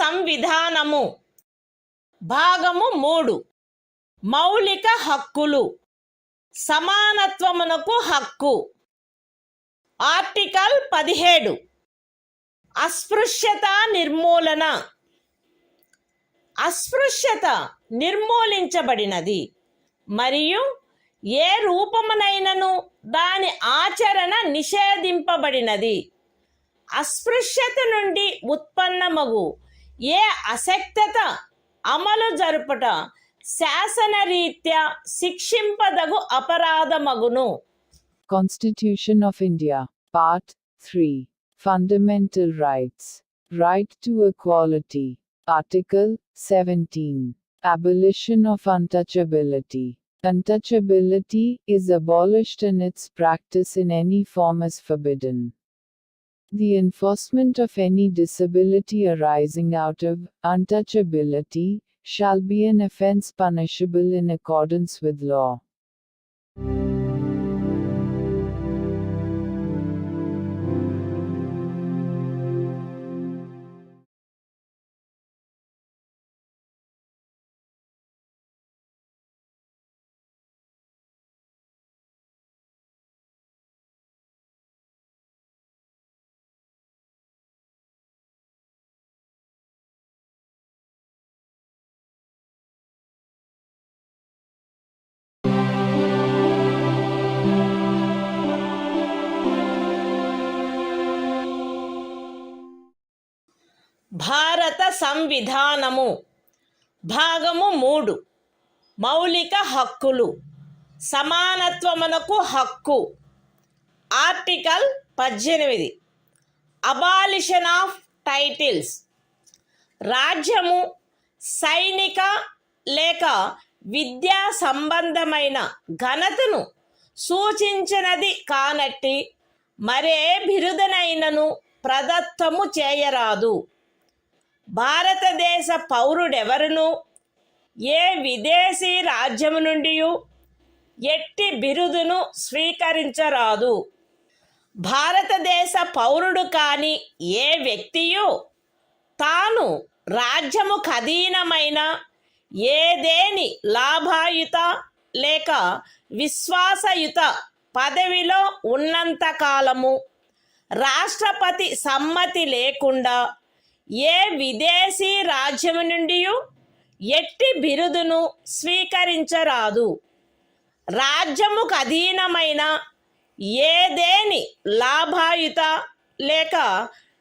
సంవిధానము భాగము 3 మౌలిక హక్కులు సమానత్వమునకు హక్కు ఆర్టికల్ 17 అస్పృశ్యత నిర్మూలన అస్పృశ్యత నిర్మూలించబడినది మరియు ఏ రూపమునైనను దాని ఆచరణ నిషేధింపబడినది. అస్పృశ్యత నుండి ఉత్పన్నమగు ఏ అశక్తత అమలు జరుపుట శాసనరీత్యా శిక్షింపదగు అపరాధమగును. Constitution of India, Part 3, Fundamental Rights, Right to Equality, Article 17, Abolition of Untouchability. Untouchability is abolished and its practice in any form is forbidden. The enforcement of any disability arising out of untouchability shall be an offence punishable in accordance with law. భారత సంవిధానము భాగము 3 మౌలిక హక్కులు సమానత్వమునకు హక్కు article 18 abolition of titles రాజ్యము సైనిక లేక విద్యా సంబంధమైన ఘనతను సూచించినది కానట్టి మరే బిరుదనైనను ప్రదత్తము చేయరాదు. భారతదేశ పౌరుడెవరును ఏ విదేశీ రాజ్యము నుండి ఎట్టి బిరుదును స్వీకరించరాదు. భారతదేశ పౌరుడు కాని ఏ వ్యక్తియు తాను రాజ్యము ఖదీనమైన ఏదేని లాభాయుత లేక విశ్వాసయుత పదవిలో ఉన్నంత కాలము రాష్ట్రపతి సమ్మతి లేకుండా ఏ విదేశీ రాజ్యము నుండి ఎట్టి బిరుదును స్వీకరించరాదు. రాజ్యముకు అధీనమైన ఏదేని లాభాయుత లేక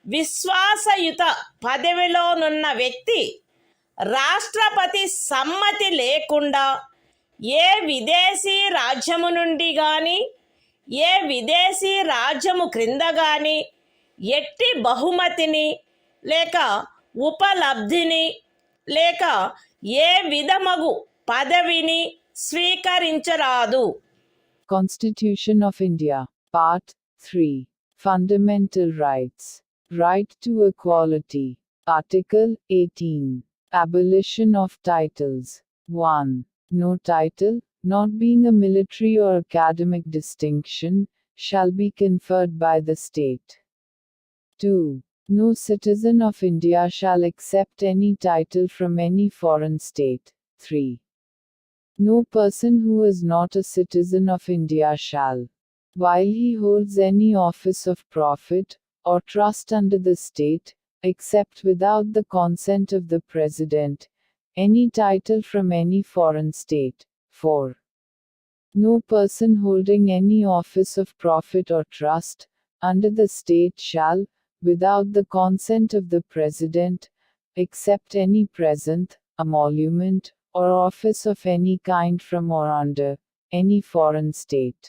విశ్వాసయుత పదవిలోనున్న వ్యక్తి రాష్ట్రపతి సమ్మతి లేకుండా ఏ విదేశీ రాజ్యము నుండి కానీ ఏ విదేశీ రాజ్యము క్రింద కానీ ఎట్టి బహుమతిని లేక ఉపలబ్ధిని లేక ఏ విధమగు పదవిని స్వీకరించరాదు. Constitution of India, Part 3, Fundamental Rights, Right to Equality, Article 18, Abolition of Titles. 1. No title, not being a military or academic distinction, shall be conferred by the state. 2. No citizen of India shall accept any title from any foreign state. 3. No person who is not a citizen of India shall, while he holds any office of profit or trust under the state, accept without the consent of the President, any title from any foreign state. 4. No person holding any office of profit or trust under the state shall, without the consent of the President, accept any present, emolument, or office of any kind from or under any foreign state.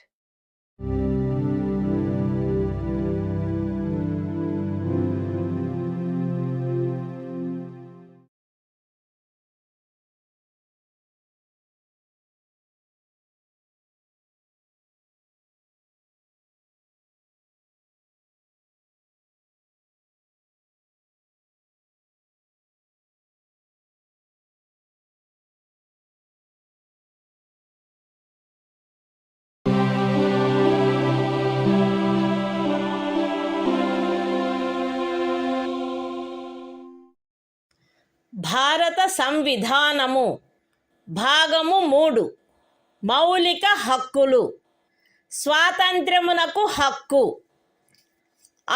భారత సంవిధానము భాగము 3 మౌలిక హక్కులు. స్వాతంత్ర్యమునకు హక్కు.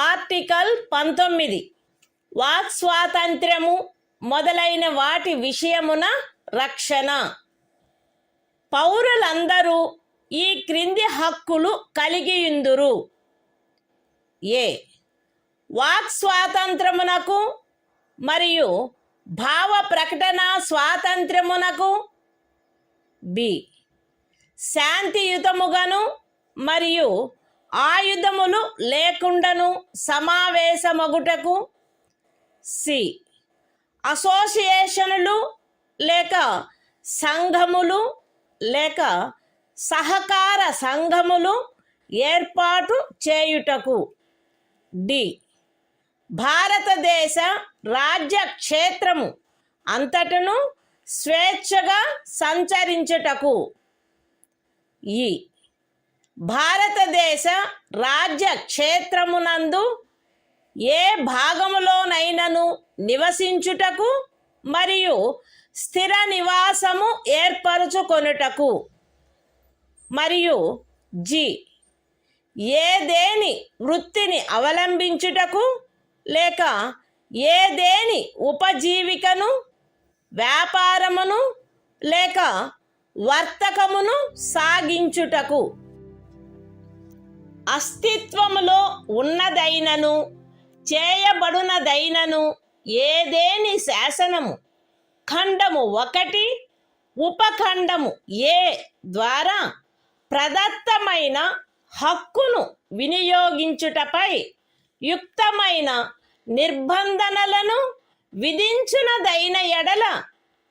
Article 19 walk స్వాతంత్ర్యము మొదలైన వాటి విషయమున రక్షణ. పౌరులందరూ ఈ క్రింది హక్కులు కలిగియుందురు. ఏ వాక్ స్వాతంత్రమునకు మరియు భావ ప్రకటన స్వాతంత్ర్యమునకు. బి శాంతియుతముగాను మరియు ఆయుధములు లేకుండాను సమావేశమగుటకు. సి అసోసియేషనులు లేక సంఘములు లేక సహకార సంఘములు ఏర్పాటు చేయుటకు. డి భారతదేశ రాజ్య క్షేత్రము అంతటను స్వేచ్ఛగా సంచరించుటకు. ఈ భారతదేశ రాజ్య క్షేత్రమునందు ఏ భాగములోనైనను నివసించుటకు మరియు స్థిర నివాసము ఏర్పరచుకొనుటకు. మరియు జి ఏదేని వృత్తిని అవలంబించుటకు లేక ఏదేని ఉపజీవికను వ్యాపారమును లేక వర్తకమును సాగించుటకు. అస్తిత్వములో ఉన్నదైనను చేయబడునదైనను ఏదేని శాసనము ఖండము 1 ఉపఖండము ఏ ద్వారా ప్రదత్తమైన హక్కును వినియోగించుటపై యుక్తమైన నిర్బంధనలను విధించునదైన ఎడల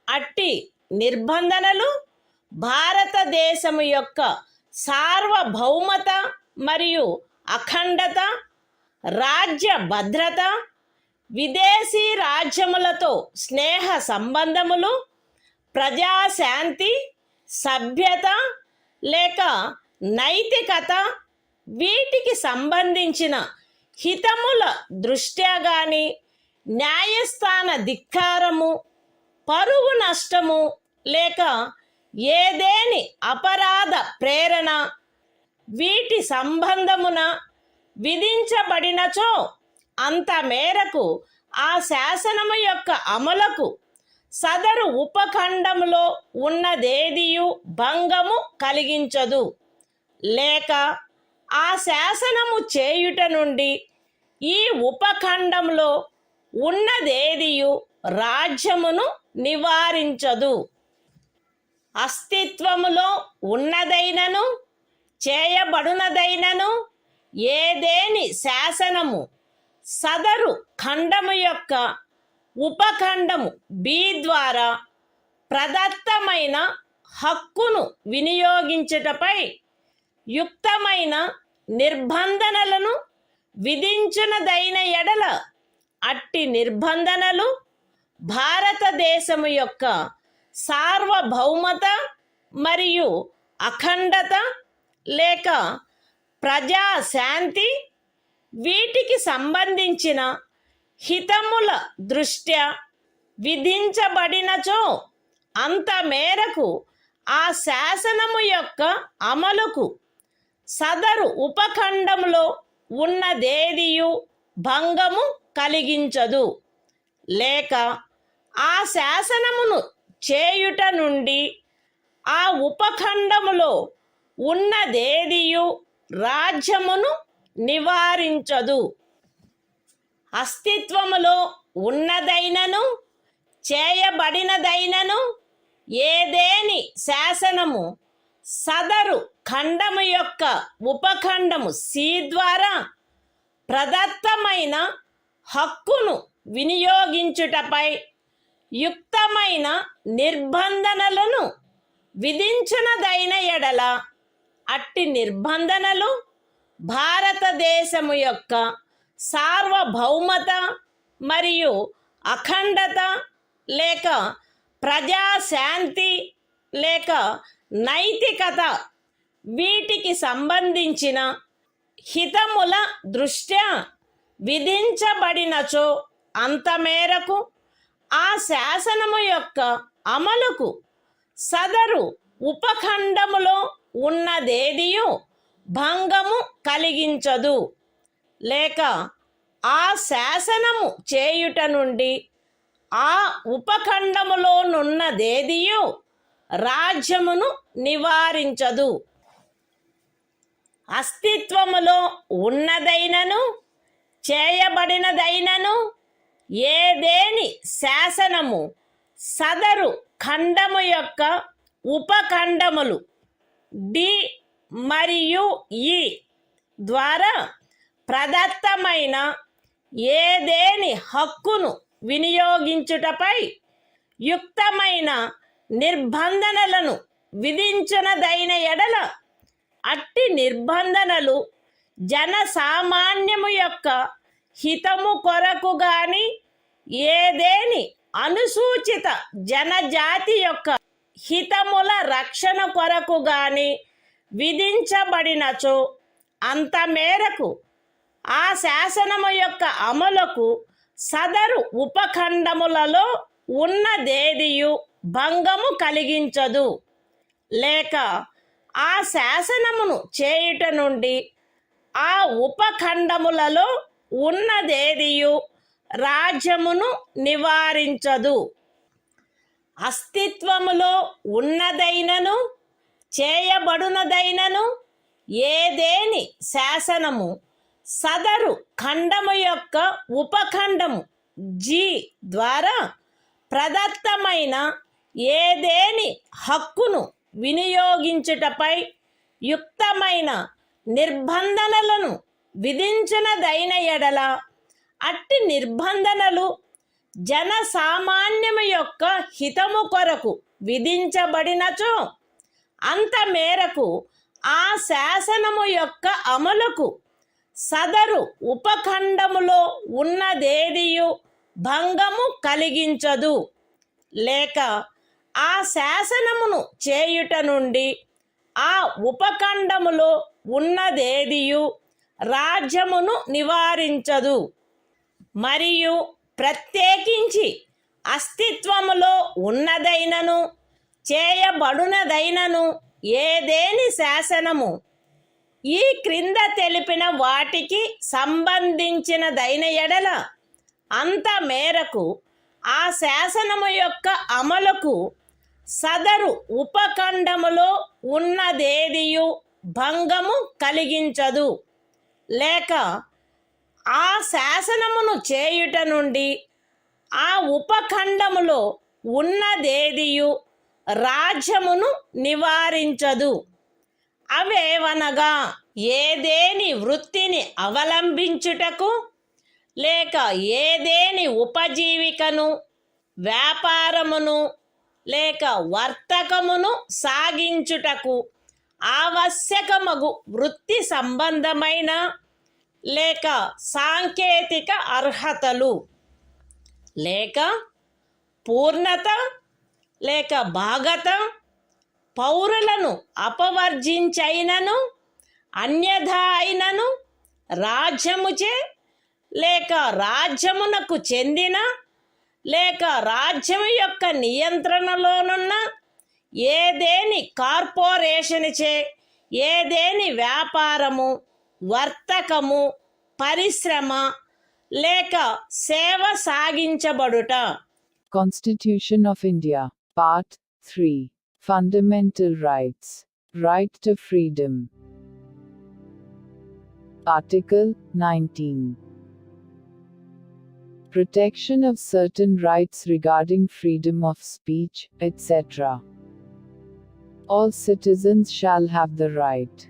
అట్టి నిర్బంధనలు భారతదేశము యొక్క సార్వభౌమత మరియు అఖండత, రాజ్య భద్రత, విదేశీ రాజ్యములతో స్నేహ సంబంధములు, ప్రజాశాంతి, సభ్యత లేక నైతికత వీటికి సంబంధించిన హితముల దృష్ట్యా గాని న్యాయస్థాన ధిక్కారము, పరువు నష్టము లేక ఏదేని అపరాధ ప్రేరణ వీటి సంబంధమున విధించబడినచో అంత మేరకు ఆ శాసనము యొక్క అమలుకు సదరు ఉపఖండములో ఉన్నదేదియు భంగము కలిగించదు. లేక ఆ శాసనము చేయుట నుండి ఈ ఉపఖండంలో ఉన్నదేదియు రాజ్యమును నివారించదు. అస్తిత్వములో ఉన్నదైనను చేయబడునదైనను ఏదేని శాసనము సదరు ఖండము యొక్క ఉపఖండము బి ద్వారా ప్రదత్తమైన హక్కును వినియోగించుటపై యుక్తమైన నిర్బంధనలను విధించునదైన ఎడల అట్టి నిర్బంధనలు భారతదేశము యొక్క సార్వభౌమత మరియు అఖండత లేక ప్రజాశాంతి వీటికి సంబంధించిన హితముల దృష్ట్యా విధించబడినచో అంత మేరకు ఆ శాసనము యొక్క అమలుకు సదరు ఉపఖండంలో ఉన్నదేదియు భంగము కలిగించదు. లేక ఆ శాసనమును చేయుట నుండి ఆ ఉపఖండములో ఉన్నదేదియు రాజ్యమును నివారించదు. అస్తిత్వములో ఉన్నదైనను చేయబడినదైనను ఏదేని శాసనము సదరు ఖండము యొక్క ఉపఖండము సి ద్వారా ప్రదత్తమైన హక్కును వినియోగించుటపై యుక్తమైన నిర్బంధనలను విధించునదైన ఎడల అట్టి నిర్బంధనలు భారతదేశము యొక్క సార్వభౌమత మరియు అఖండత లేక ప్రజాశాంతి లేక నైతికత వీటికి సంబంధించిన హితముల దృష్ట్యా విధించబడినచో అంత మేరకు ఆ శాసనము యొక్క అమలుకు సదరు ఉపఖండములో ఉన్నదేదియు భంగము కలిగించదు, లేక ఆ శాసనము చేయుట నుండి ఆ ఉపఖండములోనున్నదేదియు రాజ్యమును నివారించదు. అస్తిత్వములో ఉన్నదైనను చేయబడినదైనను ఏదేని శాసనము సదరు ఖండము యొక్క ఉపఖండములు డి మరియు ఈ ద్వారా ప్రదత్తమైన ఏదేని హక్కును వినియోగించుటపై యుక్తమైన నిర్బంధనలను విధించునదైన ఎడల అట్టి నిర్బంధనలు జనసామాన్యము యొక్క హితము కొరకు గాని ఏదేని అనుసూచిత జనజాతి యొక్క హితముల రక్షణ కొరకు గాని విధించబడినచో అంత మేరకు ఆ శాసనము యొక్క అమలుకు సదరు ఉపఖండములలో ఉన్నదేదియు భంగము కలిగించదు, లేక ఆ శాసనమును చేయుట నుండి ఆ ఉపఖండములలో ఉన్నదేదియు రాజ్యమును నివారించదు. అస్తిత్వములో ఉన్నదైనను చేయబడునదైనను ఏదేని శాసనము సదరు ఖండము యొక్క ఉపఖండము జి ద్వారా ప్రదత్తమైన ఏదేని హక్కును వినియోగించుటపై యుక్తమైన నిర్బంధనలను విధించునదైన ఎడల అట్టి నిర్బంధనలు జనసామాన్యము యొక్క హితము కొరకు విధించబడినచో అంత మేరకు ఆ శాసనము యొక్క అమలుకు సదరు ఉపఖండములో ఉన్నదేదియు భంగము కలిగించదు, లేక ఆ శాసనమును చేయుట నుండి ఆ ఉపఖండములో ఉన్నదేదియు రాజ్యమును నివారించదు. మరియు ప్రత్యేకించి అస్తిత్వములో ఉన్నదైనను చేయబడునదైనను ఏదేని శాసనము ఈ క్రింద తెలిపిన వాటికి సంబంధించినదైన ఎడల అంత మేరకు ఆ శాసనము యొక్క అమలుకు సదరు ఉపఖండములో ఉన్నదేదియు భంగము కలిగించదు, లేక ఆ శాసనమును చేయుట నుండి ఆ ఉపఖండములో ఉన్నదేదియు రాజ్యమును నివారించదు. అవేవనగా ఏదేని వృత్తిని అవలంబించుటకు లేక ఏదేని ఉపజీవికను వ్యాపారమును లేక వర్తకమును సాగించుటకు ఆవశ్యకమగు వృత్తి సంబంధమైన లేక సాంకేతిక అర్హతలు లేక పూర్ణత లేక భాగత పౌరులను అపవర్జించైనను అన్యథా అయినను రాజ్యముచే లేక రాజ్యమునకు చెందిన లేక రాజ్యము యొక్క నియంత్రణలోనున్న ఏదేని కార్పొరేషన్చే ఏదేని వ్యాపారము వర్తకము పరిశ్రమ లేక సేవ సాగించబడుట. Constitution of India, Part 3, Fundamental Rights, Right to Freedom. Article 19. Protection of certain rights regarding freedom of speech, etc. All citizens shall have the right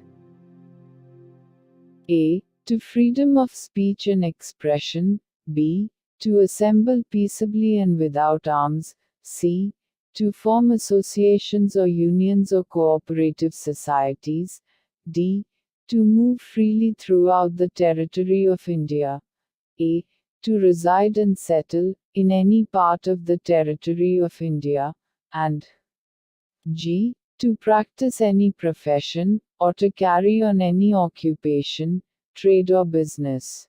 a. to freedom of speech and expression, b. to assemble peaceably and without arms, c. to form associations or unions or cooperative societies, d. to move freely throughout the territory of India, a. to reside and settle in any part of the territory of India, and g. to practice any profession, or to carry on any occupation, trade or business.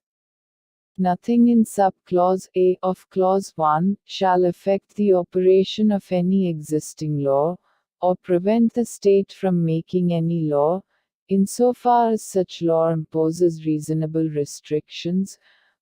Nothing in subclause A of clause 1 shall affect the operation of any existing law, or prevent the state from making any law, insofar as such law imposes reasonable restrictions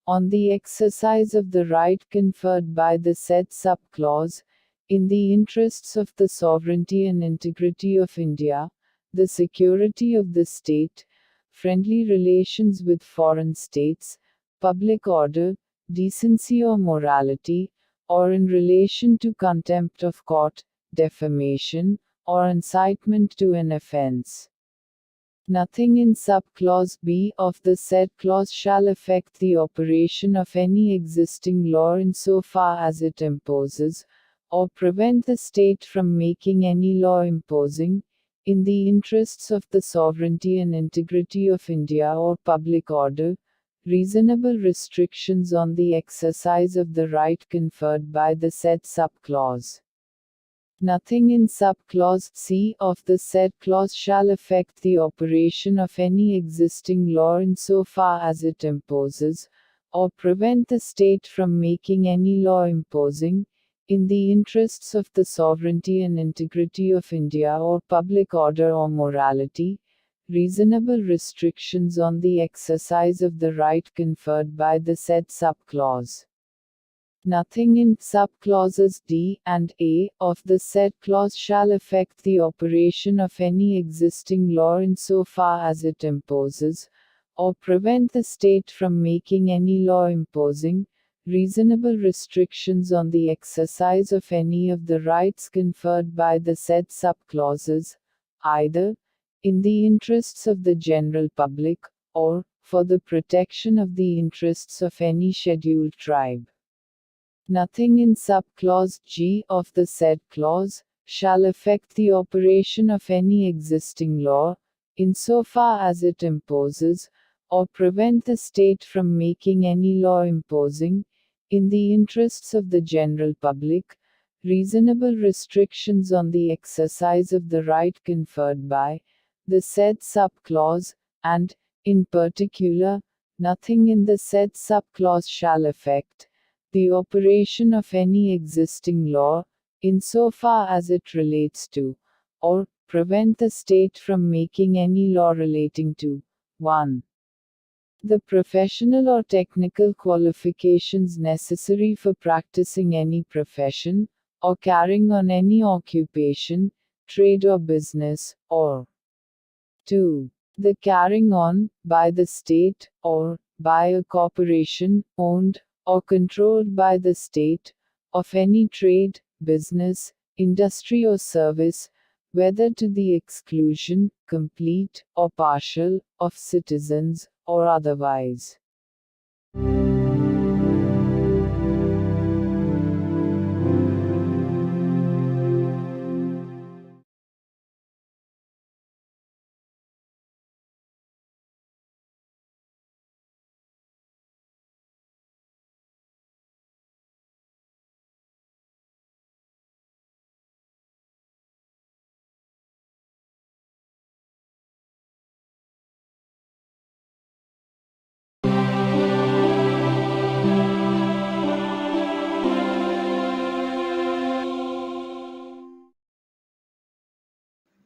on the exercise of the right conferred by the said subclause, in the interests of the sovereignty and integrity of India, the security of the state, friendly relations with foreign states, public order, decency or morality, or in relation to contempt of court, defamation, or incitement to an offense. Nothing in subclause B of the said clause shall affect the operation of any existing law insofar as it imposes, or prevent the state from making any law imposing, in the interests of the sovereignty and integrity of India or public order, reasonable restrictions on the exercise of the right conferred by the said subclause. Nothing in subclause C of the said clause shall affect the operation of any existing law insofar as it imposes, or prevent the state from making any law imposing, in the interests of the sovereignty and integrity of India or public order or morality, reasonable restrictions on the exercise of the right conferred by the said subclause. Nothing in subclauses D and A of the said clause shall affect the operation of any existing law insofar as it imposes, or prevent the state from making any law imposing, reasonable restrictions on the exercise of any of the rights conferred by the said subclauses, either in the interests of the general public, or for the protection of the interests of any scheduled tribe. Nothing in subclause G of the said clause shall affect the operation of any existing law, insofar as it imposes, or prevent the state from making any law imposing, in the interests of the general public, reasonable restrictions on the exercise of the right conferred by the said subclause, and, in particular, nothing in the said subclause shall affect the operation of any existing law, insofar as it relates to, or prevent the state from making any law relating to 1. The professional or technical qualifications necessary for practicing any profession, or carrying on any occupation, trade or business, or 2. The carrying on, by the state, or by a corporation, owned or controlled by the state, of any trade, business, industry or service, whether to the exclusion, complete or partial, of citizens, or otherwise.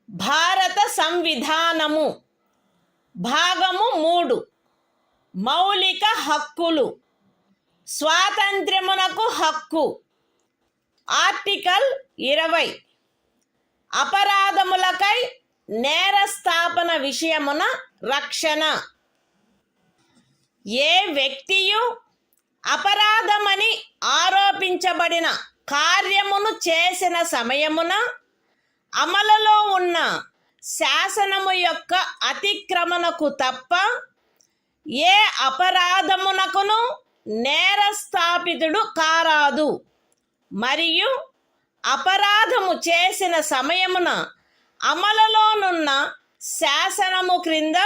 భారత సంవిధానము భాగము 3 మౌలిక హక్కులు స్వాతంత్ర్యమునకు హక్కు article 20 అపరాధములకై నేరస్థాపన విషయమున రక్షణ ఏ వ్యక్తియు అపరాధమని ఆరోపించబడిన కార్యమును చేసిన సమయమున అమలులో ఉన్న శాసనము యొక్క అతిక్రమణకు తప్ప ఏ అపరాధమునకును నేరస్థాపితుడు కారాదు మరియు అపరాధము చేసిన సమయమున అమలులోనున్న శాసనము క్రింద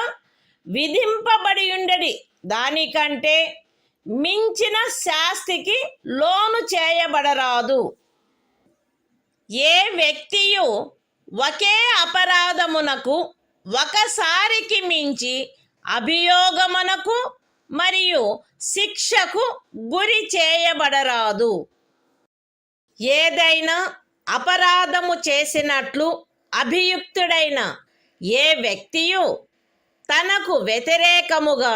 విధింపబడియుండడి దానికంటే మించిన శాస్తికి లోను చేయబడరాదు. ఏ వ్యక్తియు ఒకే అపరాధమునకు ఒకసారికి మించి అభియోగమునకు మరియు శిక్షకు గురి చేయబడరాదు. ఏదైనా అపరాధము చేసినట్లు అభియుక్తుడైన ఏ వ్యక్తియు తనకు వ్యతిరేకముగా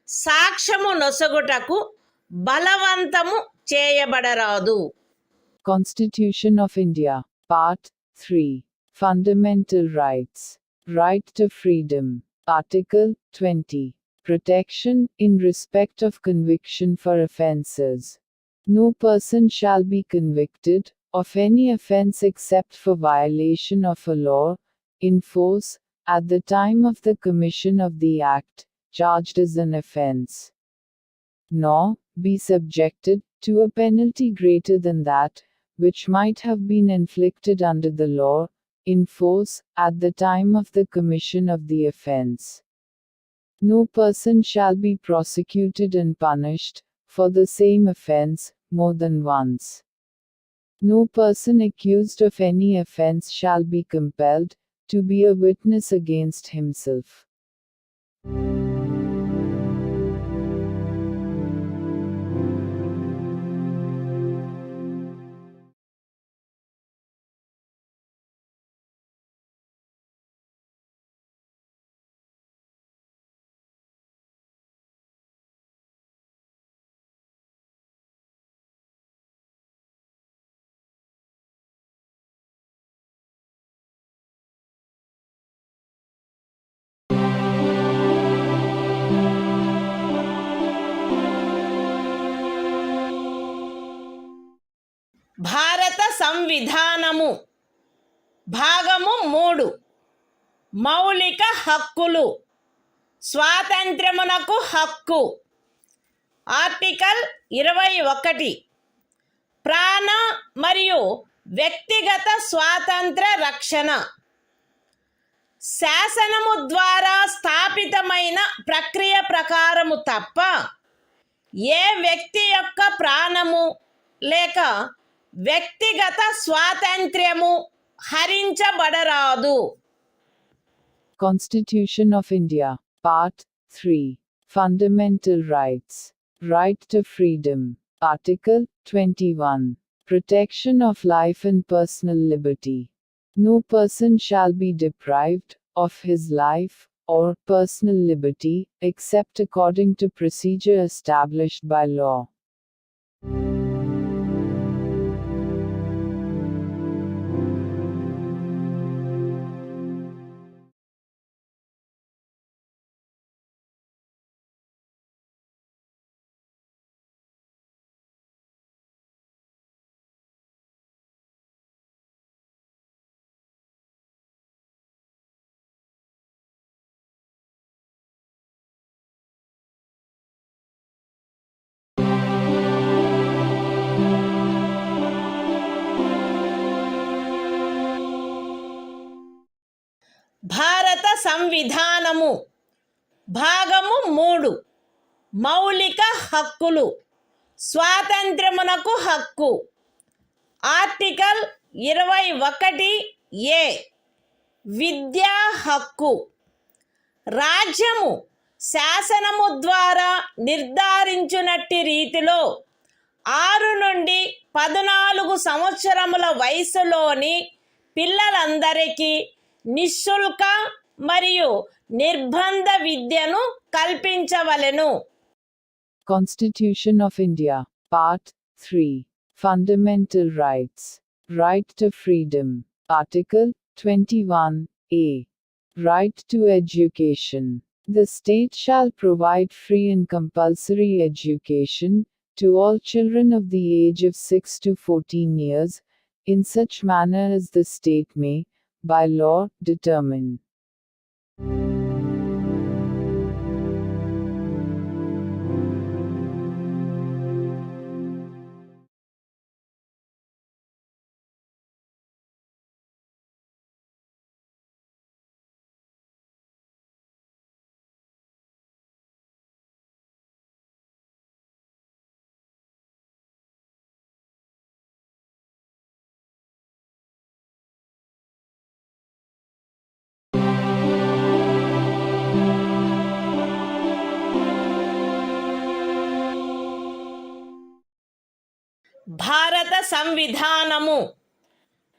సాక్ష్యము నొసగుటకు బలవంతము చేయబడరాదు. Constitution of India, Part 3. Fundamental Rights. Right to Freedom. Article 20. Protection in respect of conviction for offences. No person shall be convicted of any offence except for violation of a law in force at the time of the commission of the act charged as an offence, nor be subjected to a penalty greater than that which might have been inflicted under the law in force at the time of the commission of the offence. No person shall be prosecuted and punished for the same offence more than once. No person accused of any offence shall be compelled to be a witness against himself. భారత సంవిధానము భాగము 3. మౌలిక హక్కులు. స్వాతంత్ర్యమునకు హక్కు. Article 21. ప్రాణ మరియు వ్యక్తిగత స్వాతంత్ర రక్షణ. శాసనము ద్వారా స్థాపితమైన ప్రక్రియ ప్రకారము తప్ప ఏ వ్యక్తి యొక్క ప్రాణము లేక వ్యక్తిగత స్వాతంత్ర్యము హరించబడరాదు. Constitution of India, Part 3. Fundamental Rights. Right to Freedom. Article 21. Protection of life and personal liberty. No person shall be deprived of his life or personal liberty except according to procedure established by law. భారత సంవిధానము భాగము 3. మౌలిక హక్కులు. స్వాతంత్ర్యమునకు హక్కు. Article 21A. విద్యా హక్కు. రాజ్యము శాసనము ద్వారా నిర్ధారించునట్టి రీతిలో 6 నుండి 14 సంవత్సరముల వయసులోని పిల్లలందరికీ నిశుల్క మరియు నిర్బంధ విద్యను కల్పించవలెను. Constitution of India, Part 3. Fundamental Rights. Right to Freedom. Article 21A. Right to Education. The state shall provide free and compulsory education to all children of the age of 6 to 14 years, in such manner as the state may, by law, determine. భారత సంవిధానము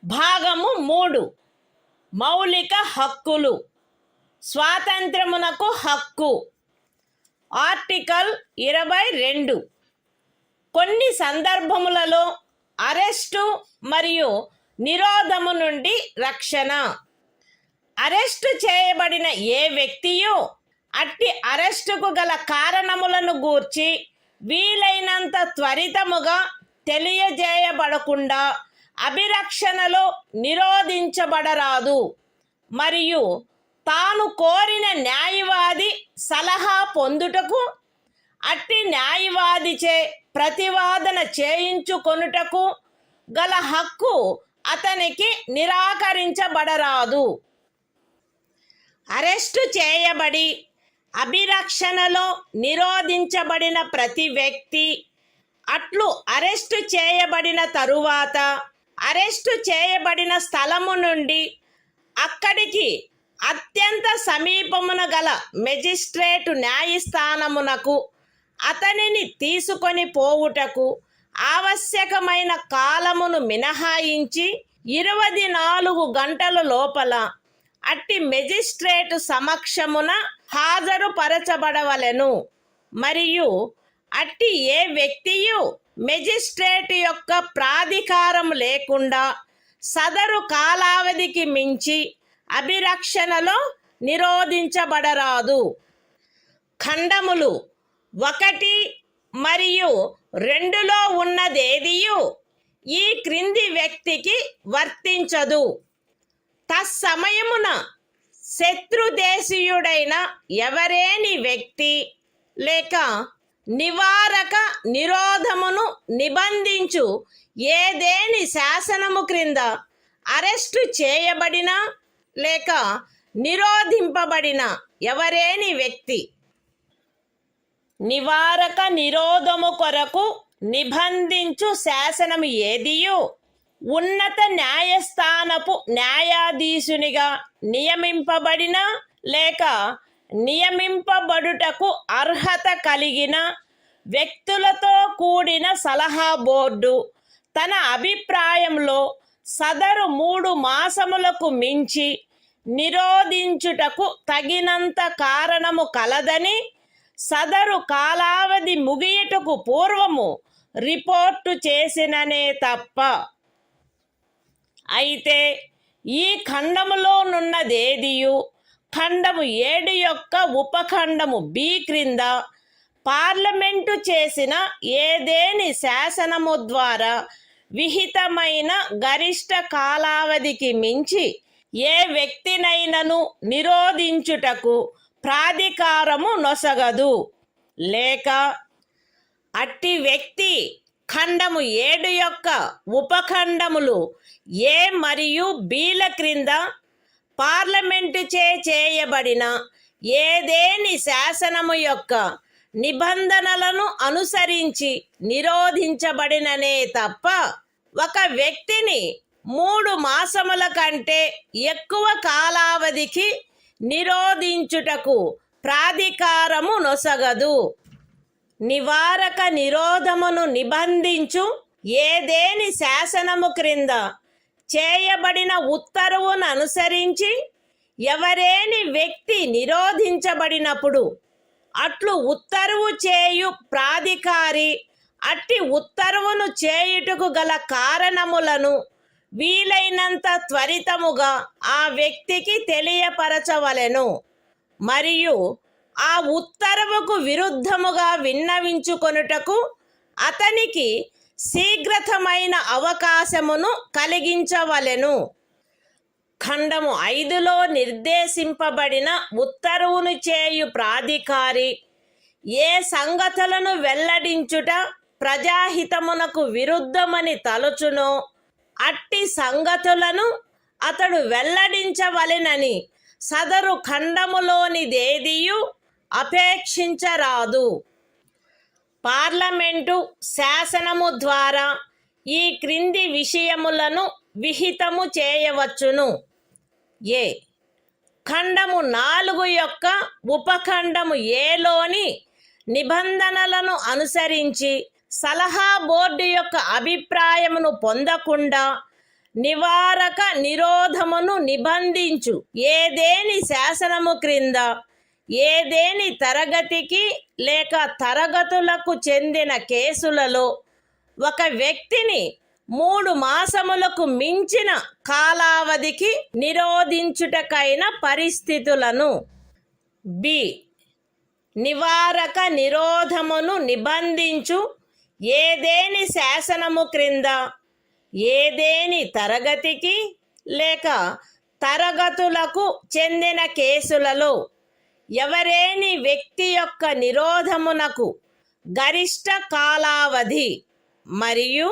భాగము 3 మౌలిక హక్కులు స్వాతంత్రమునకు హక్కు article 22 కొన్ని సందర్భములలో arrest మరియు నిరోధము నుండి రక్షణ. Arrest చేయబడిన ఏ వ్యక్తియు అట్టి అరెస్టుకు గల కారణములను గూర్చి వీలైనంత త్వరితముగా తెలియజేయబడకుండా అభిరక్షణలో నిరోధించబడరాదు మరియు తాను కోరిన న్యాయవాది సలహా పొందుటకు అట్టి న్యాయవాదిచే ప్రతివాదన చేయించుకొనుటకు గల హక్కు అతనికి నిరాకరించబడరాదు. అరెస్టు చేయబడి అభిరక్షణలో నిరోధించబడిన ప్రతి వ్యక్తి అట్లు అరెస్టు చేయబడిన తరువాత అరెస్టు చేయబడిన స్థలము నుండి అక్కడికి అత్యంత సమీపమున గల మెజిస్ట్రేటు న్యాయస్థానమునకు అతనిని తీసుకొని పోవుటకు ఆవశ్యకమైన కాలమును మినహాయించి 24 గంటల లోపల అట్టి మెజిస్ట్రేటు సమక్షమున హాజరుపరచబడవలెను మరియు అట్టి ఏ వ్యక్తియు మెజిస్ట్రేటు యొక్క ప్రాధికారం లేకుండా సదరు కాలావధికి మించి అభిరక్షణలో నిరోధించబడరాదు. ఖండములు 1 మరియు 2లో ఉన్నదేదియు ఈ క్రింది వ్యక్తికి వర్తించదు. తత్సమయమున శత్రుదేశీయుడైన ఎవరేని వ్యక్తి లేక నివారక నిరోధమును నిబంధించు ఏదేని శాసనము క్రింద అరెస్టు చేయబడిన లేక నిరోధింపబడిన ఎవరేని వ్యక్తి నివారక నిరోధము కొరకు నిబంధించు శాసనము ఏదియు ఉన్నత న్యాయస్థానపు న్యాయాధీశునిగా నియమింపబడిన లేక నియమింపబడుటకు అర్హత కలిగిన వ్యక్తులతో కూడిన సలహా బోర్డు తన అభిప్రాయంలో సదరు 3 మాసములకు మించి నిరోధించుటకు తగినంత కారణము కలదని సదరు కాలావధి ముగియుటకు పూర్వము రిపోర్టు చేసిననే తప్ప. అయితే ఈ ఖండములోనున్నదేదియు ఖండము 7 యొక్క ఉపఖండము బి క్రింద పార్లమెంటు చేసిన ఏదేని శాసనము ద్వారా విహితమైన గరిష్ట కాలావధికి మించి ఏ వ్యక్తినైనను నిరోధించుటకు ప్రాధికారము నొసగదు లేక అట్టి వ్యక్తి ఖండము 7 యొక్క ఉపఖండములు ఏ మరియు బిల క్రింద పార్లమెంటు చేయబడిన ఏదేని శాసనము యొక్క నిబంధనలను అనుసరించి నిరోధించబడిననే తప్ప ఒక వ్యక్తిని 3 మాసముల కంటే ఎక్కువ కాలావధికి నిరోధించుటకు ప్రాధికారము నొసగదు. నివారక నిరోధమును నిబంధించు ఏదేని శాసనము క్రింద చేయబడిన ఉత్తర్వును అనుసరించి ఎవరేని వ్యక్తి నిరోధించబడినప్పుడు అట్లు ఉత్తర్వు చేయు ప్రాధికారి అట్టి ఉత్తర్వును చేయుటకు గల కారణములను వీలైనంత త్వరితముగా ఆ వ్యక్తికి తెలియపరచవలెను మరియు ఆ ఉత్తర్వుకు విరుద్ధముగా విన్నవించుకొనుటకు అతనికి శీఘ్రతమైన అవకాశమును కలిగించవలెను. ఖండము 5లో నిర్దేశింపబడిన ఉత్తర్వును చేయు ప్రాధికారి ఏ సంగతులను వెల్లడించుట ప్రజాహితమునకు విరుద్ధమని తలచునో అట్టి సంగతులను అతడు వెల్లడించవలెనని సదరు ఖండములోనిదేదియు అపేక్షించరాదు. పార్లమెంటు శాసనము ద్వారా ఈ క్రింది విషయములను విహితము చేయవచ్చును. ఏ ఖండము 4 యొక్క ఉపఖండము ఏలోని నిబంధనలను అనుసరించి సలహా బోర్డు యొక్క అభిప్రాయమును పొందకుండా నివారక నిరోధమును నిబంధించు ఏదేని శాసనము క్రింద ఏదేని తరగతికి లేక తరగతులకు చెందిన కేసులలో ఒక వ్యక్తిని 3 మాసములకు మించిన కాలావధికి నిరోధించుటకైన పరిస్థితులను. బి. నివారక నిరోధమును నిబంధించు ఏదేని శాసనము క్రింద ఏదేని తరగతికి లేక తరగతులకు చెందిన కేసులలో ఎవరేని వ్యక్తి యొక్క నిరోధమునకు గరిష్ట కాలావధి. మరియు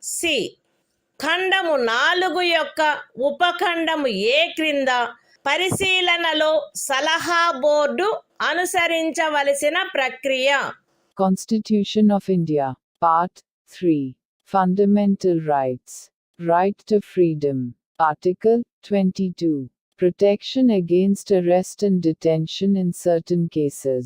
సి. ఖండము 4 యొక్క ఉపఖండము ఏ క్రింద పరిశీలనలో సలహా బోర్డు అనుసరించవలసిన ప్రక్రియ. Constitution of India, Part 3. Fundamental Rights. Right to Freedom. Article 22. Protection against arrest and detention in certain cases.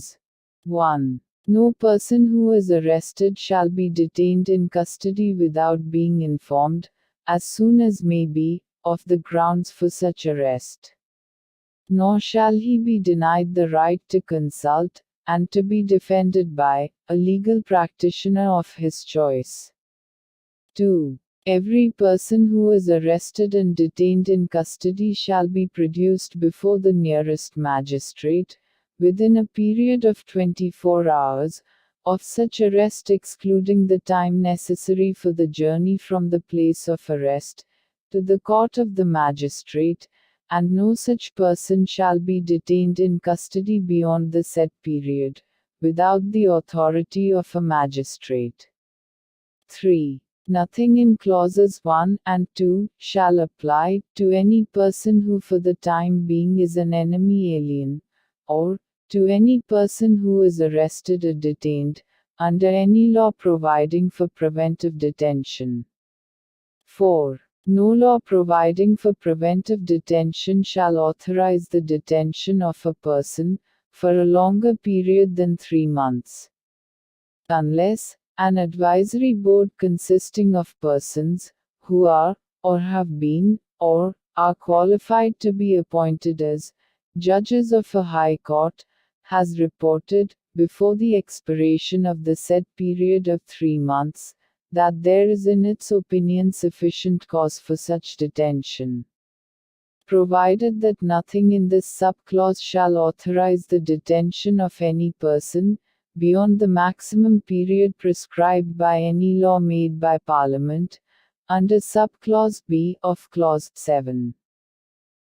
1. No person who is arrested shall be detained in custody without being informed, as soon as may be, of the grounds for such arrest. Nor shall he be denied the right to consult, and to be defended by, a legal practitioner of his choice. 2. Every person who is arrested and detained in custody shall be produced before the nearest magistrate, within a period of 24 hours, of such arrest excluding the time necessary for the journey from the place of arrest, to the court of the magistrate, and no such person shall be detained in custody beyond the said period, without the authority of a magistrate. 3. Nothing in clauses 1 and 2 shall apply to any person who for the time being is an enemy alien, or to any person who is arrested or detained, under any law providing for preventive detention. 4. No law providing for preventive detention shall authorize the detention of a person, for a longer period than 3 months. Unless, an advisory board consisting of persons, who are, or have been, or are qualified to be appointed as, judges of a high court, has reported, before the expiration of the said period of 3 months, that there is in its opinion sufficient cause for such detention. Provided that nothing in this subclause shall authorize the detention of any person, beyond the maximum period prescribed by any law made by Parliament, under subclause B of clause 7.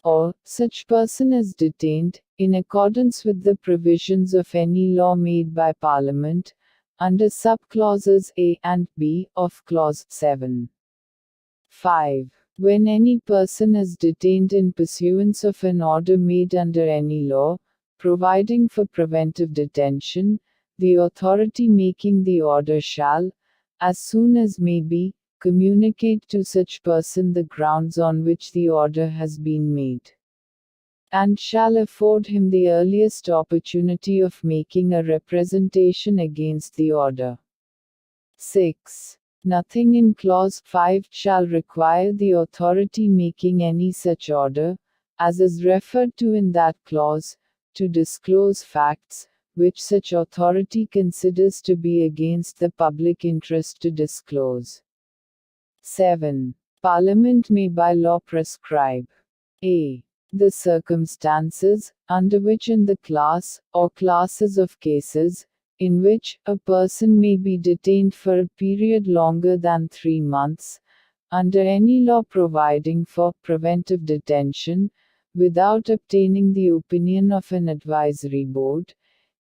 Or, such person is detained, in accordance with the provisions of any law made by Parliament, under subclauses A and B of clause 7. 5. When any person is detained in pursuance of an order made under any law, providing for preventive detention, the authority making the order shall, as soon as may be, communicate to such person the grounds on which the order has been made, and shall afford him the earliest opportunity of making a representation against the order. 6. Nothing in clause 5 shall require the authority making any such order, as is referred to in that clause, to disclose facts, which such authority considers to be against the public interest to disclose. 7. Parliament may by law prescribe a. the circumstances, under which in the class, or classes of cases, in which a person may be detained for a period longer than 3 months, under any law providing for preventive detention, without obtaining the opinion of an advisory board,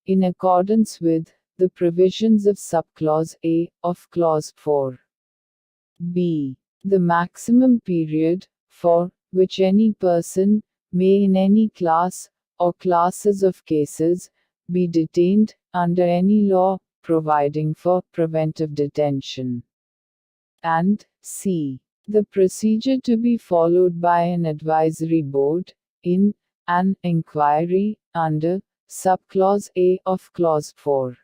in accordance with the provisions of subclause A of clause 4. B. The maximum period, for which any person may in any class, or classes of cases, be detained, under any law, providing for preventive detention. And C. The procedure to be followed by an advisory board, in an inquiry, under subclause A of clause 4.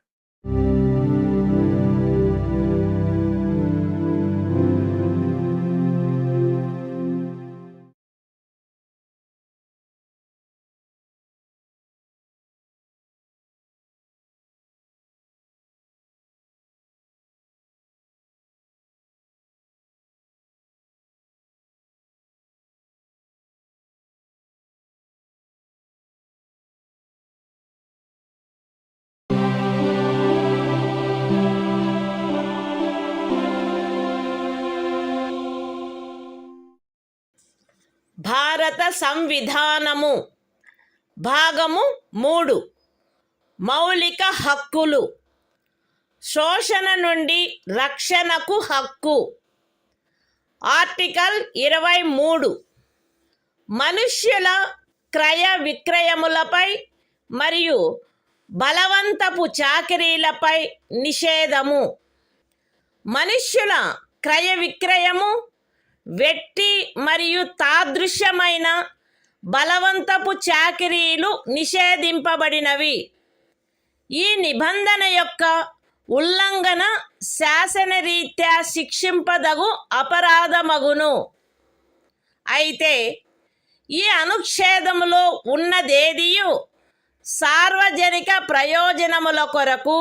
భారత సంవిధానము భాగము 3 మౌలిక హక్కులు. శోషణ నుండి రక్షణకు హక్కు. Article 23 మనుష్యుల క్రయ విక్రయములపై మరియు బలవంతపు చాకిరీలపై నిషేధము. మనుష్యుల క్రయ విక్రయము, వెట్టి మరియు తాదృశ్యమైన బలవంతపు చాకిరీలు నిషేధింపబడినవి. ఈ నిబంధన యొక్క ఉల్లంఘన శాసనరీత్యా శిక్షింపదగు అపరాధమగును. అయితే ఈ అనుచ్ఛేదములో ఉన్నదేదియు సార్వజనిక ప్రయోజనముల కొరకు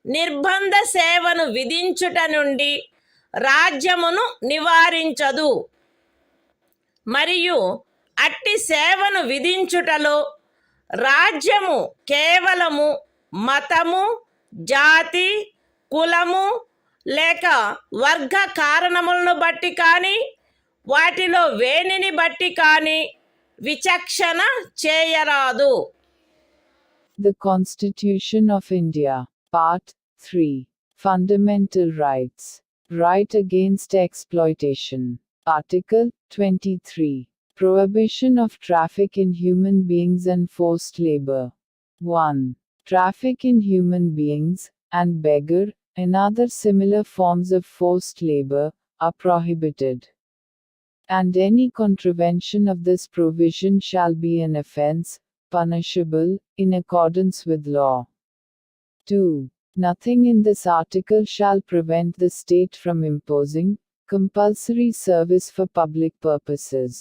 నిర్బంధ సేవను విధించుట నుండి రాజ్యమును నివారించదు. మరియు అట్టి సేవను విధించుటలో రాజ్యము కేవలము మతము, జాతి, కులము లేక వర్గ కారణములను బట్టి కానీ వాటిలో వేనిని బట్టి కానీ విచక్షణ చేయరాదు. The Constitution of India, Part 3, Fundamental Rights, Right Against Exploitation, Article 23, Prohibition of Traffic in Human Beings and Forced Labor. 1. Traffic in human beings, and beggar, and other similar forms of forced labor, are prohibited. And any contravention of this provision shall be an offense, punishable, in accordance with law. 2. Nothing in this article shall prevent the state from imposing compulsory service for public purposes.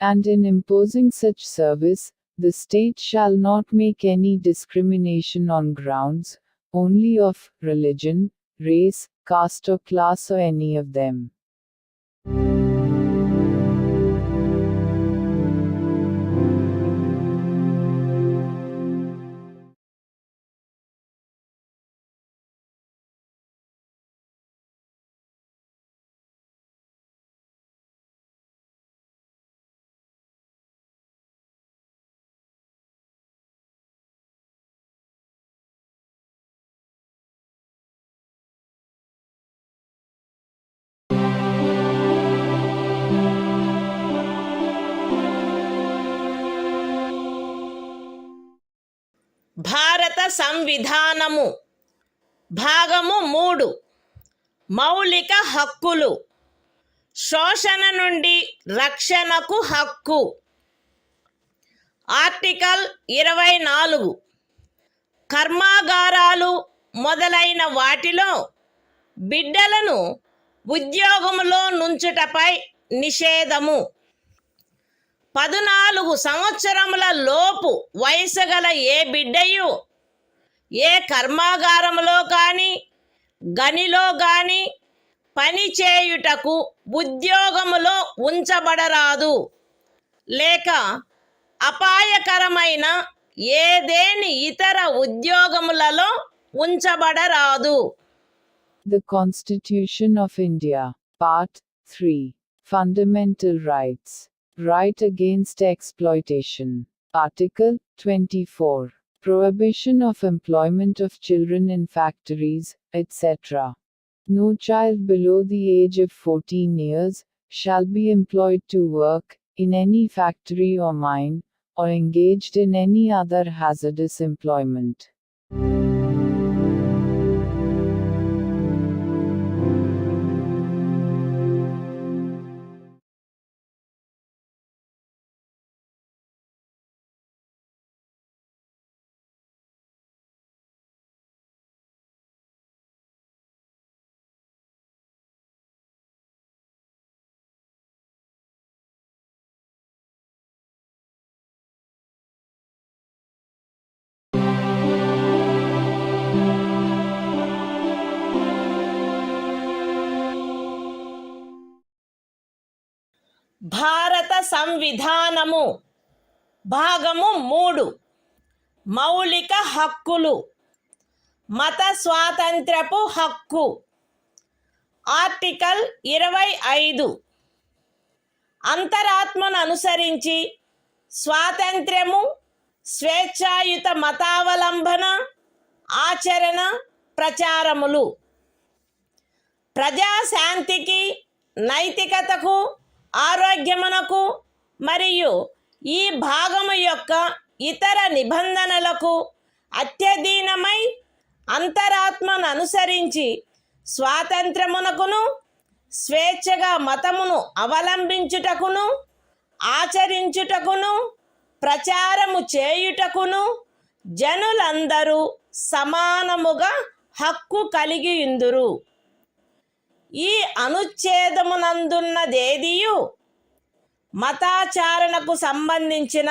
And in imposing such service, the state shall not make any discrimination on grounds only of religion, race, caste or class or any of them. భారత సంవిధానము భాగము 3 మౌలిక హక్కులు. శోషణ నుండి రక్షణకు హక్కు. Article 24 కర్మాగారాలు మొదలైన వాటిలో బిడ్డలను ఉద్యోగములో నుంచుటపై నిషేధము. 14 సంవత్సరముల లోపు వయసు గల ఏ బిడ్డయు ఏ కర్మాగారములో కానీ గనిలో కానీ పని చేయుటకు ఉద్యోగములో ఉంచబడరాదు, లేక అపాయకరమైన ఏదేని ఇతర ఉద్యోగములలో ఉంచబడరాదు. The Constitution of India, Part 3, Fundamental Rights, Right Against Exploitation, Article 24, Prohibition of employment of children in factories, etc. No child below the age of 14 years shall be employed to work in any factory or mine, or engaged in any other hazardous employment. భారత సంవిధానము భాగము 3 మౌలిక హక్కులు. మత స్వాతంత్ర్యపు హక్కు. Article 25 అంతరాత్మను అనుసరించి స్వాతంత్ర్యము, స్వేచ్ఛాయుత మతావలంబన, ఆచరణ, ప్రచారములు ప్రజాశాంతికి, నైతికతకు, ఆరోగ్యమునకు మరియు ఈ భాగము యొక్క ఇతర నిబంధనలకు అత్యధీనమై అంతరాత్మను అనుసరించి స్వాతంత్రమునకును, స్వేచ్ఛగా మతమును అవలంబించుటకును, ఆచరించుటకును, ప్రచారము చేయుటకును జనులందరూ సమానముగా హక్కు కలిగియుందురు. ఈ అనుచ్ఛేదమునందున్నదేదియు మతాచారణకు సంబంధించిన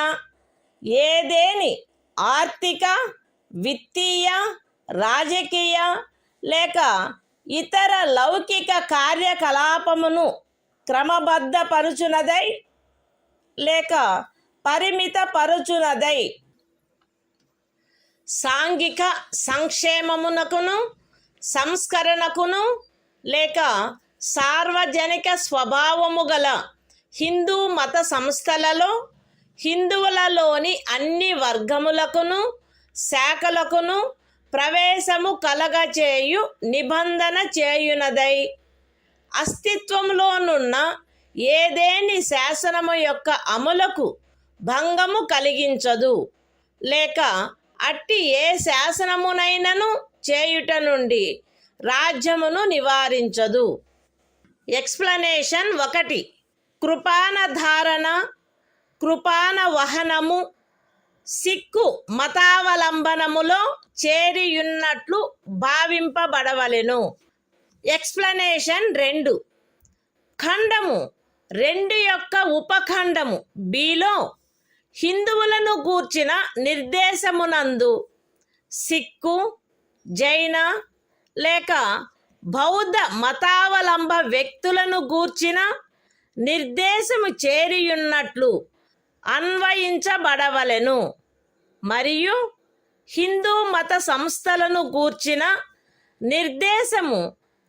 ఏదేని ఆర్థిక, విత్తీయ, రాజకీయ లేక ఇతర లౌకిక కార్యకలాపమును క్రమబద్ధపరుచునదై లేక పరిమితపరుచునదై సాంఘిక సంక్షేమమునకును, సంస్కరణకును లేక సార్వజనిక స్వభావము గల హిందూ మత సంస్థలలో హిందువులలోని అన్ని వర్గములకును, శాఖలకును ప్రవేశము కలగచేయు నిబంధన చేయునదై అస్తిత్వములోనున్న ఏదేని శాసనము యొక్క అమలుకు భంగము కలిగించదు లేక అట్టి ఏ శాసనమునైనను చేయుట నుండి రాజ్యమును నివారించదు. ఎక్స్ప్లనేషన్ 1. కృపాన ధారణ, కృపాన వహనము సిక్కు మతావలంబనములో చేరియున్నట్లు భావింపబడవలెను. ఎక్స్ప్లనేషన్ 2. ఖండము 2 యొక్క ఉపఖండము బిలో హిందువులను గూర్చిన నిర్దేశమునందు సిక్కు, జైన లేక బౌద్ధ మతావలంబ వ్యక్తులను గూర్చిన నిర్దేశము చేరియున్నట్లు అన్వయించబడవలెను మరియు హిందూ మత సంస్థలను గూర్చిన నిర్దేశము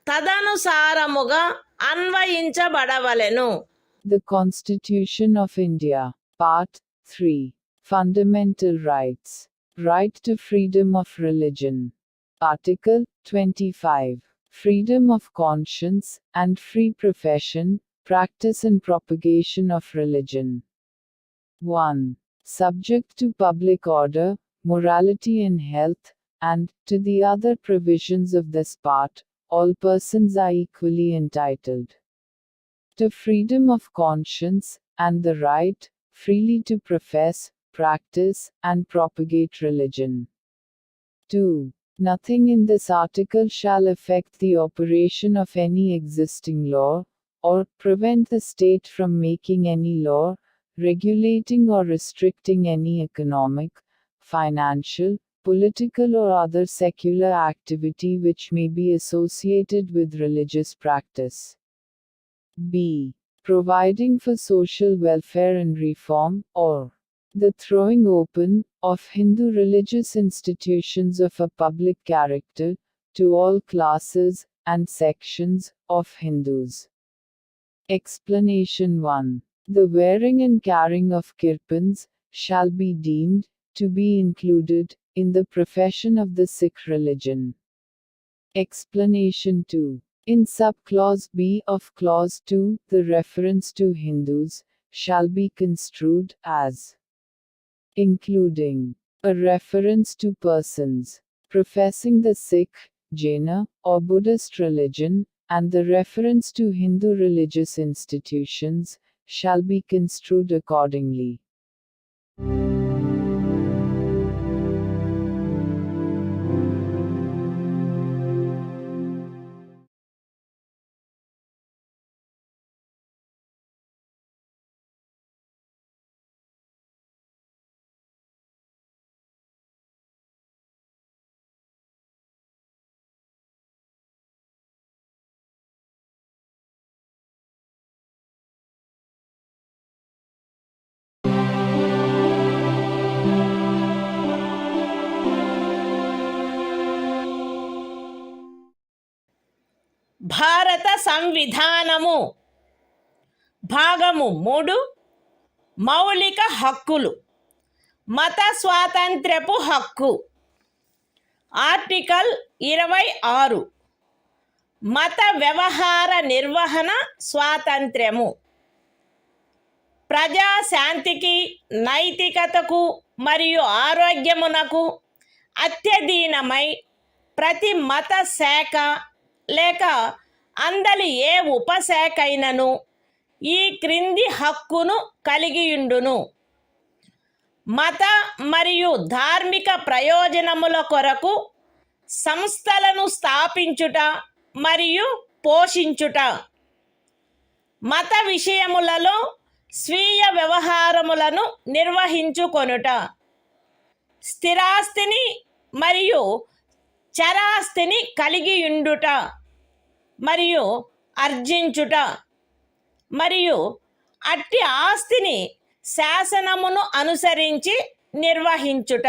తదనుసారముగా అన్వయించబడవలెను. The Constitution of India, Part 3. Fundamental Rights. Right to freedom of religion. Article 25. Freedom of conscience and free profession, practice and propagation of religion. 1. Subject to public order, morality and health, and, to the other provisions of this part, all persons are equally entitled to freedom of conscience, and the right, freely to profess, practice, and propagate religion. 2. Nothing in this article shall affect the operation of any existing law, or prevent the state from making any law, regulating or restricting any economic, financial, political or other secular activity which may be associated with religious practice. B. Providing for social welfare and reform, or the throwing open of Hindu religious institutions of a public character to all classes and sections of Hindus. Explanation 1. The wearing and carrying of kirpans shall be deemed to be included in the profession of the Sikh religion. Explanation 2. In subclause B of clause 2, the reference to Hindus shall be construed as including a reference to persons professing the Sikh, Jaina, or Buddhist religion, and the reference to Hindu religious institutions shall be construed accordingly. భారత సంవిధానము భాగము 3 మౌలిక హక్కులు. మత స్వాతంత్ర్యపు హక్కు. Article 26 మత వ్యవహార నిర్వహణ స్వాతంత్ర్యము. ప్రజాశాంతికి, నైతికతకు మరియు ఆరోగ్యమునకు అత్యధీనమై ప్రతి మత శాఖ లేక అందలి ఏ ఉపశాఖైనను ఈ క్రింది హక్కును కలిగియుండును: మత మరియు ధార్మిక ప్రయోజనముల కొరకు సంస్థలను స్థాపించుట మరియు పోషించుట, మత విషయములలో స్వీయ వ్యవహారములను నిర్వహించుకొనుట, స్థిరాస్తిని మరియు చరాస్తిని కలిగియుండుట మరియు ఆర్జించుట, మరియు అట్టి ఆస్తిని శాసనమును అనుసరించి నిర్వహించుట.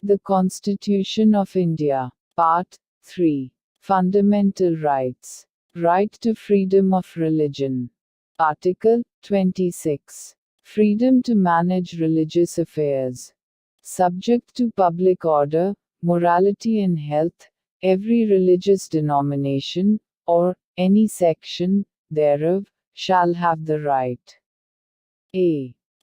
The Constitution of India, Part 3. Fundamental Rights. Right to freedom of religion. Article 26. Freedom to manage religious affairs. Subject to public order, morality and health, every religious denomination, or any section thereof, shall have the right a.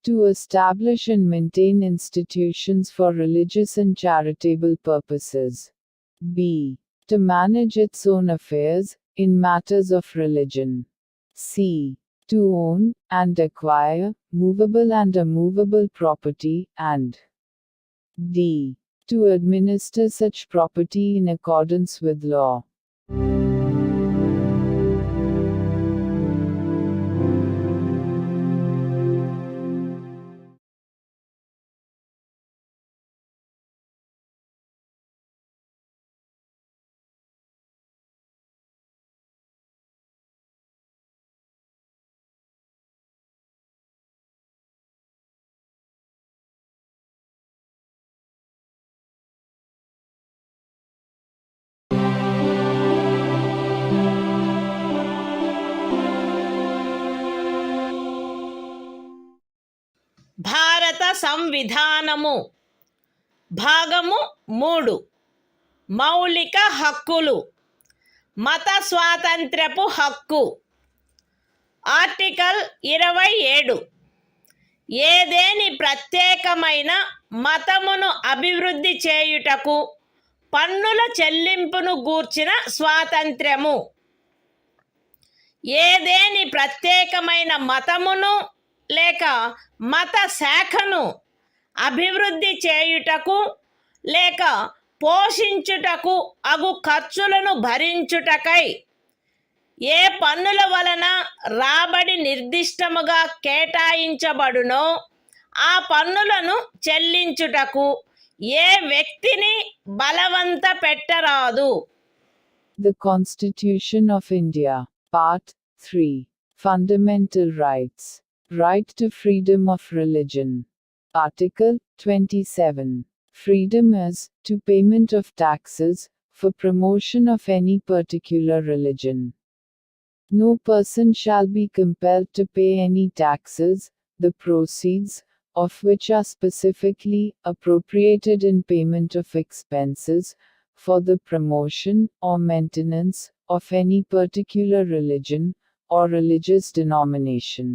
to establish and maintain institutions for religious and charitable purposes. b. to manage its own affairs, in matters of religion. c. to own, and acquire, movable and immovable property, and d. to administer such property in accordance with law. భారత సంవిధానము. భాగము 3 మౌలిక హక్కులు. మత స్వాతంత్ర్యపు హక్కు. Article 27 ఏదేని ప్రత్యేకమైన మతమును అభివృద్ధి చేయుటకు పన్నుల చెల్లింపును గూర్చిన స్వాతంత్ర్యము. ఏదేని ప్రత్యేకమైన మతమును లేక మత శాఖను అభివృద్ధి చేయుటకు లేక పోషించుటకు అగు ఖర్చులను భరించుటకై ఏ పన్నుల వలన రాబడి నిర్దిష్టముగా కేటాయించబడునో ఆ పన్నులను చెల్లించుటకు ఏ వ్యక్తిని బలవంత పెట్టరాదు. The Constitution of India, Part 3. Fundamental Rights. Right to freedom of religion. Article 27. Freedom as to payment of taxes for promotion of any particular religion. No person shall be compelled to pay any taxes, the proceeds of which are specifically appropriated in payment of expenses for the promotion or maintenance of any particular religion or religious denomination.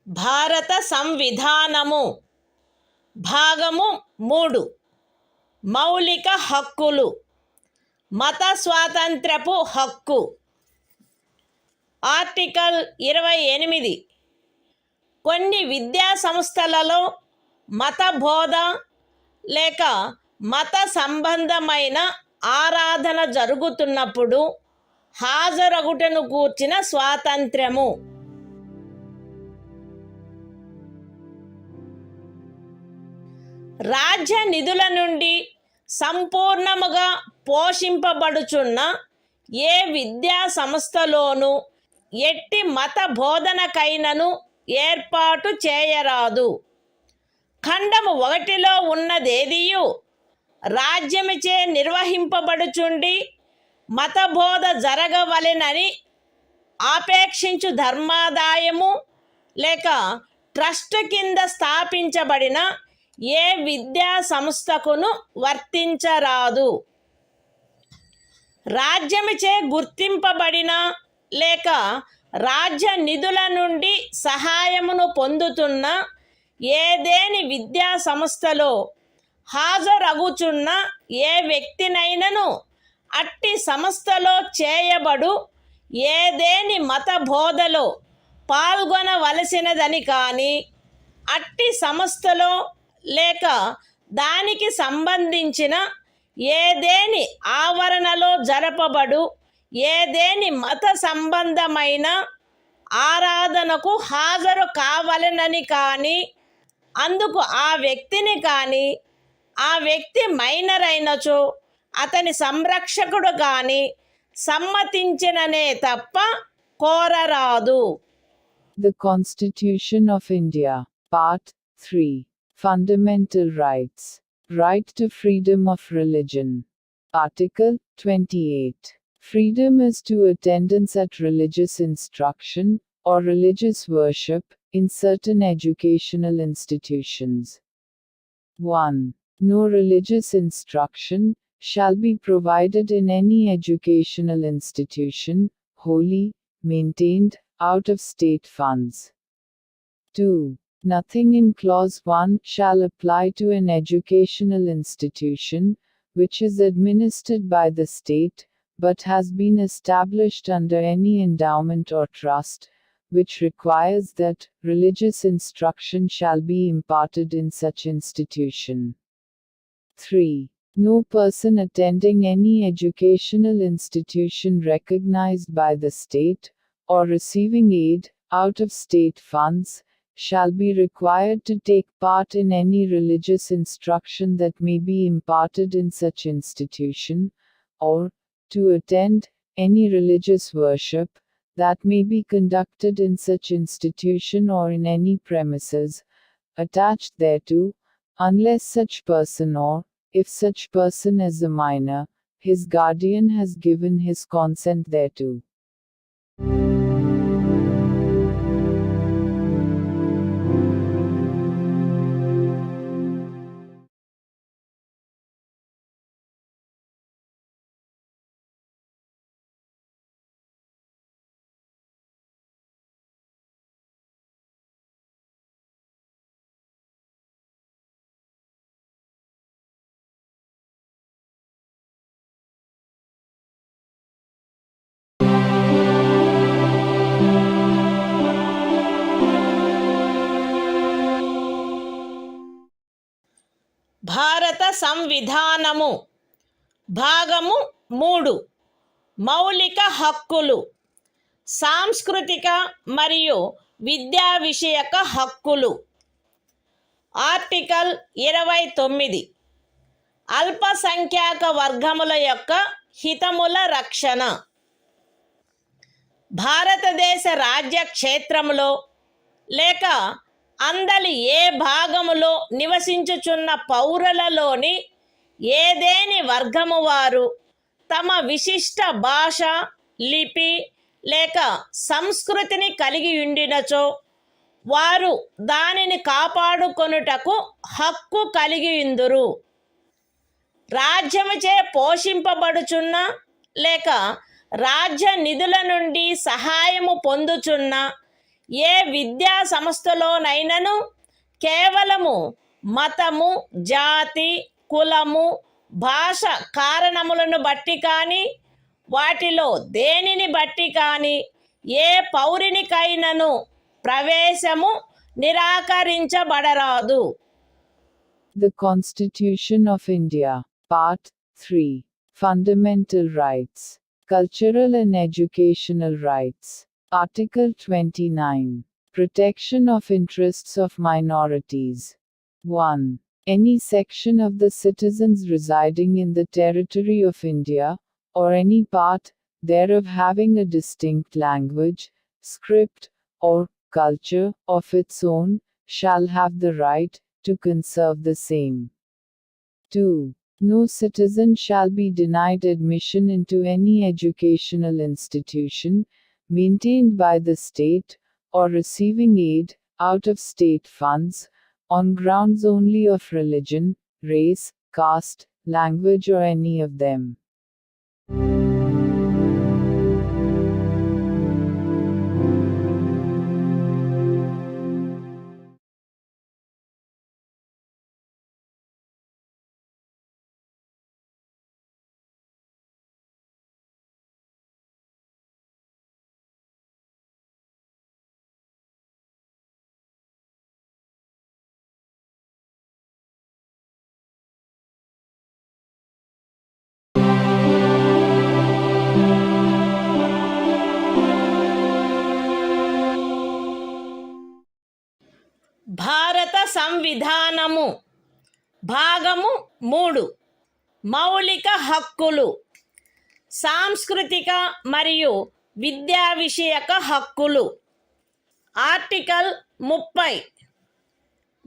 భారత సంవిధానము. భాగము 3 మౌలిక హక్కులు. మత స్వాతంత్ర్యపు హక్కు. Article 28 కొన్ని విద్యా సంస్థలలో మత బోధ లేక మత సంబంధమైన ఆరాధన జరుగుతున్నప్పుడు హాజరగుటను గూర్చిన స్వాతంత్ర్యము. రాజ్య నిధుల నుండి సంపూర్ణముగా పోషింపబడుచున్న ఏ విద్యా సంస్థలోనూ ఎట్టి మత బోధనకైనను ఏర్పాటు చేయరాదు. ఖండము 1లో ఉన్నదేదియు రాజ్యముచే నిర్వహింపబడుచుండి మతబోధ జరగవలెనని ఆపేక్షించు ధర్మాదాయము లేక ట్రస్ట్ కింద స్థాపించబడిన ఏ విద్యా సంస్థకును వర్తించరాదు. రాజ్యముచే గుర్తింపబడిన లేక రాజ్య నిధుల నుండి సహాయమును పొందుతున్న ఏదేని విద్యా సంస్థలో హాజరగుచున్న ఏ వ్యక్తినైనను అట్టి సంస్థలో చేయబడు ఏదేని మత బోధలో పాల్గొనవలసినదని కానీ, అట్టి సంస్థలో లేక దానికి సంబంధించిన ఏదేని ఆవరణలో జరపబడు ఏదేని మత సంబంధమైన ఆరాధనకు హాజరు కావలెనని కానీ, అందుకు ఆ వ్యక్తిని కానీ, ఆ వ్యక్తి మైనర్ అయినచో అతని సంరక్షకుడు కానీ సమ్మతించిననే తప్ప కోరరాదు. The Constitution of India, Part 3. Fundamental Rights. Right to freedom of religion. Article 28. Freedom is to attendance at religious instruction, or religious worship, in certain educational institutions. 1. No religious instruction shall be provided in any educational institution, wholly maintained out of state funds. 2. Nothing in Clause 1 shall apply to an educational institution which is administered by the state, but has been established under any endowment or trust, which requires that religious instruction shall be imparted in such institution. 3. No person attending any educational institution recognized by the state, or receiving aid out of state funds, shall be required to take part in any religious instruction that may be imparted in such institution, or to attend any religious worship that may be conducted in such institution or in any premises attached thereto, unless such person, or, if such person is a minor, his guardian has given his consent thereto. భారత సంవిధానము భాగము 3 మౌలిక హక్కులు. సాంస్కృతిక మరియు విద్యా విషయక హక్కులు. Article 29 అల్పసంఖ్యాక వర్గముల యొక్క హితముల రక్షణ. భారతదేశ రాజ్య క్షేత్రములో లేక అందలి ఏ భాగములో నివసించుచున్న పౌరులలోని ఏదేని వర్గము వారు తమ విశిష్ట భాష, లిపి లేక సంస్కృతిని కలిగి ఉండినచో వారు దానిని కాపాడుకొనుటకు హక్కు కలిగి ఉందురు. రాజ్యముచే పోషింపబడుచున్న లేక రాజ్య నిధుల నుండి సహాయము పొందుచున్న ఏ విద్యా సంస్థలోనైనను కేవలము మతము, జాతి, కులము, భాష కారణములను బట్టి కానీ, వాటిలో దేనిని బట్టి కానీ ఏ పౌరునికైనను ప్రవేశము నిరాకరించబడరాదు. The Constitution of India, Part 3. Fundamental Rights. Cultural and Educational Rights. Article 29. Protection of interests of minorities. 1. Any section of the citizens residing in the territory of India, or any part thereof having a distinct language, script, or culture of its own, shall have the right to conserve the same. 2. No citizen shall be denied admission into any educational institution, maintained by the state, or receiving aid, out of state funds, on grounds only of religion, race, caste, language or any of them. భారత సంవిధానము భాగము 3 మౌలిక హక్కులు సాంస్కృతిక మరియు విద్యా విషయక హక్కులు article 30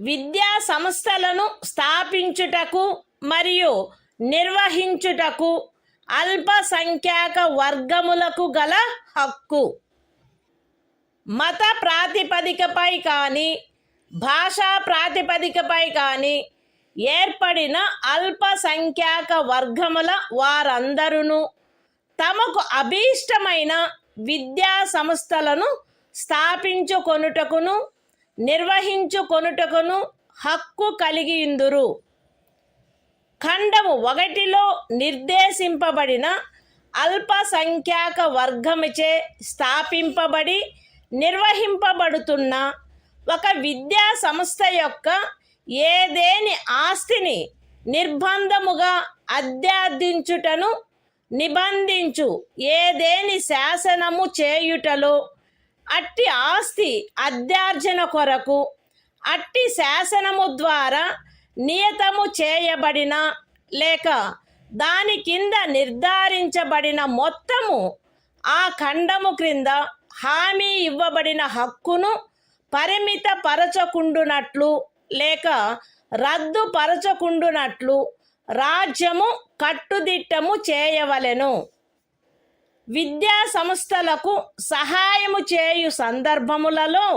విద్యా సంస్థలను స్థాపించుటకు మరియు నిర్వహించుటకు అల్పసంఖ్యాక వర్గములకు గల హక్కు మత ప్రాతిపదికపై కానీ భాషా ప్రాతిపదికపై కానీ ఏర్పడిన అల్పసంఖ్యాక వర్గముల వారందరూ తమకు అభీష్టమైన విద్యా సంస్థలను స్థాపించుకొనుటకును నిర్వహించుకొనుటకును హక్కు కలిగియుందురు. ఖండము 1లో నిర్దేశింపబడిన అల్పసంఖ్యాక వర్గముచే స్థాపింపబడి నిర్వహింపబడుతున్న ఒక విద్యా సంస్థ యొక్క ఏదేని ఆస్తిని నిర్బంధముగా అధ్యార్థించుటను నిబంధించు ఏదేని శాసనము చేయుటలో అట్టి ఆస్తి అధ్యార్జన కొరకు అట్టి శాసనము ద్వారా నియతము చేయబడిన లేక దాని కింద నిర్ధారించబడిన మొత్తము ఆ ఖండము క్రింద హామీ ఇవ్వబడిన హక్కును పరిమితపరచకుండునట్లు లేక రద్దుపరచకుండునట్లు రాజ్యము కట్టుదిట్టము చేయవలెను. విద్యా సంస్థలకు సహాయము చేయు సందర్భములలో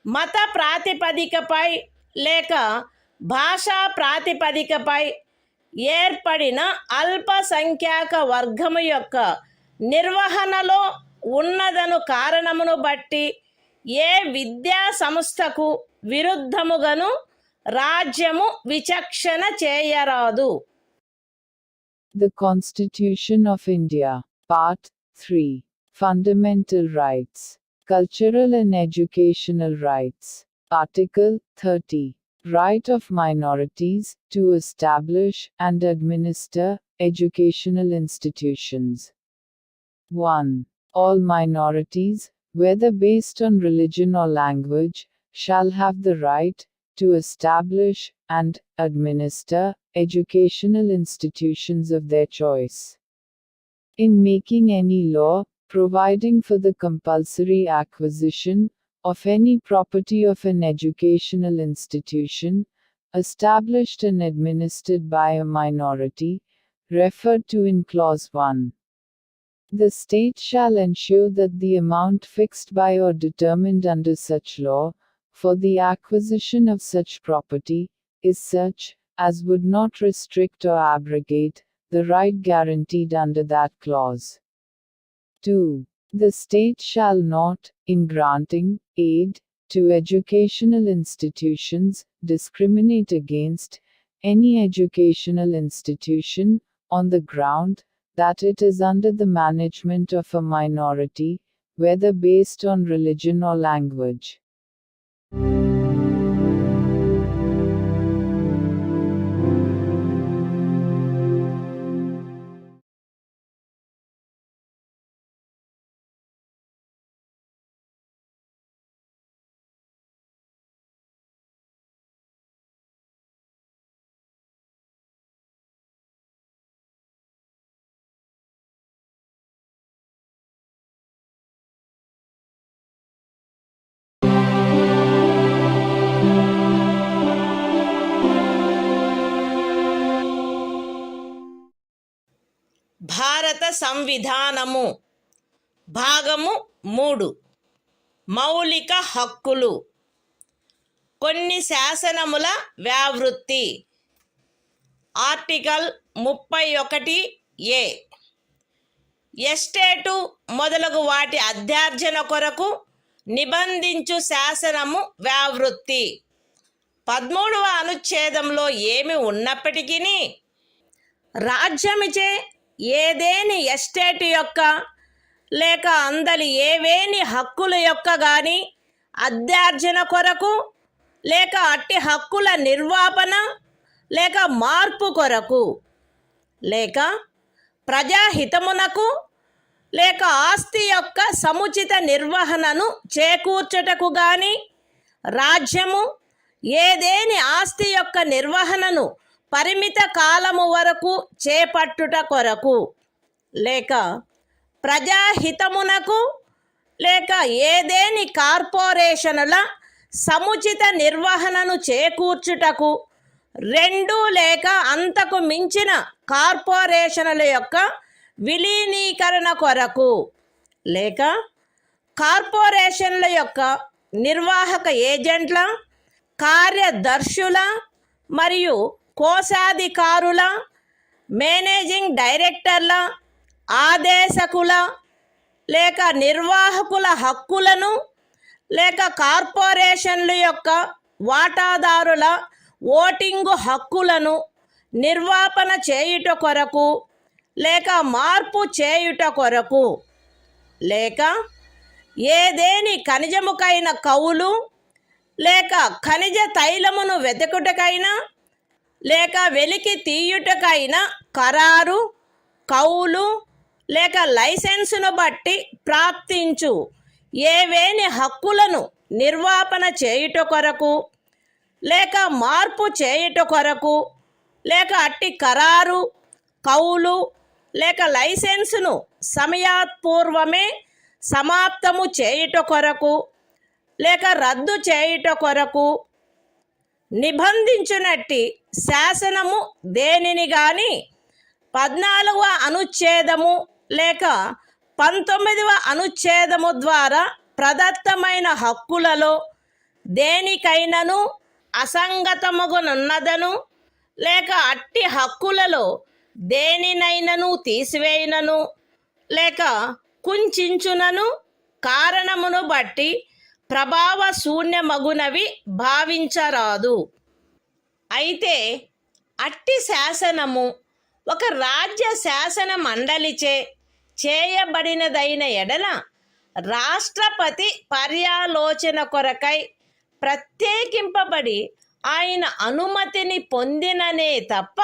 మత ప్రాతిపదికపై లేక భాషా ప్రాతిపదికపై ఏర్పడిన అల్పసంఖ్యాక వర్గము యొక్క నిర్వహణలో ఉన్నదను కారణమును బట్టి ఏ విద్యా సంస్థకు విరుద్ధముగాను రాజ్యము విచక్షణ చేయరాదు. The Constitution of India, Part 3. Fundamental Rights. Cultural and Educational Rights. Article 30. Right of minorities to establish and administer educational institutions. 1. All minorities, whether based on religion or language, shall have the right to establish and administer educational institutions of their choice. In making any law, providing for the compulsory acquisition of any property of an educational institution, established and administered by a minority, referred to in Clause 1. The state shall ensure that the amount fixed by or determined under such law, for the acquisition of such property, is such, as would not restrict or abrogate, the right guaranteed under that clause. 2. The state shall not, in granting aid to educational institutions, discriminate against any educational institution, on the ground that it is under the management of a minority, whether based on religion or language. సంవిధానము. భాగము 3. మౌలిక హక్కులు. కొన్ని శాసనముల వ్యావృత్తి. Article 31A. Estate మొదలగు వాటి అధ్యార్జన కొరకు నిబంధించు శాసనము వ్యావృత్తి. 13వ అనుచ్ఛేదంలో ఏమి ఉన్నప్పటికీ రాజ్యమిచే ఏదేని ఎస్టేటు యొక్క లేక అందలి ఏవేని హక్కుల యొక్క గాని అధ్యార్జన కొరకు లేక అట్టి హక్కుల నిర్వాపన లేక మార్పు కొరకు లేక ప్రజాహితమునకు లేక ఆస్తి యొక్క సముచిత నిర్వహణను చేకూర్చుటకు గాని రాజ్యము ఏదేని ఆస్తి యొక్క నిర్వహణను పరిమిత కాలము వరకు చేపట్టుట కొరకు లేక ప్రజాహితమునకు లేక ఏదేని కార్పొరేషనుల సముచిత నిర్వహణను చేకూర్చుటకు 2 లేక అంతకు మించిన కార్పొరేషనుల యొక్క విలీనీకరణ కొరకు లేక కార్పొరేషన్ల యొక్క నిర్వాహక ఏజెంట్ల, కార్యదర్శుల మరియు కోశాధికారుల, మేనేజింగ్ డైరెక్టర్ల, ఆదేశకుల లేక నిర్వాహకుల హక్కులను లేక కార్పొరేషన్ల యొక్క వాటాదారుల ఓటింగు హక్కులను నిర్వాపన చేయుట కొరకు లేక మార్పు చేయుట కొరకు లేక ఏదేని ఖనిజముకైన కౌలు లేక ఖనిజ తైలమును వెతుకుటకైనా లేక వెలికి తీయుటకైనా ఖరారు, కౌలు లేక లైసెన్సును బట్టి ప్రాప్తించు ఏవేని హక్కులను నిర్వాపన చేయుట కొరకు లేక మార్పు చేయుట కొరకు లేక అట్టి ఖరారు, కౌలు లేక లైసెన్సును సమయాత్పూర్వమే సమాప్తము చేయుట కొరకు లేక రద్దు చేయుట కొరకు నిబంధించునట్టి శాసనము దేనిని గాని 14వ అనుచ్ఛేదము లేక 19వ అనుచ్ఛేదము ద్వారా ప్రదత్తమైన హక్కులలో దేనికైనను అసంగతమగునున్నదను లేక అట్టి హక్కులలో దేనినైనను తీసివేయునను లేక కుంచించునను కారణమును బట్టి ప్రభావ శూన్యమగునవి భావించరాదు. అయితే అట్టి శాసనము ఒక రాజ్య శాసన మండలిచే చేయబడినదైన ఎడల రాష్ట్రపతి పర్యాలోచన కొరకై ప్రత్యేకింపబడి ఆయన అనుమతిని పొందిననే తప్ప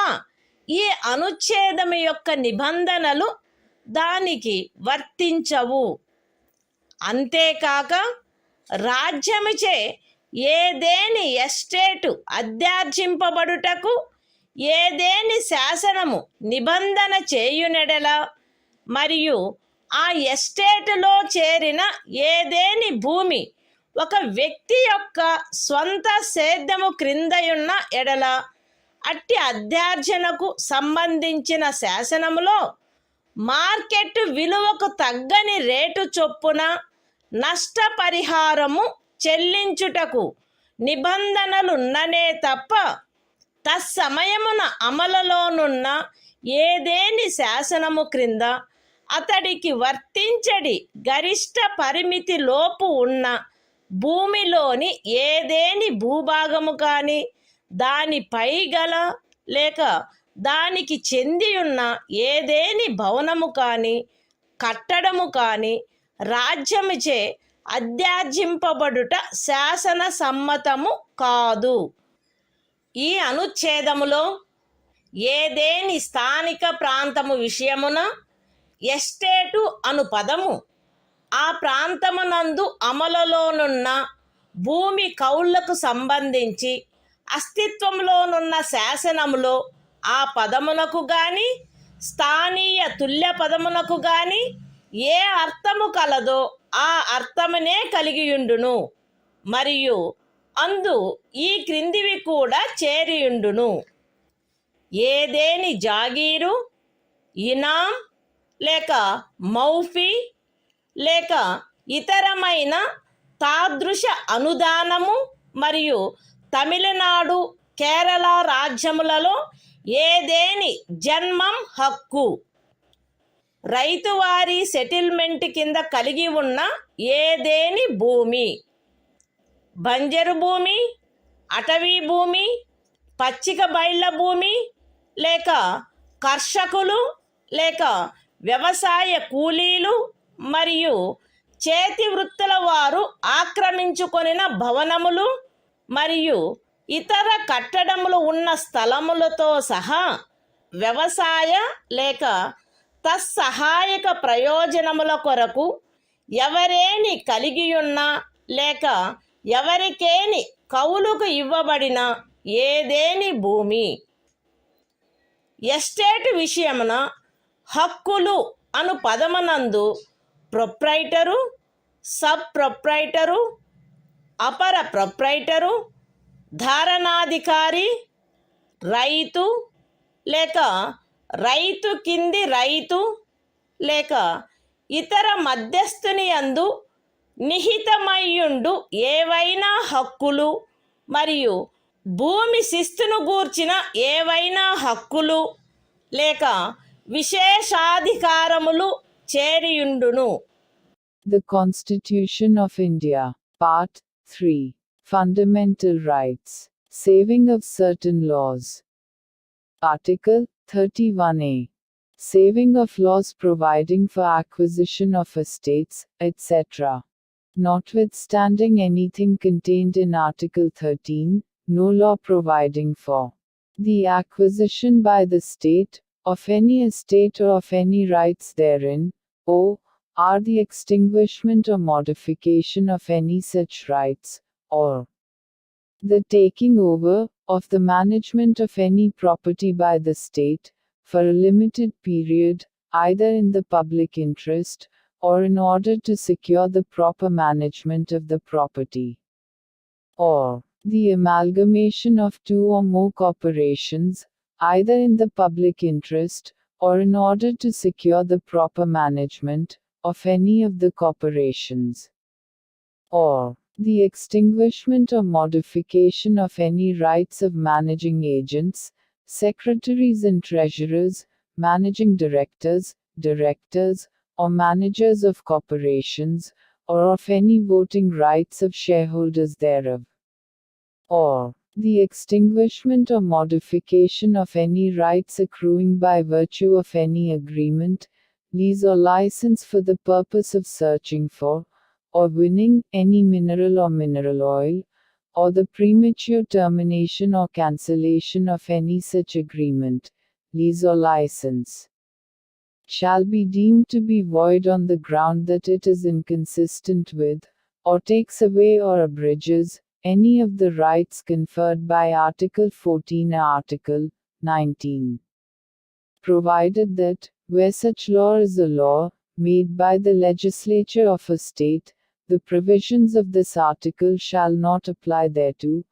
ఈ అనుచ్ఛేదము యొక్క నిబంధనలు దానికి వర్తించవు. అంతేకాక రాజ్యముచే ఏదేని ఎస్టేటు అధ్యార్జింపబడుటకు ఏదేని శాసనము నిబంధన చేయునెడల మరియు ఆ ఎస్టేటులో చేరిన ఏదేని భూమి ఒక వ్యక్తి యొక్క స్వంత సేద్యము క్రిందయున్న ఎడల అట్టి అధ్యార్జనకు సంబంధించిన శాసనములో మార్కెట్ విలువకు తగ్గని రేటు చొప్పున నష్టపరిహారము చెల్లించుటకు నిబంధనలున్ననే తప్ప తత్సమయమున అమలులోనున్న ఏదేని శాసనము క్రింద అతడికి వర్తించడి గరిష్ట పరిమితి లోపు ఉన్న భూమిలోని ఏదేని భూభాగము కానీ దానిపై గల లేక దానికి చెందియున్న ఏదేని భవనము కానీ కట్టడము కానీ రాజ్యముచే అధ్యార్జింపబడుట శాసన సమ్మతము కాదు. ఈ అనుచ్ఛేదములో ఏదేని స్థానిక ప్రాంతము విషయమున ఎస్టేటు అను పదము ఆ ప్రాంతమునందు అమలులోనున్న భూమి కౌళ్లకు సంబంధించి అస్తిత్వంలోనున్న శాసనములో ఆ పదమునకు గాని స్థానీయ తుల్య పదమునకు గాని ఏ అర్థము కలదో ఆ అర్థమునే కలిగియుండును మరియు అందు ఈ క్రిందివి కూడా చేరియుండును. ఏదేని జాగీరు, ఇనాం లేక మౌఫీ లేక ఇతరమైన తాదృశ అనుదానము మరియు తమిళనాడు కేరళ రాజ్యములలో ఏదేని జన్మం హక్కు రైతువారీ సెటిల్మెంట్ కింద కలిగి ఉన్న ఏదేని భూమి బంజరు భూమి అటవీ భూమి పచ్చిక బయళ్ళ భూమి లేక కర్షకులు లేక వ్యవసాయ కూలీలు మరియు చేతి వృత్తుల వారు ఆక్రమించుకొనిన భవనములు మరియు ఇతర కట్టడములు ఉన్న స్థలములతో సహా వ్యవసాయ లేక తత్సహాయక ప్రయోజనముల కొరకు ఎవరేని కలిగియున్న లేక ఎవరికేని కౌలుకు ఇవ్వబడిన ఏదేని భూమి. ఎస్టేట్ విషయమున హక్కులు అను పదమునందు ప్రొప్రైటరు, సబ్ ప్రొప్రైటరు, అపర ప్రొప్రైటరు, ధారణాధికారి, రైతు లేక రైతు కింది రైతు లేక ఇతర మధ్యస్థుని యందు నిహితమయ్యుండు ఏవైనా హక్కులు మరియు భూమి శిస్తును గూర్చిన ఏవైనా హక్కులు లేక విశేషాధికారములు చేరియుండును. The Constitution of India, Part 3. Fundamental Rights. Saving of certain laws. Article 31A. Saving of laws providing for acquisition of estates, etc. Notwithstanding anything contained in Article 13, no law providing for the acquisition by the state of any estate or of any rights therein, or the extinguishment or modification of any such rights, or the taking over of the management of any property by the state, for a limited period, either in the public interest, or in order to secure the proper management of the property, or the amalgamation of two or more corporations, either in the public interest, or in order to secure the proper management of any of the corporations, or the extinguishment or modification of any rights of managing agents, secretaries and treasurers, managing directors, or managers of corporations, or of any voting rights of shareholders thereof, or the extinguishment or modification of any rights accruing by virtue of any agreement, lease or license for the purpose of searching for, or winning, any mineral or mineral oil, or the premature termination or cancellation of any such agreement, lease or license, shall be deemed to be void on the ground that it is inconsistent with, or takes away or abridges, any of the rights conferred by Article 14 or Article 19. Provided that, where such law is a law, made by the legislature of a state, the provisions of this article shall not apply thereto,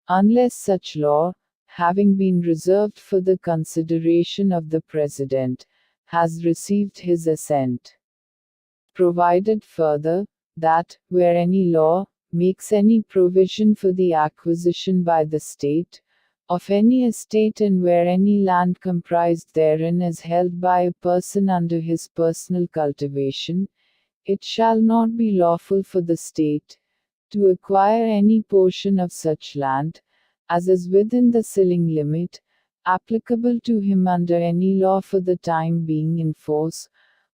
unless such law, having been reserved for the consideration of the President, has received his assent. Provided further, that, where any law makes any provision for the acquisition by the state of any estate and where any land comprised therein is held by a person under his personal cultivation, it shall not be lawful for the state to acquire any portion of such land, as is within the ceiling limit, applicable to him under any law for the time being in force,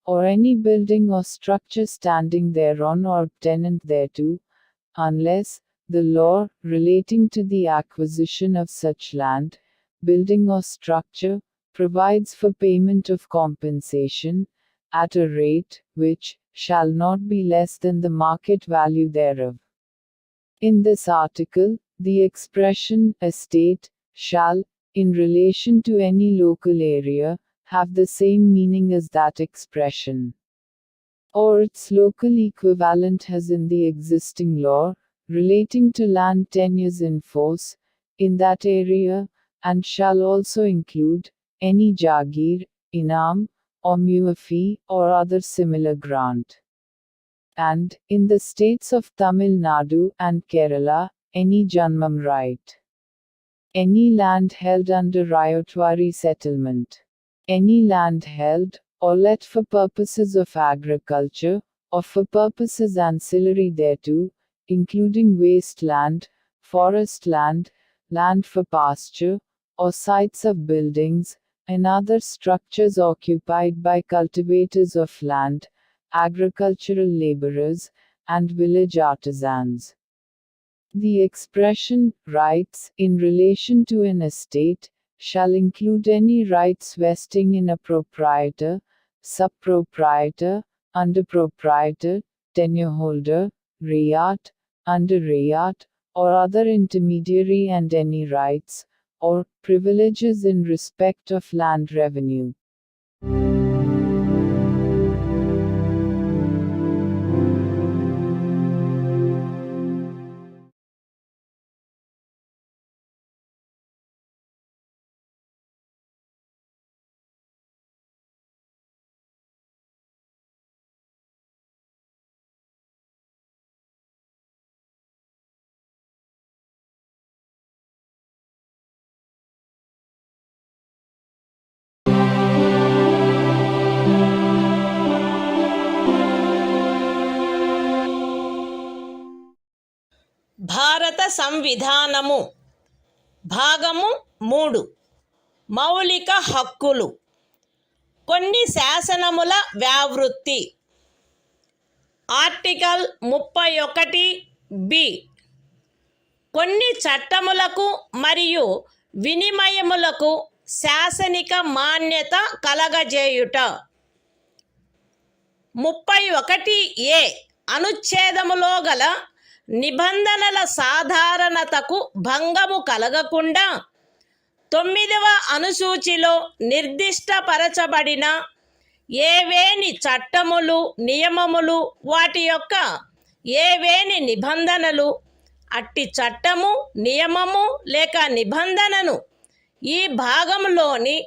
or any building or structure standing thereon or tenant thereto, unless the law relating to the acquisition of such land, building or structure, provides for payment of compensation, at a rate, which shall not be less than the market value thereof. In this article, the expression estate shall, in relation to any local area, have the same meaning as that expression, or its local equivalent has in the existing law, relating to land tenures in force, in that area, and shall also include any jagir, inam, or mu fee, or other similar grant. And, in the states of Tamil Nadu and Kerala, any Janmam right. Any land held under Ryotwari settlement. Any land held, or let for purposes of agriculture, or for purposes ancillary thereto, including waste land, forest land, land for pasture, or sites of buildings, and other structures occupied by cultivators of land, agricultural laborers, and village artisans. The expression, rights, in relation to an estate, shall include any rights vesting in a proprietor, sub-proprietor, under-proprietor, tenure-holder, rayat, under-rayat, or other intermediary, and any rights, or privileges in respect of land revenue. భారత సంవిధానము భాగము 3 మౌలిక హక్కులు. కొన్ని శాసనముల వ్యావృత్తి. Article 31 B. కొన్ని చట్టములకు మరియు వినిమయములకు శాసనిక మాన్యత కలగజేయుట. 31 ఏ అనుచ్ఛేదములో గల నిబంధనల సాధారణతకు భంగము కలగకుండా 9వ అనుసూచిలో నిర్దిష్టపరచబడిన ఏవేని చట్టములు, నియమములు, వాటి యొక్క ఏవేని నిబంధనలు, అట్టి చట్టము, నియమము లేక నిబంధనను ఈ భాగంలోని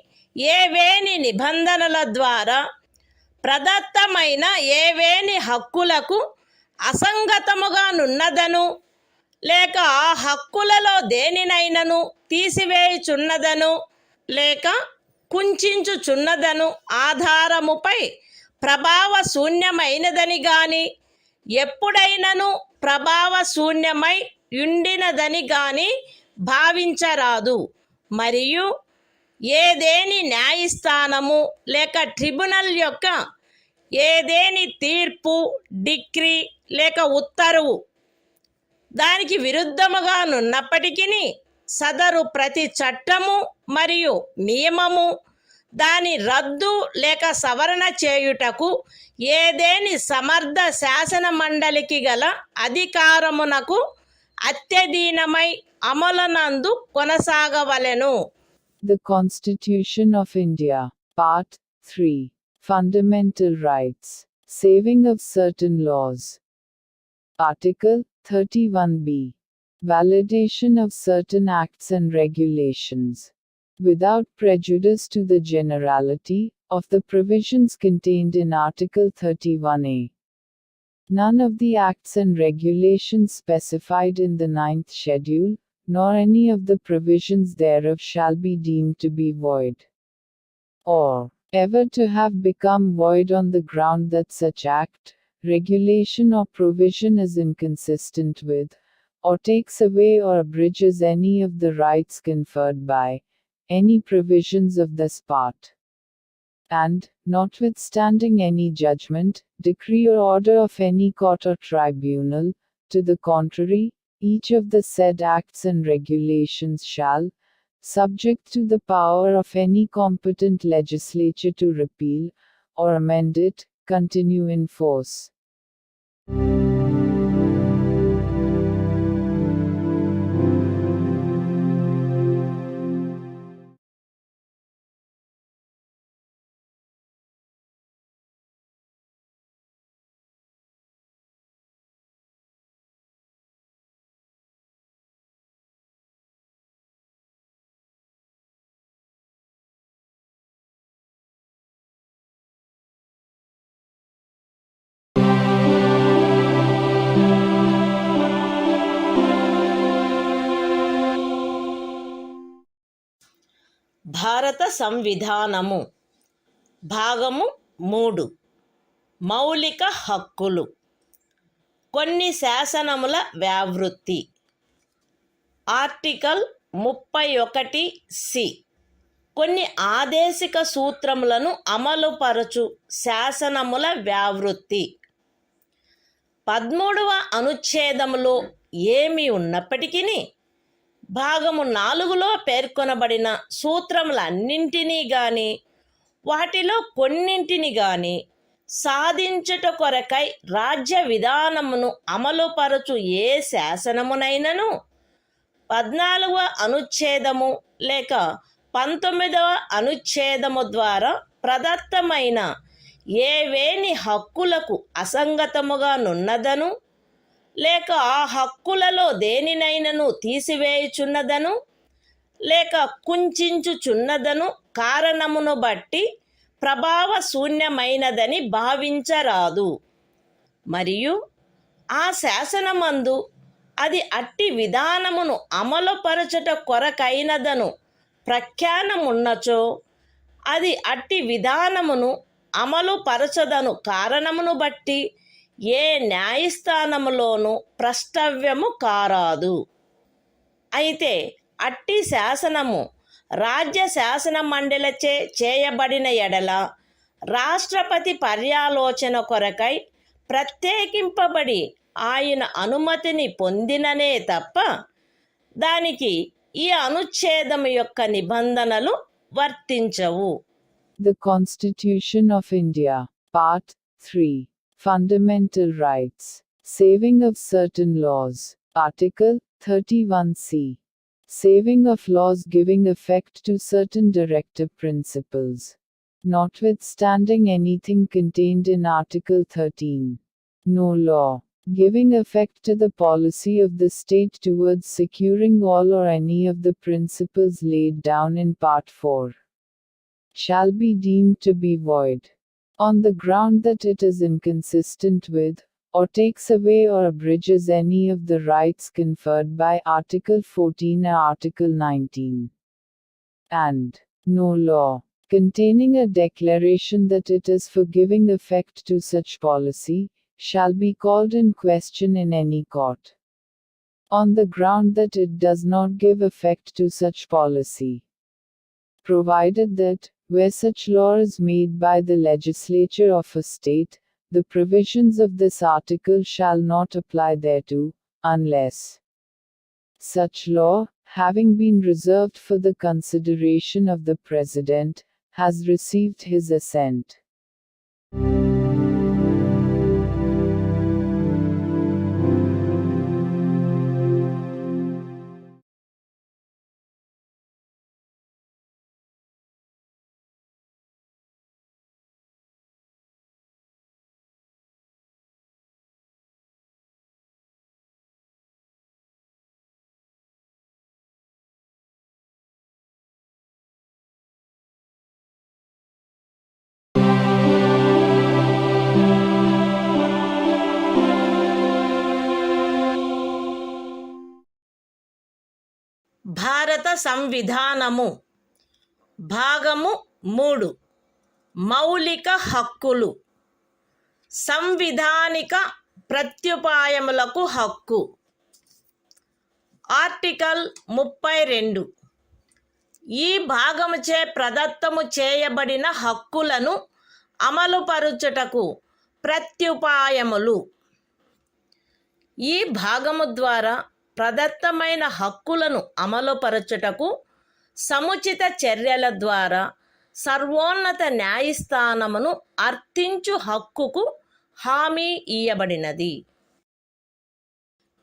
ఏవేని నిబంధనల ద్వారా ప్రదత్తమైన ఏవేని హక్కులకు అసంగతముగా నున్నదను, లేక ఆ హక్కులలో దేనినైనను తీసివేయుచున్నదను, లేక కుంచుచున్నదను ఆధారముపై ప్రభావశూన్యమైనదని గాని, ఎప్పుడైనను ప్రభావశూన్యమై యుండినదని గాని భావించరాదు. మరియు ఏదేని న్యాయస్థానము లేక ట్రిబ్యునల్ యొక్క ఏదేని తీర్పు, డిక్రీ లేక ఉత్తర్వు దానికి విరుద్ధముగా నున్నప్పటికీ సదరు ప్రతి చట్టము మరియు నియమము దాని రద్దు లేక సవరణ చేయుటకు ఏదేని సమర్థ శాసన మండలికి గల అధికారమునకు అత్యధీనమై అమలునందు కొనసాగవలెను. The Constitution of India, Part 3. Fundamental Rights. Saving of certain laws. Article 31b. Validation of certain acts and regulations. Without prejudice to the generality of the provisions contained in Article 31a. None of the acts and regulations specified in the 9th schedule, nor any of the provisions thereof shall be deemed to be void, or ever to have become void on the ground that such act, regulation or provision is inconsistent with, or takes away or abridges any of the rights conferred by, any provisions of this part. And, notwithstanding any judgment, decree or order of any court or tribunal, to the contrary, each of the said acts and regulations shall, subject to the power of any competent legislature to repeal, or amend it, continue in force. భారత సంవిధానము భాగము 3 మౌలిక హక్కులు. కొన్ని శాసనముల వ్యావృత్తి. Article 31(c) కొన్ని ఆదేశిక సూత్రములను అమలుపరచు శాసనముల వ్యావృత్తి. 13వ అనుచ్ఛేదములో ఏమి ఉన్నప్పటికీ భాగము 4లో పేర్కొనబడిన సూత్రములన్నింటినీ గాని వాటిలో కొన్నింటిని గాని సాధించుట కొరకై రాజ్య విధానమును అమలుపరచు ఏ శాసనమునైనను 14వ అనుచ్ఛేదము లేక 19వ అనుచ్ఛేదము ద్వారా ప్రదత్తమైన ఏవేని హక్కులకు అసంగతముగా నున్నదను లేక ఆ హక్కులలో దేనినైనను తీసివేయుచున్నదను లేక కుంచుచున్నదను కారణమును బట్టి ప్రభావశూన్యమైనదని భావించరాదు. మరియు ఆ శాసనమందు అది అట్టి విధానమును అమలుపరచుట కొరకైనదను ప్రఖ్యానమున్నచో అది అట్టి విధానమును అమలుపరచదను కారణమును బట్టి ఏ న్యాయస్థానములోనూ ప్రష్టవ్యము కారాదు. అయితే అట్టి శాసనము రాజ్య శాసన మండలిచే చేయబడిన ఎడల రాష్ట్రపతి పర్యాలోచన కొరకై ప్రత్యేకింపబడి ఆయన అనుమతిని పొందిననే తప్ప దానికి ఈ అనుచ్ఛేదము యొక్క నిబంధనలు వర్తించవు. The Constitution of India, Part 3. Fundamental Rights. Saving of certain laws. Article 31(c). Saving of laws giving effect to certain directive principles. Notwithstanding anything contained in Article 13. No law giving effect to the policy of the state towards securing all or any of the principles laid down in Part 4 shall be deemed to be void, on the ground that it is inconsistent with, or takes away or abridges any of the rights conferred by Article 14 or Article 19. And no law containing a declaration that it is for giving effect to such policy shall be called in question in any court, on the ground that it does not give effect to such policy, provided that, where such law is made by the legislature of a state, the provisions of this article shall not apply thereto, unless such law, having been reserved for the consideration of the President, has received his assent. భారత సంవిధానము భాగము 3 మౌలిక హక్కులు. సంవిధానిక ప్రత్యుపాయములకు హక్కు. Article 32 ఈ భాగముచే ప్రదత్తము చేయబడిన హక్కులను అమలుపరుచుటకు ప్రత్యుపాయములు. ఈ భాగము ద్వారా ప్రదత్తమైన హక్కులను అమలుపరచుటకు సముచిత చర్యల ద్వారా సర్వోన్నత న్యాయస్థానమును అర్థించు హక్కుకు హామీ ఇయ్యబడినది.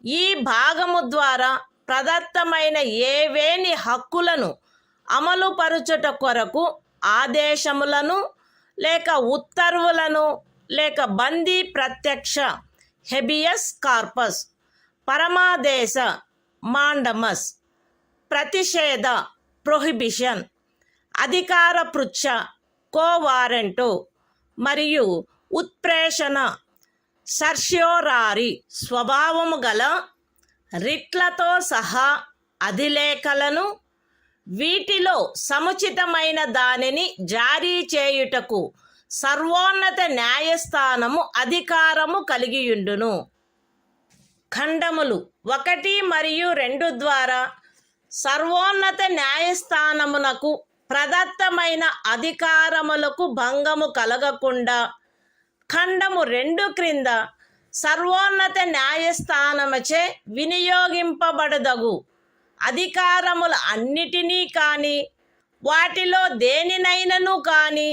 ఈ భాగము ద్వారా ప్రదత్తమైన ఏవేని హక్కులను అమలుపరచుట కొరకు ఆదేశములను లేక ఉత్తర్వులను లేక బందీ ప్రత్యక్ష హెబియస్ కార్పస్, పరమాదేశ మాండమస్, ప్రతిషేధ ప్రొహిబిషన్, అధికార పృచ్ఛ కోవారెంటు మరియు ఉత్ప్రేషణ సర్ష్యోరారి స్వభావము గల రిట్లతో సహా అధిలేఖలను వీటిలో సముచితమైన దానిని జారీ చేయుటకు సర్వోన్నత న్యాయస్థానము అధికారము కలిగియుండును. ఖండములు 1 మరియు 2 ద్వారా సర్వోన్నత న్యాయస్థానమునకు ప్రదత్తమైన అధికారములకు భంగము కలగకుండా ఖండము 2 క్రింద సర్వోన్నత న్యాయస్థానముచే వినియోగింపబడదగు అధికారముల అన్నిటినీ కానీ వాటిలో దేనినైనను కానీ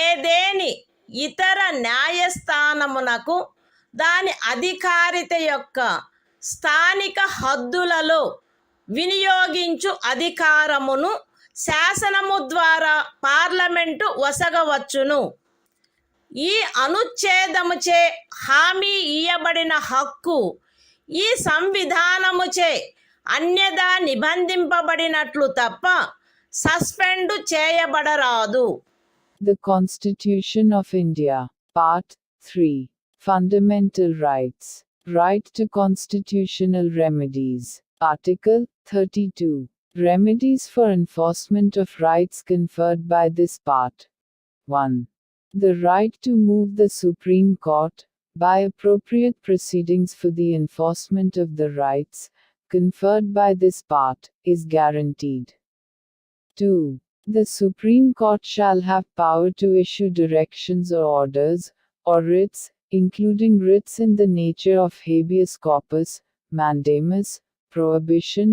ఏదేని ఇతర న్యాయస్థానమునకు దాని అధికారిత యొక్క స్థానిక హద్దులలో వినియోగించు అధికారమును శాసనము ద్వారా పార్లమెంటు వసగవచ్చును. ఈ అనుచ్ఛేదముచే హామీ ఇయ్యబడిన హక్కు ఈ సంవిధానముచే అన్యదా నిబంధింపబడినట్లు తప్ప suspend చేయబడరాదు. The Constitution of India, Part 3. Fundamental Rights. Right to constitutional remedies. Article 32. Remedies for enforcement of rights conferred by this part. 1. The right to move the Supreme Court, by appropriate proceedings for the enforcement of the rights conferred by this part, is guaranteed. 2. The Supreme Court shall have power to issue directions or orders, or writs, including writs in the nature of habeas corpus, mandamus, prohibition,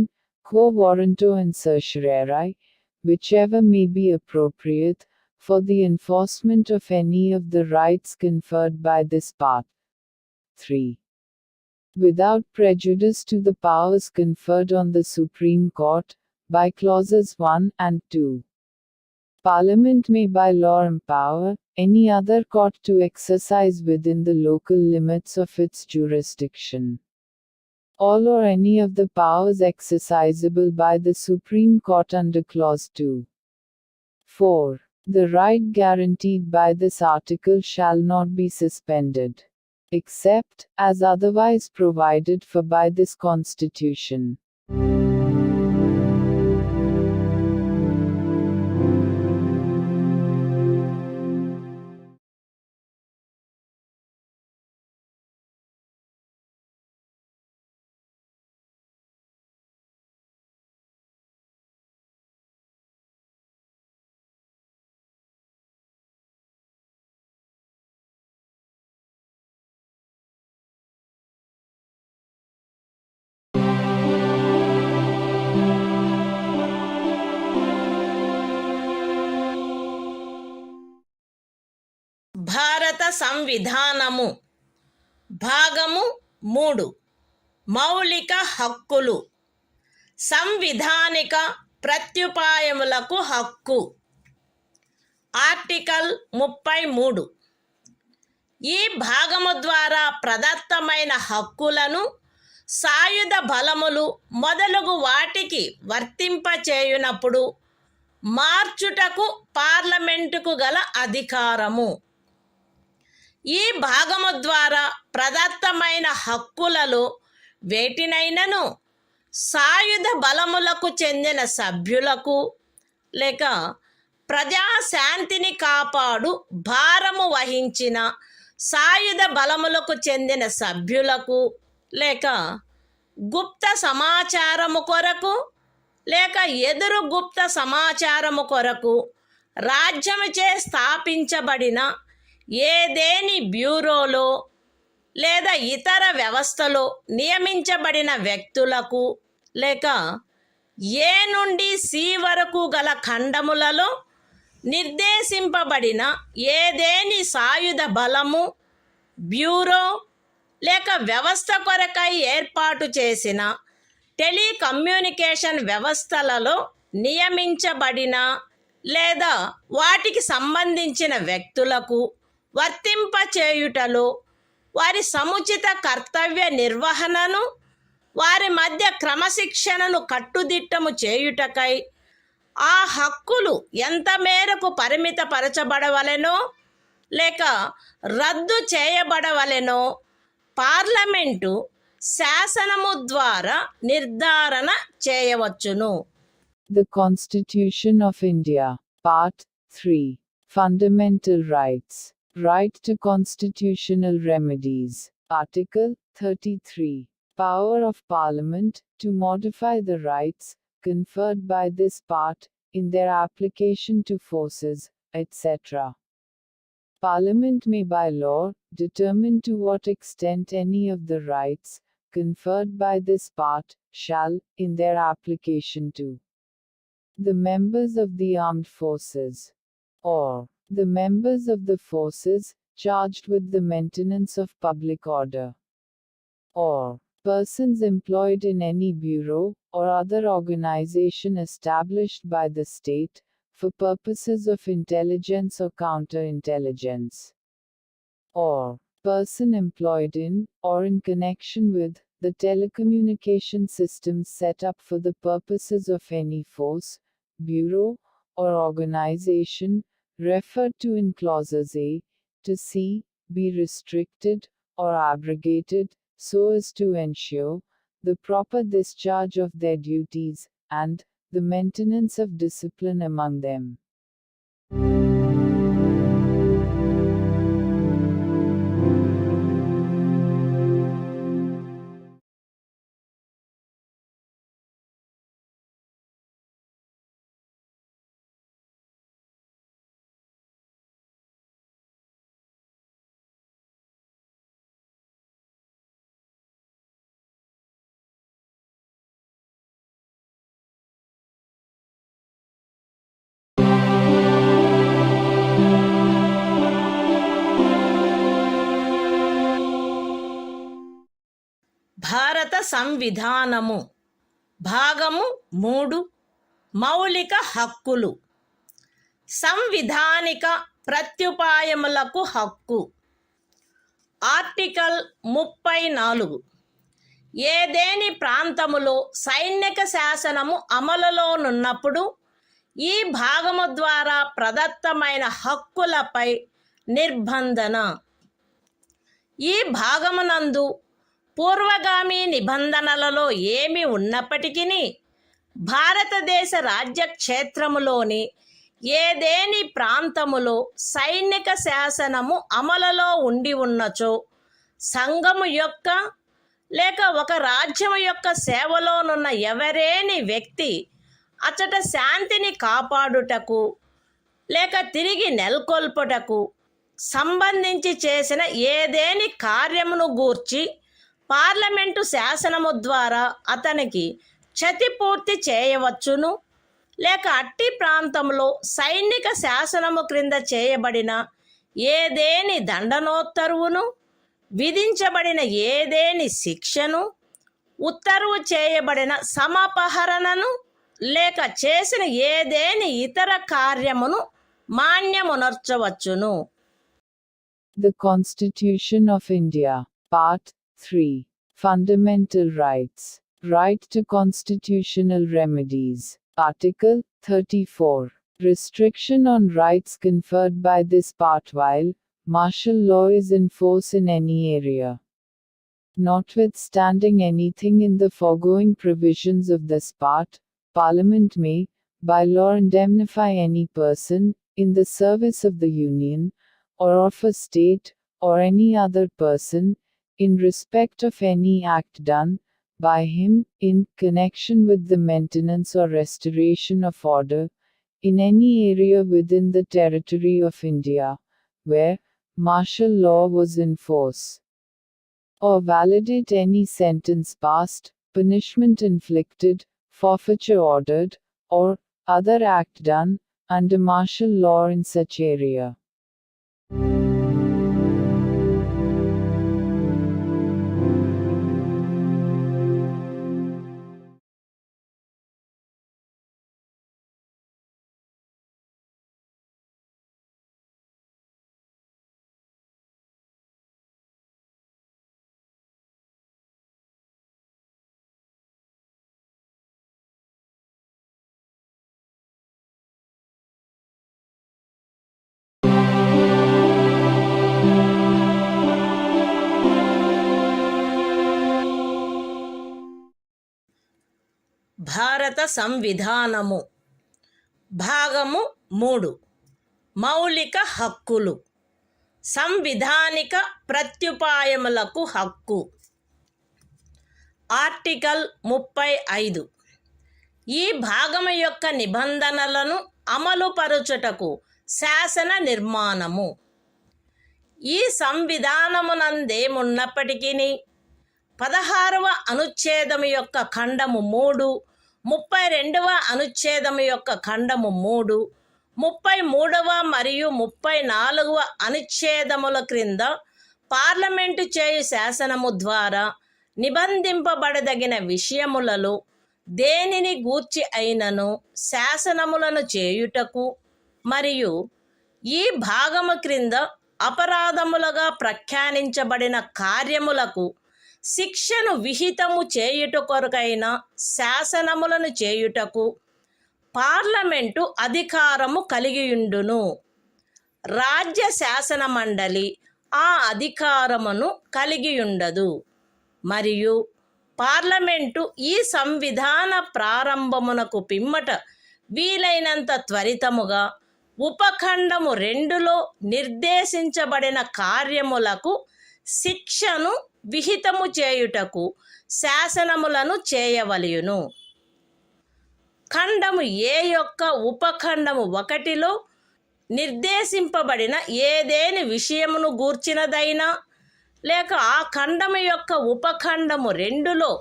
quo warranto and certiorari, whichever may be appropriate, for the enforcement of any of the rights conferred by this part. 3. Without prejudice to the powers conferred on the Supreme Court, by clauses 1 and 2. Parliament may by law empower any other court to exercise within the local limits of its jurisdiction all or any of the powers exercisable by the Supreme Court under clause 2. 4. The right guaranteed by this article shall not be suspended, except as otherwise provided for by this Constitution. భారత సంవిధానము భాగము 3 మౌలిక హక్కులు సంవిధానిక ప్రత్యుపాయములకు హక్కు. Article 33. ఈ భాగము ద్వారా ప్రదత్తమైన హక్కులను సాయుధ బలములు మొదలగు వాటికి వర్తింపచేయునప్పుడు మార్చుటకు పార్లమెంటుకు గల అధికారము. ఈ భాగము ద్వారా ప్రదత్తమైన హక్కులలో వేటినైనను సాయుధ బలములకు చెందిన సభ్యులకు లేక ప్రజాశాంతిని కాపాడు భారము వహించిన సాయుధ బలములకు చెందిన సభ్యులకు లేక గుప్త సమాచారము కొరకు లేక ఎదురు గుప్త సమాచారము కొరకు రాజ్యముచే స్థాపించబడిన ఏదేని బ్యూరోలో లేదా ఇతర వ్యవస్థలో నియమించబడిన వ్యక్తులకు లేక ఏ నుండి సి వరకు గల ఖండములలో నిర్దేశింపబడిన ఏదేని సాయుధ బలము బ్యూరో లేక వ్యవస్థ కొరకై ఏర్పాటు చేసిన టెలికమ్యూనికేషన్ వ్యవస్థలలో నియమించబడిన లేదా వాటికి సంబంధించిన వ్యక్తులకు వర్తింపచేయుటలో వారి సముచిత కర్తవ్య నిర్వహణను వారి మధ్య క్రమశిక్షణను కట్టుదిట్టము చేయుటకై ఆ హక్కులు ఎంత మేరకు పరిమితపరచబడవలెనో లేక రద్దు చేయబడవలెనో పార్లమెంటు శాసనము ద్వారా నిర్ధారణ చేయవచ్చును. The Constitution of India. Part 3. Fundamental Rights. Right to constitutional remedies. Article 33. Power of Parliament to modify the rights conferred by this part in their application to forces, etc. Parliament may by law determine to what extent any of the rights conferred by this part shall, in their application to the members of the armed forces, or the members of the forces charged with the maintenance of public order, or persons employed in any bureau or other organization established by the state for purposes of intelligence or counterintelligence, or person employed in or in connection with the telecommunication systems set up for the purposes of any force, bureau, or organization referred to in clauses A to C, be restricted or abrogated so as to ensure the proper discharge of their duties and the maintenance of discipline among them. భారత సంవిధానము భాగము 3 మౌలిక హక్కులు. సంవిధానిక ప్రత్యుపాయములకు హక్కు. Article 34. ఏదేని ప్రాంతములో సైనిక శాసనము అమలులోనున్నప్పుడు ఈ భాగము ద్వారా ప్రదత్తమైన హక్కులపై నిర్బంధన. ఈ భాగమునందు పూర్వగామి నిబంధనలలో ఏమి ఉన్నప్పటికీ భారతదేశ రాజ్యక్షేత్రములోని ఏదేని ప్రాంతములో సైనిక శాసనము అమలులో ఉండి ఉన్నచో సంఘము యొక్క లేక ఒక రాజ్యము యొక్క సేవలోనున్న ఎవరేని వ్యక్తి అచట శాంతిని కాపాడుటకు లేక తిరిగి నెలకొల్పుటకు సంబంధించి చేసిన ఏదేని కార్యమును గూర్చి పార్లమెంటు శాసనము ద్వారా అతనికి క్షతిపూర్తి చేయవచ్చును, లేక అట్టి ప్రాంతంలో సైనిక శాసనము క్రింద చేయబడిన ఏదేని దండనోత్తర్వును, విధించబడిన ఏదేని శిక్షను, ఉత్తర్వు చేయబడిన సమపహరణను, లేక చేసిన ఏదేని ఇతర కార్యమును మాన్యమునర్చవచ్చును. The Constitution of India. Part 3. Fundamental Rights. Right to constitutional remedies. Article 34. Restriction on rights conferred by this part while martial law is in force in any area. Notwithstanding anything in the foregoing provisions of this part, Parliament may, by law, indemnify any person, in the service of the Union, or of a state, or any other person, in respect of any act done by him, in connection with the maintenance or restoration of order, in any area within the territory of India, where martial law was in force, or validate any sentence passed, punishment inflicted, forfeiture ordered, or other act done under martial law in such area. భారత సంవిధానము. భాగము 3. మౌలిక హక్కులు. సంవిధానిక ప్రత్యుపాయములకు హక్కు. Article 35. ఈ భాగము యొక్క నిబంధనలను అమలుపరచుటకు శాసన నిర్మాణము. ఈ సంవిధానమునందేమున్నప్పటికీ 16వ అనుచ్ఛేదము యొక్క ఖండము 3, 32వ అనుచ్ఛేదము యొక్క ఖండము 3, 33వ మరియు 34వ అనుచ్ఛేదముల క్రింద పార్లమెంటు చేయు శాసనము ద్వారా నిబంధింపబడదగిన విషయములలో దేనిని గూర్చి అయినను శాసనములను చేయుటకు మరియు ఈ భాగము క్రింద అపరాధములుగా ప్రఖ్యానించబడిన కార్యములకు శిక్షను విహితము చేయుట కొరకైన శాసనములను చేయుటకు పార్లమెంటు అధికారము కలిగియుండును. రాజ్య శాసన మండలి ఆ అధికారమును కలిగియుండదు. మరియు పార్లమెంటు ఈ సంవిధాన ప్రారంభమునకు పిమ్మట వీలైనంత త్వరితముగా ఉపఖండము 2లో నిర్దేశించబడిన కార్యములకు శిక్షను విహితము చేయుటకు శాసనములను చేయవలయును. ఖండము ఏ యొక్క ఉపఖండము 1లో నిర్దేశింపబడిన ఏదేని విషయమును గూర్చినదైనా లేక ఆ ఖండము యొక్క ఉపఖండము 2లో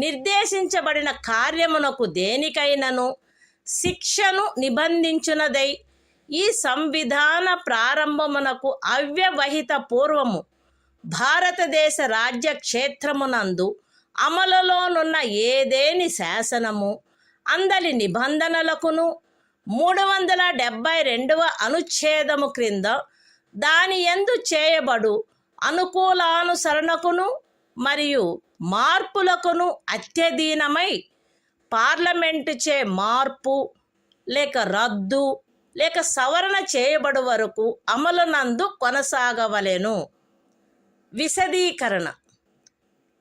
నిర్దేశించబడిన కార్యమునకు దేనికైనను శిక్షను నిబంధించునదై ఈ సంవిధాన ప్రారంభమునకు అవ్యవహిత పూర్వము భారతదేశ రాజ్య క్షేత్రమునందు అమలులోనున్న ఏదేని శాసనము అందలి నిబంధనలకును 372వ అనుచ్ఛేదము క్రింద దాని యందు చేయబడు అనుకూలానుసరణకును మరియు మార్పులకును అత్యధీనమై పార్లమెంటుచే మార్పు లేక రద్దు లేక సవరణ చేయబడు వరకు అమలునందు కొనసాగవలెను. విశదీకరణ.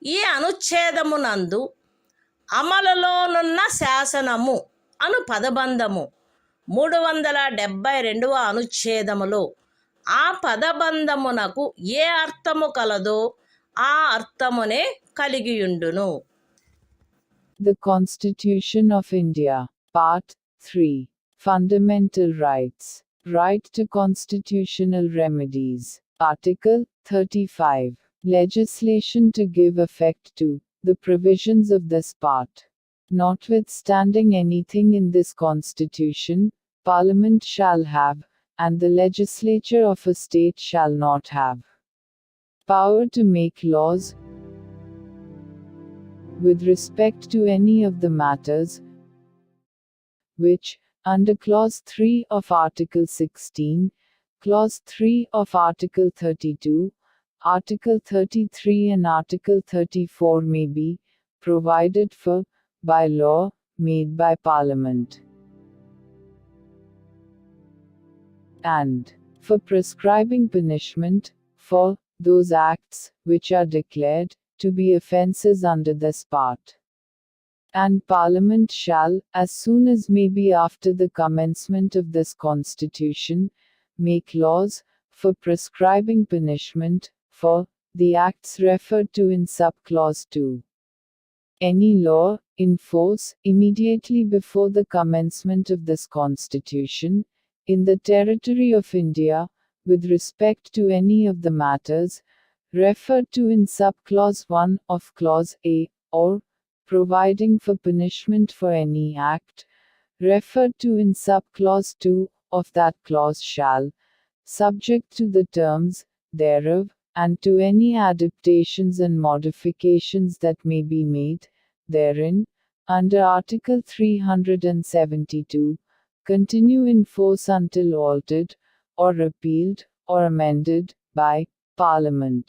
ఈ అనుచ్ఛేదమునందు అమలులోనున్న శాసనము అను పదబంధము 372వ అనుచ్ఛేదములో ఆ పదబంధమునకు ఏ అర్థము కలదో ఆ అర్థమునే కలిగియుండును. The Constitution of India, Part 3. Fundamental Rights. Right to constitutional remedies. Article 35. Legislation to give effect to the provisions of this part. Notwithstanding anything in this Constitution, Parliament shall have, and the legislature of a state shall not have, power to make laws with respect to any of the matters which, under Clause 3 of Article 16, Clause 3 of Article 32, Article 33 and Article 34 may be provided for by law made by Parliament, and for prescribing punishment for those acts which are declared to be offences under this part. And Parliament shall, as soon as may be after the commencement of this Constitution, make laws for prescribing punishment for the acts referred to in subclause 2. Any law in force immediately before the commencement of this Constitution, in the territory of India, with respect to any of the matters referred to in subclause 1 of Clause A, or providing for punishment for any act referred to in subclause 2 of that clause shall, subject to the terms thereof, and to any adaptations and modifications that may be made therein, under Article 372, continue in force until altered, or repealed, or amended, by Parliament.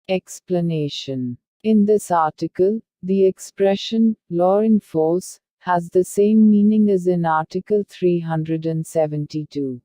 Explanation. In this article, the expression, law in force, has the same meaning as in Article 372.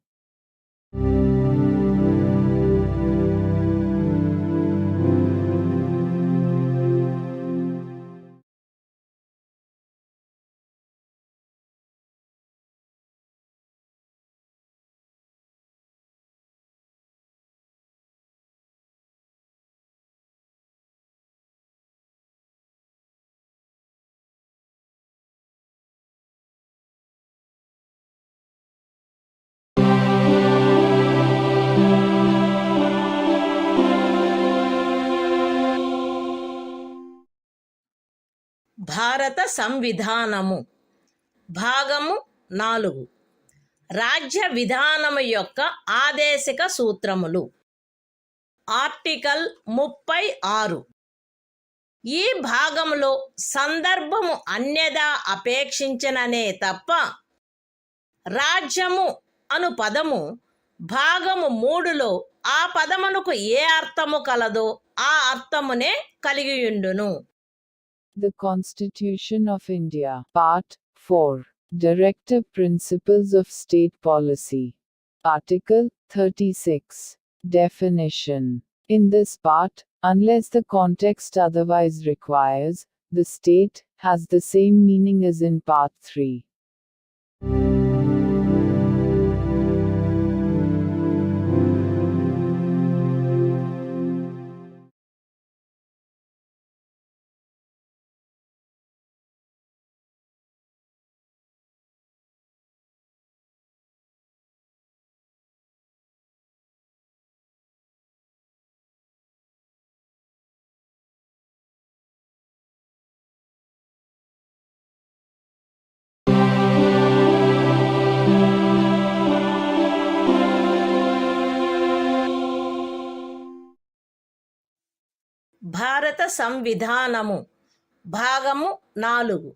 భారత సంవిధానము భాగము 4 రాజ్య విధానము యొక్క ఆదేశిక సూత్రములు. Article 36. ఈ భాగములో సందర్భము అన్యదా అపేక్షించననే తప్ప రాజ్యము అను పదము భాగము 3లో ఆ పదమునకు ఏ అర్థము కలదో ఆ అర్థమునే కలిగియుండును. The Constitution of India, Part 4. Directive Principles of State Policy. Article 36. Definition. In this part, unless the context otherwise requires, the state has the same meaning as in Part 3. భారత సంవిధానము భాగము 4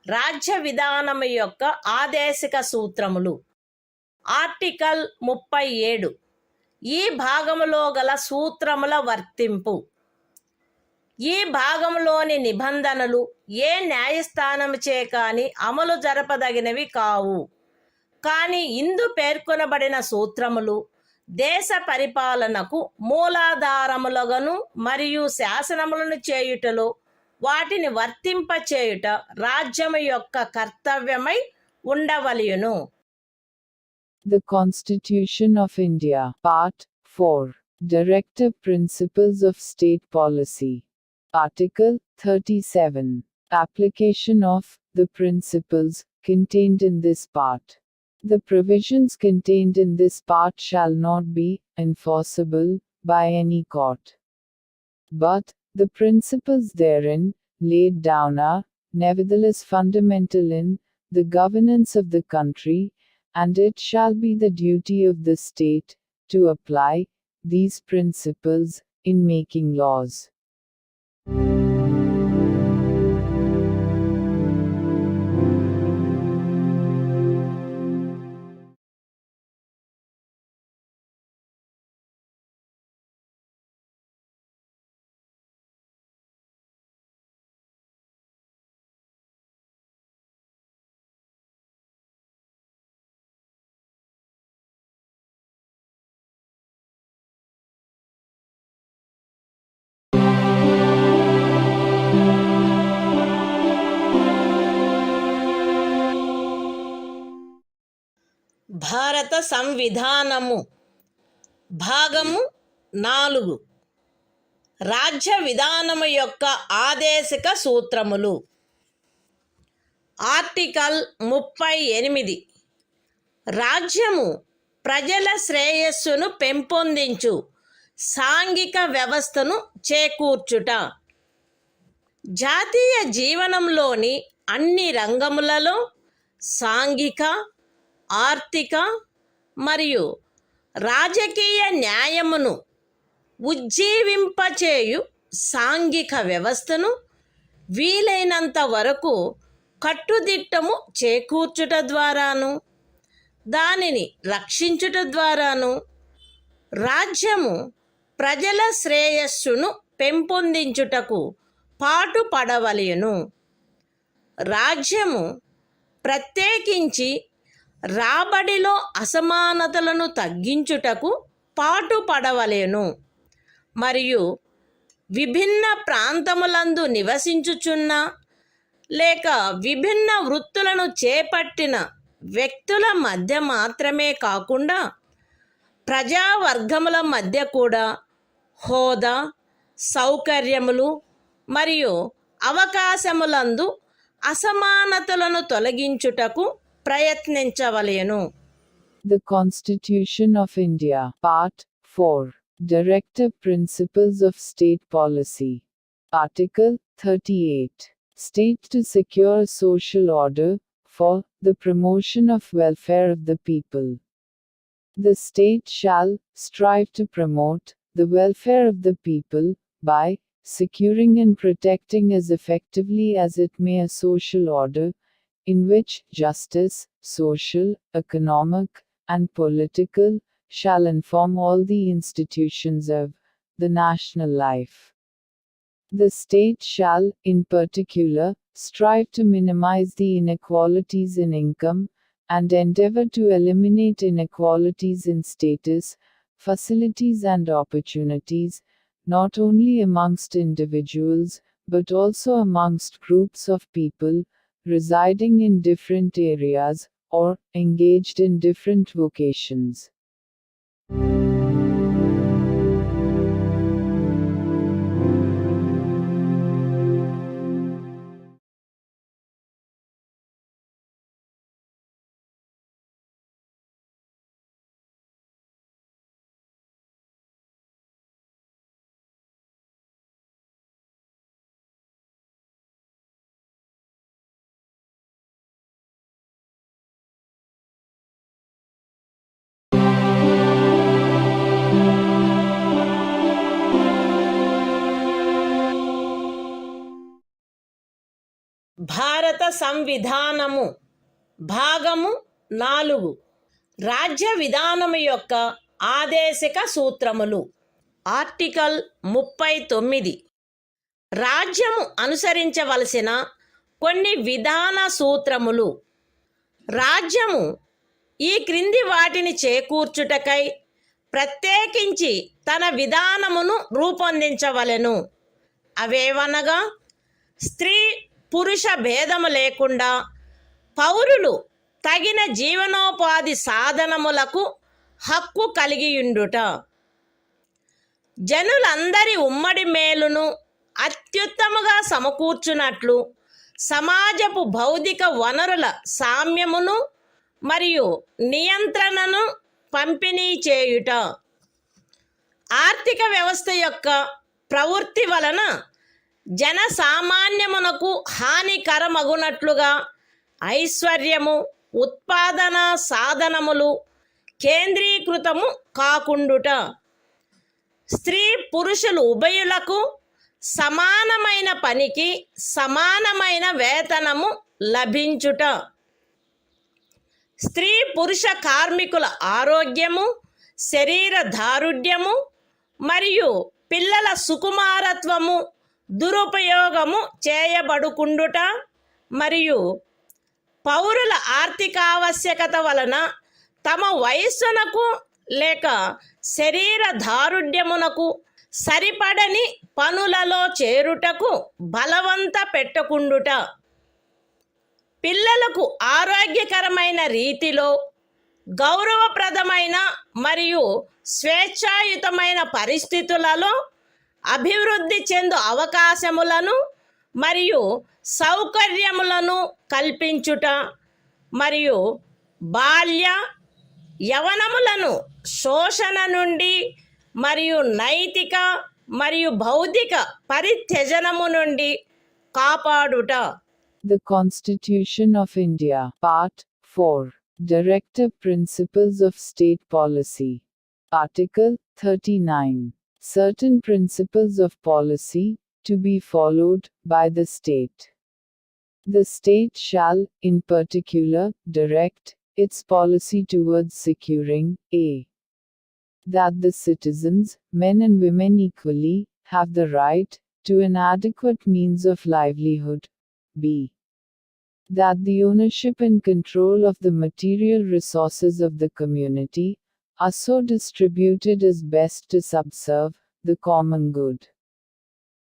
రాజ్య విధానము యొక్క ఆదేశిక సూత్రములు. ఆర్టికల్ 37. ఈ భాగములో గల సూత్రముల వర్తింపు. ఈ భాగములోని నిబంధనలు ఏ న్యాయస్థానముచే కాని అమలు జరపదగినవి కావు. కానీ ఇందు పేర్కొనబడిన సూత్రములు దేశ పరిపాలనకు మూలాధారములుగాను మరియు శాసనములను చేయుటలో వాటిని వర్తింపచేయుట రాజ్యము యొక్క కర్తవ్యమై ఉండవలెను. The Constitution of India, Part 4. Directive Principles of State Policy. Article 37. Application of the principles contained in this part. The provisions contained in this part shall not be enforceable by any court. But the principles therein laid down are, nevertheless, fundamental in the governance of the country, and it shall be the duty of the state to apply these principles in making laws. భారత సంవిధానము భాగము 4 రాజ్య విధానము యొక్క ఆదేశిక సూత్రములు. Article 38. రాజ్యము ప్రజల శ్రేయస్సును పెంపొందించు సాంఘిక వ్యవస్థను చేకూర్చుట. జాతీయ జీవనంలోని అన్ని రంగములలో సాంఘిక, ఆర్థిక మరియు రాజకీయ న్యాయమును ఉజ్జీవింపచేయు సాంఘిక వ్యవస్థను వీలైనంత వరకు కట్టుదిట్టము చేకూర్చుట ద్వారాను దానిని రక్షించుట ద్వారాను రాజ్యము ప్రజల శ్రేయస్సును పెంపొందించుటకు పాటుపడవలెను. రాజ్యము ప్రత్యేకించి రాబడిలో అసమానతలను తగ్గించుటకు పాటుపడవలెను మరియు విభిన్న ప్రాంతములందు నివసించుచున్న లేక విభిన్న వృత్తులను చేపట్టిన వ్యక్తుల మధ్య మాత్రమే కాకుండా ప్రజావర్గముల మధ్య కూడా హోదా, సౌకర్యములు మరియు అవకాశములందు అసమానతలను తొలగించుటకు ప్రయత్నించవలెను. The Constitution of India, Part 4. Directive Principles of State Policy. Article 38. State to secure social order, for the promotion of welfare of the people. The state shall strive to promote the welfare of the people by securing and protecting as effectively as it may a social order in which justice, social, economic, and political shall inform all the institutions of the national life. The state shall, in particular, strive to minimize the inequalities in income, and endeavor to eliminate inequalities in status, facilities and opportunities, not only amongst individuals, but also amongst groups of people, residing in different areas, or engaged in different vocations. భారత సంవిధానము భాగము 4 రాజ్య విధానము యొక్క ఆదేశిక సూత్రములు. Article 39 రాజ్యము అనుసరించవలసిన కొన్ని విధాన సూత్రములు. రాజ్యము ఈ క్రింది వాటిని చేకూర్చుటకై ప్రత్యేకించి తన విధానమును రూపొందించవలెను. అవేవనగా స్త్రీ పురుష భేదము లేకుండా పౌరులు తగిన జీవనోపాధి సాధనములకు హక్కు కలిగియుండుట, జనులందరి ఉమ్మడి మేలును అత్యుత్తముగా సమకూర్చునట్లు సమాజపు భౌతిక వనరుల సామ్యమును మరియు నియంత్రణను పంపిణీ చేయుట, ఆర్థిక వ్యవస్థ యొక్క ప్రవృత్తి వలన జనసామాన్యమునకు హానికరమగునట్లుగా ఐశ్వర్యము, ఉత్పాదన సాధనములు కేంద్రీకృతము కాకుండుట, స్త్రీ పురుషులు ఉభయులకు సమానమైన పనికి సమానమైన వేతనము లభించుట, స్త్రీ పురుష కార్మికుల ఆరోగ్యము, శరీర దారుఢ్యము మరియు పిల్లల సుకుమారత్వము దురుపయోగము చేయబడుకుండుట మరియు పౌరుల ఆర్థికావశ్యకత వలన తమ వయస్సునకు లేక శరీర దారుఢ్యమునకు సరిపడని పనులలో చేరుటకు బలవంత పెట్టకుండుట, పిల్లలకు ఆరోగ్యకరమైన రీతిలో గౌరవప్రదమైన మరియు స్వేచ్ఛాయుతమైన పరిస్థితులలో అభివృద్ధి చెందు అవకాశములను మరియు సౌకర్యములను కల్పించుట మరియు బాల్య యవనములను శోషణ నుండి మరియు నైతిక మరియు భౌతిక పరిత్యజనము నుండి కాపాడుట. The Constitution of India, Part 4, Directive Principles of State Policy. Article 39. Certain principles of policy to be followed by the state. The state shall, in particular, direct its policy towards securing a. that the citizens, men and women equally, have the right to an adequate means of livelihood. b. that the ownership and control of the material resources of the community are so distributed as best to subserve the common good.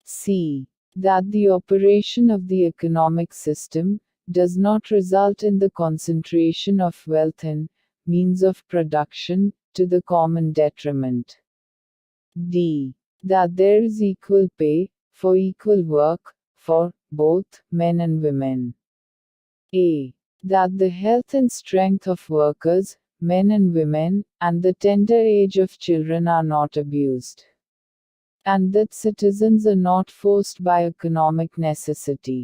c. that the operation of the economic system does not result in the concentration of wealth and means of production to the common detriment. d. that there is equal pay for equal work for both men and women. a. that the health and strength of workers, men and women, and the tender age of children are not abused, and that citizens are not forced by economic necessity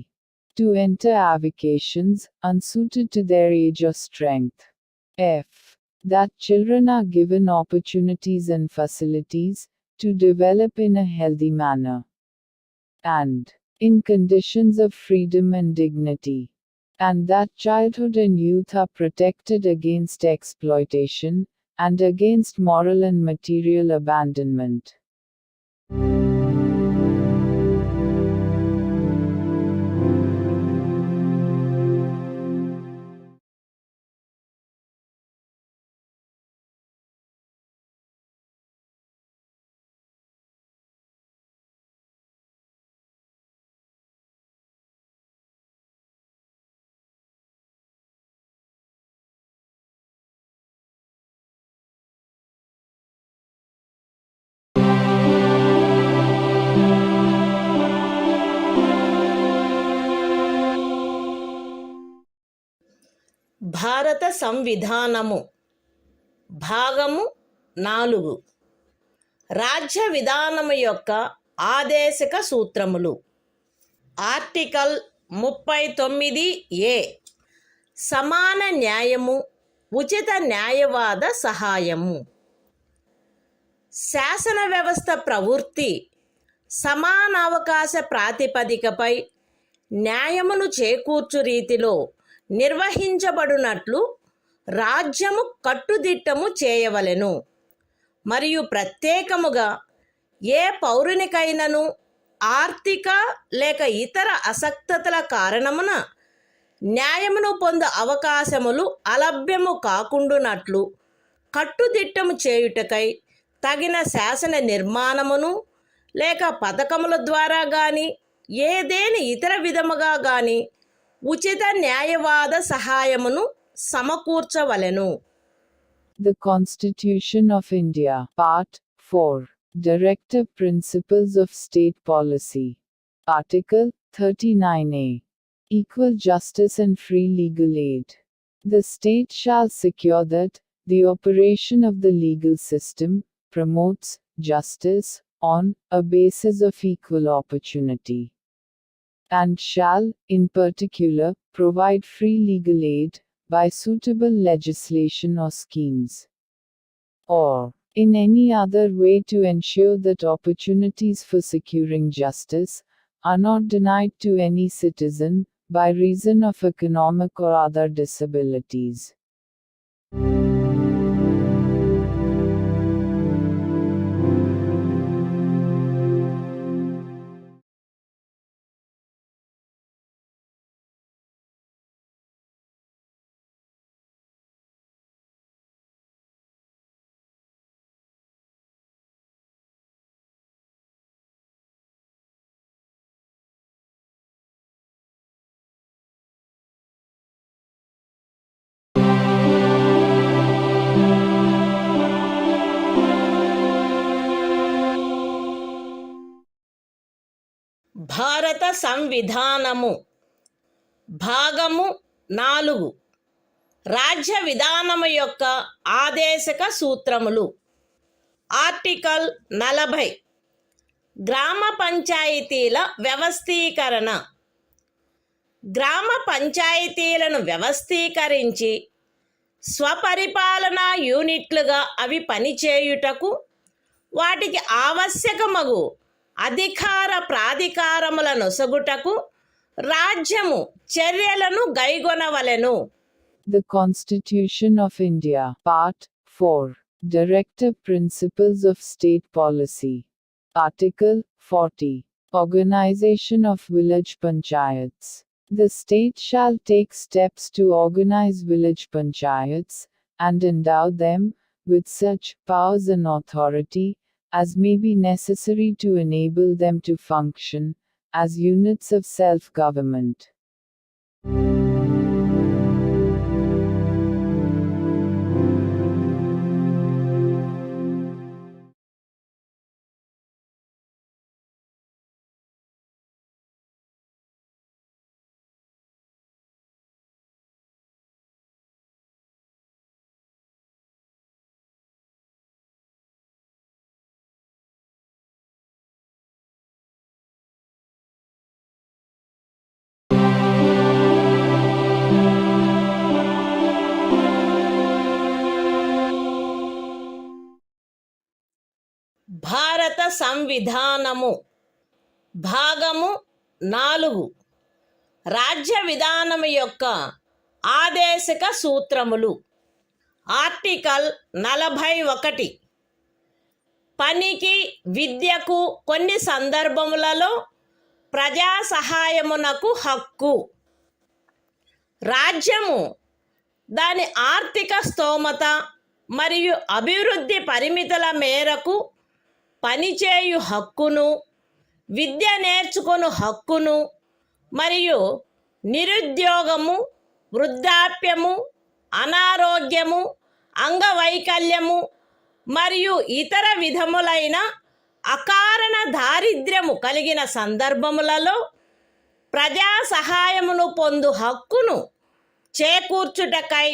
to enter avocations unsuited to their age or strength. F. That children are given opportunities and facilities to develop in a healthy manner and in conditions of freedom and dignity, and that childhood and youth are protected against exploitation and against moral and material abandonment. భారత సంవిధానము భాగము 4 రాజ్య విధానము యొక్క ఆదేశక సూత్రములు. Article 39A సమాన న్యాయము, ఉచిత న్యాయవాద సహాయము. శాసన వ్యవస్థ ప్రవృత్తి సమానావకాశ ప్రాతిపదికపై న్యాయమును చేకూర్చు రీతిలో నిర్వహించబడినట్లు రాజ్యము కట్టుదిట్టము చేయవలెను. మరియు ప్రత్యేకముగా ఏ పౌరునికైనను ఆర్థిక లేక ఇతర అసక్తతల కారణమున న్యాయమును పొందు అవకాశములు అలభ్యము కాకుండునట్లు కట్టుదిట్టము చేయుటకై తగిన శాసన నిర్మాణమును లేక పథకముల ద్వారా గాని ఏదేని ఇతర విధముగా గాని ఉచిత న్యాయవాద సహాయమును సమకూర్చవలెను. The Constitution of India, Part 4, Directive Principles of State Policy. Article 39A. Equal justice and free legal aid. The state shall secure that the operation of the legal system promotes justice on a basis of equal opportunity, and shall, in particular, provide free legal aid by suitable legislation or schemes, or in any other way to ensure that opportunities for securing justice are not denied to any citizen by reason of economic or other disabilities. భారత సంవిధానము భాగము 4 రాజ్య విధానము యొక్క ఆదేశక సూత్రములు. Article 40 గ్రామ పంచాయతీల వ్యవస్థీకరణ. గ్రామ పంచాయతీలను వ్యవస్థీకరించి స్వపరిపాలనా యూనిట్లుగా అవి పనిచేయుటకు వాటికి ఆవశ్యకమగు అధికార ప్రాధికారముల నొసగుటకు రాజ్యము చర్యలను గైగొనవలెను. The Constitution of India, Part 4, Directive Principles of State Policy. Article 40. Organization of Village Panchayats. The state shall take steps to organize village panchayats, and endow them with such powers and authority as may be necessary to enable them to function as units of self-government. సంవిధానము భాగము 4 రాజ్య విధానము యొక్క ఆదేశక సూత్రములు. Article 41 పనికి విద్యకు కొన్ని సందర్భములలో ప్రజా సహాయమునకు హక్కు. రాజ్యము దాని ఆర్థిక స్తోమత మరియు అభివృద్ధి పరిమితుల మేరకు పనిచేయు హక్కును, విద్య నేర్చుకొను హక్కును మరియు నిరుద్యోగము, వృద్ధాప్యము, అనారోగ్యము, అంగవైకల్యము మరియు ఇతర విధములైన అకారణ దారిద్ర్యము కలిగిన సందర్భములలో ప్రజా సహాయమును పొందు హక్కును చేకూర్చుటకై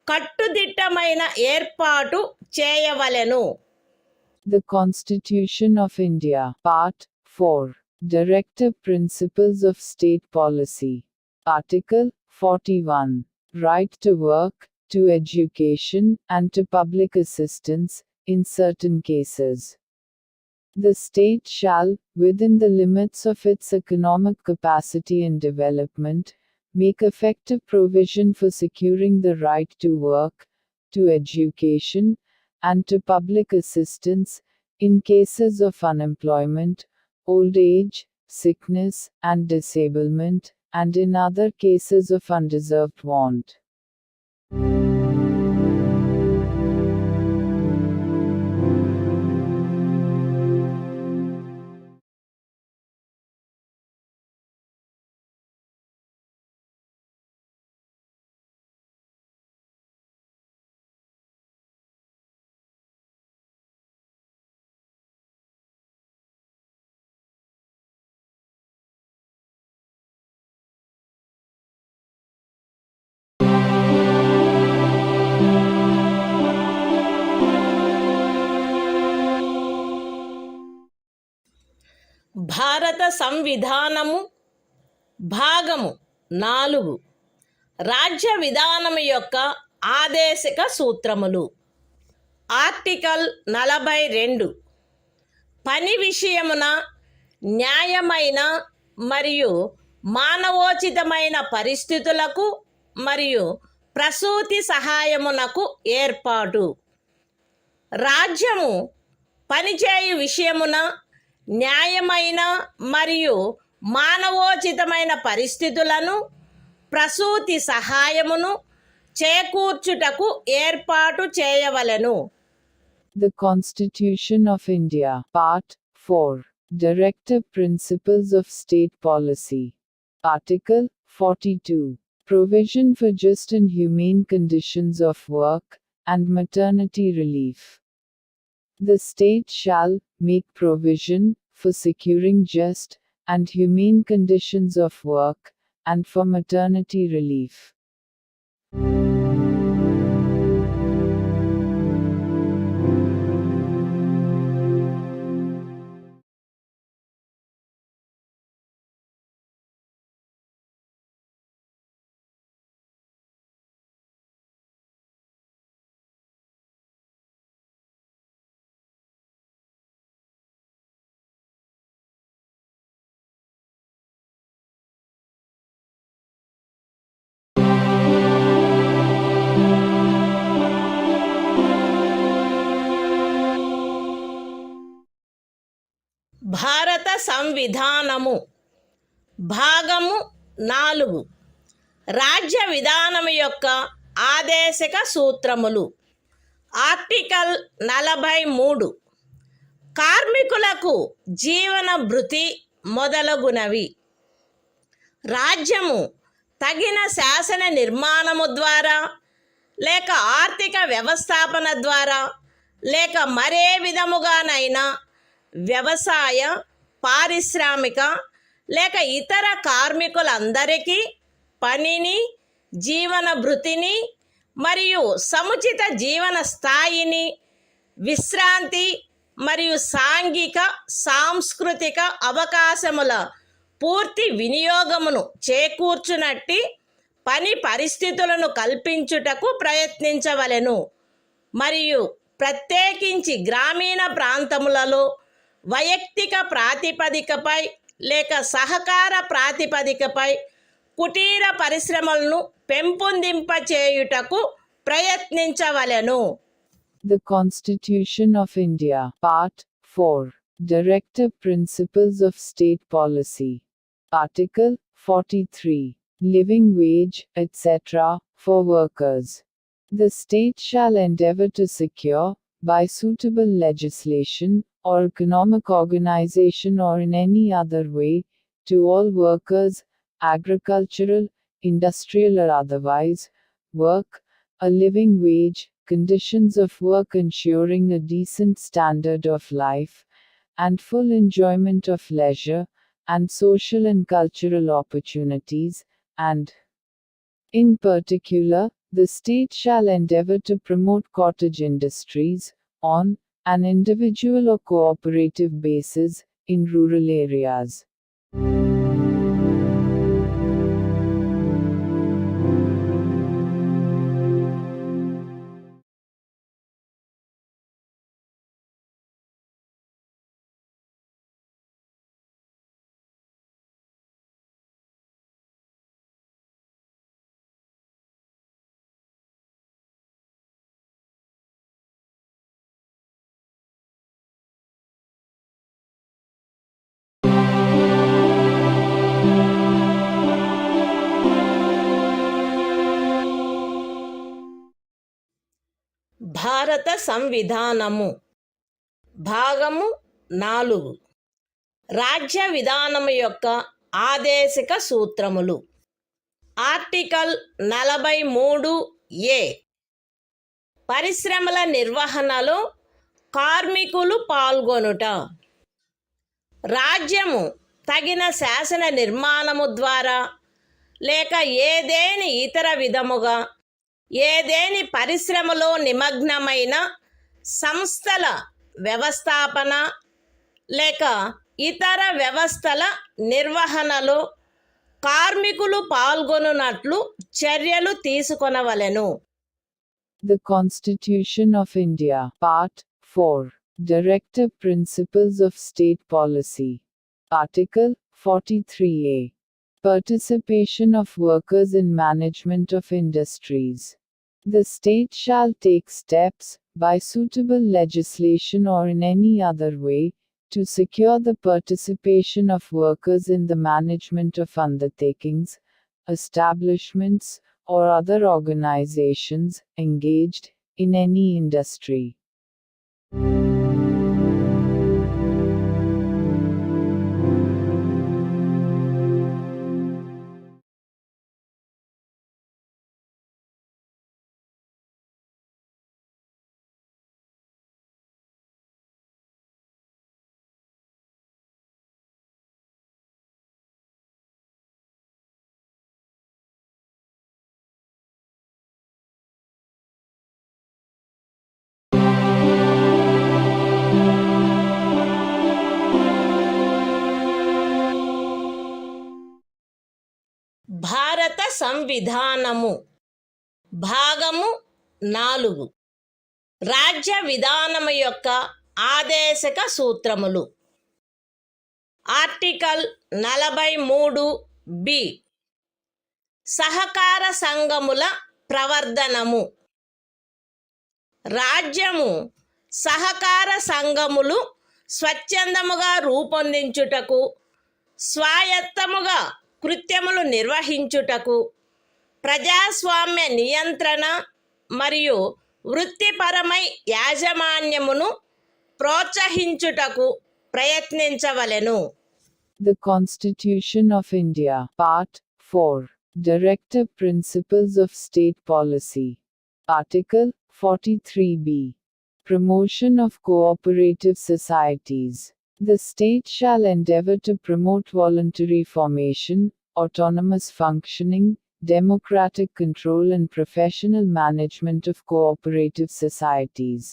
కట్టుదిట్టమైన ఏర్పాటు చేయవలెను. The Constitution of India, Part 4, Directive Principles of State Policy. Article 41, Right to work, to education, and to public assistance, in certain cases. The state shall, within the limits of its economic capacity and development, make effective provision for securing the right to work, to education, and to public assistance, in cases of unemployment, old age, sickness, and disablement, and in other cases of undeserved want. భారత సంవిధానము భాగము 4 రాజ్య విధానము యొక్క ఆదేశక సూత్రములు. Article 42 పని విషయమున న్యాయమైన మరియు మానవోచితమైన పరిస్థితులకు మరియు ప్రసూతి సహాయమునకు ఏర్పాటు. రాజ్యము పనిచేయు విషయమున న్యాయమైన మరియు మానవోచితమైన పరిస్థితులను, ప్రసూతి సహాయమును చేకూర్చుటకు ఏర్పాటు చేయవలెను. The Constitution of India, Part 4, Directive Principles of State Policy. Article 42, Provision for just and humane conditions of work, and maternity relief. The state shall make provision for securing just and humane conditions of work, and for maternity relief. భారత సంవిధానము భాగము 4 రాజ్య విధానము యొక్క ఆదేశక సూత్రములు. Article 43 కార్మికులకు జీవన భృతి మొదలగునవి. రాజ్యము తగిన శాసన నిర్మాణము ద్వారా లేక ఆర్థిక వ్యవస్థాపన ద్వారా లేక మరే విధముగానైనా వ్యవసాయ, పారిశ్రామిక లేక ఇతర కార్మికులందరికీ పనిని, జీవన భృతిని మరియు సముచిత జీవన స్థాయిని, విశ్రాంతి మరియు సాంఘిక సాంస్కృతిక అవకాశముల పూర్తి వినియోగమును చేకూర్చునట్టి పని పరిస్థితులను కల్పించుటకు ప్రయత్నించవలెను. మరియు ప్రత్యేకించి గ్రామీణ ప్రాంతములలో వైయక్తిక ప్రాతిపదికపై లేక సహకార ప్రాతిపదికపై కుటీర పరిశ్రమలను పెంపొందింపచేయుటకు ప్రయత్నించవలెను. The Constitution of India, Part 4. Directive Principles of State Policy. Article 43. Living wage, etc., for workers. The state shall endeavor to secure, by suitable legislation, or economic organization or in any other way, to all workers, agricultural, industrial or otherwise, work, a living wage, conditions of work ensuring a decent standard of life, and full enjoyment of leisure, and social and cultural opportunities, and, in particular, the state shall endeavor to promote cottage industries, on an individual or cooperative basis, in rural areas. భారత సంవిధానము భాగము 4. రాజ్య విధానము యొక్క ఆదేశిక సూత్రములు. Article 43A. పరిశ్రమల నిర్వహణలో కార్మికులు పాల్గొనుట. రాజ్యము తగిన శాసన నిర్మాణము ద్వారా లేక ఏదేని ఇతర విధముగా ఏదేని పరిశ్రమలో నిమగ్నమైన సంస్థల వ్యవస్థాపన లేక ఇతర వ్యవస్థల నిర్వహణలో కార్మికులు పాల్గొనున్నట్లు చర్యలు తీసుకొనవలెను. The Constitution of India, Part 4. Directive Principles of State Policy. Article 43A. Participation of workers in management of industries. The state shall take steps, by suitable legislation or in any other way, to secure the participation of workers in the management of undertakings, establishments, or other organizations engaged in any industry. భారత సంవిధానము భాగము 4. రాజ్య విధానము యొక్క ఆదేశక సూత్రములు. Article 43B. సహకార సంఘముల ప్రవర్ధనము. రాజ్యము సహకార సంఘములు స్వచ్ఛందముగా రూపొందించుటకు, స్వాయత్తముగా కృత్యములు నిర్వహించుటకు, ప్రజాస్వామ్య నియంత్రణ మరియు వృత్తిపరమై యాజమాన్యమును ప్రోత్సహించుటకు ప్రయత్నించవలెను. The Constitution of India, Part 4. Directive Principles of State Policy. Article 43B. Promotion of cooperative societies. The state shall endeavor to promote voluntary formation, autonomous functioning, democratic control and professional management of cooperative societies.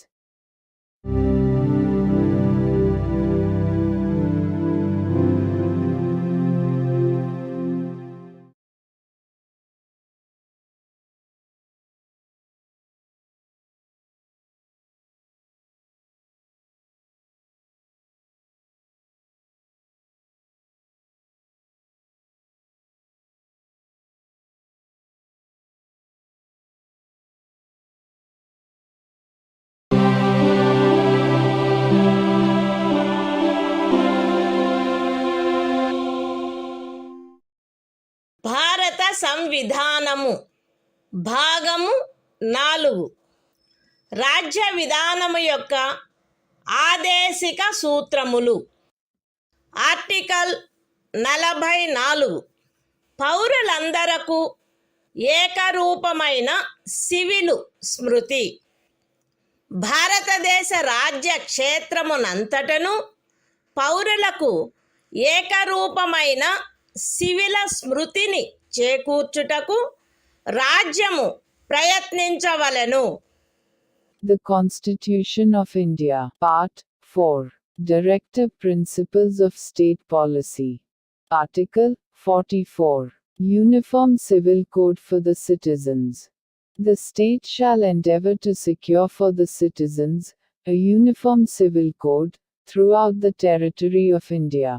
సంవిధానము భాగము 4 రాజ్య విధానము యొక్క ఆదేశిక సూత్రములు. Article 44 పౌరులందరకు ఏకరూపమైన civil స్మృతి. భారతదేశ రాజ్య క్షేత్రమునంతటను పౌరులకు ఏకరూపమైన సివిల స్మృతిని చేకూర్చుటకు రాజ్యము ప్రయత్నించవలెను. The Constitution of India, Part 4, Directive Principles of State Policy. Article 44. Uniform Civil Code for the Citizens. The state shall endeavor to secure for the citizens a uniform civil code throughout the territory of India.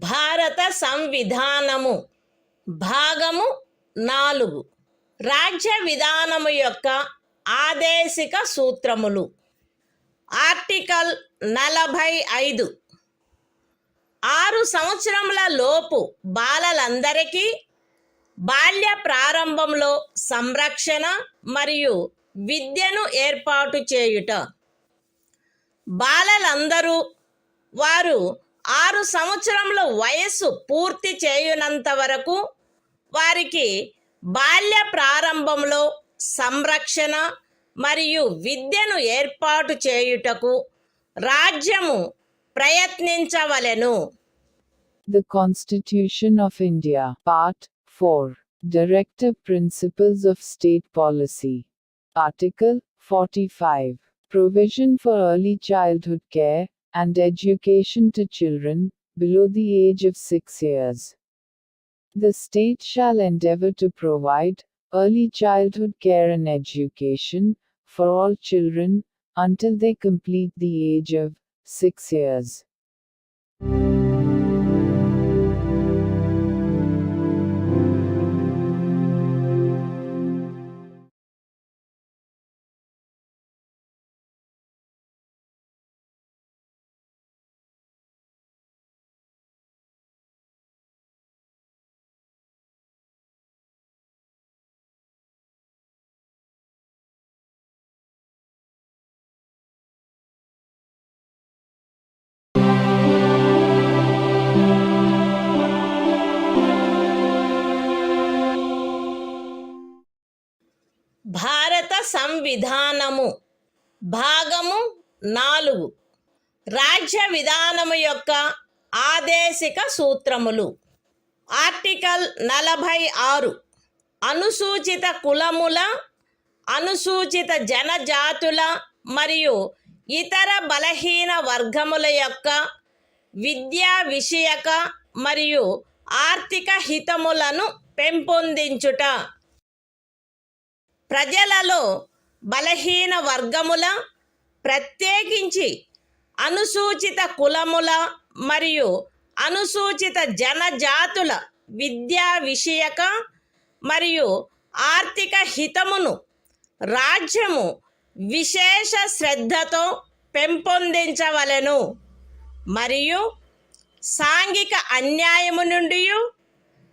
భారత సంవిధానము భాగము 4 రాజ్య విధానము యొక్క ఆదేశిక సూత్రములు. Article 45 6 సంవత్సరముల లోపు బాలలందరికీ బాల్య ప్రారంభంలో సంరక్షణ మరియు విద్యను ఏర్పాటు చేయుట. బాలలందరూ వారు 6 సంవత్సరముల వయస్సు పూర్తి చేయునంత వరకు వారికి బాల్య ప్రారంభంలో సంరక్షణ మరియు విద్యను ఏర్పాటు చేయుటకు రాజ్యము ప్రయత్నించవలెను. The Constitution of India, Part 4, Directive Principles of State Policy. Article 45. Provision for early childhood care and education to children below the age of 6 years. The state shall endeavor to provide early childhood care and education for all children until they complete the age of 6 years. భారత సంవిధానము భాగము 4 రాజ్య విధానము యొక్క ఆదేశిక సూత్రములు. Article 46 అనుసూచిత కులముల, అనుసూచిత జనజాతుల మరియు ఇతర బలహీన వర్గముల యొక్క విద్యా విషయక మరియు ఆర్థిక హితములను పెంపొందించుట. ప్రజలలో బలహీన వర్గముల, ప్రత్యేకించి అనుసూచిత కులముల మరియు అనుసూచిత జనజాతుల విద్యా విషయక మరియు ఆర్థిక హితమును రాజ్యము విశేష శ్రద్ధతో పెంపొందించవలెను మరియు సాంఘిక అన్యాయము నుండి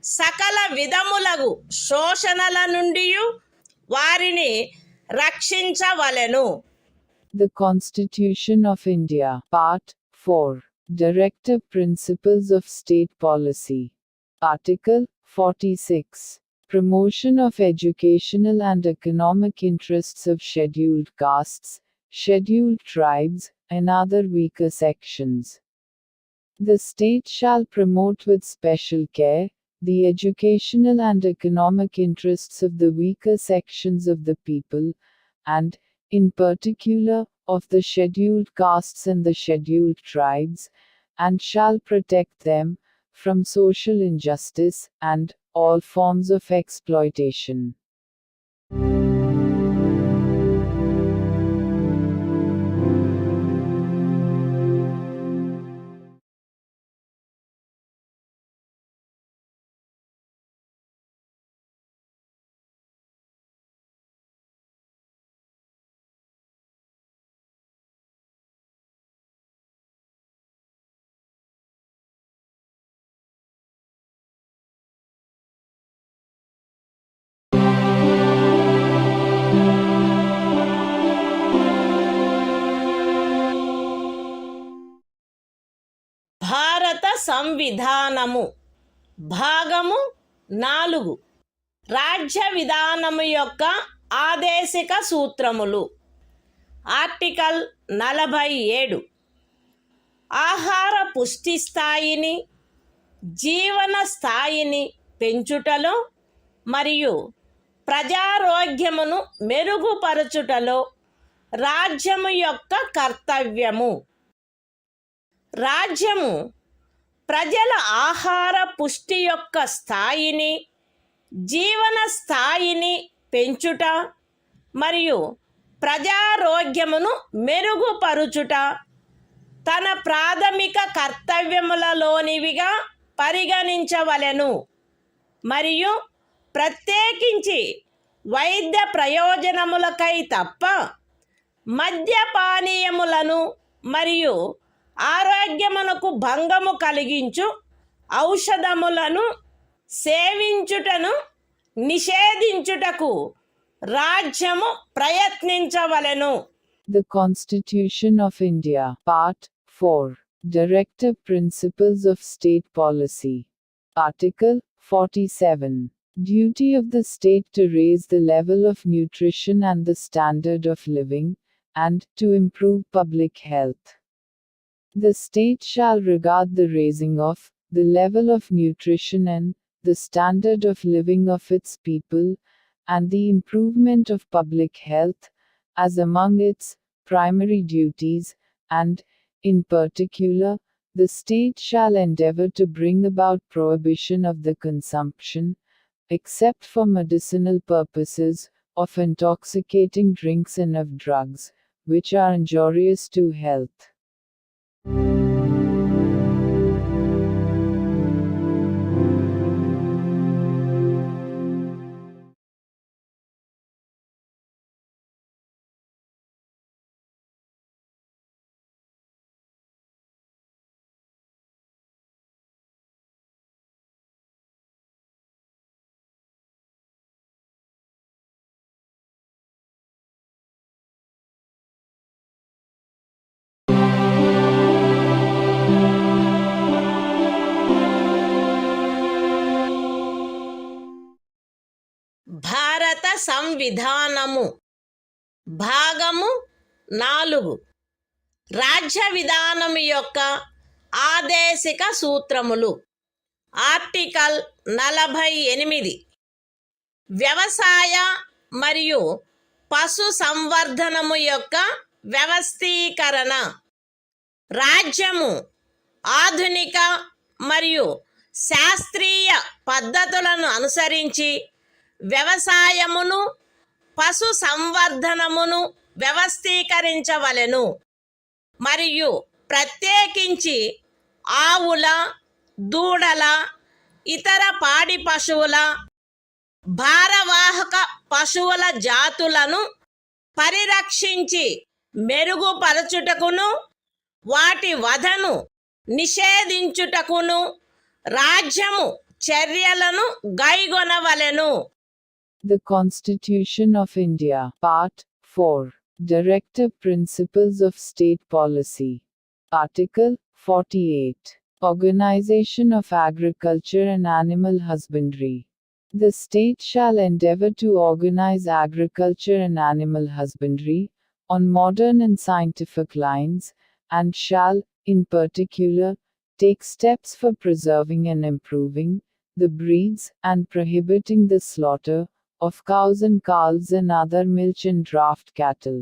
సకల విధములగు శోషణల నుండి వారిని రక్షించవలెను. The Constitution of India, Part 4, Directive Principles of State Policy. Article 46. Promotion of educational and economic interests of scheduled castes, scheduled tribes, and other weaker sections. The state shall promote with special care the educational and economic interests of the weaker sections of the people, and, in particular, of the scheduled castes and the scheduled tribes, and shall protect them from social injustice and all forms of exploitation. భారత సంవిధానము భాగము 4 రాజ్య విధానము యొక్క ఆదేశిక సూత్రములు. Article 47 ఆహార పుష్టి స్థాయిని, జీవన స్థాయిని పెంచుటలో మరియు ప్రజారోగ్యమును మెరుగుపరచుటలో రాజ్యము యొక్క కర్తవ్యము. రాజ్యము ప్రజల ఆహార పుష్టి యొక్క స్థాయిని, జీవన స్థాయిని పెంచుట మరియు ప్రజారోగ్యమును మెరుగుపరుచుట తన ప్రాథమిక కర్తవ్యములలోనివిగా పరిగణించవలెను మరియు ప్రత్యేకించి వైద్య ప్రయోజనములకై తప్ప మద్యపానీయములను మరియు ఆరోగ్యమునకు భంగము కలిగించు ఔషధములను సేవించుటను నిషేధించుటకు రాజ్యము ప్రయత్నించవలెను. The Constitution of India, Part 4, Directive Principles of State Policy. Article 47. Duty of the state to raise the level of nutrition and the standard of living, and to improve public health. The state shall regard the raising of the level of nutrition and the standard of living of its people, and the improvement of public health, as among its primary duties, and, in particular, the state shall endeavor to bring about prohibition of the consumption, except for medicinal purposes, of intoxicating drinks and of drugs, which are injurious to health. భారత సంవిధానము భాగము 4 రాజ్య విధానము యొక్క ఆదేశిక సూత్రములు. Article 48 వ్యవసాయ మరియు పశు సంవర్ధనము యొక్క వ్యవస్థీకరణ. రాజ్యము ఆధునిక మరియు శాస్త్రీయ పద్ధతులను అనుసరించి వ్యవసాయమును, పశు సంవర్ధనమును వ్యవస్థీకరించవలెను మరియు ప్రత్యేకించి ఆవుల, దూడల, ఇతర పాడి పశువుల, భారవాహక పశువుల జాతులను పరిరక్షించి మెరుగుపరచుటకును వాటి వధను నిషేధించుటకును రాజ్యము చర్యలను గైగొనవలెను. The Constitution of India, Part 4, Directive Principles of State Policy. Article 48. Organization of Agriculture and Animal Husbandry. The state shall endeavor to organize agriculture and animal husbandry on modern and scientific lines, and shall, in particular, take steps for preserving and improving the breeds and prohibiting the slaughter of cows and calves and other milch and draft cattle.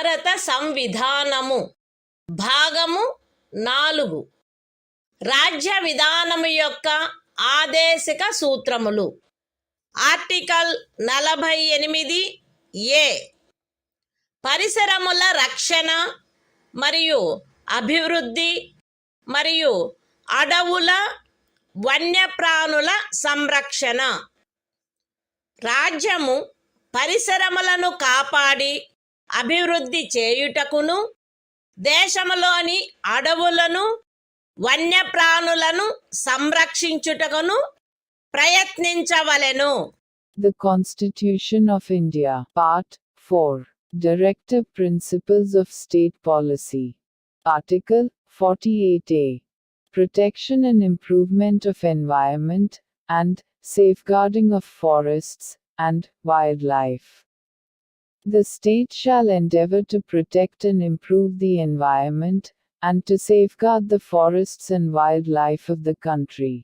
భారత సంవిధానము భాగము 4 రాజ్య విధానము యొక్క ఆదేశిక సూత్రములు. Article 48 ఏ పరిసరముల రక్షణ మరియు అభివృద్ధి మరియు అడవుల వన్యప్రాణుల సంరక్షణ. రాజ్యము పరిసరములను కాపాడి అభివృద్ధి చేయుటకును దేశములోని అడవులను వన్యప్రాణులను సంరక్షించుటకును ప్రయత్నించవలెను. The Constitution of India, Part 4. Directive Principles of State Policy. Article 48A. Protection and improvement of environment, and safeguarding of forests and wildlife. The state shall endeavor to protect and improve the environment, and to safeguard the forests and wildlife of the country.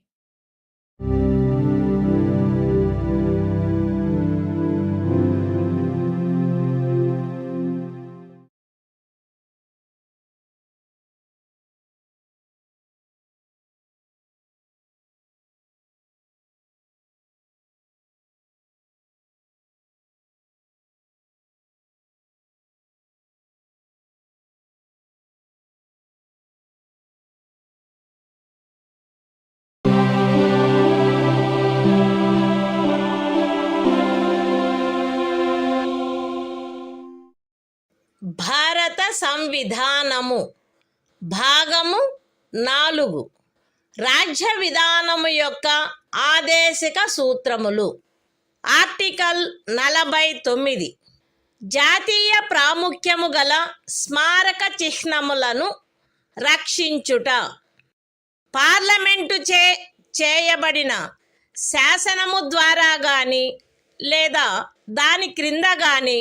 భారత సంవిధానము భాగము 4 రాజ్య విధానము యొక్క ఆదేశిక సూత్రములు. Article 49 జాతీయ ప్రాముఖ్యము గల స్మారక చిహ్నములను రక్షించుట. Parliament చేయబడిన శాసనము ద్వారా గాని లేదా దాని క్రింద గాని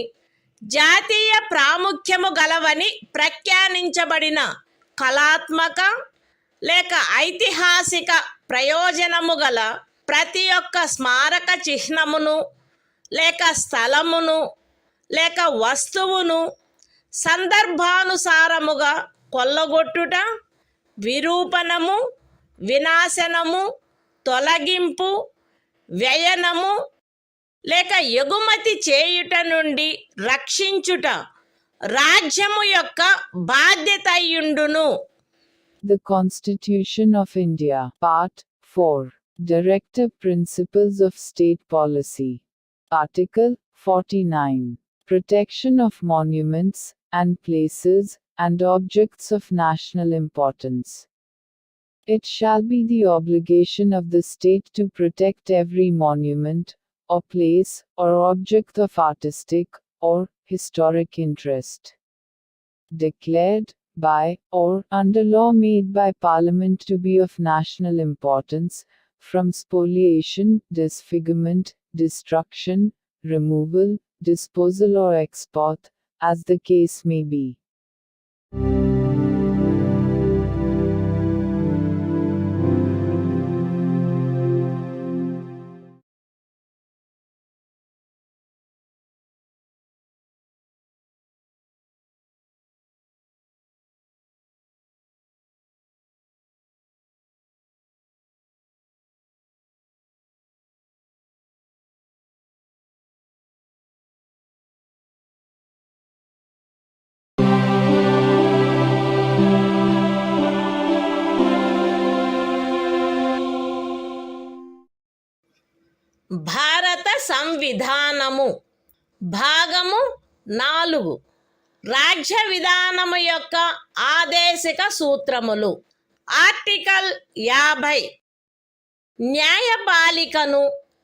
జాతీయ ప్రాముఖ్యము గలవని ప్రఖ్యానించబడిన కళాత్మక లేక ఐతిహాసిక ప్రయోజనము గల ప్రతి ఒక్క స్మారక చిహ్నమును లేక స్థలమును లేక వస్తువును సందర్భానుసారముగా కొల్లగొట్టుట, విరూపణము, వినాశనము, తొలగింపు, వ్యయనము లేక ఎగుమతి చేయుట నుండి రక్షించుట రాజ్యము యొక్క బాధ్యత అయ్యుండును. The Constitution of India, Part 4. Directive Principles of State Policy. Article 49. Protection of monuments and places and objects of national importance. It shall be the obligation of the state to protect every monument, or place, or object of artistic or historic interest, declared by or under law made by Parliament to be of national importance, from spoliation, disfigurement, destruction, removal, disposal or export, as the case may be. భారత సంవిధానము భాగము 4 రాజ్య విధానము యొక్క ఆదేశిక సూత్రములు. Article 50 న్యాయపాలికను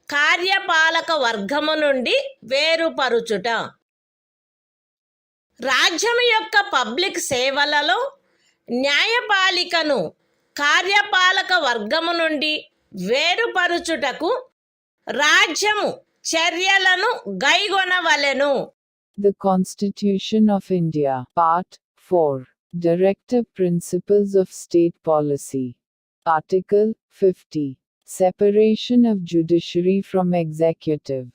కార్యపాలక వర్గము నుండి వేరుపరుచుట. రాజ్యము యొక్క public సేవలలో న్యాయపాలికను కార్యపాలక వర్గము నుండి వేరుపరుచుటకు రాజ్యము చర్యలను గైగొనవలెను. The Constitution of India, Part 4. Directive Principles of State Policy. Article 50. Separation of judiciary from executive.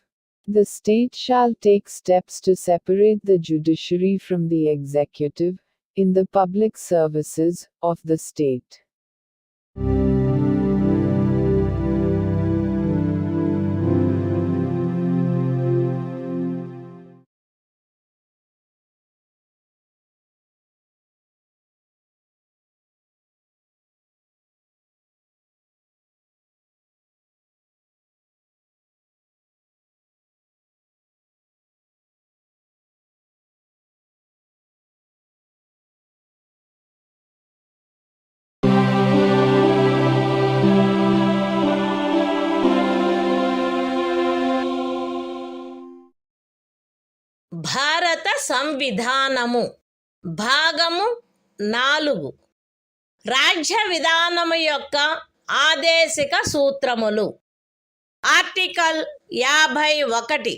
The state shall take steps to separate the judiciary from the executive, in the public services of the state. భారత సంవిధానము భాగము 4 రాజ్య విధానము యొక్క ఆదేశిక సూత్రములు. Article 51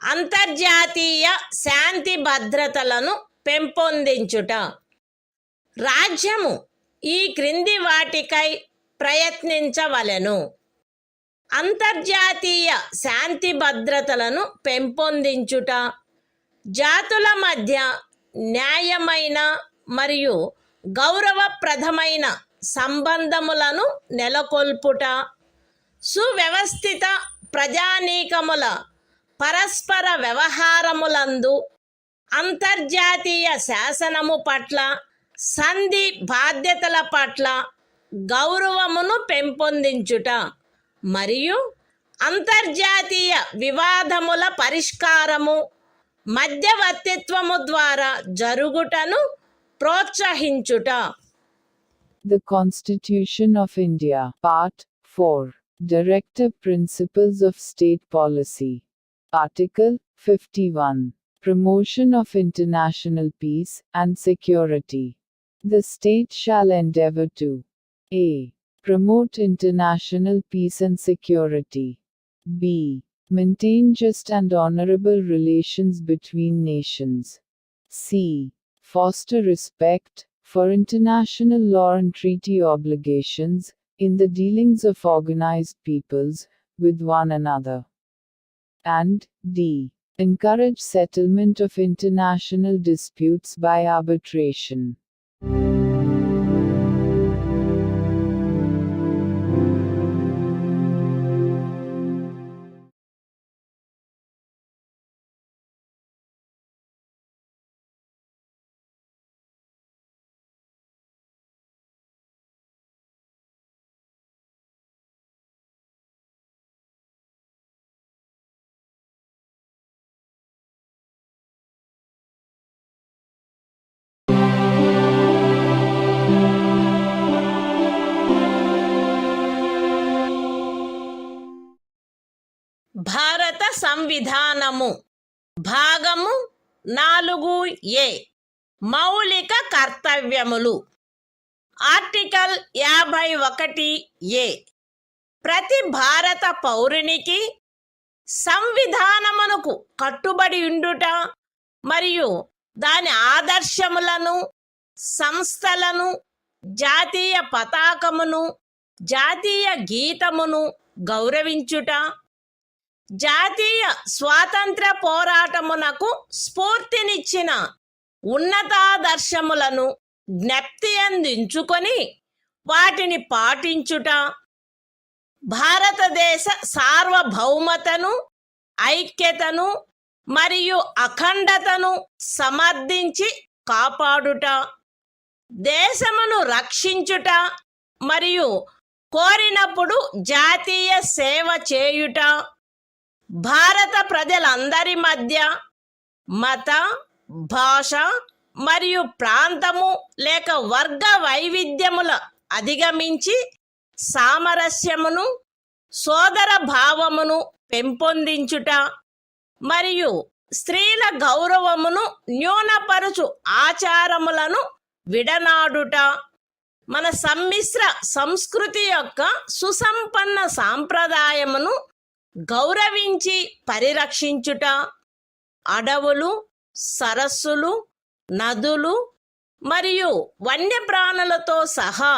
అంతర్జాతీయ శాంతి భద్రతలను పెంపొందించుట. రాజ్యము ఈ క్రింది వాటికై ప్రయత్నించవలెను: అంతర్జాతీయ శాంతి భద్రతలను పెంపొందించుట, జాతుల మధ్య న్యాయమైన మరియు గౌరవప్రదమైన సంబంధములను నెలకొల్పుట, సువ్యవస్థిత ప్రజానీకముల పరస్పర వ్యవహారములందు అంతర్జాతీయ శాసనము పట్ల, సంధి బాధ్యతల పట్ల గౌరవమును పెంపొందించుట మరియు అంతర్జాతీయ వివాదముల పరిష్కారము మధ్యవర్తిత్వము ద్వారా జరుగుటను ప్రోత్సహించుట. The Constitution of India, Part 4, Directive Principles of State Policy. Article 51, Promotion of International Peace and Security. The state shall endeavor to a. Promote international peace and security. b. Maintain just and honorable relations between nations. c. Foster respect for international law and treaty obligations in the dealings of organized peoples with one another. And d. Encourage settlement of international disputes by arbitration. భారత సంవిధానము భాగము 4A మౌలిక కర్తవ్యములు. Article 51A ప్రతి భారత పౌరునికి సంవిధానమునకు కట్టుబడి ఉండుట మరియు దాని ఆదర్శములను, సంస్థలను, జాతీయ పతాకమును, జాతీయ గీతమును గౌరవించుట, జాతీయ స్వాతంత్ర పోరాటమునకు స్ఫూర్తినిచ్చిన ఉన్నతాదర్శములను జ్ఞప్తి అందించుకొని వాటిని పాటించుట, భారతదేశ సార్వభౌమతను, ఐక్యతను మరియు అఖండతను సమర్థించి కాపాడుట, దేశమును రక్షించుట మరియు కోరినప్పుడు జాతీయ సేవ చేయుట, భారత ప్రజలందరి మధ్య మత, భాష మరియు ప్రాంతము లేక వర్గ వైవిధ్యముల అధిగమించి సామరస్యమును, సోదర భావమును పెంపొందించుట మరియు స్త్రీల గౌరవమును న్యూనపరుచు ఆచారములను విడనాడుట, మన సమ్మిశ్ర సంస్కృతి యొక్క సుసంపన్న సాంప్రదాయమును గౌరవించి పరిరక్షించుట, అడవులు, సరస్సులు, నదులు మరియు వన్యప్రాణులతో సహా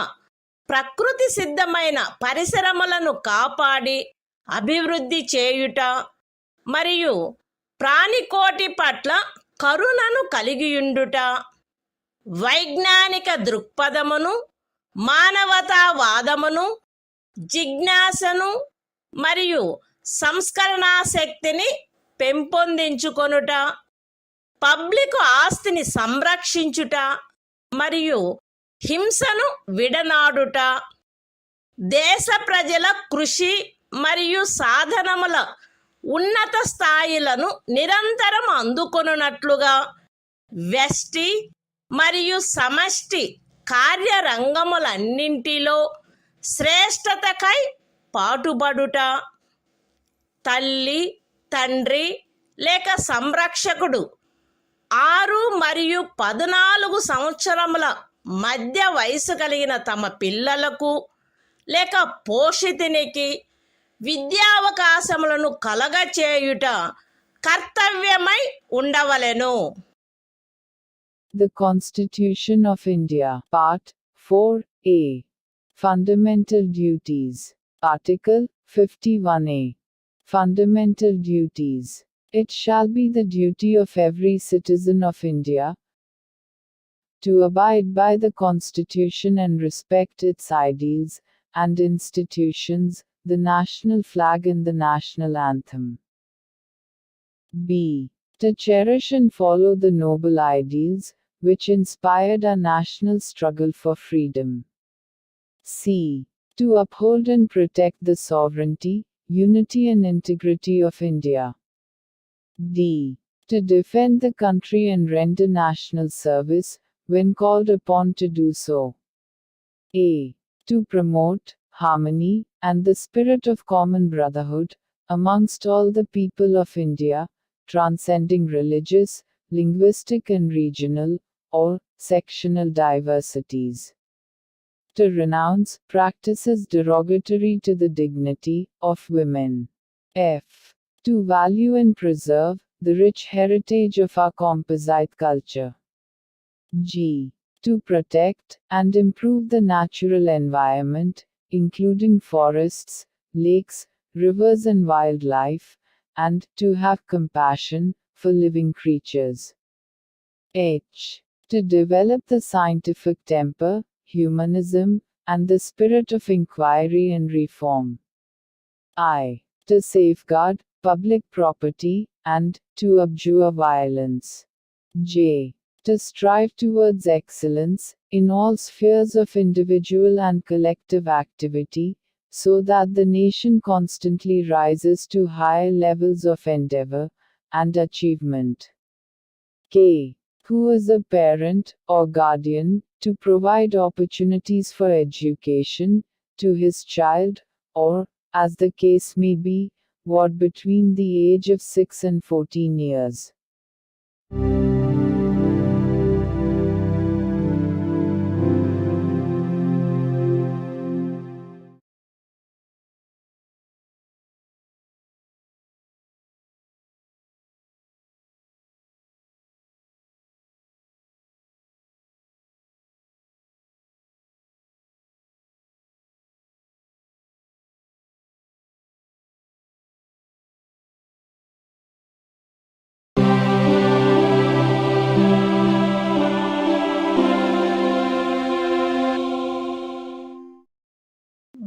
ప్రకృతి సిద్ధమైన పరిసరములను కాపాడి అభివృద్ధి చేయుట, మరియు ప్రాణికోటి పట్ల కరుణను కలిగియుండుట, వైజ్ఞానిక దృక్పథమును, మానవతావాదమును, జిజ్ఞాసను మరియు సంస్కరణా శక్తిని పెంపొందించుకొనుట, పబ్లిక్ ఆస్తిని సంరక్షించుట మరియు హింసను విడనాడుట, దేశ ప్రజల కృషి మరియు సాధనముల ఉన్నత స్థాయిలను నిరంతరం అందుకొనున్నట్లుగా వ్యష్టి మరియు సమష్టి కార్యరంగములన్నింటిలో శ్రేష్టతకై పాటుపడుట, తల్లి, తండ్రి లేక సంరక్షకుడు 6 మరియు 14 సంవత్సరముల మధ్య వయసు కలిగిన తమ పిల్లలకు లేక పోషితునికి విద్యావకాశములను కలగచేయుట కర్తవ్యమై ఉండవలెను. The Constitution of India, Part 4A. Fundamental Duties. Article 51A. Fundamental Duties. It shall be the duty of every citizen of India to abide by the Constitution and respect its ideals and institutions, the national flag and the national anthem. B. To cherish and follow the noble ideals which inspired our national struggle for freedom. C. To uphold and protect the sovereignty, unity and integrity of India. D. To defend the country and render national service, when called upon to do so. A. To promote harmony and the spirit of common brotherhood amongst all the people of India, transcending religious, linguistic and regional, or sectional diversities. To renounce practices derogatory to the dignity of women. F. To value and preserve the rich heritage of our composite culture. G. To protect and improve the natural environment, including forests, lakes, rivers and wildlife, and to have compassion for living creatures. H. To develop the scientific temper, humanism, and the spirit of inquiry and reform. I. To safeguard public property and to abjure violence. J. To strive towards excellence in all spheres of individual and collective activity, so that the nation constantly rises to higher levels of endeavor and achievement. K. Who is a parent or guardian, to provide opportunities for education to his child, or, as the case may be, what between the age of 6 and 14 years.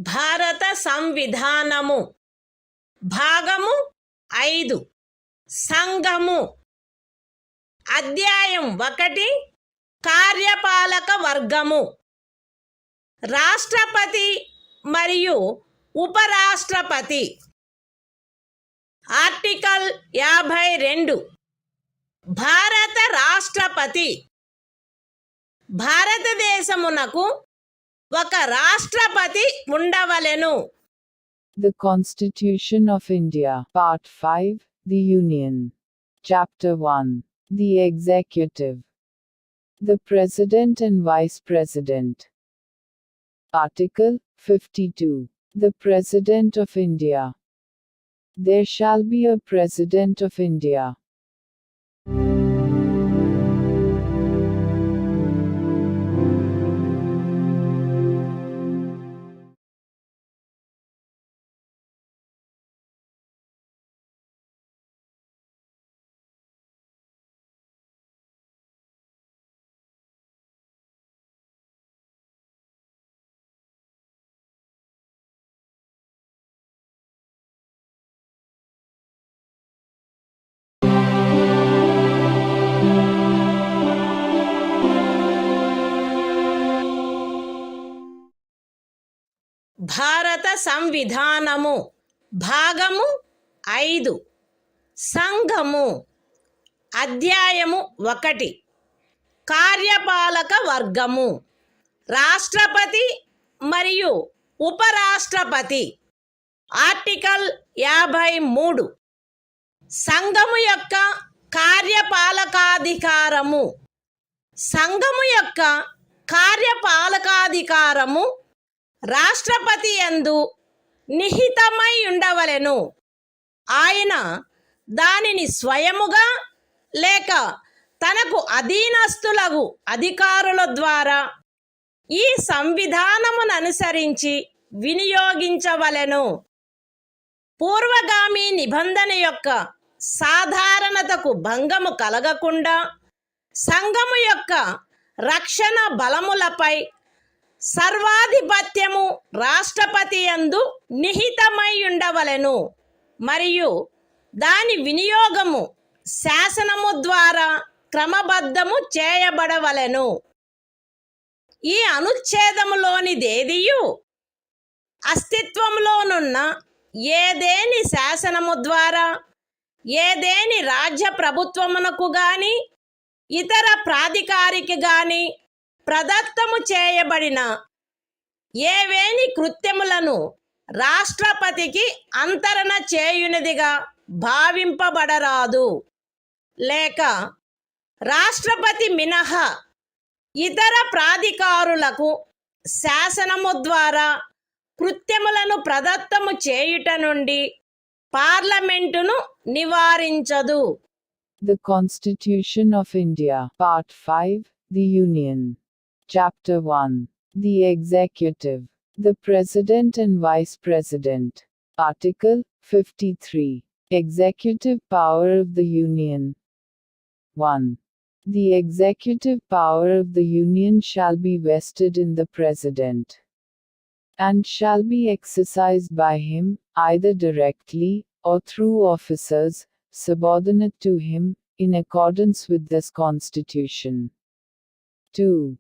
భారత సంవిధానము భాగము 5 సంఘము అధ్యాయం 1 కార్యపాలక వర్గము రాష్ట్రపతి మరియు ఉపరాష్ట్రపతి article 52 భారత రాష్ట్రపతి భారతదేశమునకు ఒక రాష్ట్రపతి ఉండవలెను. The Constitution of India, Part 5, The Union. Chapter 1. The Executive. The President and Vice President. Article 52. The President of India. There shall be a President of India. సంవిధానము భాగము 5 సంఘము అధ్యాయము 1 కార్యపాలక వర్గము రాష్ట్రపతి మరియు ఉపరాష్ట్రపతి ఆర్టికల్ 53 సంఘము యొక్క కార్యపాలకాధికారము సంఘము యొక్క కార్యపాలకాధికారము రాష్ట్రపతి యందు నిహితమై ఉండవలెను. ఆయన దానిని స్వయముగా లేక తనకు అధీనస్థులగు అధికారుల ద్వారా ఈ సంవిధానమును అనుసరించి వినియోగించవలెను. పూర్వగామి నిబంధన యొక్క సాధారణతకు భంగము కలగకుండా సంఘము యొక్క రక్షణ బలములపై సర్వాధిపత్యము రాష్ట్రపతి యందు నిహితమై ఉండవలెను మరియు దాని వినియోగము శాసనము ద్వారా క్రమబద్ధము చేయబడవలెను. ఈ అనుచ్ఛేదములోనిదేదియు అస్తిత్వంలోనున్న ఏదేని శాసనము ద్వారా ఏదేని రాజ్య ప్రభుత్వమునకు గాని ఇతర ప్రాధికారికి గాని ప్రదత్తము చేయబడిన ఏవేని కృత్యములను రాష్ట్రపతికి అంతరణ చేయునిదిగా భావింపబడరాదు. లేక రాష్ట్రపతి మినహా ఇతర ప్రాధికారులకు శాసనము ద్వారా కృత్యములను ప్రదత్తము చేయుట నుండి పార్లమెంటును నివారించదు. The Constitution of India, Part 5, The Union. Chapter 1. The Executive. The President and Vice President. Article 53. Executive Power of the Union. 1. The executive power of the Union shall be vested in the President, and shall be exercised by him, either directly, or through officers, subordinate to him, in accordance with this Constitution. 2.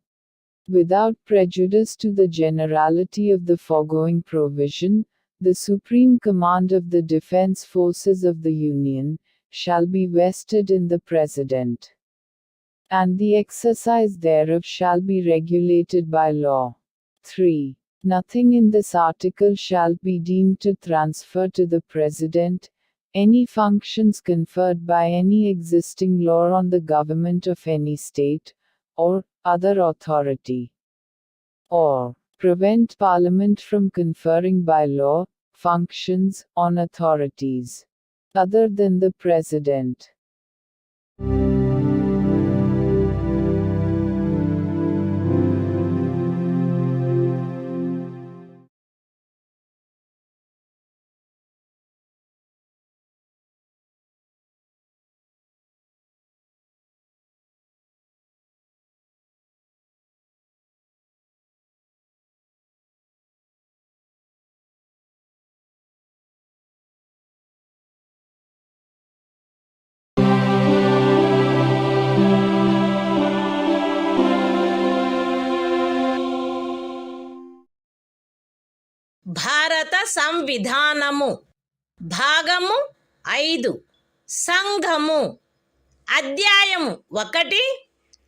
Without prejudice to the generality of the foregoing provision, the supreme command of the defense forces of the Union shall be vested in the President, and the exercise thereof shall be regulated by law. 3. Nothing in this article shall be deemed to transfer to the President any functions conferred by any existing law on the government of any state, or other authority, or prevent Parliament from conferring by law functions on authorities other than the President. భారత సంవిధానము భాగము 5 సంఘము అధ్యాయము 1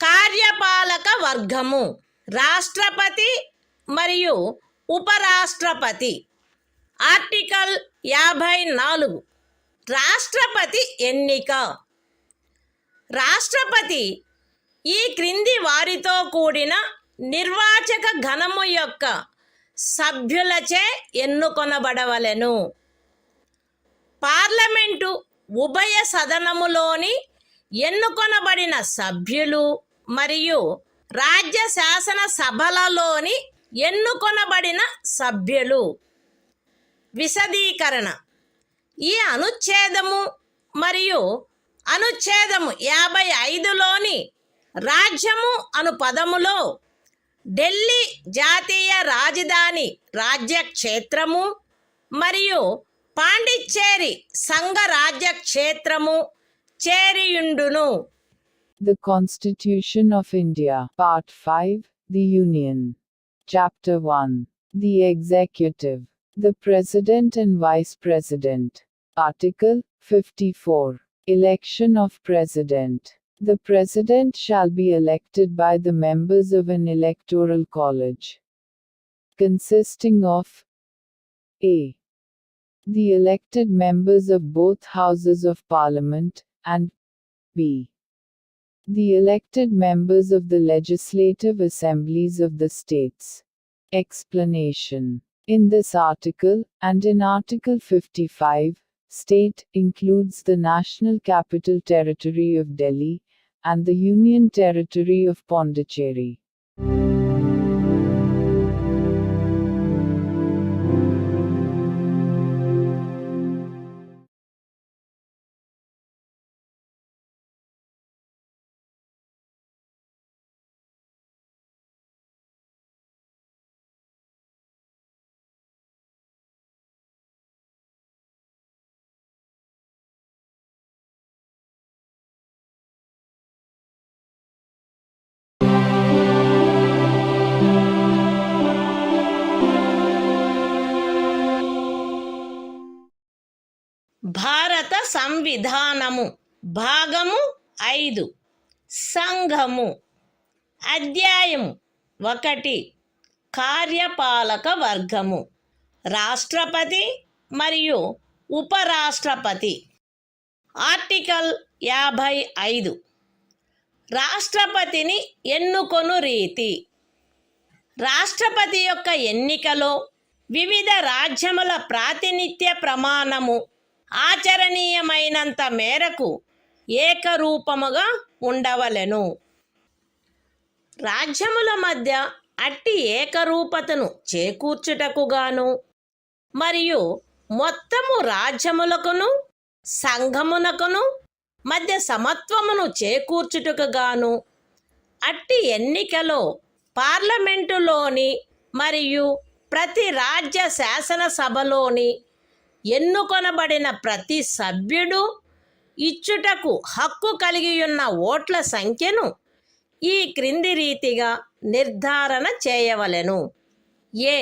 కార్యపాలక వర్గము రాష్ట్రపతి మరియు ఉపరాష్ట్రపతి article 54 రాష్ట్రపతి ఎన్నిక రాష్ట్రపతి ఈ క్రింది వారితో కూడిన నిర్వాచక గణము యొక్క సభ్యులచే ఎన్నుకొనబడవలెను. పార్లమెంటు ఉభయ సదనములోని ఎన్నుకొనబడిన సభ్యులు మరియు రాజ్య శాసన సభలలోని ఎన్నుకొనబడిన సభ్యులు. విశదీకరణ ఈ అనుచ్ఛేదము మరియు అనుచ్ఛేదము 55లోని రాజ్యము అను పదములో ఢిల్లీ జాతీయ రాజధాని రాజ్యక్షేత్రము మరియు పాండిచ్చేరి సంఘ రాజ్యక్షేత్రము చేరియుండును. The Constitution of India, Part 5, The Union. Chapter 1. The Executive. The President and Vice President. Article 54. Election of President. The President shall be elected by the members of an electoral college, consisting of a. the elected members of both Houses of Parliament, and b. the elected members of the legislative assemblies of the states. Explanation. In this article, and in Article 55, state includes the National Capital Territory of Delhi and the Union Territory of Pondicherry. భారత సంవిధానము భాగము 5 సంఘము అధ్యాయము 1 కార్యపాలక వర్గము రాష్ట్రపతి మరియు ఉపరాష్ట్రపతి. Article 55 రాష్ట్రపతిని ఎన్నుకొను రీతి. రాష్ట్రపతి యొక్క ఎన్నికలో వివిధ రాజ్యముల ప్రాతినిధ్య ప్రమాణము ఆచరణీయమైనంత మేరకు ఏకరూపముగా ఉండవలెను. రాజ్యముల మధ్య అట్టి ఏకరూపతను చేకూర్చుటకుగాను మరియు మొత్తము రాజ్యములకును సంఘమునకును మధ్య సమత్వమును చేకూర్చుటకుగాను అట్టి ఎన్నికలో పార్లమెంటులోని మరియు ప్రతి రాజ్య శాసనసభలోని ఎన్నుకొనబడిన ప్రతి సభ్యుడు ఇచ్చుటకు హక్కు కలిగియున్న ఓట్ల సంఖ్యను ఈ క్రింది రీతిగా నిర్ధారణ చేయవలెను. ఏ.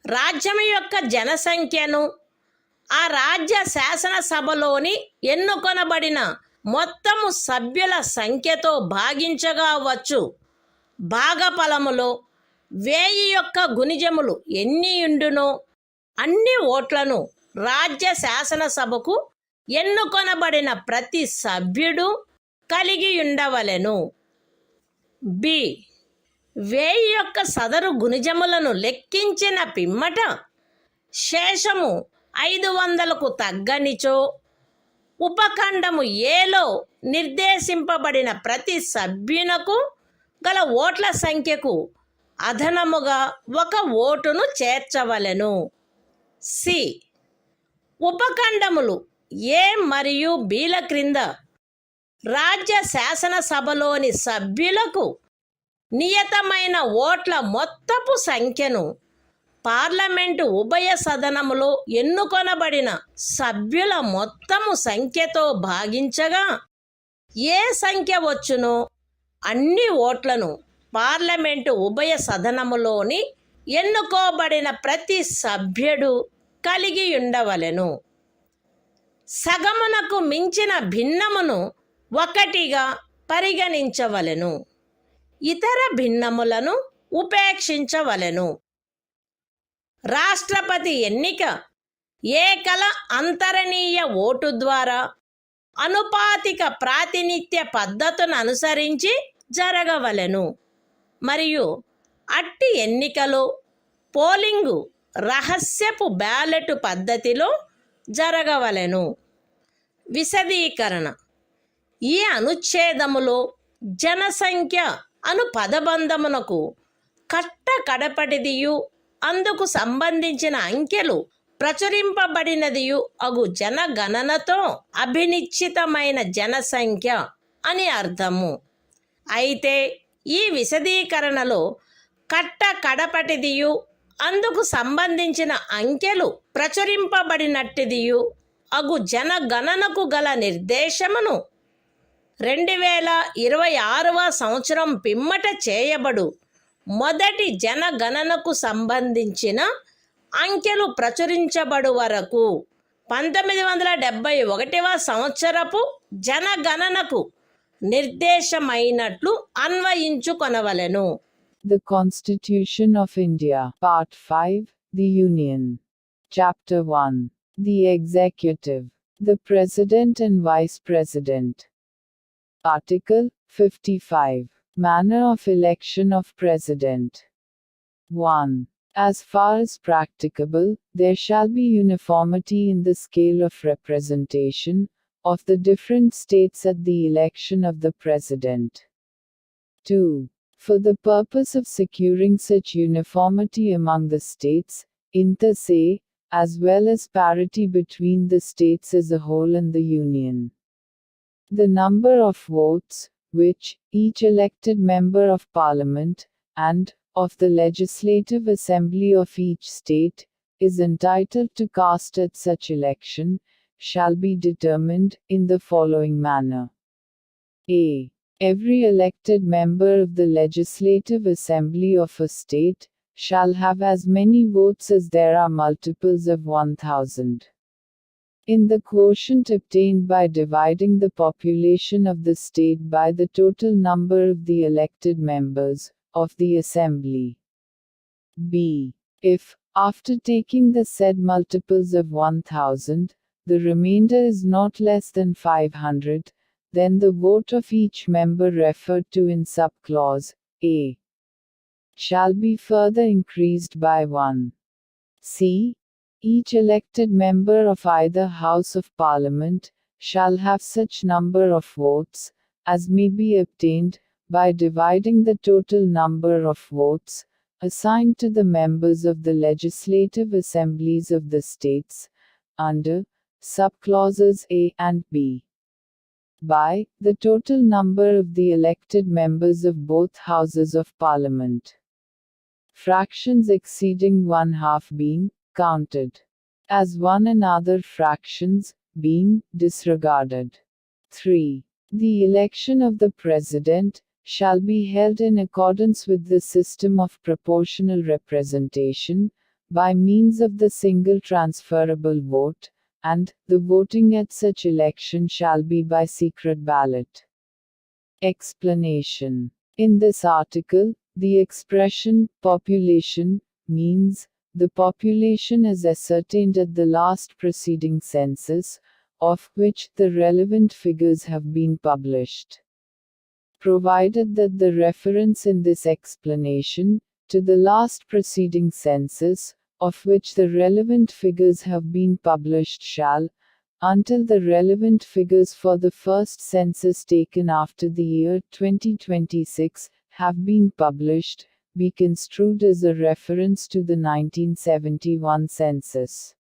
రాజ్యం యొక్క జనసంఖ్యను ఆ రాజ్య శాసనసభలోని ఎన్నుకొనబడిన మొత్తము సభ్యుల సంఖ్యతో భాగించగా వచ్చు భాగఫలములో 1000 యొక్క గుణిజములు ఎన్నియుండునో అన్ని ఓట్లను రాజ్య శాసనసభకు ఎన్నుకొనబడిన ప్రతి సభ్యుడు కలిగి ఉండవలెను. బి. 1000 యొక్క సదరు గుణిజములను లెక్కించిన పిమ్మట శేషము 500కు తగ్గనిచో ఉపఖండము ఏలో నిర్దేశింపబడిన ప్రతి సభ్యునకు గల ఓట్ల సంఖ్యకు అదనముగా 1 ఓటును చేర్చవలెను. సి. ఉపఖండములు ఏ మరియు బిల క్రింద రాజ్య శాసనసభలోని సభ్యులకు నియతమైన ఓట్ల మొత్తపు సంఖ్యను పార్లమెంటు ఉభయ సదనములో ఎన్నుకొనబడిన సభ్యుల మొత్తము సంఖ్యతో భాగించగా ఏ సంఖ్య వచ్చునో అన్ని ఓట్లను పార్లమెంటు ఉభయ సదనములోని ఎన్నుకోబడిన ప్రతి సభ్యుడు కలిగి ఉండవలెను. సగమునకు మించిన భిన్నమును 1గా పరిగణించవలెను. ఇతర భిన్నములను ఉపేక్షించవలెను. రాష్ట్రపతి ఎన్నిక ఏకల అంతరణీయ ఓటు ద్వారా అనుపాతిక ప్రాతినిధ్య పద్ధతును అనుసరించి జరగవలెను మరియు అట్టి ఎన్నికలో పోలింగు రహస్యపు బ్యాలెట్ పద్ధతిలో జరగవలెను. విశదీకరణ. ఈ అనుచ్ఛేదములో జనసంఖ్య అను పదబంధమునకు కడపటిదియు అందుకు సంబంధించిన అంకెలు ప్రచురింపబడినదియు అగు జనగణనతో అభినిశ్చితమైన జనసంఖ్య అని అర్థము. అయితే ఈ విశదీకరణలో కడపటిదియు అందుకు సంబంధించిన అంకెలు ప్రచురింపబడినట్టిదియు అగు జనగణనకు గల నిర్దేశమును 2026వ సంవత్సరం పిమ్మట చేయబడు మొదటి జనగణనకు సంబంధించిన అంకెలు ప్రచురించబడు వరకు 1971వ సంవత్సరపు జనగణనకు నిర్దేశమైనట్లు అన్వయించుకొనవలెను. The Constitution of India, Part 5, The Union. Chapter 1. The Executive, the President and Vice President. Article 55. Manner of election of President. 1. As far as practicable, there shall be uniformity in the scale of representation of the different states at the election of the President. 2. For the purpose of securing such uniformity among the states, inter se, as well as parity between the states as a whole and the Union, the number of votes, which each elected member of Parliament, and of the Legislative Assembly of each state, is entitled to cast at such election, shall be determined in the following manner. A. Every elected member of the Legislative Assembly of a state shall have as many votes as there are multiples of 1,000. In the quotient obtained by dividing the population of the state by the total number of the elected members of the Assembly. B. If, after taking the said multiples of 1,000, the remainder is not less than 500, then the vote of each member referred to in subclause A shall be further increased by 1. C. Each elected member of either House of Parliament shall have such number of votes as may be obtained by dividing the total number of votes assigned to the members of the legislative assemblies of the states under subclauses A and B by the total number of the elected members of both houses of Parliament, fractions exceeding 1/2 being counted as one and other fractions being disregarded. 3. The election of the President shall be held in accordance with the system of proportional representation, by means of the single transferable vote, and the voting at such election shall be by secret ballot. Explanation. In this article, the expression population means the population as ascertained at the last preceding census, of which the relevant figures have been published. Provided that the reference in this explanation to the last preceding census, of which the relevant figures have been published shall, until the relevant figures for the first census taken after the year 2026 have been published, be construed as a reference to the 1971 census.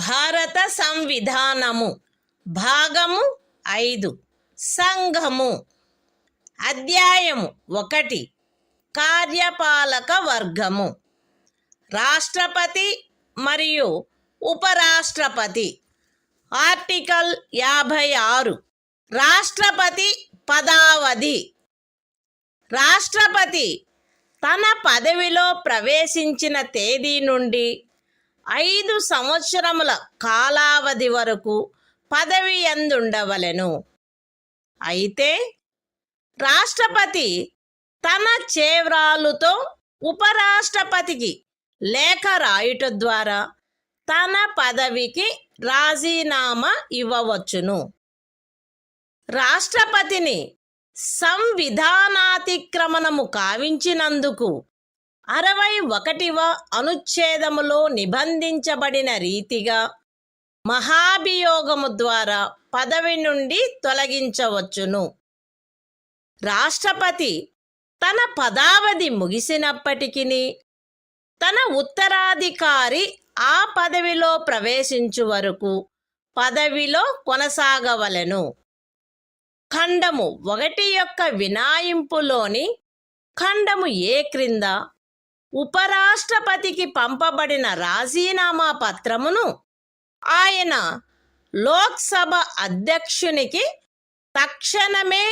భారత సంవిధానము భాగము 5 సంఘము అధ్యాయము 1 కార్యపాలక వర్గము రాష్ట్రపతి మరియు ఉపరాష్ట్రపతి article 56 రాష్ట్రపతి పదావధి రాష్ట్రపతి తన పదవిలో ప్రవేశించిన తేదీ నుండి 5 సంవత్సరముల కాలావధి వరకు పదవి యందుండవలెను. అయితే రాష్ట్రపతి తన చేవ్రాలుతో ఉపరాష్ట్రపతికి లేఖ రాయుట ద్వారా తన పదవికి రాజీనామా ఇవ్వవచ్చును. రాష్ట్రపతిని సంవిధానాతిక్రమణము కావించినందుకు 61వ అనుచ్ఛేదములో నిబంధించబడిన రీతిగా మహాభియోగము ద్వారా పదవి నుండి తొలగించవచ్చును. రాష్ట్రపతి తన పదావధి ముగిసినప్పటికీ తన ఉత్తరాధికారి ఆ పదవిలో ప్రవేశించు వరకు పదవిలో కొనసాగవలెను. ఖండము 1 యొక్క వినాయింపులోని ఖండము ఏ క్రింద ఉపరాష్ట్రపతికి పంపబడిన రాజీనామా పత్రమును ఆయన లోక్సభ అధ్యక్షునికి తక్షణమే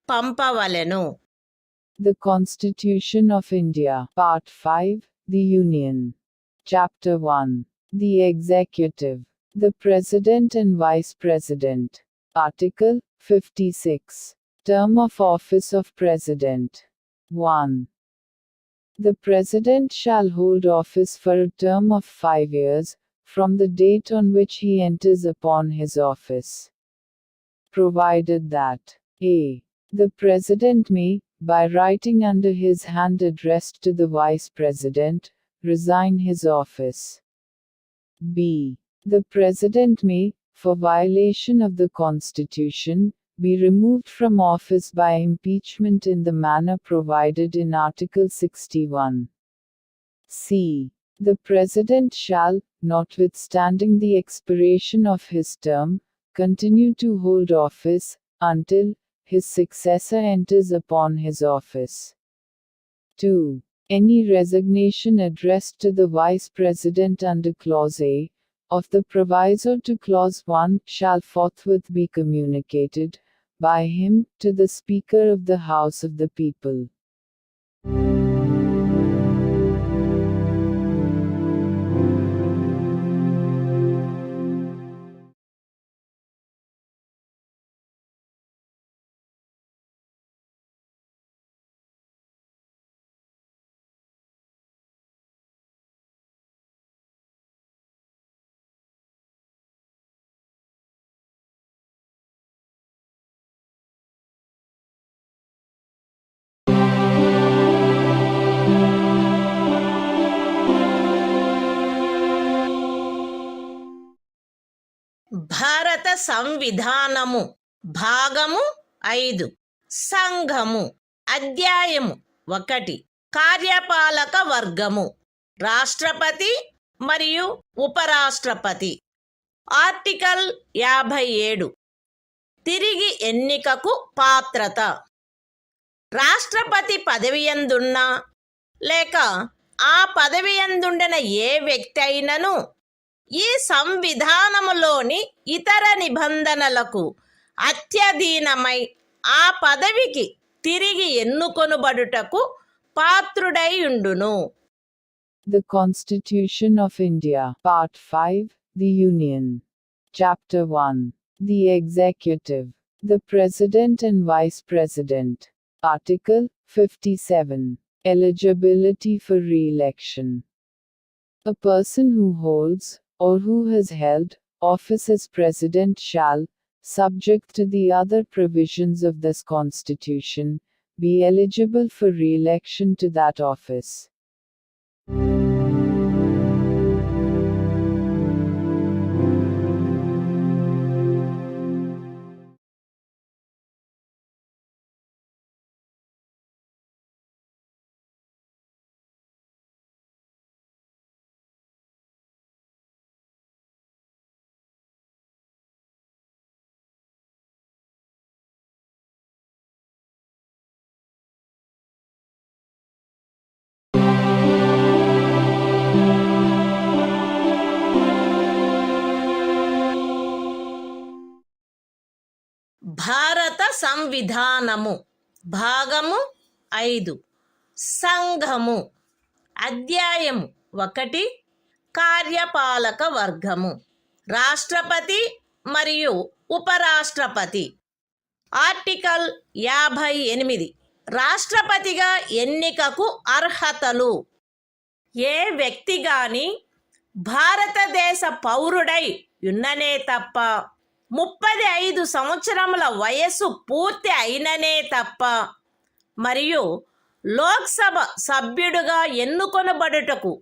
పంపవలెను. The Constitution of India, Part 5, The Union. Chapter 1. The Executive. The President and Vice President. Article 56. Term of Office of President. 1. The President shall hold office for a term of 5 years, from the date on which he enters upon his office. Provided that a. The President may, by writing under his hand addressed to the Vice President, resign his office. b. The President may, for violation of the Constitution, be removed from office by impeachment in the manner provided in Article 61. c. The President shall, notwithstanding the expiration of his term, continue to hold office, until his successor enters upon his office. 2. Any resignation addressed to the Vice President under Clause A of the proviso to Clause 1 shall forthwith be communicated by him to the Speaker of the House of the People. భారత సంవిధానము భాగము 5 సంఘము అధ్యాయము 1 కార్యపాలక వర్గము రాష్ట్రపతి మరియు ఉపరాష్ట్రపతి. Article 57 తిరిగి ఎన్నికకు పాత్రత. రాష్ట్రపతి పదవియందున్నా లేక ఆ పదవియందుండిన ఏ వ్యక్తి అయినను ఈ సంవిధానములోని ఇతర నిబంధనలకు అత్యధీనమై ఆ పదవికి తిరిగి ఎన్నుకొనుబడుటకు పాత్రుడై ఉండును. The Constitution of India, Part 5, The Union. Chapter 1. The Executive. The President and Vice President. Article 57. Eligibility for re-election. A person who holds, or who has held, office as President shall, subject to the other provisions of this Constitution, be eligible for re-election to that office. భారత సంవిధానము భాగము 5 సంఘము అధ్యాయము 1 కార్యపాలక వర్గము రాష్ట్రపతి మరియు ఉపరాష్ట్రపతి. Article 58 రాష్ట్రపతిగా ఎన్నికకు అర్హతలు. ఏ వ్యక్తి గాని భారతదేశ పౌరుడై ఉన్ననే తప్ప 35 సంవత్సరముల వయస్సు పూర్తి అయిననే తప్ప మరియు లోక్సభ సభ్యుడుగా ఎన్నుకొనబడుటకు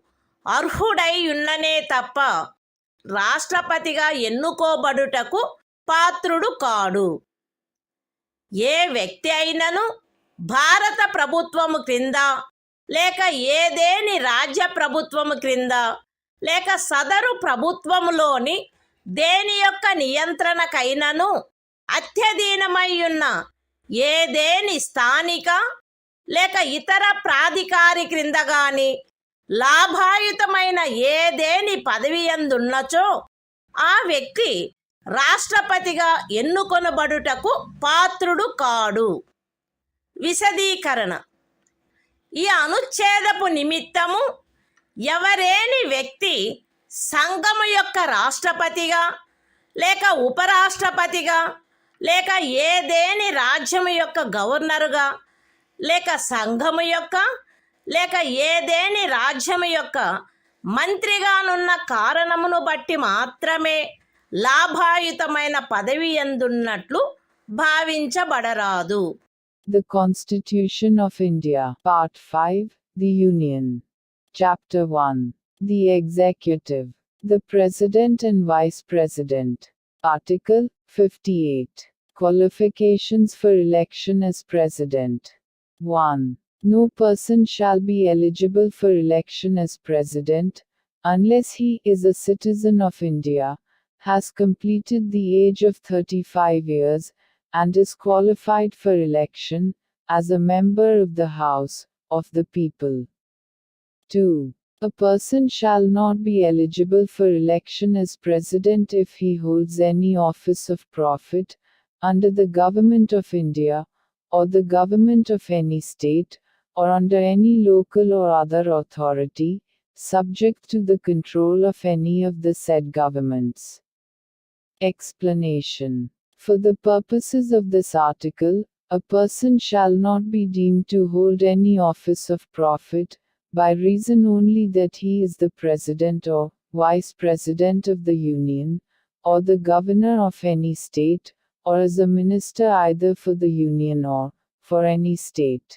అర్హుడై ఉన్ననే తప్ప రాష్ట్రపతిగా ఎన్నుకోబడుటకు పాత్రుడు కాడు. ఏ వ్యక్తి అయినను భారత ప్రభుత్వము క్రింద లేక ఏదేని రాజ్య ప్రభుత్వము క్రింద లేక సదరు ప్రభుత్వములోని దేని యొక్క నియంత్రణకైనను అత్యధీనమై ఉన్న ఏదేని స్థానిక లేక ఇతర ప్రాధికారి క్రింద గాని లాభాయుతమైన ఏదేని పదవి యందున్నచో ఆ వ్యక్తి రాష్ట్రపతిగా ఎన్నుకొనబడుటకు పాత్రుడు కాడు. విశదీకరణ: ఈ అనుచ్ఛేదపు నిమిత్తము ఎవరేని వ్యక్తి సంఘము యొక్క రాష్ట్రపతిగా లేక ఉపరాష్ట్రపతిగా లేక ఏదేని రాజ్యము యొక్క గవర్నరుగా లేక సంఘము యొక్క లేక ఏదేని రాజ్యము యొక్క మంత్రిగానున్న కారణమును బట్టి మాత్రమే లాభాయుతమైన పదవి యందున్నట్లు భావించబడరాదు. The Constitution of India, Part 5, The Union. Chapter 1. The Executive. The President and Vice President. Article 58. Qualifications for election as President. 1. No person shall be eligible for election as President, unless he is a citizen of India, has completed the age of 35 years, and is qualified for election, as a member of the House of the People. 2. A person shall not be eligible for election as President if he holds any office of profit, under the Government of India, or the Government of any state, or under any local or other authority, subject to the control of any of the said governments. Explanation: for the purposes of this article, a person shall not be deemed to hold any office of profit, by reason only that he is the President or Vice President of the Union, or the Governor of any state, or as a minister either for the Union or for any state.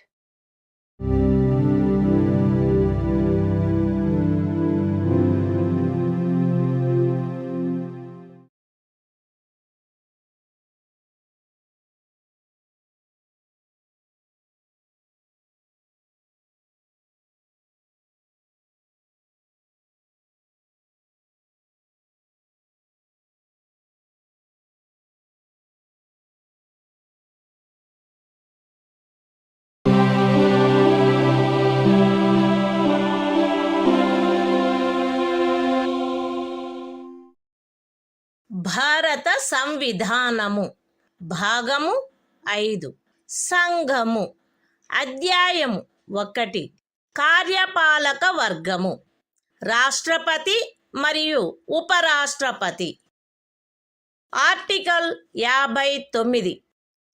భారత సంవిధానము భాగము 5 సంఘము అధ్యాయము 1 కార్యపాలక వర్గము రాష్ట్రపతి మరియు ఉపరాష్ట్రపతి. Article 59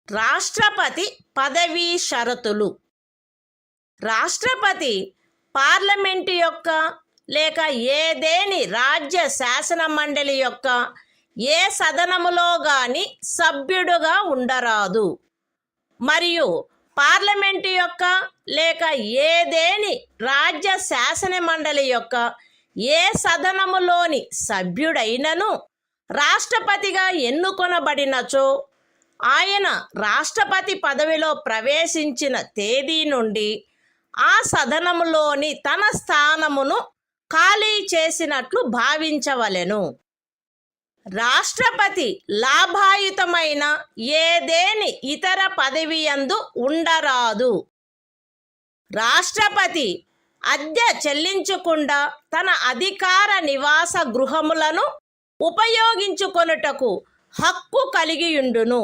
రాష్ట్రపతి పదవీ షరతులు. రాష్ట్రపతి పార్లమెంటు యొక్క లేక ఏదేని రాజ్య శాసన మండలి యొక్క ఏ సదనములో గాని సభ్యుడుగా ఉండరాదు మరియు పార్లమెంటు యొక్క లేక ఏదేని రాజ్య శాసన మండలి యొక్క ఏ సదనములోని సభ్యుడైనను రాష్ట్రపతిగా ఎన్నుకొనబడినచో ఆయన రాష్ట్రపతి పదవిలో ప్రవేశించిన తేదీ నుండి ఆ సదనములోని తన స్థానమును ఖాళీ చేసినట్లు భావించవలెను. రాష్ట్రపతి లాభాయుతమైన ఏదేని ఇతర పదవి యందు ఉండరాదు. రాష్ట్రపతి అద్దె చెల్లించకుండా తన అధికార నివాస గృహములను ఉపయోగించుకొనుటకు హక్కు కలిగియుండును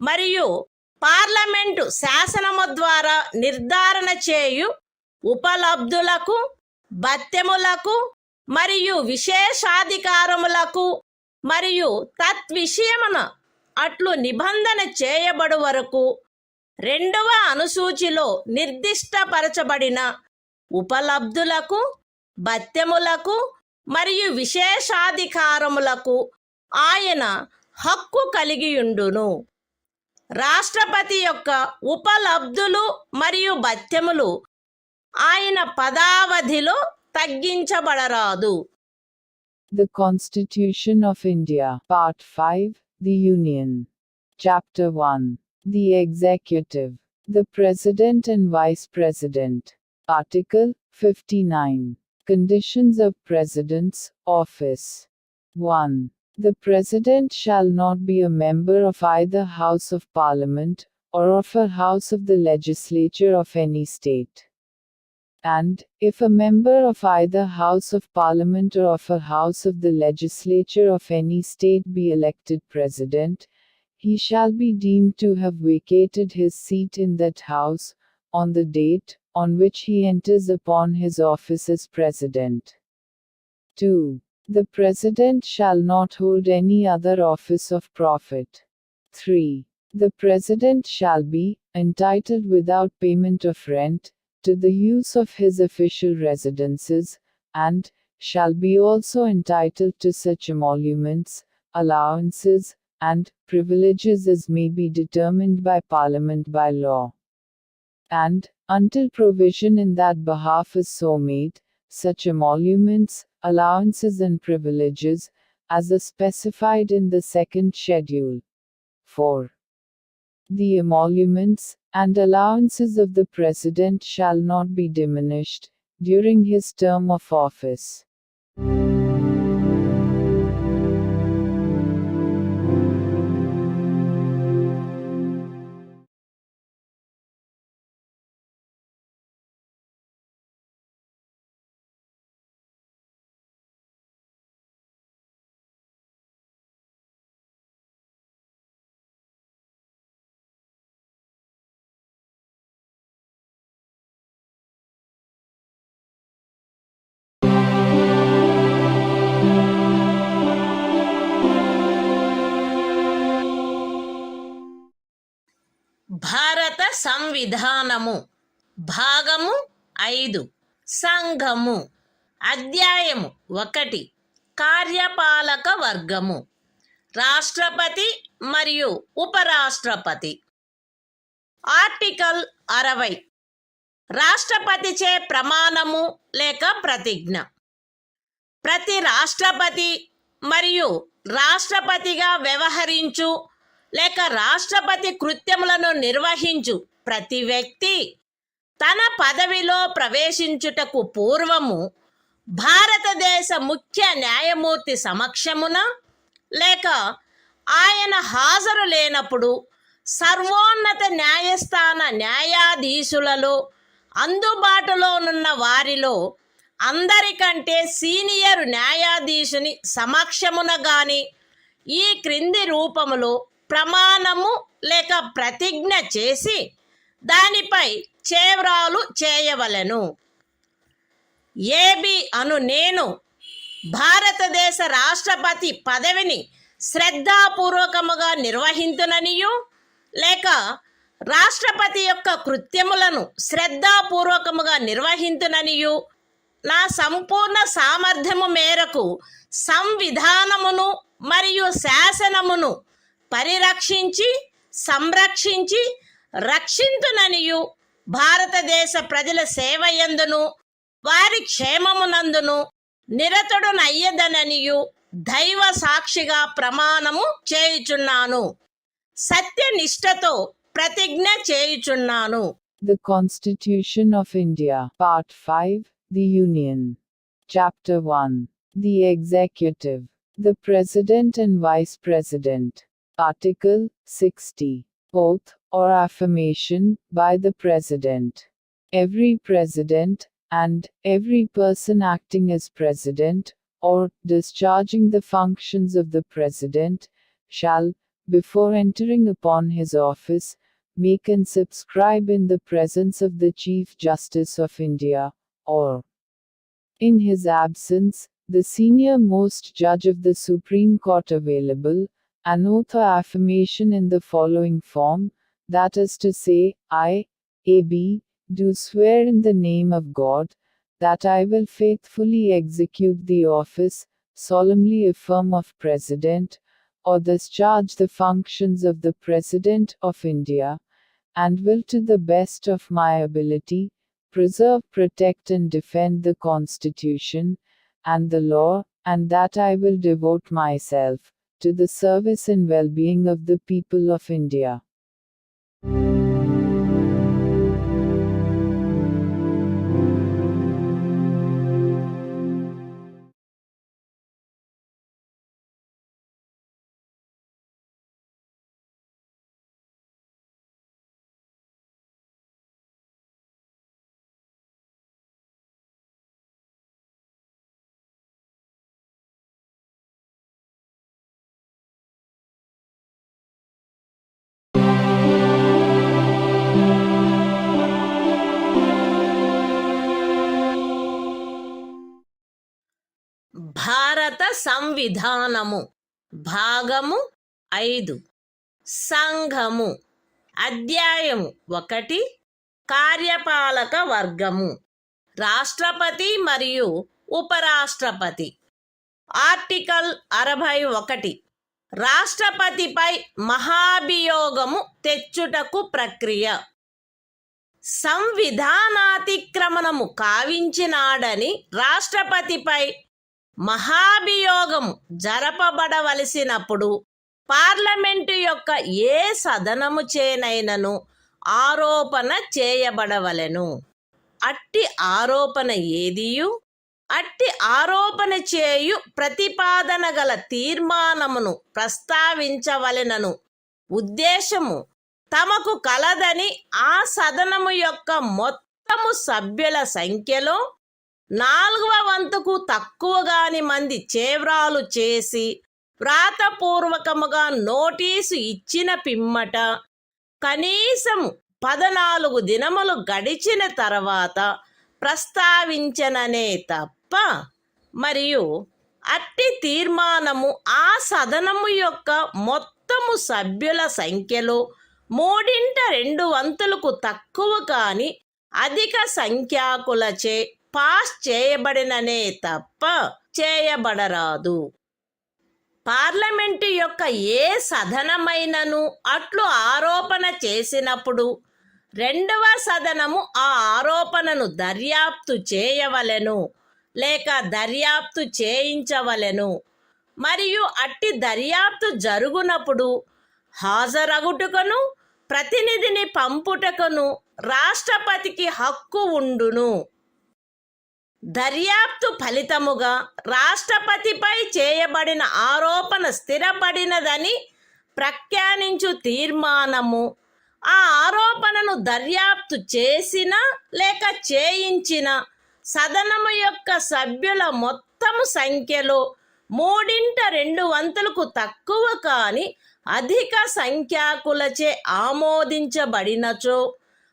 మరియు పార్లమెంటు శాసనము ద్వారా నిర్ధారణ చేయు ఉపలబ్ధులకు, భత్యములకు మరియు విశేషాధికారములకు మరియు తద్విషయమున అట్లు నిబంధన చేయబడు వరకు 2వ అనుసూచిలో నిర్దిష్టపరచబడిన ఉపలబ్ధులకు, భత్యములకు మరియు విశేషాధికారములకు ఆయన హక్కు కలిగియుండును. రాష్ట్రపతి యొక్క ఉపలబ్ధులు మరియు భత్యములు ఆయన పదావధిలో తగ్గించబడరాదు. The Constitution of India. Part 5. The Union. Chapter 1. The Executive. The President and Vice President. Article 59. Conditions of President's office. 1. The President shall not be a member of either House of Parliament, or of a House of the Legislature of any state. And, if a member of either House of Parliament or of a House of the Legislature of any state be elected President, he shall be deemed to have vacated his seat in that House, on the date on which he enters upon his office as President. 2. The President shall not hold any other office of profit. 3. The President shall be entitled without payment of rent to the use of his official residences, and shall be also entitled to such emoluments, allowances, and privileges as may be determined by Parliament by law. And, until provision in that behalf is so made, such emoluments, allowances and privileges, as are specified in the second schedule. 4. The emoluments and allowances of the President shall not be diminished during his term of office. భారత సంవిధానము. భాగము 5. సంఘము. అధ్యాయము 1. కార్యపాలక వర్గము. రాష్ట్రపతి మరియు ఉపరాష్ట్రపతి. Article 60. రాష్ట్రపతిచే ప్రమాణము లేక ప్రతిజ్ఞ. ప్రతి రాష్ట్రపతి మరియు రాష్ట్రపతిగా వ్యవహరించు లేక రాష్ట్రపతి కృత్యములను నిర్వహించు ప్రతి వ్యక్తి తన పదవిలో ప్రవేశించుటకు పూర్వము భారతదేశ ముఖ్య న్యాయమూర్తి సమక్షమున లేక ఆయన హాజరు లేనప్పుడు సర్వోన్నత న్యాయస్థాన న్యాయాధీశులలో అందుబాటులో ఉన్న వారిలో అందరికంటే సీనియర్ న్యాయాధీశుని సమక్షమున గాని ఈ క్రింది రూపములో ప్రమాణము లేక ప్రతిజ్ఞ చేసి దానిపై చేవ్రాలు చేయవలెను. ఏబి అను నేను భారతదేశ రాష్ట్రపతి పదవిని శ్రద్ధాపూర్వకముగా నిర్వహింతుననియు లేక రాష్ట్రపతి యొక్క కృత్యములను శ్రద్ధాపూర్వకముగా నిర్వహింతుననియు నా సంపూర్ణ సామర్థ్యము మేరకు సంవిధానమును మరియు శాసనమును పరిరక్షించి సంరక్షించి రక్షింతుననియు భారతదేశ ప్రజల సేవయందును వారి క్షేమమునందును నిరతుడనయ్యదననియు దైవ సాక్షిగా ప్రమాణము చేయుచున్నాను. సత్యనిష్టతో ప్రతిజ్ఞ చేయుచున్నాను. The Constitution of India. Part 5. The Union. Chapter 1. The Executive. The President and Vice President. Article 60. Oath, or affirmation, by the President. Every President, and every person acting as President, or discharging the functions of the President, shall, before entering upon his office, make and subscribe in the presence of the Chief Justice of India, or, in his absence, the senior most judge of the Supreme Court available, an oath or affirmation in the following form, that is to say, I, A.B., do swear in the name of God, that I will faithfully execute the office, solemnly affirm of President, or discharge the functions of the President of India, and will to the best of my ability, preserve, protect and defend the Constitution, and the law, and that I will devote myself to the service and well-being of the people of India. భారత సంవిధానము భాగము 5 సంఘము అధ్యాయము 1 కార్యపాలక వర్గము రాష్ట్రపతి మరియు ఉపరాష్ట్రపతి article 61 రాష్ట్రపతిపై మహాభియోగము తెచ్చుటకు ప్రక్రియ సంవిధానాతిక్రమణము కావించినాడని రాష్ట్రపతిపై మహాభియోగము జరపబడవలసినప్పుడు parliament యొక్క ఏ సదనము చేనైనను ఆరోపణ చేయబడవలెను. అట్టి ఆరోపణ ఏదియు అట్టి ఆరోపణ చేయు ప్రతిపాదన గల తీర్మానమును ప్రస్తావించవలెనను ఉద్దేశము తమకు కలదని ఆ సదనము యొక్క మొత్తము సభ్యుల సంఖ్యలో 4వ వంతుకు తక్కువగాని మంది చేవ్రాలు చేసి వ్రాతపూర్వకముగా నోటీసు ఇచ్చిన పిమ్మట కనీసం 14 దినములు గడిచిన తర్వాత ప్రస్తావించననే తప్ప మరియు అట్టి తీర్మానము ఆ సదనము యొక్క మొత్తము సభ్యుల సంఖ్యలో 3/2 తక్కువ కాని అధిక సంఖ్యాకులచే పాస్ చేయబడిననే తప్ప చేయబడరాదు. పార్లమెంటు యొక్క ఏ సదనమైనను అట్లు ఆరోపణ చేసినప్పుడు 2వ సదనము ఆ ఆరోపణను దర్యాప్తు చేయవలెను లేక దర్యాప్తు చేయించవలెను. మరియు అట్టి దర్యాప్తు జరుగునప్పుడు హాజరగుటకును ప్రతినిధిని పంపుటకును రాష్ట్రపతికి హక్కు ఉండును. దర్యాప్తు ఫలితముగా రాష్ట్రపతిపై చేయబడిన ఆరోపణ స్థిరపడినదని ప్రఖ్యానించు తీర్మానము ఆ ఆరోపణను దర్యాప్తు చేసిన లేక చేయించిన సదనము యొక్క సభ్యుల మొత్తము సంఖ్యలో 3/2 తక్కువ కాని అధిక సంఖ్యాకులచే ఆమోదించబడినచో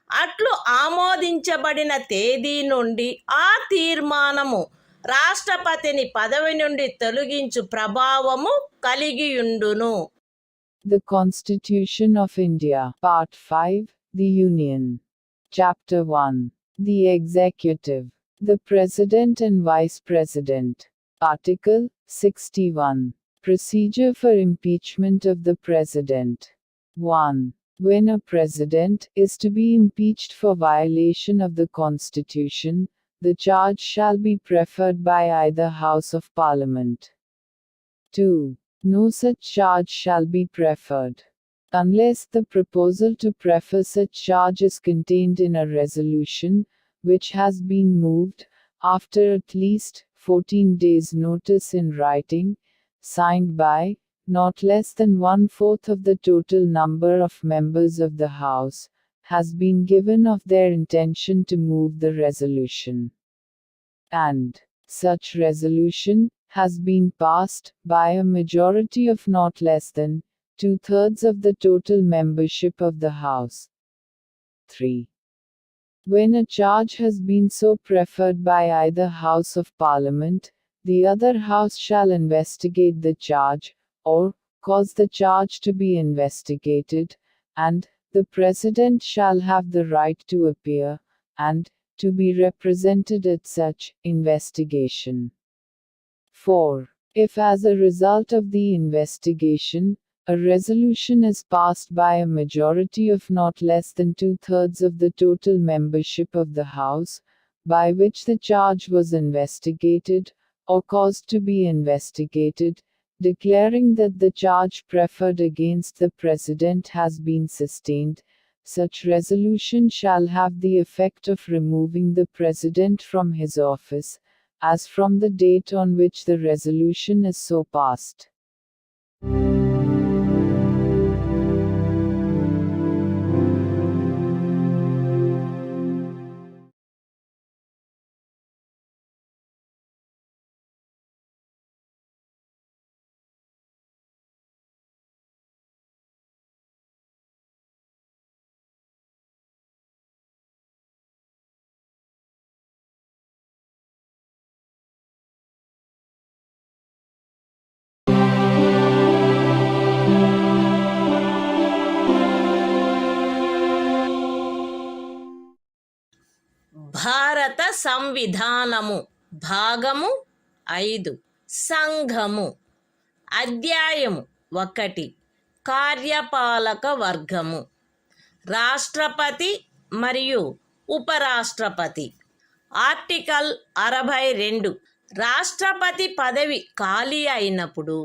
అట్లు ఆమోదించబడిన తేదీ నుండి ఆ తీర్మానము రాష్ట్రపతిని పదవి నుండి తొలగించు ప్రభావము కలిగియుండును. The Constitution of India, Part 5, The Union. Chapter 1. The Executive. The President and Vice President. Article 61. Procedure for impeachment of the President. 1. When a President is to be impeached for violation of the Constitution, the charge shall be preferred by either House of Parliament. 2. No such charge shall be preferred unless the proposal to prefer such charge is contained in a resolution, which has been moved, after at least 14 days' notice in writing, signed by not less than 1/4 of the total number of members of the House, has been given of their intention to move the resolution. And such resolution has been passed by a majority of not less than 2/3 of the total membership of the House. 3. When a charge has been so preferred by either House of Parliament, the other House shall investigate the charge, or cause the charge to be investigated, and the President shall have the right to appear, and to be represented at such investigation. 4. If as a result of the investigation, a resolution is passed by a majority of not less than 2/3 of the total membership of the House, by which the charge was investigated, or cause to be investigated, declaring that the charge preferred against the President has been sustained, such resolution shall have the effect of removing the President from his office, as from the date on which the resolution is so passed. భారత సంవిధానము భాగము 5 సంఘము అధ్యాయము 1 కార్యపాలక వర్గము రాష్ట్రపతి మరియు ఉపరాష్ట్రపతి article 62 రాష్ట్రపతి పదవి ఖాళీ అయినప్పుడు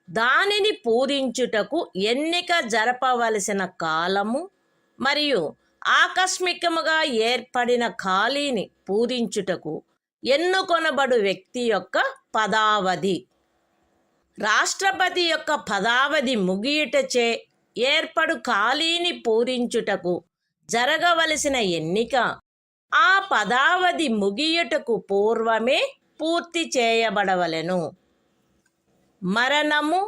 దానిని పూరించుటకు ఎన్నిక జరపవలసిన కాలము మరియు ఆకస్మికముగా ఏర్పడిన ఖాళీని పూరించుటకు ఎన్నుకొనబడు వ్యక్తి యొక్క పదావధి రాష్ట్రపతి యొక్క పదావధి ముగియుటచే ఏర్పడు ఖాళీని పూరించుటకు జరగవలసిన ఎన్నిక ఆ పదావధి ముగియుటకు పూర్వమే పూర్తి చేయబడవలెను. మరణము,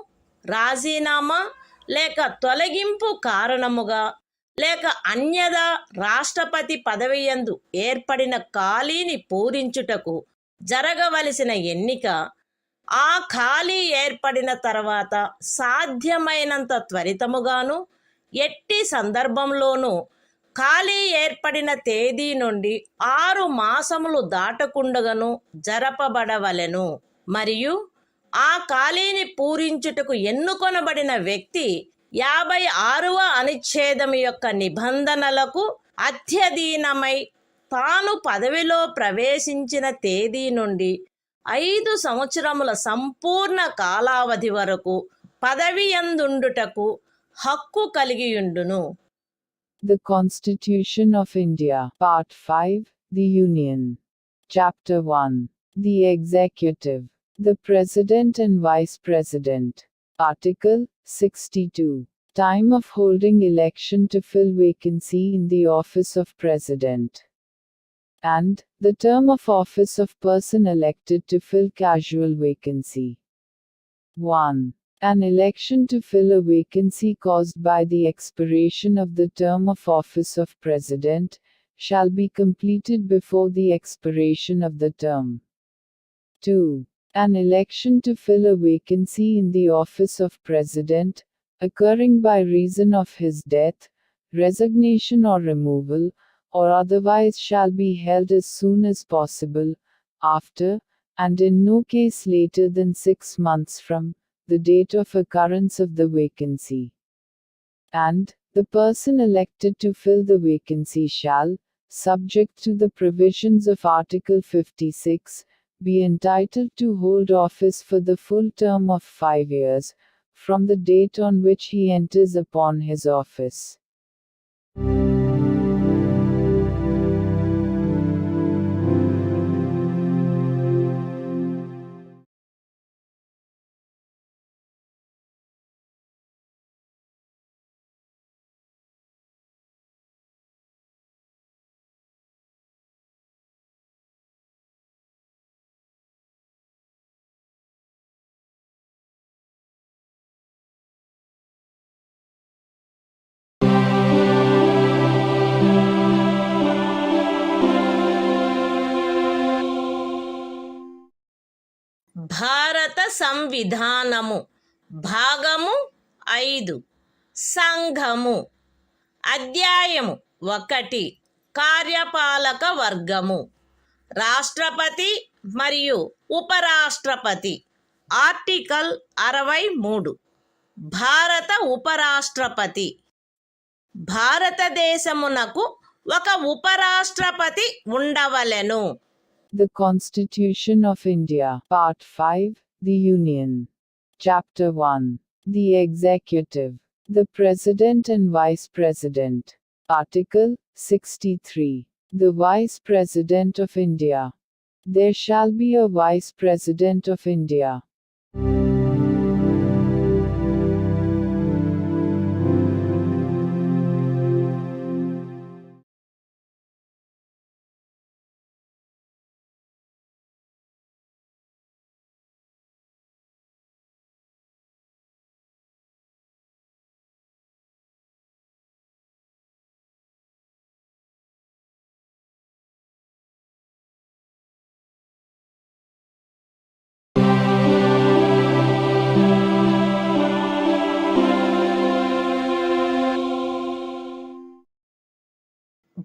రాజీనామా లేక తొలగింపు కారణముగా లేక అన్యదా రాష్ట్రపతి పదవియందు ఏర్పడిన ఖాళీని పూరించుటకు జరగవలసిన ఎన్నిక ఆ ఖాళీ ఏర్పడిన తర్వాత సాధ్యమైనంత త్వరితముగాను ఎట్టి సందర్భంలోనూ ఖాళీ ఏర్పడిన తేదీ నుండి 6 మాసములు దాటకుండగను జరపబడవలెను. మరియు ఆ ఖాళీని పూరించుటకు ఎన్నుకొనబడిన వ్యక్తి 56వ అనుచ్ఛేదము యొక్క నిబంధనలకు అత్యధీనమై తాను పదవిలో ప్రవేశించిన తేదీ నుండి 5 సంవత్సరముల సంపూర్ణ కాలావధి వరకు పదవియందుండుటకు హక్కు కలిగియుండును. The Constitution of India, Part 5, The Union. Chapter 1. The Executive. The President and Vice President. Article 62. Time of holding election to fill vacancy in the office of President. And the term of office of person elected to fill casual vacancy. 1. An election to fill a vacancy caused by the expiration of the term of office of President shall be completed before the expiration of the term. 2. An election to fill a vacancy in the office of President, occurring by reason of his death, resignation or removal, or otherwise shall be held as soon as possible, after, and in no case later than 6 months from, the date of occurrence of the vacancy. And, the person elected to fill the vacancy shall, subject to the provisions of Article 56, be entitled to hold office for the full term of 5 years, from the date on which he enters upon his office. భారత సంవిధానము భాగము 5 సంఘము అధ్యాయము 1 కార్యపాలక వర్గము రాష్ట్రపతి మరియు ఉపరాష్ట్రపతి article 63 భారత ఉపరాష్ట్రపతి భారతదేశమునకు ఒక ఉపరాష్ట్రపతి ఉండవలెను. The Constitution of India, Part 5, The Union. Chapter 1. The Executive. The President and Vice President. Article 63. The Vice President of India. There shall be a Vice President of India.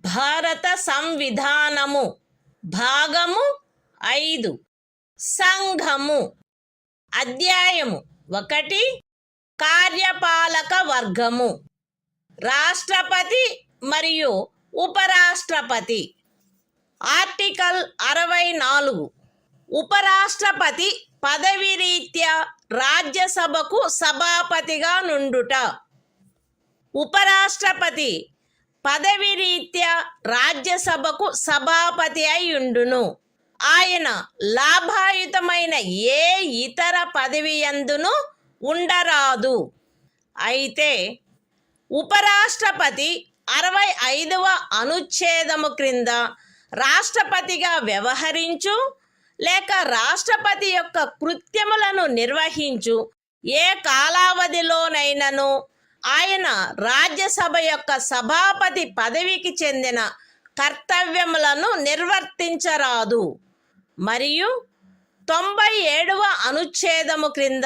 భారత సంవిధానము భాగము 5 సంఘము అధ్యాయము 1 కార్యపాలక వర్గము రాష్ట్రపతి మరియు ఉపరాష్ట్రపతి. ఆర్టికల్ 64. ఉపరాష్ట్రపతి పదవి రీత్యా రాజ్యసభకు సభాపతిగా నుండుట. ఉపరాష్ట్రపతి పదవి రీత్యా రాజ్యసభకు సభాపతి అయ్యుండును. ఆయన లాభాయుతమైన ఏ ఇతర పదవి యందును ఉండరాదు. అయితే ఉపరాష్ట్రపతి 65వ అనుచ్ఛేదము క్రింద రాష్ట్రపతిగా వ్యవహరించు లేక రాష్ట్రపతి యొక్క కృత్యములను నిర్వహించు ఏ కాలావధిలోనైనను ఆయన రాజ్యసభ యొక్క సభాపతి పదవికి చెందిన కర్తవ్యములను నిర్వర్తించరాదు. మరియు 97వ అనుచ్ఛేదము క్రింద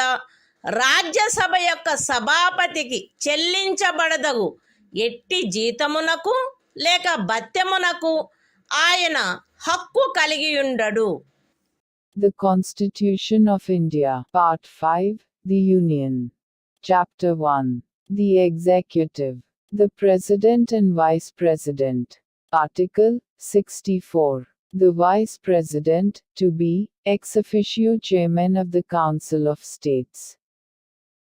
రాజ్యసభ యొక్క సభాపతికి చెల్లించబడదగు ఎట్టి జీతమునకు లేక భత్యమునకు ఆయన హక్కు కలిగియుండడు. The Constitution of India, Part 5, The Union. Chapter 1. The Executive. The President and Vice President. Article 64. The Vice President, to be, ex officio Chairman of the Council of States.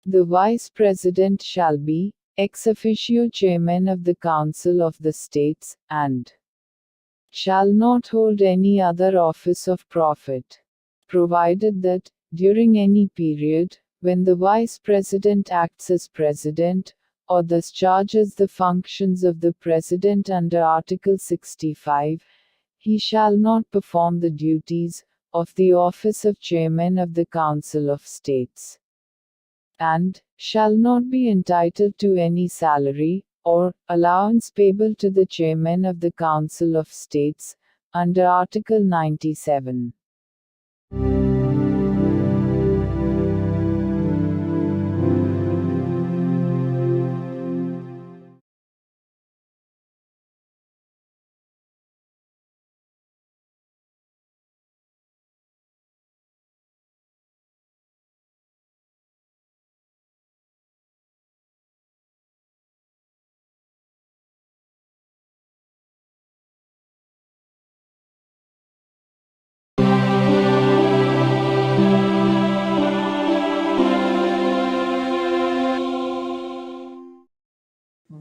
The Vice President shall be, ex officio Chairman of the Council of the States, and shall not hold any other office of profit, provided that, during any period, when the Vice President acts as President, or discharges the functions of the President under Article 65, he shall not perform the duties of the office of Chairman of the Council of States, and shall not be entitled to any salary, or allowance payable to the Chairman of the Council of States, under Article 97.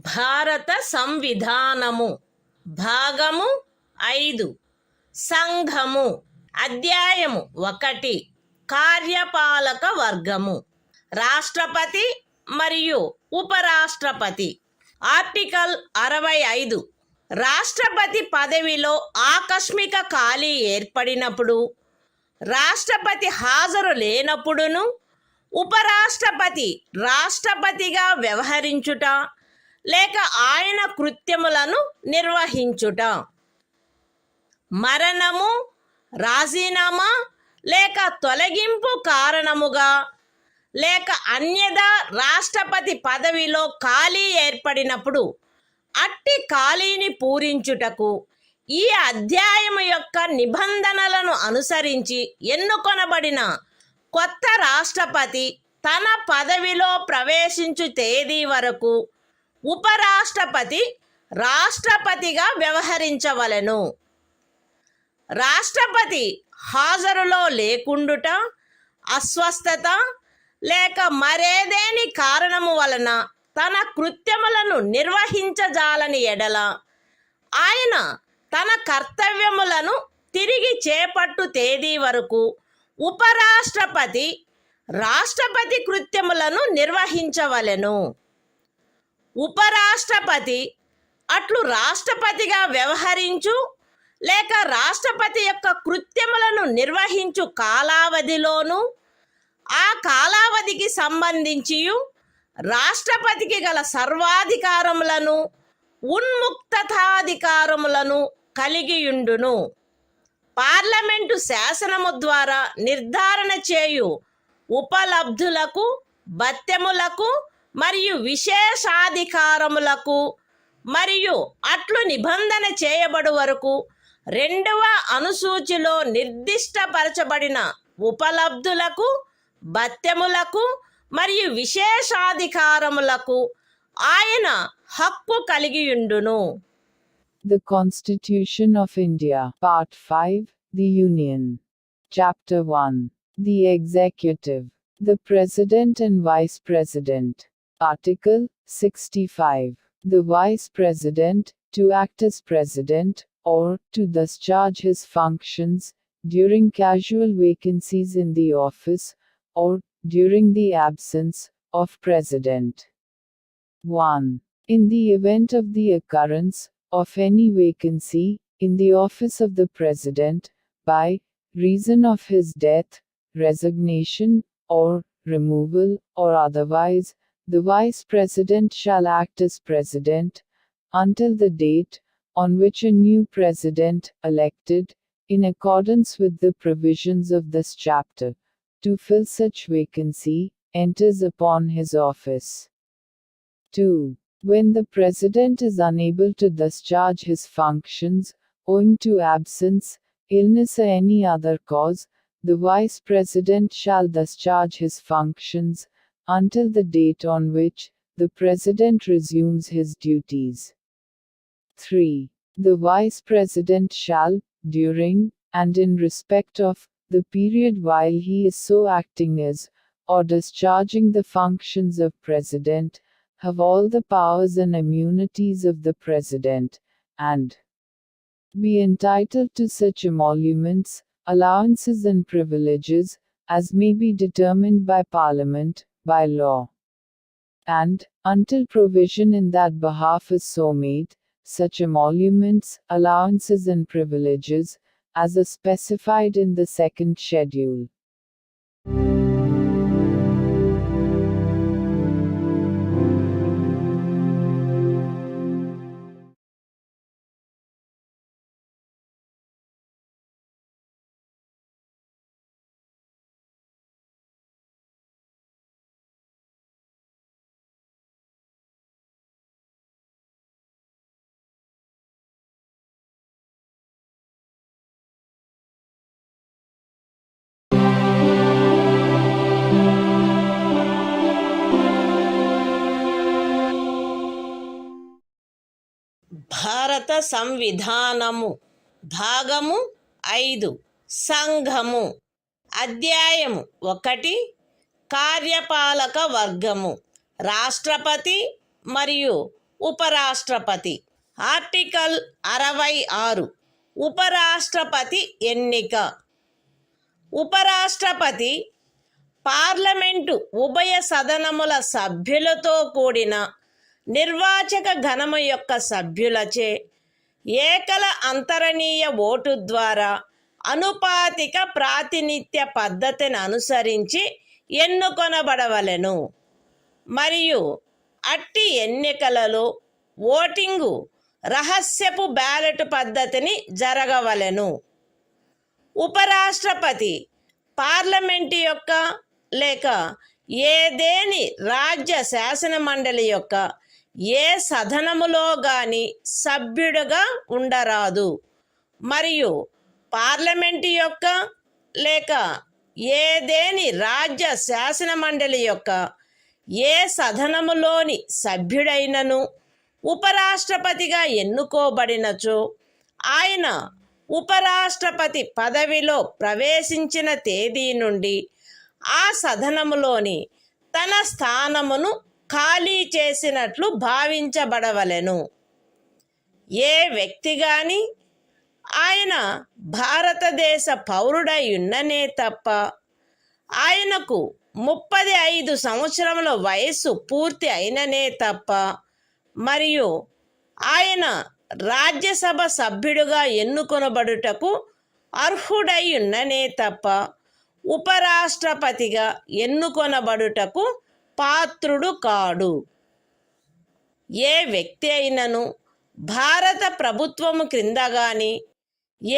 భారత సంవిధానము భాగము 5 సంఘము అధ్యాయము 1 కార్యపాలక వర్గము రాష్ట్రపతి మరియు ఉపరాష్ట్రపతి. Article 65. రాష్ట్రపతి పదవిలో ఆకస్మిక ఖాళీ ఏర్పడినప్పుడు, రాష్ట్రపతి హాజరు లేనప్పుడును, ఉపరాష్ట్రపతి రాష్ట్రపతిగా వ్యవహరించుట లేక ఆయన కృత్యములను నిర్వహించుట, మరణము, రాజీనామా లేక తొలగింపు కారణముగా లేక అన్యదా రాష్ట్రపతి పదవిలో ఖాళీ ఏర్పడినప్పుడు అట్టి ఖాళీని పూరించుటకు ఈ అధ్యాయము యొక్క నిబంధనలను అనుసరించి ఎన్నుకొనబడిన కొత్త రాష్ట్రపతి తన పదవిలో ప్రవేశించు తేదీ వరకు ఉపరాష్ట్రపతి రాష్ట్రపతిగా వ్యవహరించవలెను. రాష్ట్రపతి హాజరులో లేకుండుట, అస్వస్థత లేక మరేదేని కారణము వలన తన కృత్యములను నిర్వహించజాలని ఎడల ఆయన తన కర్తవ్యములను తిరిగి చేపట్టు తేదీ వరకు ఉపరాష్ట్రపతి రాష్ట్రపతి కృత్యములను నిర్వహించవలెను. ఉపరాష్ట్రపతి అట్లు రాష్ట్రపతిగా వ్యవహరించు లేక రాష్ట్రపతి యొక్క కృత్యములను నిర్వహించు కాలావధిలోనూ ఆ కాలావధికి సంబంధించి రాష్ట్రపతికి గల సర్వాధికారములను ఉన్ముక్తతాధికారములను కలిగియుండును. పార్లమెంటు శాసనము ద్వారా నిర్ధారణ చేయు ఉపలబ్ధులకు, భత్యములకు మరియు విశేషాధికారములకు మరియు అట్లు నిబంధన చేయబడు వరకు 2వ అనుసూచిలో నిర్దిష్టపరచబడిన ఉపలబ్ధులకు, భత్యములకు మరియు విశేషాధికారములకు ఆయన హక్కు కలిగియుండును. The Constitution of India, Part 5, The Union. Chapter 1. The Executive. The President and Vice President. Article 65. The Vice President, to act as President, or to discharge his functions, during casual vacancies in the office, or during the absence of President. 1. In the event of the occurrence of any vacancy in the office of the President, by reason of his death, resignation, or removal, or otherwise, the Vice President shall act as President, until the date on which a new President, elected, in accordance with the provisions of this chapter, to fill such vacancy, enters upon his office. 2. When the President is unable to discharge his functions, owing to absence, illness or any other cause, the Vice President shall discharge his functions, until the date on which the President resumes his duties. 3. The Vice President shall, during, and in respect of, the period while he is so acting as, or discharging the functions of President, have all the powers and immunities of the President, and be entitled to such emoluments, allowances and privileges, as may be determined by Parliament, by law. And, until provision in that behalf is so made, such emoluments, allowances and privileges, as are specified in the second schedule. భారత సంవిధానము భాగము 5 సంఘము అధ్యాయము 1 కార్యపాలక వర్గము రాష్ట్రపతి మరియు ఉపరాష్ట్రపతి. Article 66 ఉపరాష్ట్రపతి ఎన్నిక. ఉపరాష్ట్రపతి పార్లమెంటు ఉభయ సదనముల సభ్యులతో కూడిన నిర్వాచక గణము యొక్క సభ్యులచే ఏకల అంతరణీయ ఓటు ద్వారా అనుపాతిక ప్రాతినిధ్య పద్ధతిని అనుసరించి ఎన్నుకొనబడవలెను మరియు అట్టి ఎన్నికలలో ఓటింగు రహస్యపు బ్యాలెట్ పద్ధతిని జరగవలెను. ఉపరాష్ట్రపతి పార్లమెంటు యొక్క లేక ఏదేని రాజ్య శాసన మండలి యొక్క ఏ సదనములో గాని సభ్యుడుగా ఉండరాదు మరియు పార్లమెంటు యొక్క లేక ఏదేని రాజ్య శాసన మండలి యొక్క ఏ సదనములోని సభ్యుడైనను ఉపరాష్ట్రపతిగా ఎన్నుకోబడినచో ఆయన ఉపరాష్ట్రపతి పదవిలో ప్రవేశించిన తేదీ నుండి ఆ సదనములోని తన స్థానమును ఖాళీ చేసినట్లు భావించబడవలెను. ఏ వ్యక్తి గాని ఆయన భారతదేశ పౌరుడై ఉన్ననే తప్ప ఆయనకు 35 సంవత్సరముల వయస్సు పూర్తి అయిననే తప్ప మరియు ఆయన రాజ్యసభ సభ్యుడుగా ఎన్నుకొనబడుటకు అర్హుడై ఉన్ననే తప్ప ఉపరాష్ట్రపతిగా ఎన్నుకొనబడుటకు పాత్రుడు కాడు. ఏ వ్యక్తి అయినను భారత ప్రభుత్వము క్రింద గాని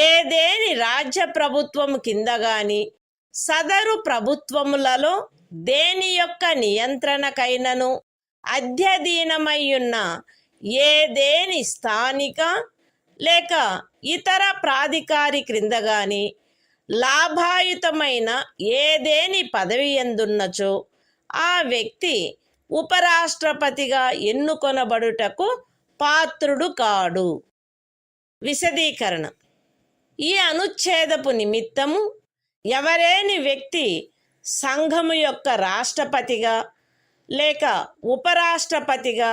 ఏదేని రాజ్య ప్రభుత్వము కింద గాని సదరు ప్రభుత్వములలో దేని యొక్క నియంత్రణకైనను అధ్యధీనమయ్యున్న ఏదేని స్థానిక లేక ఇతర ప్రాధికారి క్రింద గాని లాభాయుతమైన ఏదేని పదవి యందున్నచో ఆ వ్యక్తి ఉపరాష్ట్రపతిగా ఎన్నుకొనబడుటకు పాత్రుడు కాడు. విశదీకరణ: ఈ అనుచ్ఛేదపు నిమిత్తము ఎవరేని వ్యక్తి సంఘము యొక్క రాష్ట్రపతిగా లేక ఉపరాష్ట్రపతిగా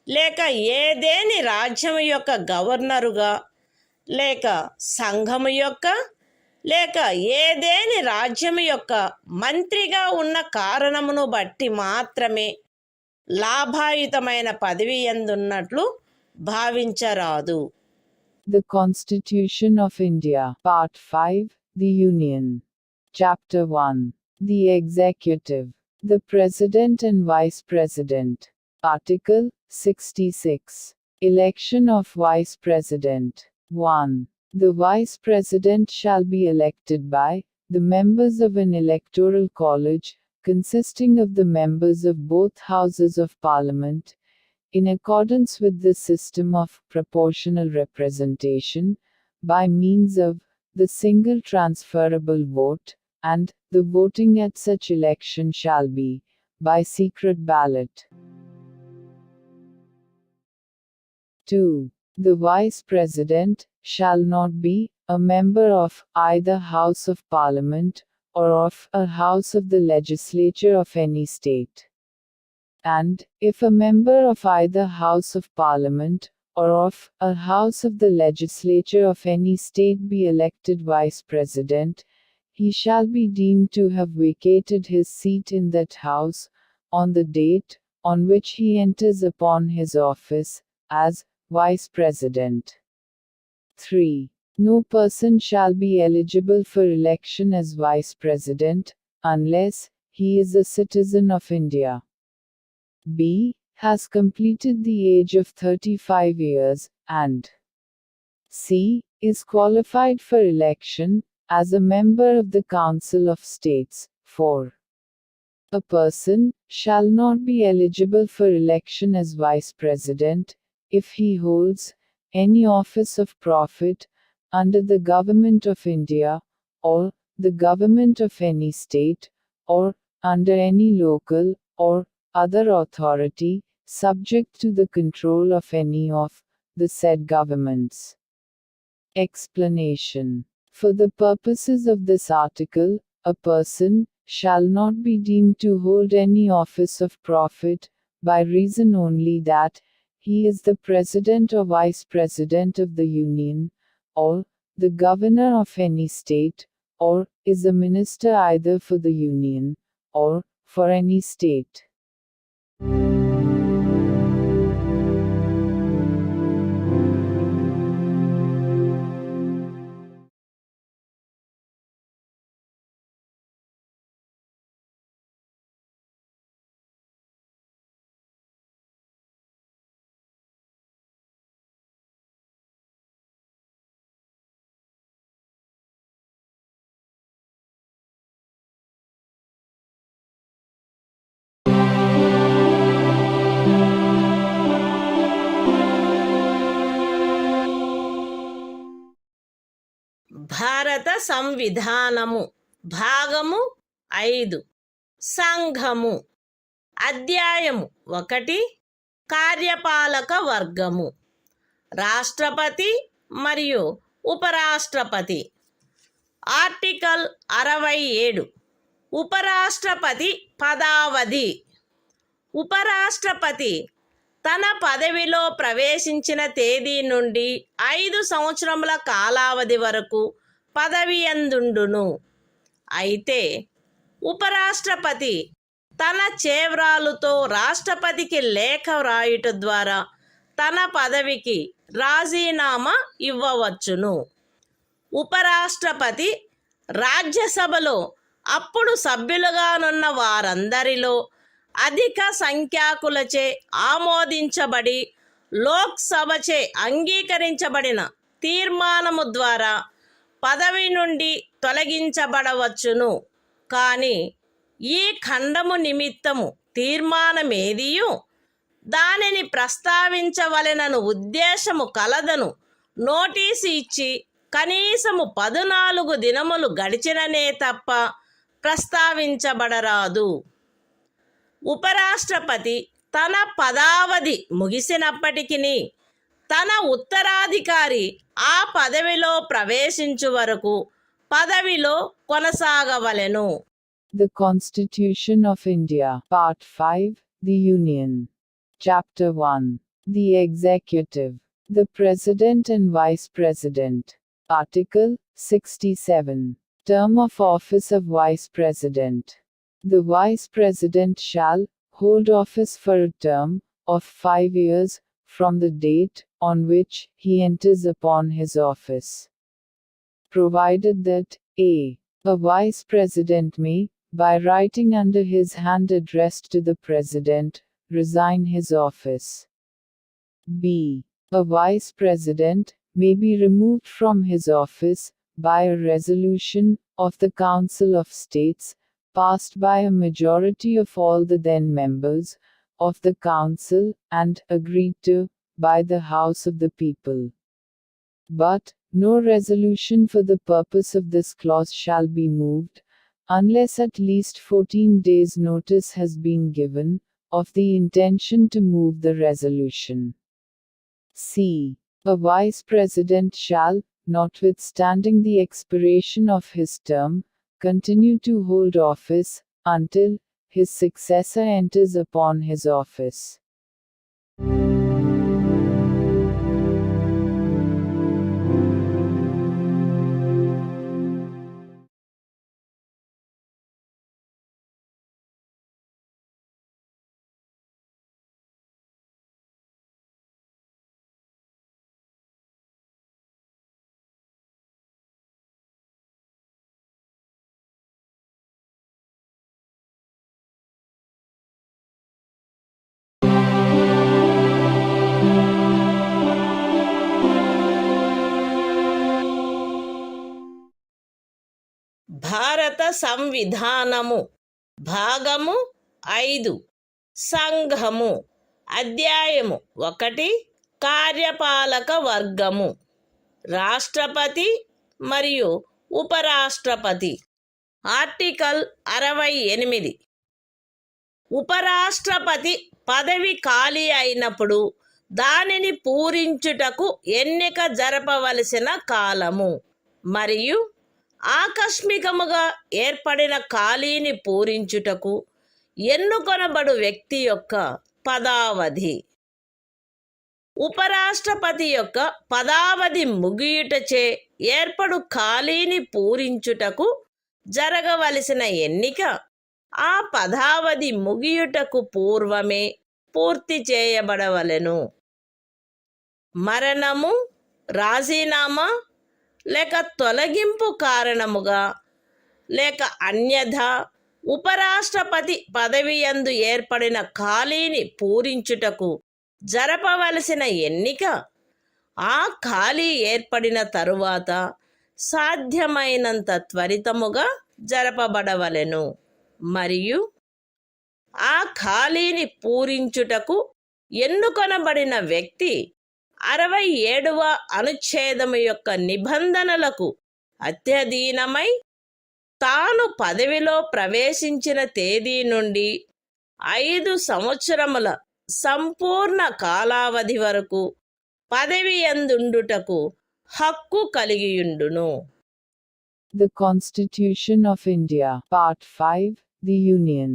లేక ఏదేని రాజ్యము యొక్క గవర్నరుగా లేక సంఘము యొక్క లేక ఏదేని రాజ్యము యొక్క మంత్రిగా ఉన్న కారణమును బట్టి మాత్రమే లాభాయుతమైన పదవి యందున్నట్లు భావించరాదు. The Constitution of India, Part 5, The Union. Chapter 1. The Executive. The President and Vice President. Article 66. Election of Vice President. 1. The Vice President shall be elected by the members of an electoral college, consisting of the members of both houses of Parliament, in accordance with the system of proportional representation, by means of the single transferable vote, and the voting at such election shall be by secret ballot. 2. The Vice President shall not be a member of either House of Parliament or of a House of the Legislature of any state. And, if a member of either House of Parliament or of a House of the Legislature of any state be elected Vice President, he shall be deemed to have vacated his seat in that House, on the date on which he enters upon his office, as Vice President. 3. No person shall be eligible for election as Vice President, unless he is a citizen of India. B. Has completed the age of 35 years, and C. Is qualified for election, as a member of the Council of States. 4. A person shall not be eligible for election as Vice President, if he holds any office of profit, under the Government of India, or the Government of any state, or under any local, or other authority, subject to the control of any of the said governments. Explanation. For the purposes of this article, a person shall not be deemed to hold any office of profit, by reason only that he is the President or Vice President of the Union, or the Governor of any state, or is a minister either for the Union, or for any state. భారత సంవిధానము భాగము 5 సంఘము అధ్యాయము 1 కార్యపాలక వర్గము రాష్ట్రపతి మరియు ఉపరాష్ట్రపతి. Article 67 ఉపరాష్ట్రపతి పదావధి. ఉపరాష్ట్రపతి తన పదవిలో ప్రవేశించిన తేదీ నుండి 5 సంవత్సరముల కాలావధి వరకు పదవి యందుండును. అయితే ఉపరాష్ట్రపతి తన చేవ్రాలుతో రాష్ట్రపతికి లేఖ వ్రాయుట ద్వారా తన పదవికి రాజీనామా ఇవ్వవచ్చును. ఉపరాష్ట్రపతి రాజ్యసభలో అప్పుడు సభ్యులుగానున్న వారందరిలో అధిక సంఖ్యాకులచే ఆమోదించబడి లోక్సభచే అంగీకరించబడిన తీర్మానము ద్వారా పదవి నుండి తొలగించబడవచ్చును. కానీ ఈ ఖండము నిమిత్తము తీర్మానమేదియు దానిని ప్రస్తావించవలెనను ఉద్దేశము కలదను నోటీసు ఇచ్చి కనీసము 14 దినములు గడిచిననే తప్ప ప్రస్తావించబడరాదు. ఉపరాష్ట్రపతి తన పదావధి ముగిసినప్పటికీ తన ఉత్తరాధికారి ఆ పదవిలో ప్రవేశించు వరకు పదవిలో కొనసాగవలెను. The Constitution of India, Part 5, The Union. Chapter 1. The Executive. The President and Vice President. Article 67. Term of office of Vice President. The Vice President shall hold office for a term of 5 years from the date on which he enters upon his office, provided that a. A Vice President may, by writing under his hand addressed to the President, resign his office. b. A Vice President may be removed from his office by a resolution of the Council of States, passed by a majority of all the then members of the Council and agreed to by the House of the People. But no resolution for the purpose of this clause shall be moved, unless at least 14 days' notice has been given of the intention to move the resolution. c. A Vice President shall, notwithstanding the expiration of his term, continue to hold office until his successor enters upon his office. భారత సంవిధానము భాగము 5 సంఘము అధ్యాయము 1 కార్యపాలక వర్గము రాష్ట్రపతి మరియు ఉపరాష్ట్రపతి. Article 68 ఉపరాష్ట్రపతి పదవి ఖాళీ అయినప్పుడు దానిని పూరించుటకు ఎన్నిక జరపవలసిన కాలము మరియు ఆకస్మికముగా ఏర్పడిన ఖాళీని పూరించుటకు ఎన్నుకొనబడు వ్యక్తి యొక్క పదావధి. ఉపరాష్ట్రపతి యొక్క పదావధి ముగియుటచే ఏర్పడు ఖాళీని పూరించుటకు జరగవలసిన ఎన్నిక ఆ పదావధి ముగియుటకు పూర్వమే పూర్తి చేయబడవలెను. మరణము, రాజీనామా లేక తొలగింపు కారణముగా లేక అన్యథా ఉపరాష్ట్రపతి పదవియందు ఏర్పడిన ఖాళీని పూరించుటకు జరపవలసిన ఎన్నిక ఆ ఖాళీ ఏర్పడిన తరువాత సాధ్యమైనంత త్వరితముగా జరపబడవలెను మరియు ఆ ఖాళీని పూరించుటకు ఎన్నుకొనబడిన వ్యక్తి 67వ అనుచ్ఛేదము యొక్క నిబంధనలకు అత్యధీనమై తాను పదవిలో ప్రవేశించిన తేదీ నుండి 5 సంవత్సరముల సంపూర్ణ కాలావధి వరకు పదవి యందుండుటకు హక్కు కలిగియుండును. The Constitution of India, Part 5, The Union.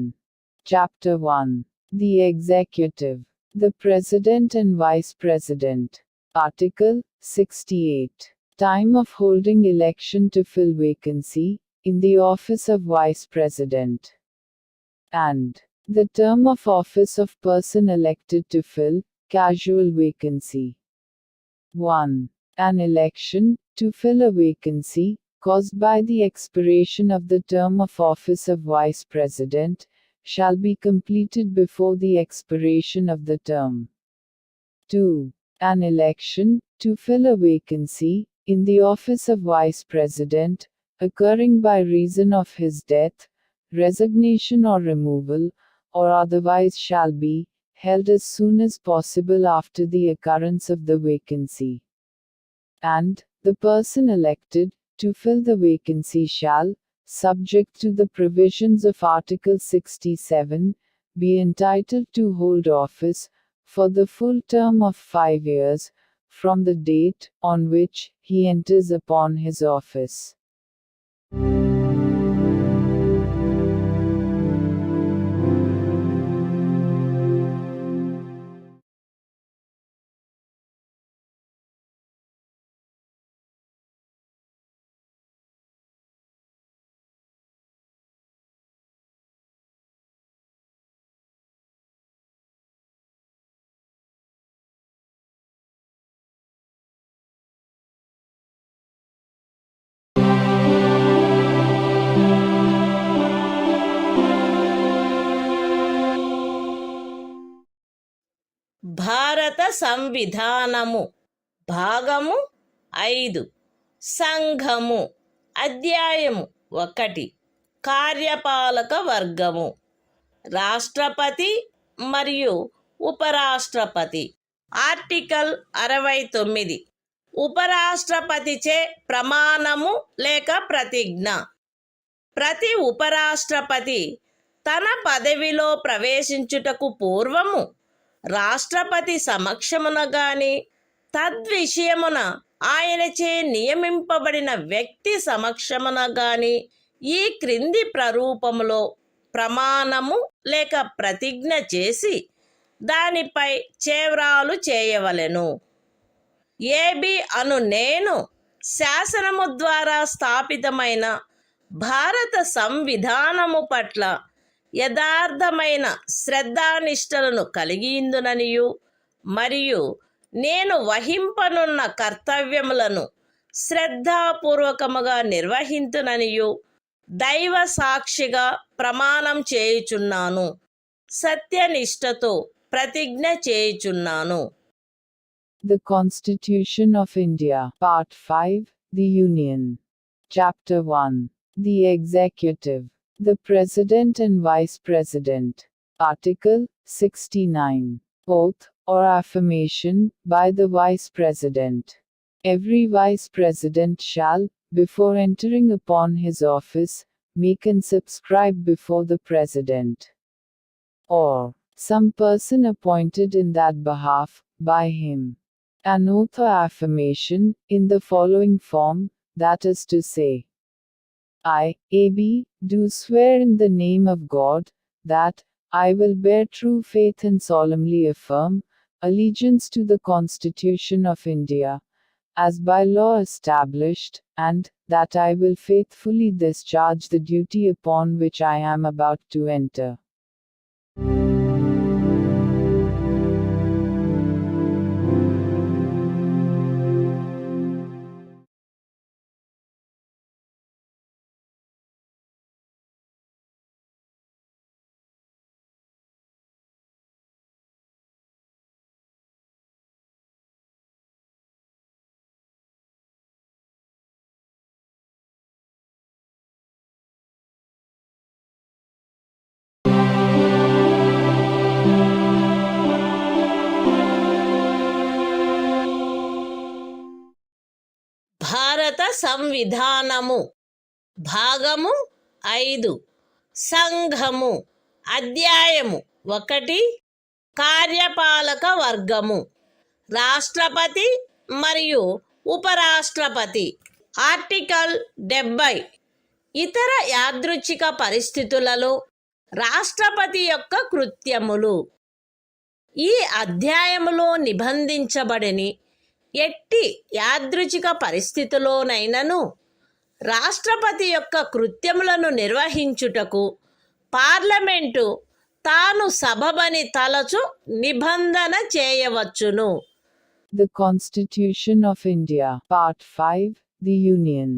Chapter 1. The Executive. The President and Vice President. Article 68. Time of holding election to fill vacancy in the office of Vice President. And the term of office of person elected to fill casual vacancy. 1. An election to fill a vacancy caused by the expiration of the term of office of Vice President shall be completed before the expiration of the term. 2. An election to fill a vacancy in the office of Vice President occurring by reason of his death, resignation or removal, or otherwise shall be held as soon as possible after the occurrence of the vacancy. And the person elected to fill the vacancy shall, subject to the provisions of Article 67, be entitled to hold office for the full term of 5 years from the date on which he enters upon his office. భారత సంవిధానము భాగము 5 సంఘము అధ్యాయము 1 కార్యపాలక వర్గము రాష్ట్రపతి మరియు ఉపరాష్ట్రపతి. Article 69 ఉపరాష్ట్రపతిచే ప్రమాణము లేక ప్రతిజ్ఞ. ప్రతి ఉపరాష్ట్రపతి తన పదవిలో ప్రవేశించుటకు పూర్వము రాష్ట్రపతి సమక్షమున గాని తద్విషయమున ఆయనచే నియమింపబడిన వ్యక్తి సమక్షమున గాని ఈ క్రింది ప్రరూపములో ప్రమాణము లేక ప్రతిజ్ఞ చేసి దానిపై చేవ్రాలు చేయవలెను. ఏబి అను నేను శాసనము ద్వారా స్థాపితమైన భారత సంవిధానము పట్ల యథార్థమైన శ్రద్ధానిష్టలను కలిగియుందుననియు మరియు నేను వహింపనున్న కర్తవ్యములను శ్రద్ధాపూర్వకముగా నిర్వహింతుననియు దైవ సాక్షిగా ప్రమాణం చేయుచున్నాను. సత్యనిష్టతో ప్రతిజ్ఞ చేయుచున్నాను. The Constitution of India, Part 5, The Union. Chapter 1. The Executive. The President and Vice President. Article 69. Oath or affirmation by the Vice President. Every Vice President shall, before entering upon his office, make and subscribe before the President or some person appointed in that behalf by him an oath or affirmation in the following form, that is to say, I, A.B., do swear in the name of God, that I will bear true faith and solemnly affirm allegiance to the Constitution of India, as by law established, and that I will faithfully discharge the duty upon which I am about to enter. భారత సంవిధానము భాగము 5 సంఘము అధ్యాయము 1 కార్యపాలక వర్గము రాష్ట్రపతి మరియు ఉపరాష్ట్రపతి. Article 70 ఇతర యాదృచ్ఛిక పరిస్థితులలో రాష్ట్రపతి యొక్క కృత్యములు. ఈ అధ్యాయములో నిబంధించబడని ఎట్టి యాదృచ్ఛిక పరిస్థితిలోనైనను రాష్ట్రపతి యొక్క కృత్యములను నిర్వహించుటకు పార్లమెంటు తాను సబబని తలచు నిబంధన చేయవచ్చును. The Constitution of India, Part 5, The Union.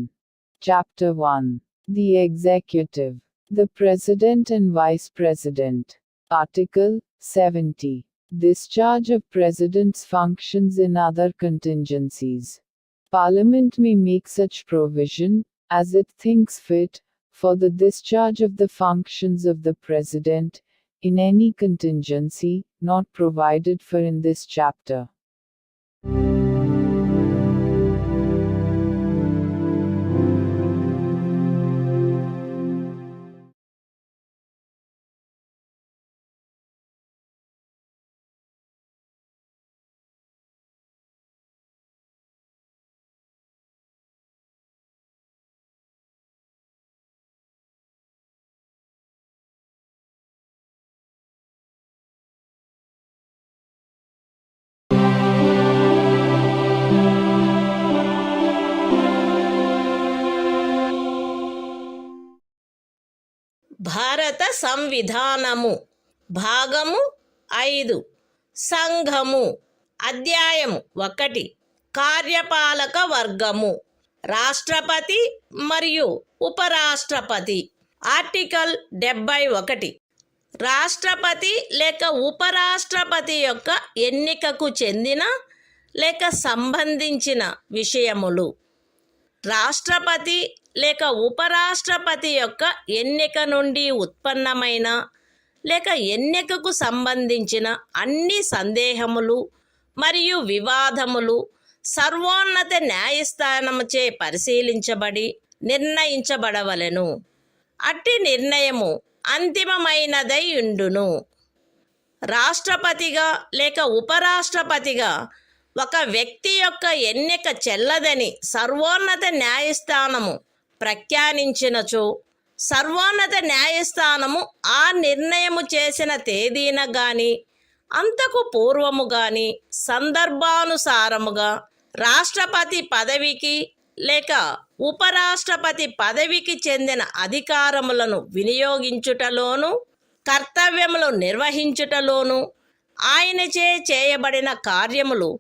Chapter 1. The Executive. The President and Vice President. Article 70. Discharge of President's functions in other contingencies. Parliament may make such provision, as it thinks fit, for the discharge of the functions of the President, in any contingency, not provided for in this chapter. భారత సంవిధానము. భాగము 5. సంఘము. అధ్యాయము 1. కార్యపాలక వర్గము. రాష్ట్రపతి మరియు ఉపరాష్ట్రపతి. Article 71 రాష్ట్రపతి లేక ఉపరాష్ట్రపతి యొక్క ఎన్నికకు చెందిన లేక సంబంధించిన విషయములు. రాష్ట్రపతి లేక ఉపరాష్ట్రపతి యొక్క ఎన్నిక నుండి ఉత్పన్నమైన లేక ఎన్నికకు సంబంధించిన అన్ని సందేహములు మరియు వివాదములు సర్వోన్నత న్యాయస్థానముచే పరిశీలించబడి నిర్ణయించబడవలెను. అట్టి నిర్ణయము అంతిమమైనదై ఉండును. రాష్ట్రపతిగా లేక ఉపరాష్ట్రపతిగా ఒక వ్యక్తి యొక్క ఎన్నిక చెల్లదని సర్వోన్నత న్యాయస్థానము ప్రఖ్యానించినచో సర్వోన్నత న్యాయస్థానము ఆ నిర్ణయము చేసిన తేదీన గాని అంతకు పూర్వము గాని సందర్భానుసారముగా రాష్ట్రపతి పదవికి లేక ఉపరాష్ట్రపతి పదవికి చెందిన అధికారములను వినియోగించుటలోను కర్తవ్యములు నిర్వహించుటలోను ఆయనచే చేయబడిన కార్యములు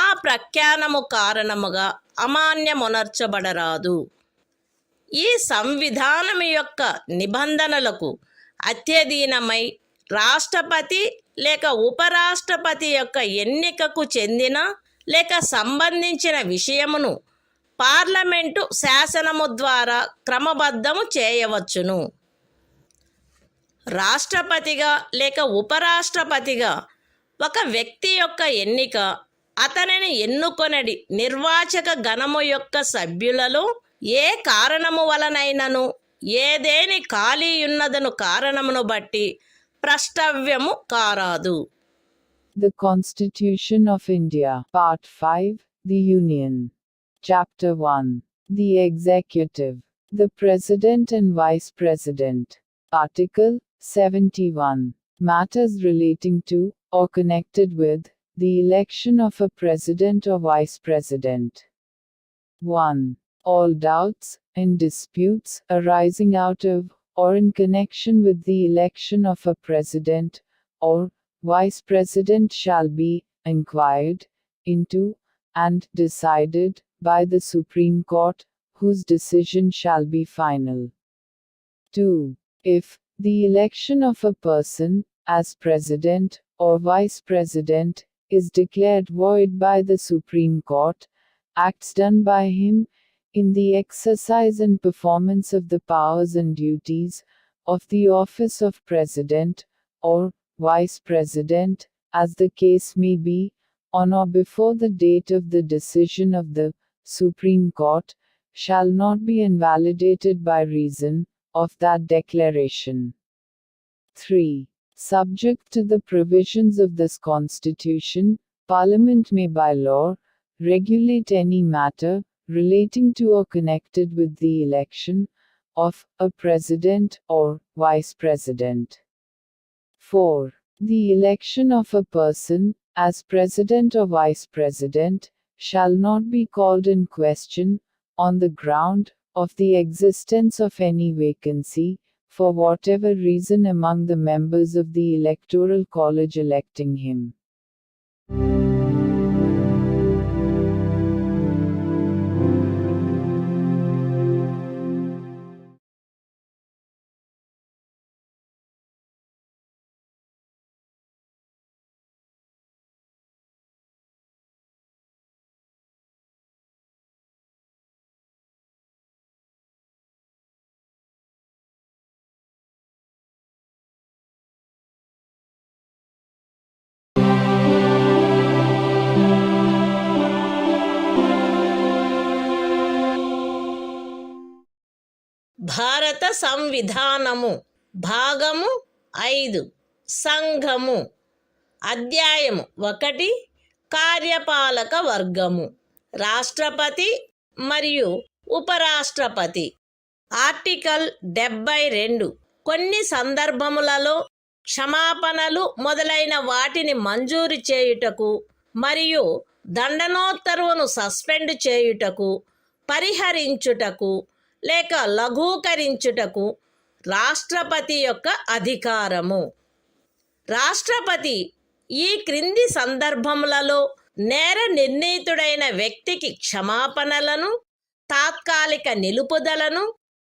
ఆ ప్రఖ్యానము కారణముగా అమాన్యమునర్చబడరాదు. ఈ సంవిధానము యొక్క నిబంధనలకు అత్యధీనమై రాష్ట్రపతి లేక ఉపరాష్ట్రపతి యొక్క ఎన్నికకు చెందిన లేక సంబంధించిన విషయమును పార్లమెంటు శాసనము ద్వారా క్రమబద్ధము చేయవచ్చును. రాష్ట్రపతిగా లేక ఉపరాష్ట్రపతిగా ఒక వ్యక్తి యొక్క ఎన్నిక అతనిని ఎన్నుకొనడి నిర్వాచక గణము యొక్క సభ్యులలో ఏ కారణము వలనైనను ఏదేని ఖాళీ ఉన్నదను కారణమును బట్టి ప్రష్టవ్యము కారాదు. The Constitution of India, Part 5, The Union. Chapter 1. The Executive. The President and Vice President. Article 71. Matters relating to, or connected with, the election of a President or Vice President. 1. All doubts and disputes arising out of, or in connection with the election of a President, or Vice President shall be inquired into, and decided, by the Supreme Court, whose decision shall be final. 2. If the election of a person, as President, or Vice President, is declared void by the Supreme Court, acts done by him, in the exercise and performance of the powers and duties, of the office of President, or Vice President, as the case may be, on or before the date of the decision of the Supreme Court, shall not be invalidated by reason of that declaration. 3. Subject to the provisions of this Constitution, Parliament may by law regulate any matter relating to or connected with the election of a president or vice president. 4. The election of a person as president or vice president shall not be called in question on the ground of the existence of any vacancy, for whatever reason among the members of the Electoral College electing him. భారత సంవిధానము భాగము 5 సంఘము అధ్యాయము 1 కార్యపాలక వర్గము రాష్ట్రపతి మరియు ఉపరాష్ట్రపతి article 72 కొన్ని సందర్భములలో క్షమాపణలు మొదలైన వాటిని మంజూరు చేయుటకు మరియు దండనోత్తర్వును సస్పెండ్ చేయుటకు పరిహరించుటకు లేక లఘూకరించుటకు రాష్ట్రపతి యొక్క అధికారము. రాష్ట్రపతి ఈ క్రింది సందర్భములలో నేర నిర్ణీతుడైన వ్యక్తికి క్షమాపణలను, తాత్కాలిక నిలుపుదలను,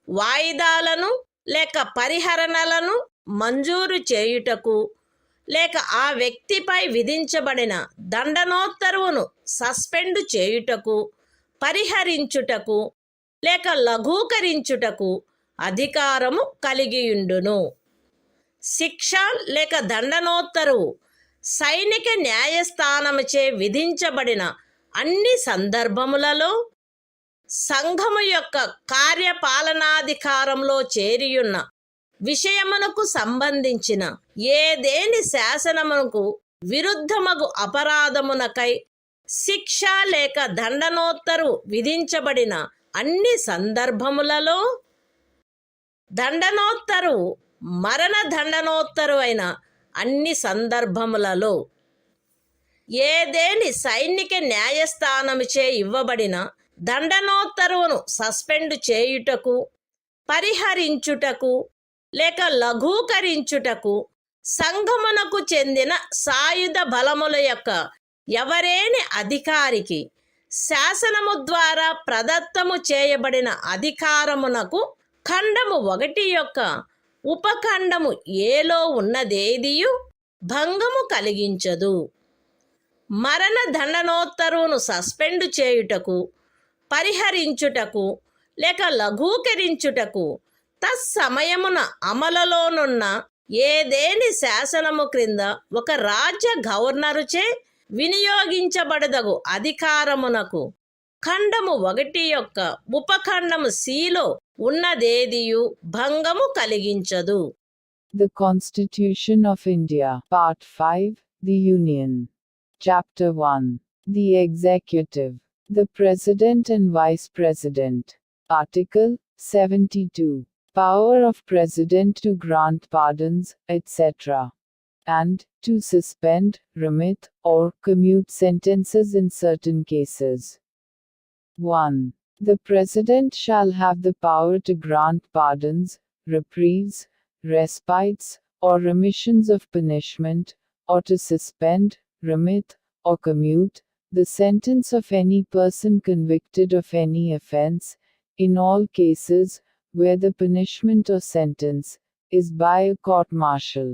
వాయిదాలను లేక పరిహరణలను మంజూరు చేయుటకు లేక ఆ వ్యక్తిపై విధించబడిన దండనోత్తర్వును సస్పెండ్ చేయుటకు, పరిహరించుటకు లేక లఘూకరించుటకు అధికారము కలిగియుండును. శిక్ష లేక దండనోత్తరువు సైనిక న్యాయస్థానముచే విధించబడిన అన్ని సందర్భములలో సంఘము యొక్క కార్యపాలనాధికారంలో చేరియున్న విషయమునకు సంబంధించిన ఏదేని శాసనమునకు విరుద్ధమగు అపరాధమునకై శిక్ష లేక దండనోత్తరు విధించబడిన అన్ని సందర్భములలో దండనోత్తరు మరణ దండనోత్తరు అయిన అన్ని సందర్భములలో ఏదేని సైనిక న్యాయస్థానముచే ఇవ్వబడిన దండనోత్తరువును సస్పెండ్ చేయుటకు, పరిహరించుటకు లేక లఘూకరించుటకు సంఘమునకు చెందిన సాయుధ బలముల యొక్క ఎవరేని అధికారికి శాసనము ద్వారా ప్రదత్తము చేయబడిన అధికారమునకు ఖండము 1 యొక్క ఉపఖండము ఏలో ఉన్నదేదియు భంగము కలిగించదు. మరణ దండనోత్తరువును సస్పెండ్ చేయుటకు, పరిహరించుటకు లేక లఘూకరించుటకు తత్సమయమున అమలులోనున్న ఏదేని శాసనము క్రింద ఒక రాజ్య గవర్నరుచే వినియోగించబడదగు అధికారమునకు ఖండము 1 యొక్క ఉపఖండము సిలో ఉన్నదేదియు భంగము కలిగించదు. The Constitution of India, Part 5, The Union. Chapter 1. The Executive. The President and Vice President. Article 72. Power of President to grant pardons, etc. and to suspend, remit, or commute sentences in certain cases. 1. The President shall have the power to grant pardons, reprieves, respites, or remissions of punishment, or to suspend, remit, or commute the sentence of any person convicted of any offense, in all cases where the punishment or sentence is by a court-martial.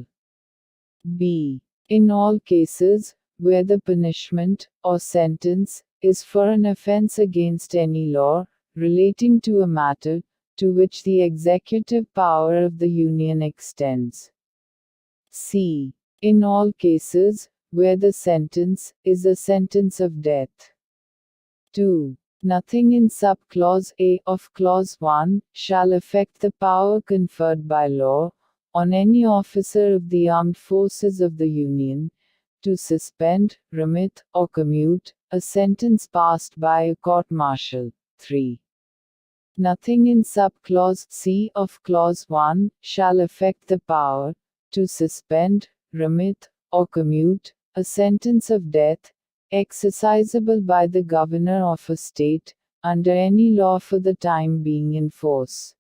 B. In all cases where the punishment or sentence is for an offense against any law relating to a matter to which the executive power of the Union extends. C. In all cases where the sentence is a sentence of death. 2. Nothing in subclause A of Clause 1 shall affect the power conferred by law on any officer of the armed forces of the Union to suspend, remit, or commute a sentence passed by a court-martial. 3. Nothing in subclause C of clause 1 shall affect the power to suspend, remit, or commute a sentence of death exercisable by the governor of a state under any law for the time being in force.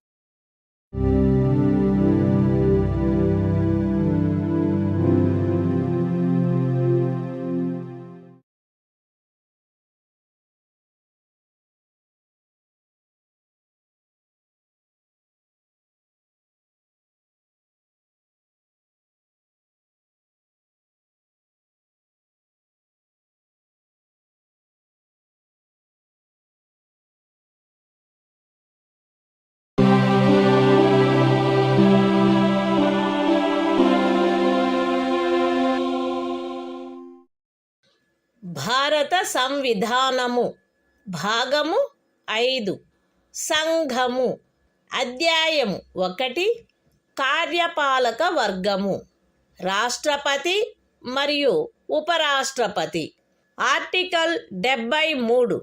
భారత సంవిధానము భాగము 5 సంఘము అధ్యాయము 1 కార్యపాలక వర్గము రాష్ట్రపతి మరియు ఉపరాష్ట్రపతి article 73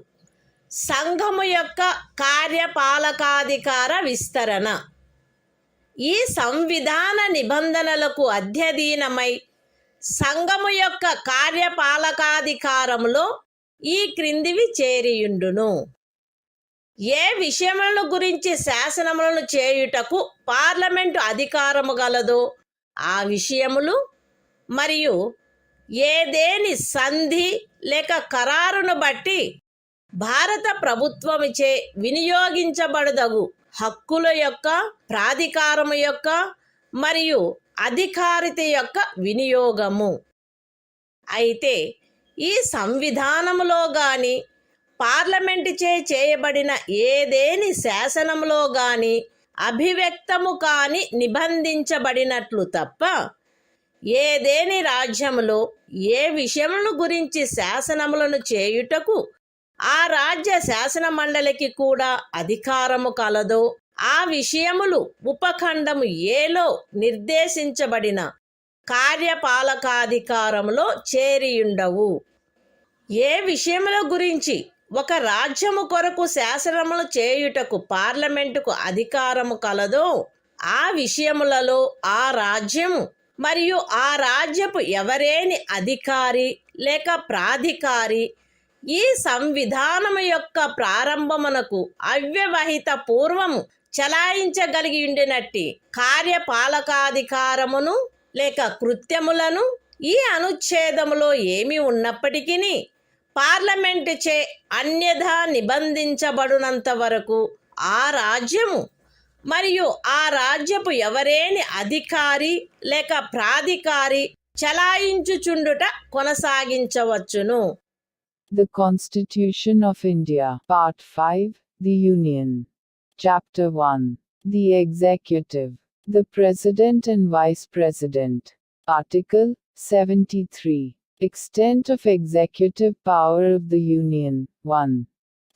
సంఘము యొక్క కార్యపాలకాధికార విస్తరణ ఈ సంవిధాన నిబంధనలకు అధ్యయనమై సంఘము యొక్క కార్యపాలకాధికారములో ఈ క్రిందివి చేరియుండును. ఏ విషయములను గురించి శాసనములను చేయుటకు పార్లమెంటు అధికారము గలదో ఆ విషయములు మరియు ఏదేని సంధి లేక ఖరారును బట్టి భారత ప్రభుత్వముచే వినియోగించబడదగు హక్కుల యొక్క ప్రాధికారము యొక్క మరియు అధికారిత యొక్క వినియోగము. అయితే ఈ సంవిధానములో గాని పార్లమెంటుచే చేయబడిన ఏదేని శాసనములో గాని అభివ్యక్తము కాని నిబంధించబడినట్లు తప్ప ఏదేని రాజ్యములో ఏ విషయములను గురించి శాసనములను చేయుటకు ఆ రాజ్య శాసన మండలికి కూడా అధికారము కలదో ఆ విషయములు ఉపఖండము ఏలో నిర్దేశించబడిన కార్యపాలకాధికారములో చేరియుండవు. ఏ విషయముల గురించి ఒక రాజ్యము కొరకు శాసనములు చేయుటకు పార్లమెంటుకు అధికారము కలదో ఆ విషయములలో ఆ రాజ్యము మరియు ఆ రాజ్యపు ఎవరేని అధికారి లేక ప్రాధికారి ఈ సంవిధానము యొక్క ప్రారంభమునకు అవ్యవహిత పూర్వము చలాయించగలిగి ఉండినట్టి కార్యపాలకాధికారమును లేక కృత్యములను ఈ అనుచ్ఛేదములో ఏమి ఉన్నప్పటికీ పార్లమెంటుచే అన్యథా నిబంధించబడినంత వరకు ఆ రాజ్యము మరియు ఆ రాజ్యపు ఎవరేని అధికారి లేక ప్రాధికారి చలాయించుచుండుట కొనసాగించవచ్చును. The Constitution of India, Part 5, The Union. Chapter 1. The Executive. The President and Vice President. Article 73. Extent of executive power of the Union. 1.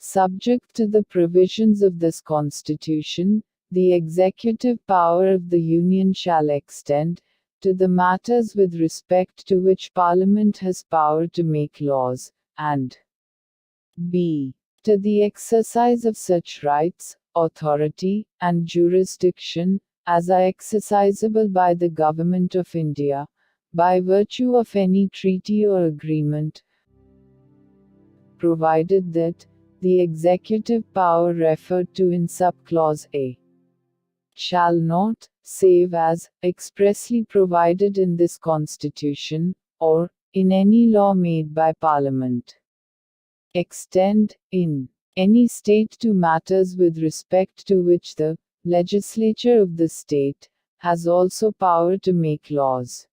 Subject to the provisions of this Constitution, the executive power of the Union shall extend to the matters with respect to which Parliament has power to make laws, and b. to the exercise of such rights, authority, and jurisdiction as are exercisable by the Government of India, by virtue of any treaty or agreement, provided that the executive power referred to in subclause A shall not, save as expressly provided in this Constitution, or in any law made by Parliament, extend, in any state to matters with respect to which the legislature of the state has also power to make laws.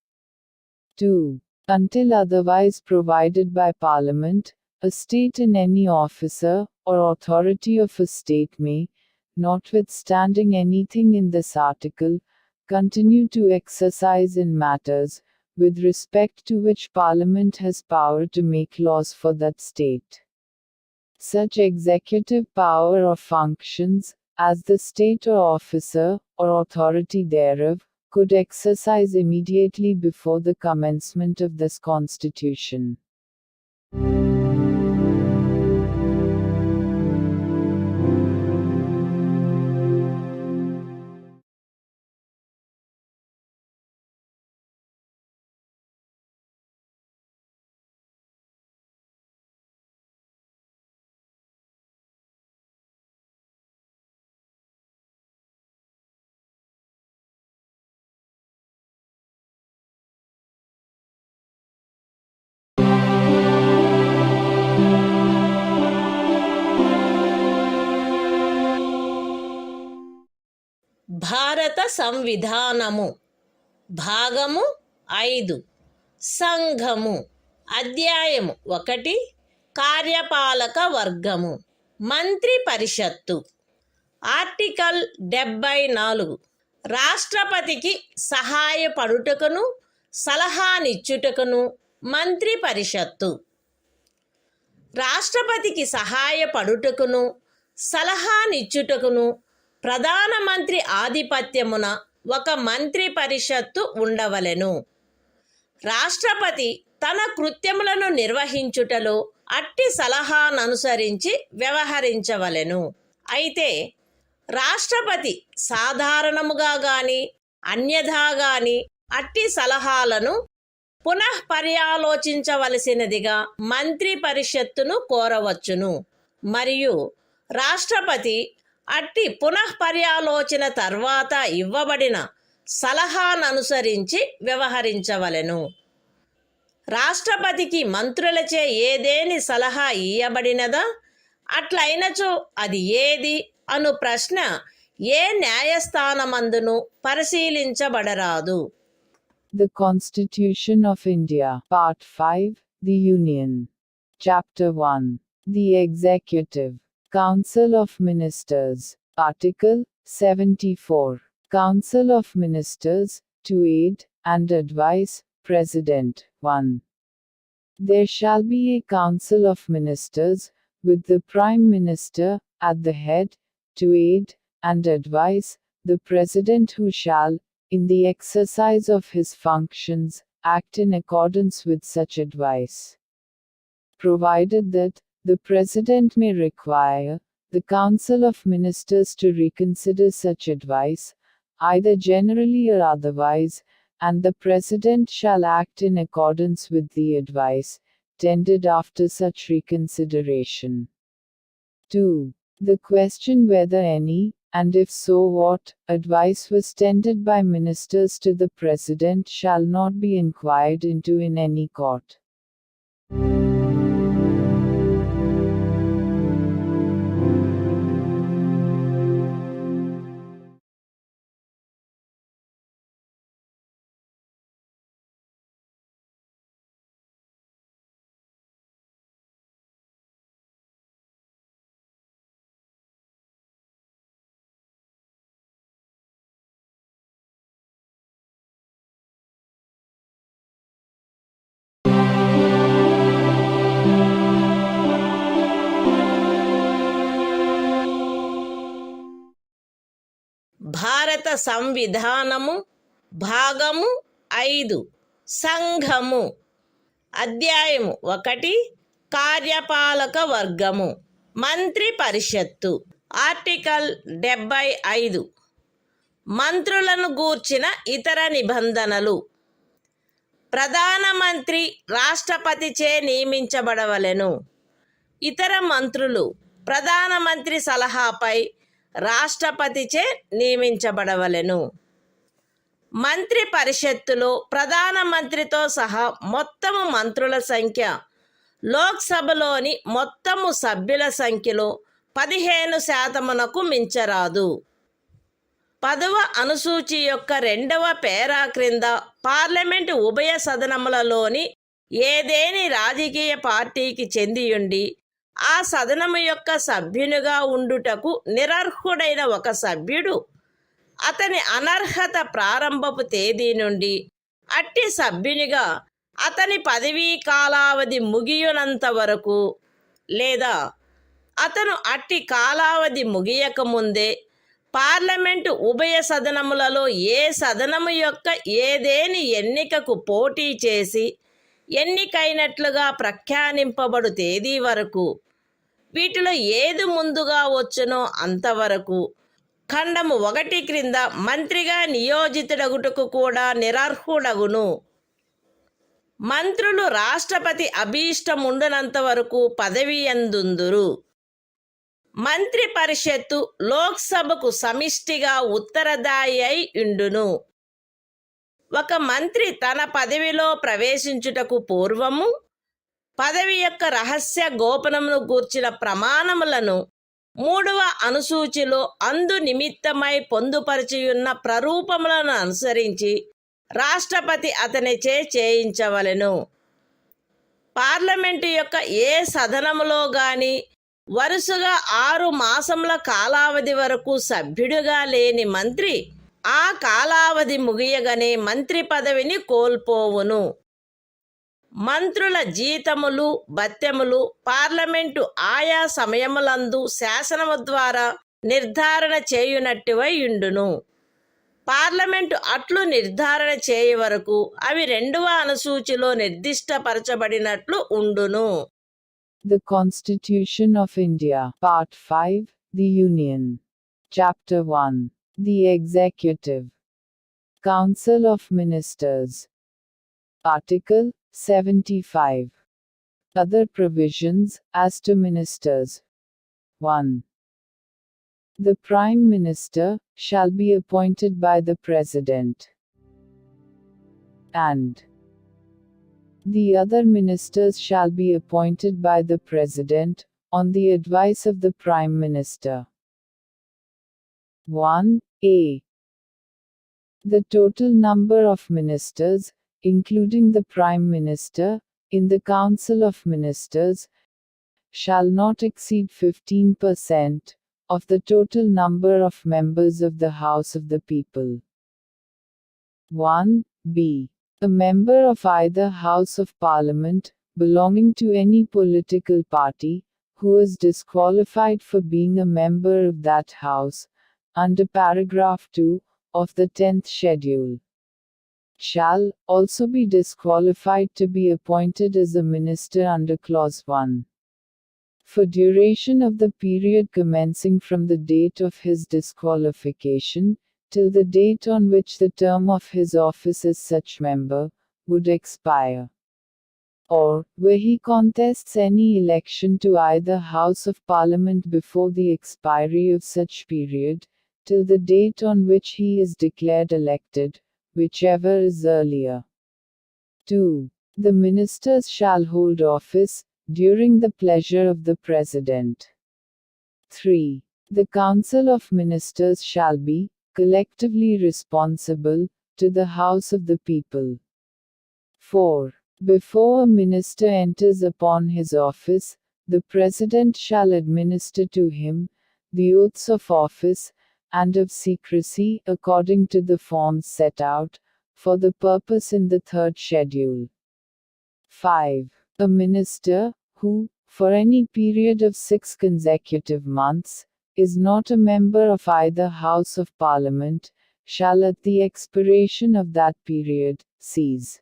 2. Until otherwise provided by Parliament, a state and any officer or authority of a state may, notwithstanding anything in this article, continue to exercise in matters with respect to which Parliament has power to make laws for that state such executive power or functions as the state or officer or authority thereof could exercise immediately before the commencement of this Constitution. భారత సంవిధానము భాగము 5 సంఘము అధ్యాయము 1 కార్యపాలక వర్గము మంత్రి పరిషత్తు article 74 రాష్ట్రపతికి సహాయపడుటకును సలహానిచ్చుటకును మంత్రి పరిషత్తు రాష్ట్రపతికి సహాయపడుటకును సలహానిచ్చుటకును ప్రధానమంత్రి ఆధిపత్యమున ఒక మంత్రి పరిషత్తు ఉండవలెను. రాష్ట్రపతి తన కృత్యములను నిర్వహించుటలో అట్టి సలహాననుసరించి వ్యవహరించవలెను. అయితే రాష్ట్రపతి సాధారణముగా గాని అన్యథా గాని అట్టి సలహాలను పునఃపర్యాలోచించవలసినదిగా మంత్రి పరిషత్తును కోరవచ్చును. మరియు రాష్ట్రపతి అట్టి పునఃపర్యాలోచన తర్వాత ఇవ్వబడిన సలహాననుసరించి వ్యవహరించవలెను. రాష్ట్రపతికి మంత్రులచే ఏదేని సలహా ఇయ్యబడినదా, అట్లయినచో అది ఏది అను ప్రశ్న ఏ న్యాయస్థానమందును పరిశీలించబడరాదు. The Constitution of India, Part 5, The Union. Chapter 1. The Executive. Council of Ministers. Article 74. Council of Ministers, to aid and advise President. 1. There shall be a Council of Ministers, with the Prime Minister at the head, to aid and advise the President, who shall, in the exercise of his functions, act in accordance with such advice. Provided that the President may require the Council of Ministers to reconsider such advice, either generally or otherwise, and the President shall act in accordance with the advice tendered after such reconsideration. 2. The question whether any, and if so what, advice was tendered by ministers to the President shall not be inquired into in any court. భారత సంవిధానము భాగము 5 సంఘము అధ్యాయము 1 కార్యపాలక వర్గము మంత్రి పరిషత్తు article 75 మంత్రులను గూర్చిన ఇతర నిబంధనలు ప్రధానమంత్రి రాష్ట్రపతిచే నియమించబడవలెను. ఇతర మంత్రులు ప్రధానమంత్రి సలహాపై రాష్ట్రపతిచే నియమించబడవలెను. మంత్రి పరిషత్తులో ప్రధానమంత్రితో సహా మొత్తము మంత్రుల సంఖ్య లోక్సభలోని మొత్తము సభ్యుల సంఖ్యలో 15% మించరాదు. 10వ అనుసూచి యొక్క 2వ పేరా క్రింద పార్లమెంటు ఉభయ సదనములలోని ఏదేని రాజకీయ పార్టీకి చెందియుండి ఆ సదనము యొక్క సభ్యునిగా ఉండుటకు నిరర్హుడైన ఒక సభ్యుడు అతని అనర్హత ప్రారంభపు తేదీ నుండి అట్టి సభ్యునిగా అతని పదవీ కాలావధి ముగియునంత వరకు లేదా అతను అట్టి కాలావధి ముగియకముందే పార్లమెంటు ఉభయ సదనములలో ఏ సదనము యొక్క ఏదేని ఎన్నికకు పోటీ చేసి ఎన్నికైనట్లుగా ప్రఖ్యానింపబడు తేదీ వరకు, వీటిలో ఏది ముందుగా వచ్చునో అంతవరకు ఖండము 1 క్రింద మంత్రిగా నియోజితుడగుటకు కూడా నిరర్హుడగును. మంత్రులు రాష్ట్రపతి అభీష్టముండనంత వరకు పదవి యందుందురు. మంత్రి పరిషత్తు లోక్సభకు సమిష్టిగా ఉత్తరదాయి అయి ఉండును. ఒక మంత్రి తన పదవిలో ప్రవేశించుటకు పూర్వము పదవి యొక్క రహస్య గోపనమును గూర్చిన ప్రమాణములను 3వ అనుసూచిలో అందు నిమిత్తమై పొందుపరిచియున్న ప్రరూపములను అనుసరించి రాష్ట్రపతి అతనిచే చేయించవలెను. పార్లమెంటు యొక్క ఏ సదనములో గాని వరుసగా 6 మాసముల కాలావధి వరకు సభ్యుడిగా లేని మంత్రి ఆ కాలావధి ముగియగానే మంత్రి పదవిని కోల్పోవును. మంత్రుల జీతములు భత్యములు పార్లమెంటు ఆయా సమయములందు శాసనము ద్వారా నిర్ధారణ చేయునట్టువై యుండును. పార్లమెంటు అట్లు నిర్ధారణ చేయ వరకు అవి 2వ అనుసూచిలో నిర్దిష్టపరచబడినట్లు ఉండును. The Constitution of India, Part 5, The Union. Chapter 1, The Executive. Council of Ministers. Article 75. Other provisions as to ministers. 1. The Prime Minister shall be appointed by the President, and the other ministers shall be appointed by the President, on the advice of the Prime Minister. 1a. The total number of ministers, including the Prime Minister, in the Council of Ministers, shall not exceed 15% of the total number of members of the House of the People. 1b. A member of either House of Parliament, belonging to any political party, who is disqualified for being a member of that House, under paragraph 2 of the 10th schedule, shall also be disqualified to be appointed as a minister under clause 1. For duration of the period commencing from the date of his disqualification, till the date on which the term of his office as such member would expire, or where he contests any election to either House of Parliament before the expiry of such period, till the date on which he is declared elected, whichever is earlier. 2. The ministers shall hold office during the pleasure of the President. 3. The Council of Ministers shall be collectively responsible to the House of the People. 4. Before a minister enters upon his office, the President shall administer to him the oaths of office and of secrecy according to the forms set out for the purpose in the 3rd schedule. 5. A minister, who, for any period of 6 consecutive months, is not a member of either House of Parliament, shall at the expiration of that period, cease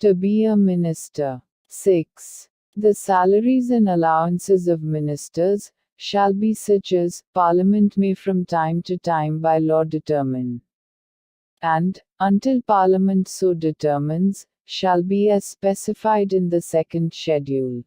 to be a minister. 6. The salaries and allowances of ministers shall be such as Parliament may from time to time by law determine, and, until Parliament so determines, shall be as specified in the 2nd schedule.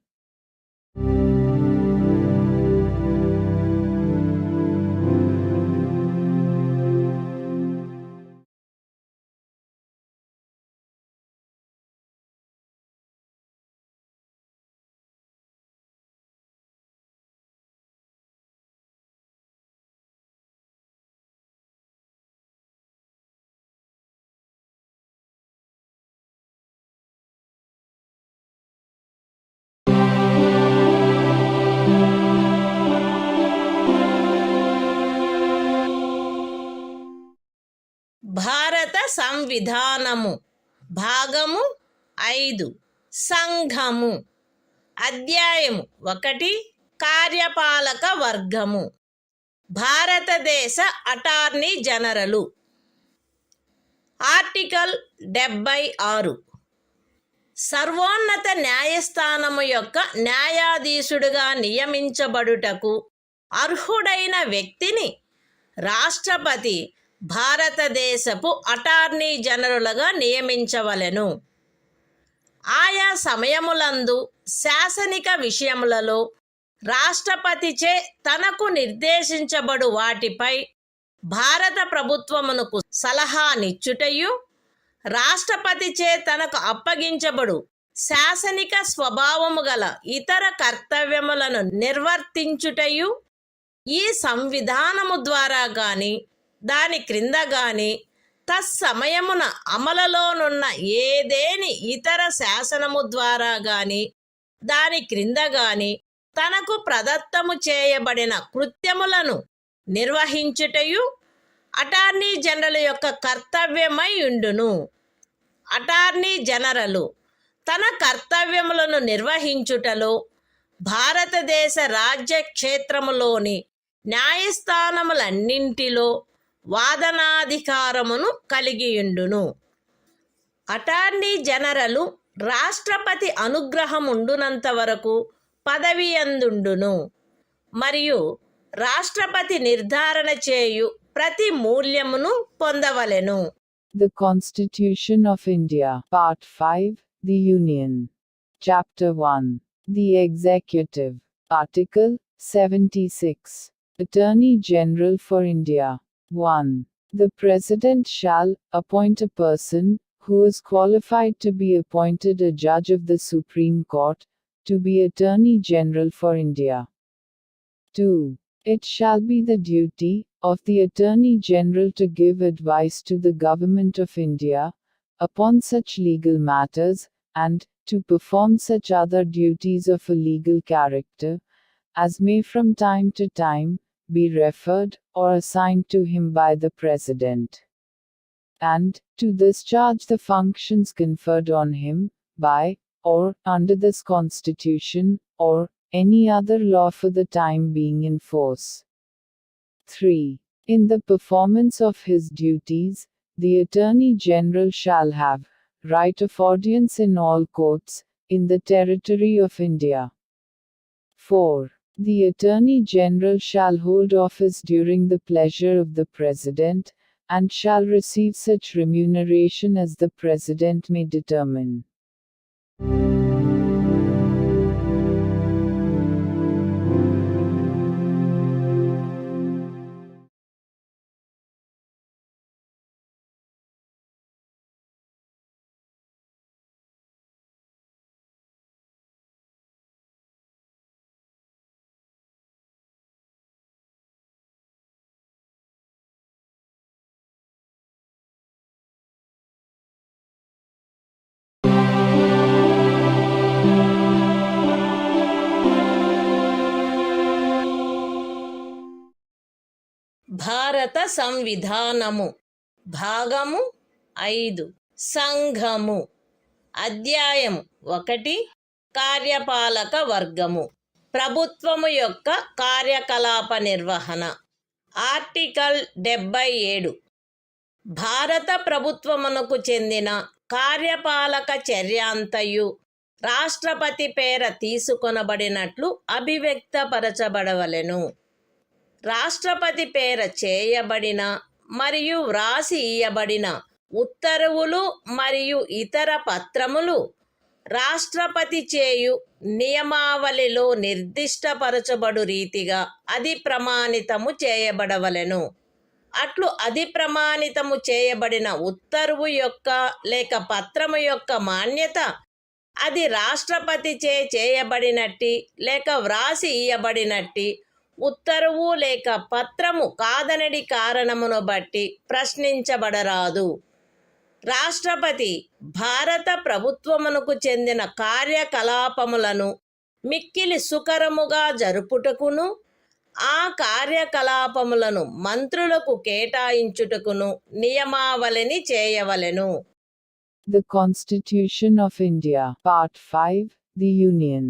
భారత సంవిధానము భాగము 5 సంఘము అధ్యాయము 1 కార్యపాలక వర్గము భారతదేశ attorney general article 76 సర్వోన్నత న్యాయస్థానము యొక్క న్యాయాధీశుడిగా నియమించబడుటకు అర్హుడైన వ్యక్తిని రాష్ట్రపతి భారతదేశపు అటార్నీ జనరలుగా నియమించవలెను. ఆయా సమయములందు శాసనిక విషయములలో రాష్ట్రపతిచే తనకు నిర్దేశించబడు వాటిపై భారత ప్రభుత్వమునకు సలహానిచ్చుటయు, రాష్ట్రపతిచే తనకు అప్పగించబడు శాసనిక స్వభావము గల ఇతర కర్తవ్యములను నిర్వర్తించుటయు ఈ సంవిధానము ద్వారా గాని దాని క్రింద గాని తత్సమయమున అమలులోనున్న ఏదేని ఇతర శాసనము ద్వారా గాని దాని క్రింద గాని తనకు ప్రదత్తము చేయబడిన కృత్యములను నిర్వహించుటయు అటార్నీ జనరల్ యొక్క కర్తవ్యమై ఉండును. అటార్నీ జనరలు తన కర్తవ్యములను నిర్వహించుటలో భారతదేశ రాజ్య క్షేత్రములోని న్యాయస్థానములన్నింటిలో వాదనాధికారమును కలిగియుండును. అటార్నీ జనరలు రాష్ట్రపతి అనుగ్రహముండునంత వరకు పదవి అందుండును మరియు రాష్ట్రపతి నిర్ధారణ చేయు ప్రతి మూల్యమును పొందవలెను. The Constitution of India, Part 5, The Union. Chapter 1. The Executive. Article 76. Attorney General for India. 1. The President shall appoint a person who is qualified to be appointed a judge of the Supreme Court, to be Attorney General for India. 2. It shall be the duty of the Attorney General to give advice to the Government of India upon such legal matters, and to perform such other duties of a legal character as may from time to time be referred or assigned to him by the President, and to discharge the functions conferred on him by or under this Constitution or any other law for the time being in force. 3. In the performance of his duties, the Attorney General shall have right of audience in all courts in the territory of India. 4. The Attorney General shall hold office during the pleasure of the President, and shall receive such remuneration as the President may determine. భారత సంవిధానము భాగము 5 సంఘము అధ్యాయం 1 కార్యపాలక వర్గము ప్రభుత్వము యొక్క కార్యకలాప నిర్వహణ article 77 భారత ప్రభుత్వమునకు చెందిన కార్యపాలక చర్యాంతయు రాష్ట్రపతి పేర తీసుకొనబడినట్లు అభివ్యక్తపరచబడవలెను. రాష్ట్రపతి పేర చేయబడిన మరియు వ్రాసి ఇయ్యబడిన ఉత్తర్వులు మరియు ఇతర పత్రములు రాష్ట్రపతి చేయు నియమావళిలో నిర్దిష్టపరచబడు రీతిగా అది ప్రమాణితము చేయబడవలెను. అట్లు అది ప్రమాణితము చేయబడిన ఉత్తర్వు యొక్క లేక పత్రము యొక్క మాన్యత అది రాష్ట్రపతిచే చేయబడినట్టి లేక వ్రాసి ఇయ్యబడినట్టి ఉత్తర్వు లేక పత్రము కాదనడి కారణమును బట్టి ప్రశ్నించబడరాదు. రాష్ట్రపతి భారత ప్రభుత్వమునకు చెందిన కార్యకలాపములను మిక్కిలి సుకరముగా జరుపుటకును ఆ కార్యకలాపములను మంత్రులకు కేటాయించుటకును నియమావళిని చేయవలెను. The Constitution of India, Part 5, The Union.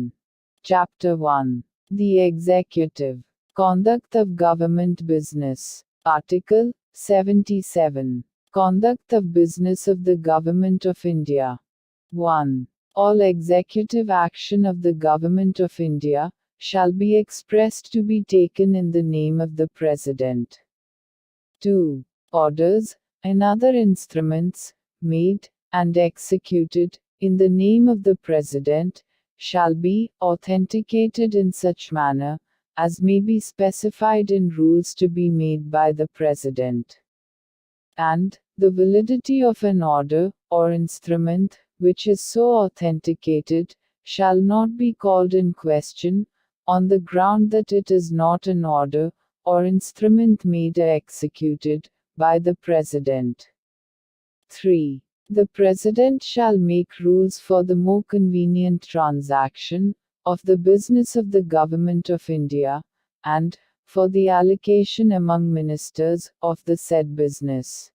Chapter 1. The Executive. Conduct of Government Business. Article 77. Conduct of Business of the Government of India. 1. All executive action of the Government of India shall be expressed to be taken in the name of the President. 2. Orders and other instruments made and executed in the name of the President shall be authenticated in such manner as may be specified in rules to be made by the President. And the validity of an order or instrument which is so authenticated shall not be called in question on the ground that it is not an order or instrument made or executed by the President. 3. The President shall make rules for the more convenient transaction of the business of the Government of India, and for the allocation among ministers of the said business.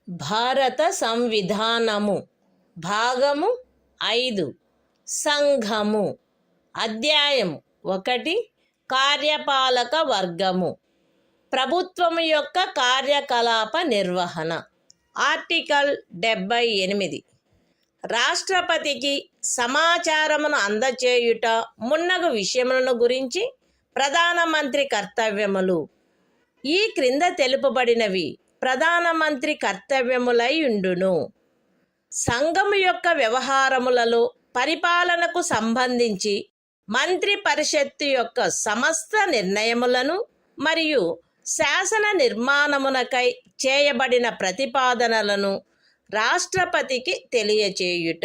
భారత సంవిధానము భాగము 5 సంఘము అధ్యాయము 1 కార్యపాలక వర్గము ప్రభుత్వము యొక్క కార్యకలాప నిర్వహణ article 78 రాష్ట్రపతికి సమాచారమును అందచేయుట మున్నగు విషయములను గురించి ప్రధానమంత్రి కర్తవ్యములు ఈ క్రింద తెలుపబడినవి ప్రధానమంత్రి కర్తవ్యములై ఉండును. సంఘము యొక్క వ్యవహారములలో పరిపాలనకు సంబంధించి మంత్రి పరిషత్తు యొక్క సమస్త నిర్ణయములను మరియు శాసన నిర్మాణమునకై చేయబడిన ప్రతిపాదనలను రాష్ట్రపతికి తెలియచేయుట.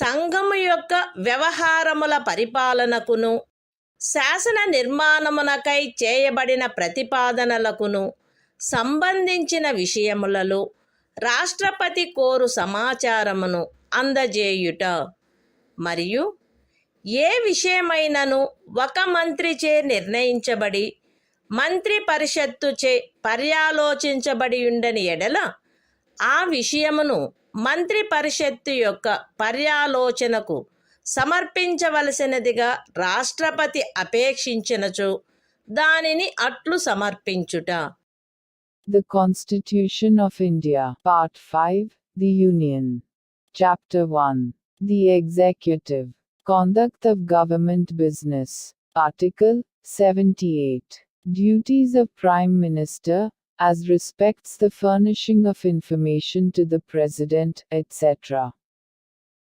సంఘము యొక్క వ్యవహారముల పరిపాలనకును శాసన నిర్మాణమునకై చేయబడిన ప్రతిపాదనలకును సంబంధించిన విషయములలో రాష్ట్రపతి కోరు సమాచారమును అందజేయుట మరియు ఏ విషయమైనను ఒక మంత్రిచే నిర్ణయించబడి మంత్రి పరిషత్తుచే పర్యాలోచించబడి ఉండని ఎడల ఆ విషయమును మంత్రి పరిషత్తు యొక్క పర్యాలోచనకు సమర్పించవలసినదిగా రాష్ట్రపతి అపేక్షించినచో దానిని అట్లు సమర్పించుట. The Constitution of India, Part 5, The Union. Chapter 1. The Executive. Conduct of Government Business. Article 78. Duties of Prime Minister, as respects the furnishing of information to the President, etc.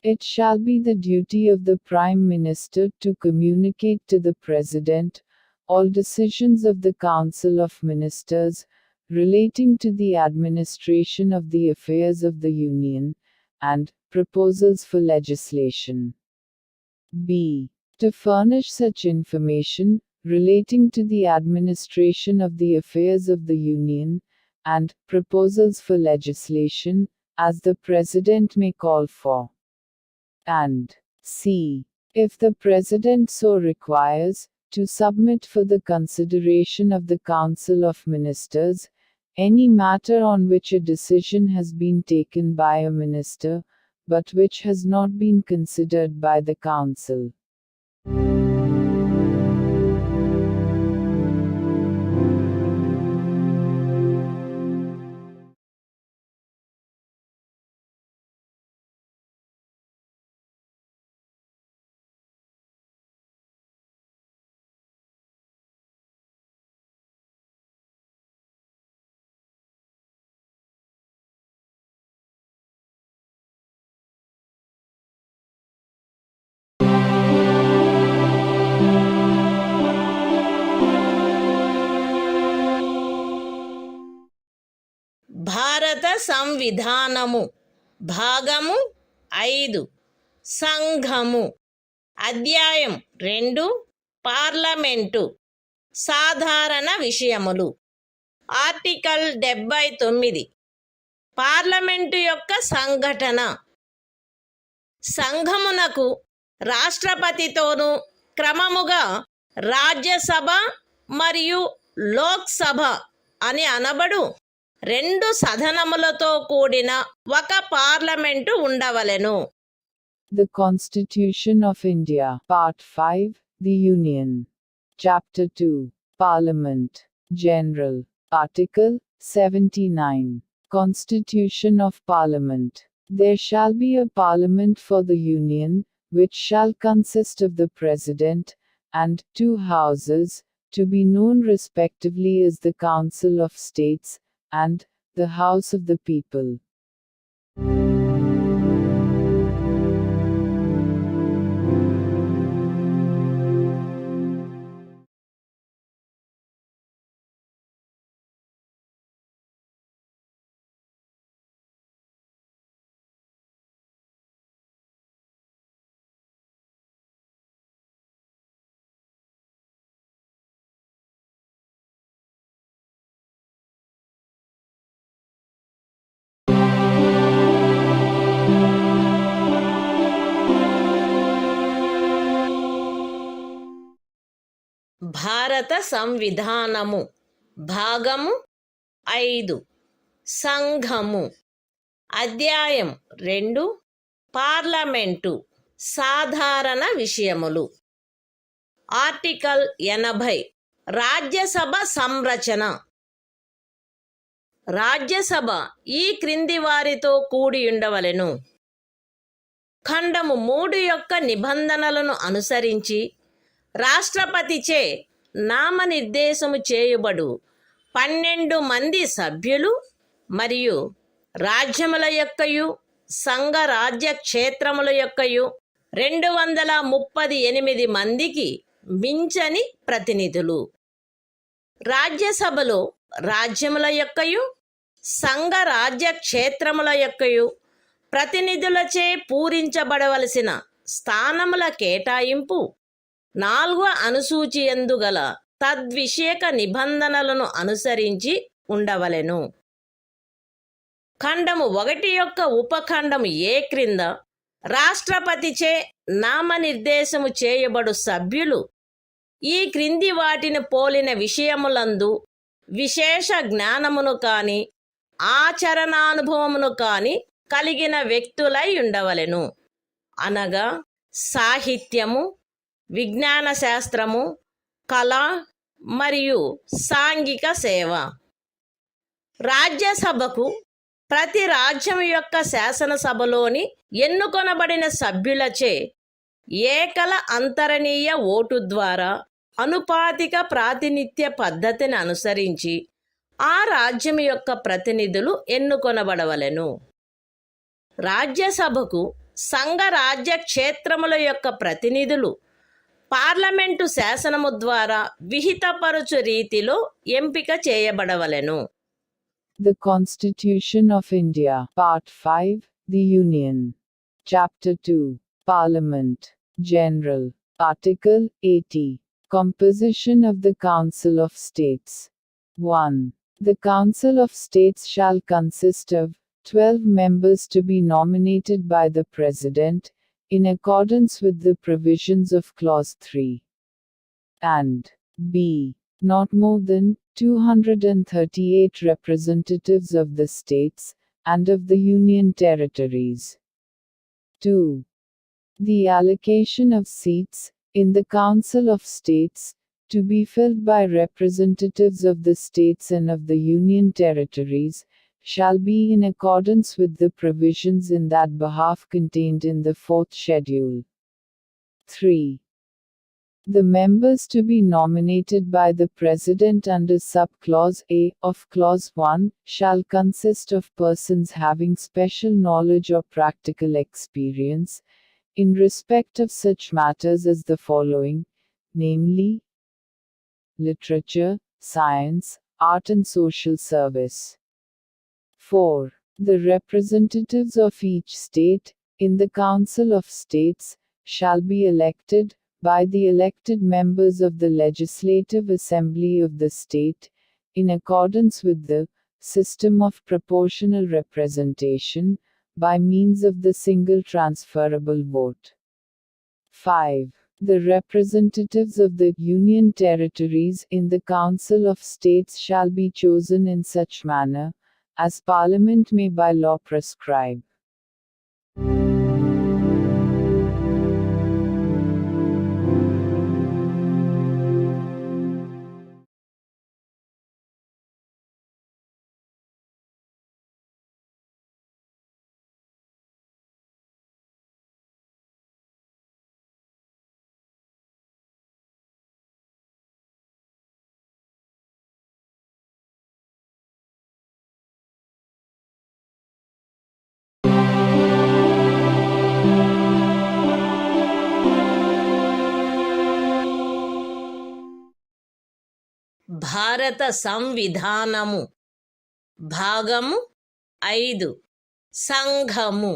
It shall be the duty of the Prime Minister to communicate to the President all decisions of the Council of Ministers relating to the administration of the affairs of the Union, and proposals for legislation. B. To furnish such information relating to the administration of the affairs of the Union, and proposals for legislation, as the President may call for. And C. If the President so requires, to submit for the consideration of the Council of Ministers any matter on which a decision has been taken by a minister, but which has not been considered by the Council. భారత సంవిధానము భాగము 5 సంఘము అధ్యాయం 2 parliament సాధారణ విషయములు article 79 parliament యొక్క సంఘటన సంఘమునకు రాష్ట్రపతితోనూ క్రమముగా రాజ్యసభ మరియు లోక్సభ అని అనబడు 2 సదనములతో కూడిన ఒక పార్లమెంటు ఉండవలెను. The Constitution of India, Part 5, The Union. Chapter 2. Parliament. General. Article 79. Constitution of Parliament. There shall be a parliament for the Union, which shall consist of the President, and 2 houses, to be known respectively as the Council of States, and the House of the People. భారత సంవిధానము భాగము 5 సంఘము అధ్యాయం 2 parliament సాధారణ విషయములు article 80 Rajya Sabha సంరచన Rajya Sabha ఈ క్రింది వారితో కూడి ఉండవలెను. ఖండము 3 యొక్క నిబంధనలను అనుసరించి రాష్ట్రపతిచే నామనిర్దేశము చేయబడు 12 మంది సభ్యులు మరియు రాజ్యముల యొక్కయు సంఘ రాజ్య క్షేత్రముల యొక్కయు 238 మందికి మించని ప్రతినిధులు. రాజ్యసభలో రాజ్యముల యొక్కయు సంఘ రాజ్య క్షేత్రముల యొక్కయు ప్రతినిధులచే పూరించబడవలసిన స్థానముల కేటాయింపు 4వ అనుసూచియందు గల తద్విషయక నిబంధనలను అనుసరించి ఉండవలెను. ఖండము 1 యొక్క ఉపఖండము ఏ క్రింద రాష్ట్రపతిచే నామనిర్దేశము చేయబడు సభ్యులు ఈ క్రింది వాటిని పోలిన విషయములందు విశేష జ్ఞానమును కాని ఆచరణానుభవమును కాని కలిగిన వ్యక్తులై ఉండవలెను. అనగా సాహిత్యము, విజ్ఞాన శాస్త్రము, కళ మరియు సాంఘిక సేవ. రాజ్యసభకు ప్రతి రాజ్యం యొక్క శాసనసభలోని ఎన్నుకొనబడిన సభ్యులచే ఏకల అంతరణీయ ఓటు ద్వారా అనుపాతిక ప్రాతినిధ్య పద్ధతిని అనుసరించి ఆ రాజ్యం యొక్క ప్రతినిధులు ఎన్నుకొనబడవలెను. రాజ్యసభకు సంఘ రాజ్య క్షేత్రముల యొక్క ప్రతినిధులు పార్లమెంటు శాసనము ద్వారా విహితపరచు రీతిలో ఎంపిక చేయబడవలెను. The Constitution of India, Part 5, The Union. Chapter 2, Parliament, General. Article 80. Composition of the Council of States. 1. The Council of States shall consist of 12 members to be nominated by the President, in accordance with the provisions of Clause 3. And b. Not more than 238 representatives of the states, and of the Union territories. 2. The allocation of seats, in the Council of States, to be filled by representatives of the states and of the Union territories, shall be in accordance with the provisions in that behalf contained in the 4th schedule. 3. The members to be nominated by the President under subclause A of Clause 1 shall consist of persons having special knowledge or practical experience in respect of such matters as the following, namely, literature, science, art and social service. 4. The representatives of each state, in the Council of States, shall be elected, by the elected members of the Legislative Assembly of the state, in accordance with the system of proportional representation, by means of the single transferable vote. 5. The representatives of the Union territories in the Council of States shall be chosen in such manner, as Parliament may by law prescribe. భారత సంవిధానము. భాగము 5 సంఘము.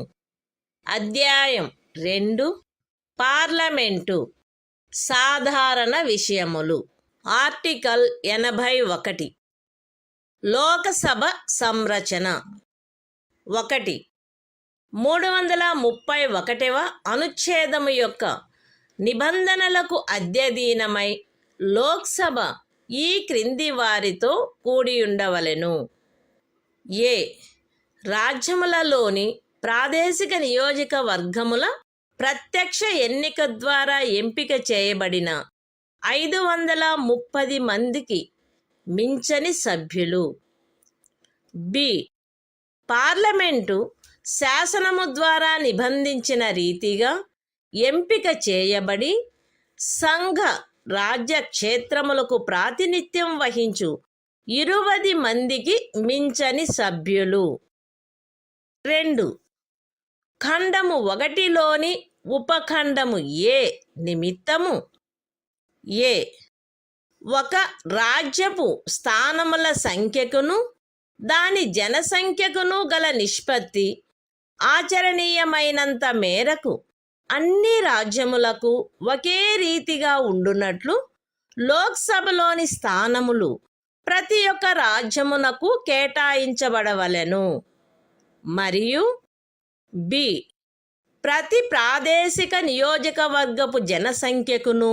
అధ్యాయం 2 parliament. సాధారణ విషయములు. Article 81. Lok Sabha సంరచన. 1. 331వ అనుచ్ఛేదము యొక్క నిబంధనలకు అధ్యయనమై లోక్సభ ఈ క్రింది వారితో కూడియుండవలెను. ఏ. రాజ్యములలోని ప్రాదేశిక నియోజకవర్గముల ప్రత్యక్ష ఎన్నిక ద్వారా ఎంపిక చేయబడిన 530 మందికి మించని సభ్యులు. బి. పార్లమెంటు శాసనము ద్వారా నిబంధించిన రీతిగా ఎంపిక చేయబడి సంఘ రాజ్య క్షేత్రములకు ప్రాతినిధ్యం వహించు 20 మందికి మించని సభ్యులు. 2. ఖండము 1లోని ఉపఖండము ఏ నిమిత్తము ఏ. ఒక రాజ్యపు స్థానముల సంఖ్యకును దాని జనసంఖ్యకును గల నిష్పత్తి ఆచరణీయమైనంత మేరకు అన్ని రాజ్యములకు ఒకే రీతిగా ఉండునట్లు లోక్సభలోని స్థానములు ప్రతి ఒక్క రాజ్యమునకు కేటాయించబడవలెను. మరియు బి. ప్రతి ప్రాదేశిక నియోజకవర్గపు జనసంఖ్యకును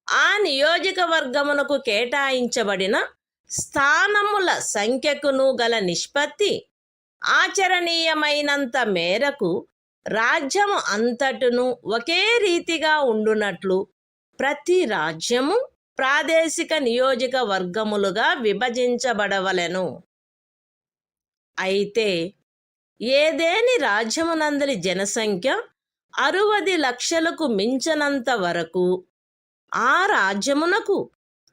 ఆ నియోజకవర్గమునకు కేటాయించబడిన స్థానముల సంఖ్యకును గల నిష్పత్తి ఆచరణీయమైనంత మేరకు రాజ్యము అంతటును ఒకే రీతిగా ఉండునట్లు ప్రతి రాజ్యము ప్రాదేశిక నియోజకవర్గములుగా విభజించబడవలెను. అయితే ఏదేని రాజ్యమునందలి జనసంఖ్య 60 లక్షలకు మించనంత వరకు ఆ రాజ్యమునకు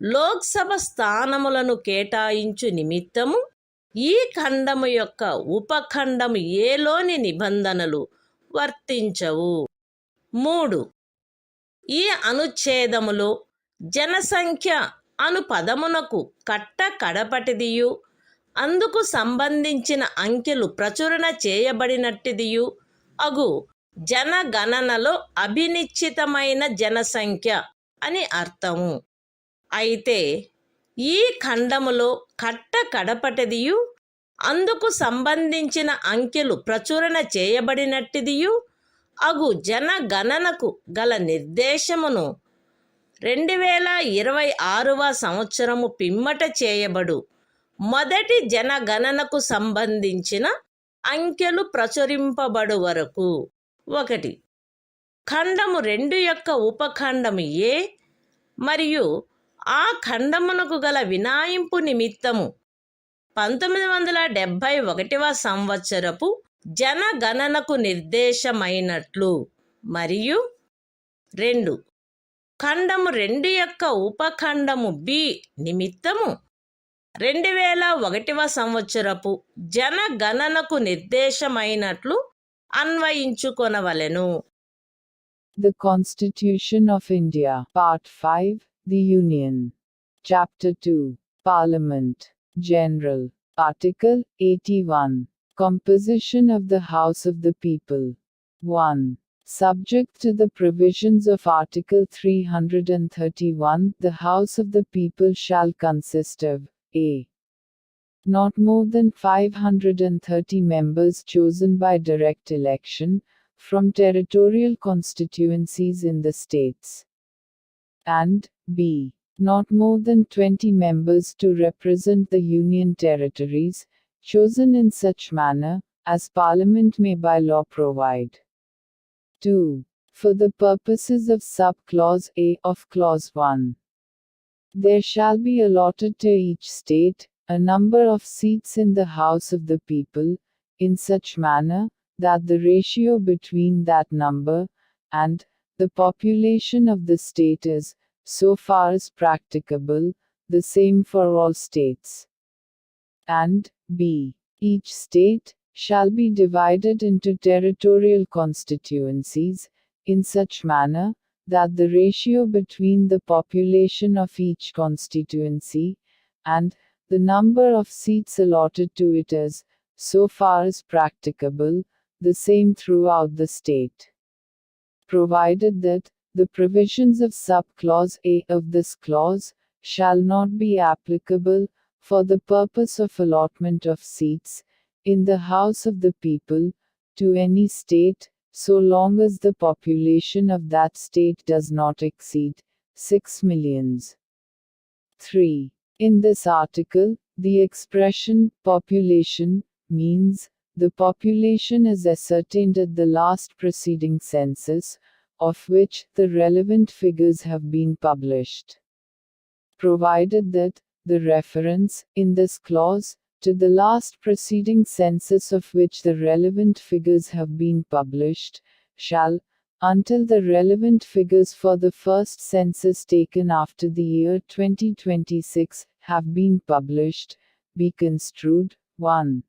లోక్సభ స్థానములను కేటాయించు నిమిత్తము ఈ ఖండము యొక్క ఉపఖండము ఏలోని నిబంధనలు వర్తించవు. 3. ఈ అనుచ్ఛేదములో జనసంఖ్య అను పదమునకు కడపటిదియు అందుకు సంబంధించిన అంకెలు ప్రచురణ చేయబడినట్టిదియు అగు జనగణనలో అభినిశ్చితమైన జనసంఖ్య అని అర్థము. అయితే ఈ ఖండములో కడపటిదియు అందుకు సంబంధించిన అంకెలు ప్రచురణ చేయబడినట్టిదియు అగు జనగణనకు గల నిర్దేశమును 2026వ సంవత్సరము పిమ్మట చేయబడు మొదటి జనగణనకు సంబంధించిన అంకెలు ప్రచురింపబడు వరకు 1. ఖండము 2 యొక్క ఉపఖండము ఏ మరియు ఆ ఖండమునకు గల వినాయింపు నిమిత్తము 1971వ సంవత్సరపు జనగణనకు నిర్దేశమైనట్లు మరియు 2. ఖండము 2 యొక్క ఉపఖండము బి నిమిత్తము 2001వ సంవత్సరపు జనగణనకు నిర్దేశమైనట్లు అన్వయించుకొనవలెను. The Constitution of India, Part 5, The Union. Chapter 2, Parliament, General. Article 81. Composition of the House of the People. 1. Subject to the provisions of Article 331, the House of the People shall consist of a. Not more than 530 members chosen by direct election from territorial constituencies in the states, and b. Not more than 20 members to represent the Union territories, chosen in such manner as Parliament may by law provide. 2. For the purposes of sub-clause A of Clause 1, there shall be allotted to each state a number of seats in the House of the People, in such manner that the ratio between that number and the population of the state is, so far as practicable, the same for all states. And b. Each state shall be divided into territorial constituencies, in such manner that the ratio between the population of each constituency and the number of seats allotted to it is, so far as practicable, the same throughout the state. Provided that the provisions of sub-clause A of this clause shall not be applicable for the purpose of allotment of seats in the House of the People to any state, so long as the population of that state does not exceed 6 millions. 3. In this article, the expression population means the population is ascertained at the last preceding census, of which the relevant figures have been published. Provided that the reference, in this clause, to the last preceding census of which the relevant figures have been published, shall, until the relevant figures for the first census taken after the year 2026 have been published, be construed, 1.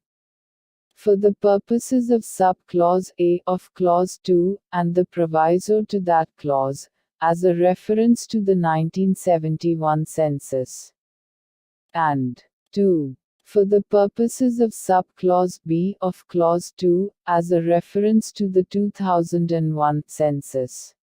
For the purposes of sub-clause A of clause 2, and the proviso to that clause, as a reference to the 1971 census. And 2. For the purposes of sub-clause B of clause 2, as a reference to the 2001 census.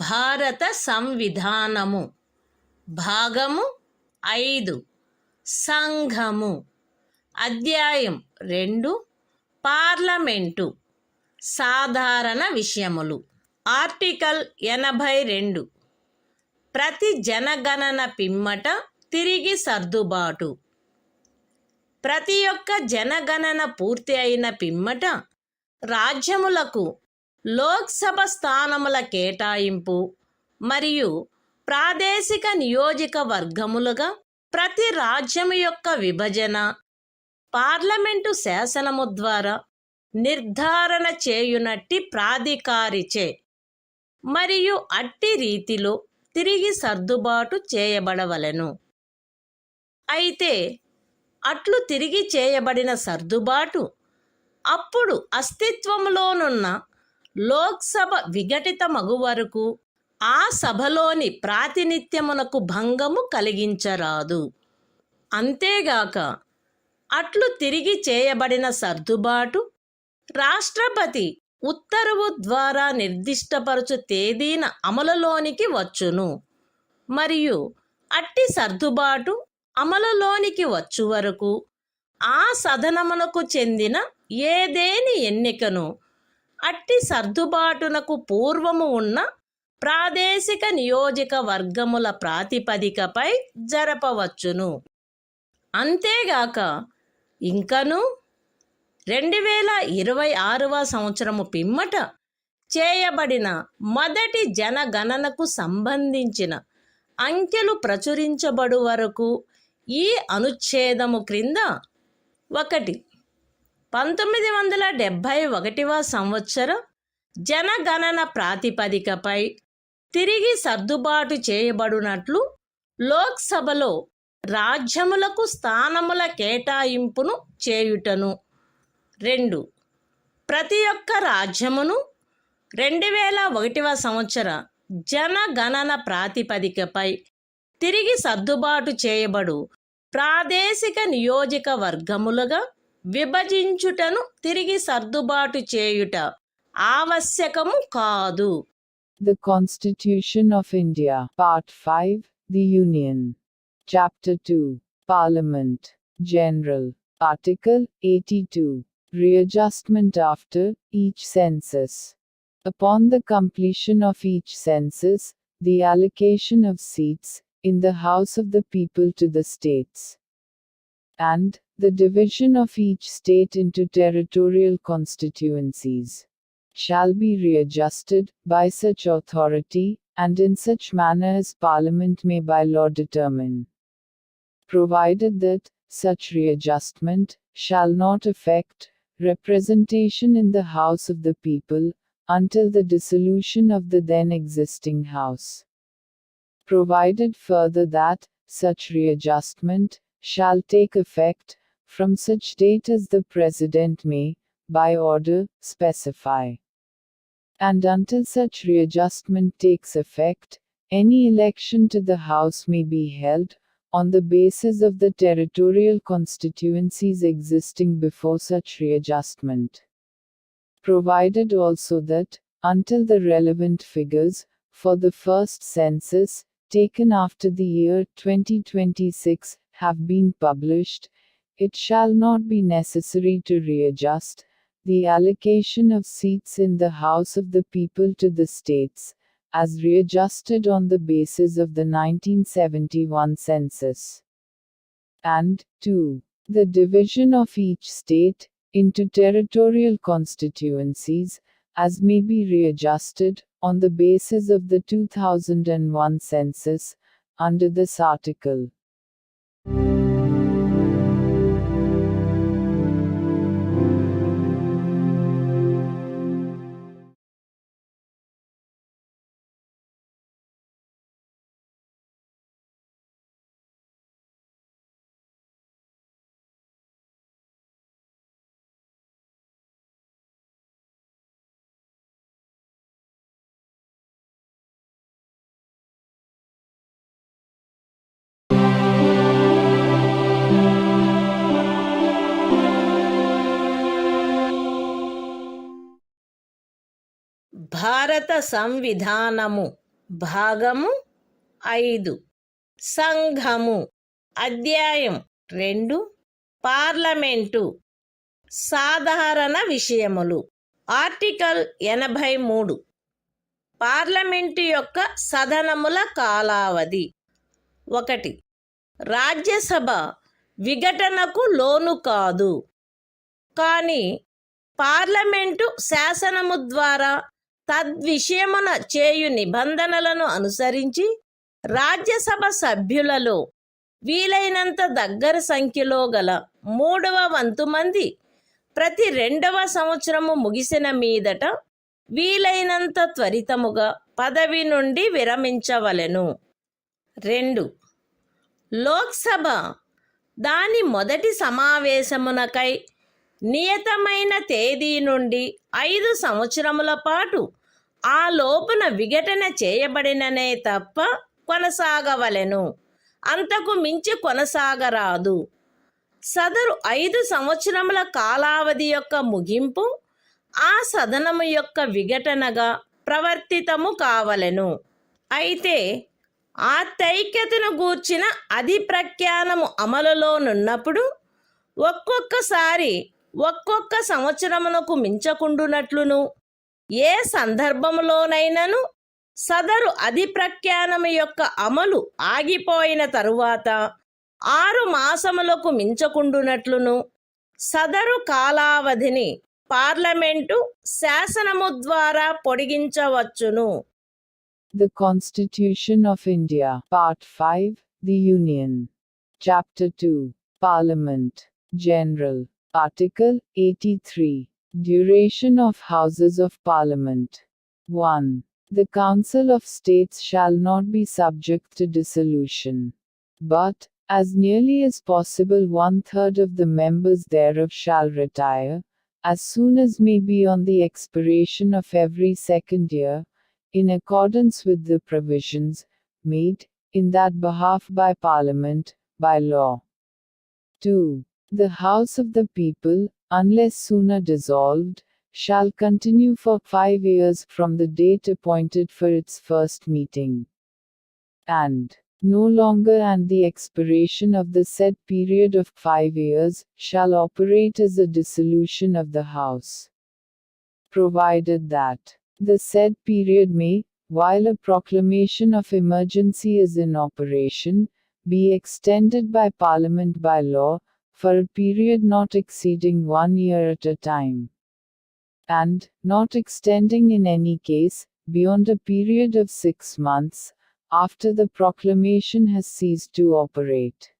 భారత సంవిధానము భాగము 5 సంఘము అధ్యాయం 2 parliament సాధారణ విషయములు article 82 ప్రతి జనగణన పిమ్మట తిరిగి సర్దుబాటు ప్రతి ఒక్క జనగణన పూర్తి అయిన పిమ్మట రాజ్యములకు లోక్సభ స్థానముల కేటాయింపు మరియు ప్రాదేశిక నియోజకవర్గములుగా ప్రతి రాజ్యము యొక్క విభజన పార్లమెంటు శాసనము ద్వారా నిర్ధారణ చేయునట్టి ప్రాధికారిచే మరియు అట్టి రీతిలో తిరిగి సర్దుబాటు చేయబడవలెను. అయితే అట్లు తిరిగి చేయబడిన సర్దుబాటు అప్పుడు అస్తిత్వములోనున్న లోక్సభ విఘటితమగు వరకు ఆ సభలోని ప్రాతినిధ్యమునకు భంగము కలిగించరాదు. అంతేగాక అట్లు తిరిగి చేయబడిన సర్దుబాటు రాష్ట్రపతి ఉత్తర్వు ద్వారా నిర్దిష్టపరచు తేదీన అమలులోనికి వచ్చును మరియు అట్టి సర్దుబాటు అమలులోనికి వచ్చు వరకు ఆ సదనమునకు చెందిన ఏదేని ఎన్నికను అట్టి సర్దుబాటునకు పూర్వము ఉన్న ప్రాదేశిక నియోజకవర్గముల ప్రాతిపదికపై జరపవచ్చును. అంతేగాక ఇంకను 2026వ సంవత్సరము పిమ్మట చేయబడిన మొదటి జనగణనకు సంబంధించిన అంకెలు ప్రచురించబడు వరకు ఈ అనుచ్ఛేదము క్రింద 1. 1971వ సంవత్సర జనగణన ప్రాతిపదికపై తిరిగి సర్దుబాటు చేయబడినట్లు లోక్సభలో రాజ్యములకు స్థానముల కేటాయింపును చేయుటను. 2. ప్రతి ఒక్క రాజ్యమును 2001వ సంవత్సర జనగణన ప్రాతిపదికపై తిరిగి సర్దుబాటు చేయబడు ప్రాదేశిక నియోజకవర్గములుగా విభజించుటను తిరిగి సర్దుబాటు చేయుట ఆవశ్యకము కాదు. The Constitution of India, Part 5, The Union. Chapter 2, Parliament, General. Article 82, Readjustment after each census. Upon the completion of each census, the allocation of seats in the House of the People to the states, and the division of each state into territorial constituencies, shall be readjusted by such authority, and in such manner as Parliament may by law determine. Provided that such readjustment shall not affect representation in the House of the People until the dissolution of the then existing House. Provided further that such readjustment shall take effect from such date as the President may, by order, specify. And until such readjustment takes effect, any election to the House may be held on the basis of the territorial constituencies existing before such readjustment. Provided also that, until the relevant figures for the first census, taken after the year 2026, have been published, it shall not be necessary to readjust the allocation of seats in the House of the People to the states, as readjusted on the basis of the 1971 census. And, 2. The division of each state into territorial constituencies, as may be readjusted on the basis of the 2001 census, under this article. భారత సంవిధానము భాగము 5 సంఘము అధ్యాయం 2 parliament సాధారణ విషయములు article 83 parliament యొక్క సదనముల కాలావధి 1 రాజ్యసభ విఘటనకు లోను కాదు కానీ parliament శాసనము ద్వారా తద్విషయమున చేయు నిబంధనలను అనుసరించి రాజ్యసభ సభ్యులలో వీలైనంత దగ్గర సంఖ్యలో గల 3వ వంతు మంది ప్రతి 2వ సంవత్సరము ముగిసిన మీదట వీలైనంత త్వరితముగా పదవి నుండి విరమించవలెను. 2. లోక్సభ దాని మొదటి సమావేశమునకై నియతమైన తేదీ నుండి 5 సంవత్సరముల పాటు ఆ లోపున విఘటన చేయబడిననే తప్ప కొనసాగవలెను, అంతకు మించి కొనసాగరాదు. సదరు 5 సంవత్సరముల కాలావధి యొక్క ముగింపు ఆ సదనము యొక్క విఘటనగా ప్రవర్తితము కావలెను. అయితే ఆ తైక్యతను గూర్చిన అధిప్రఖ్యానము అమలులోనున్నప్పుడు ఒక్కొక్కసారి ఒక్కొక్క సంవత్సరమునకు మించకుండునట్లును ఏ సందర్భములోనైనను సదరు అధిప్రఖ్యానము యొక్క అమలు ఆగిపోయిన తరువాత 6 మాసములకు మించకుండునట్లును సదరు కాలావధిని పార్లమెంటు శాసనము ద్వారా పొడిగించవచ్చును. The Constitution of India, Part 5, The Union. Chapter 2, Parliament, General. Article 83. Duration of Houses of Parliament. 1. The Council of States shall not be subject to dissolution, but, as nearly as possible 1/3 of the members thereof shall retire, as soon as may be on the expiration of every second year, in accordance with the provisions made in that behalf by Parliament, by law. 2. The House of the People, unless sooner dissolved, shall continue for 5 years from the date appointed for its first meeting, and no longer and the expiration of the said period of 5 years, shall operate as a dissolution of the House. Provided that the said period may, while a proclamation of emergency is in operation, be extended by Parliament by law, for a period not exceeding 1 year at a time. and not extending in any case beyond a period of 6 months after the proclamation has ceased to operate.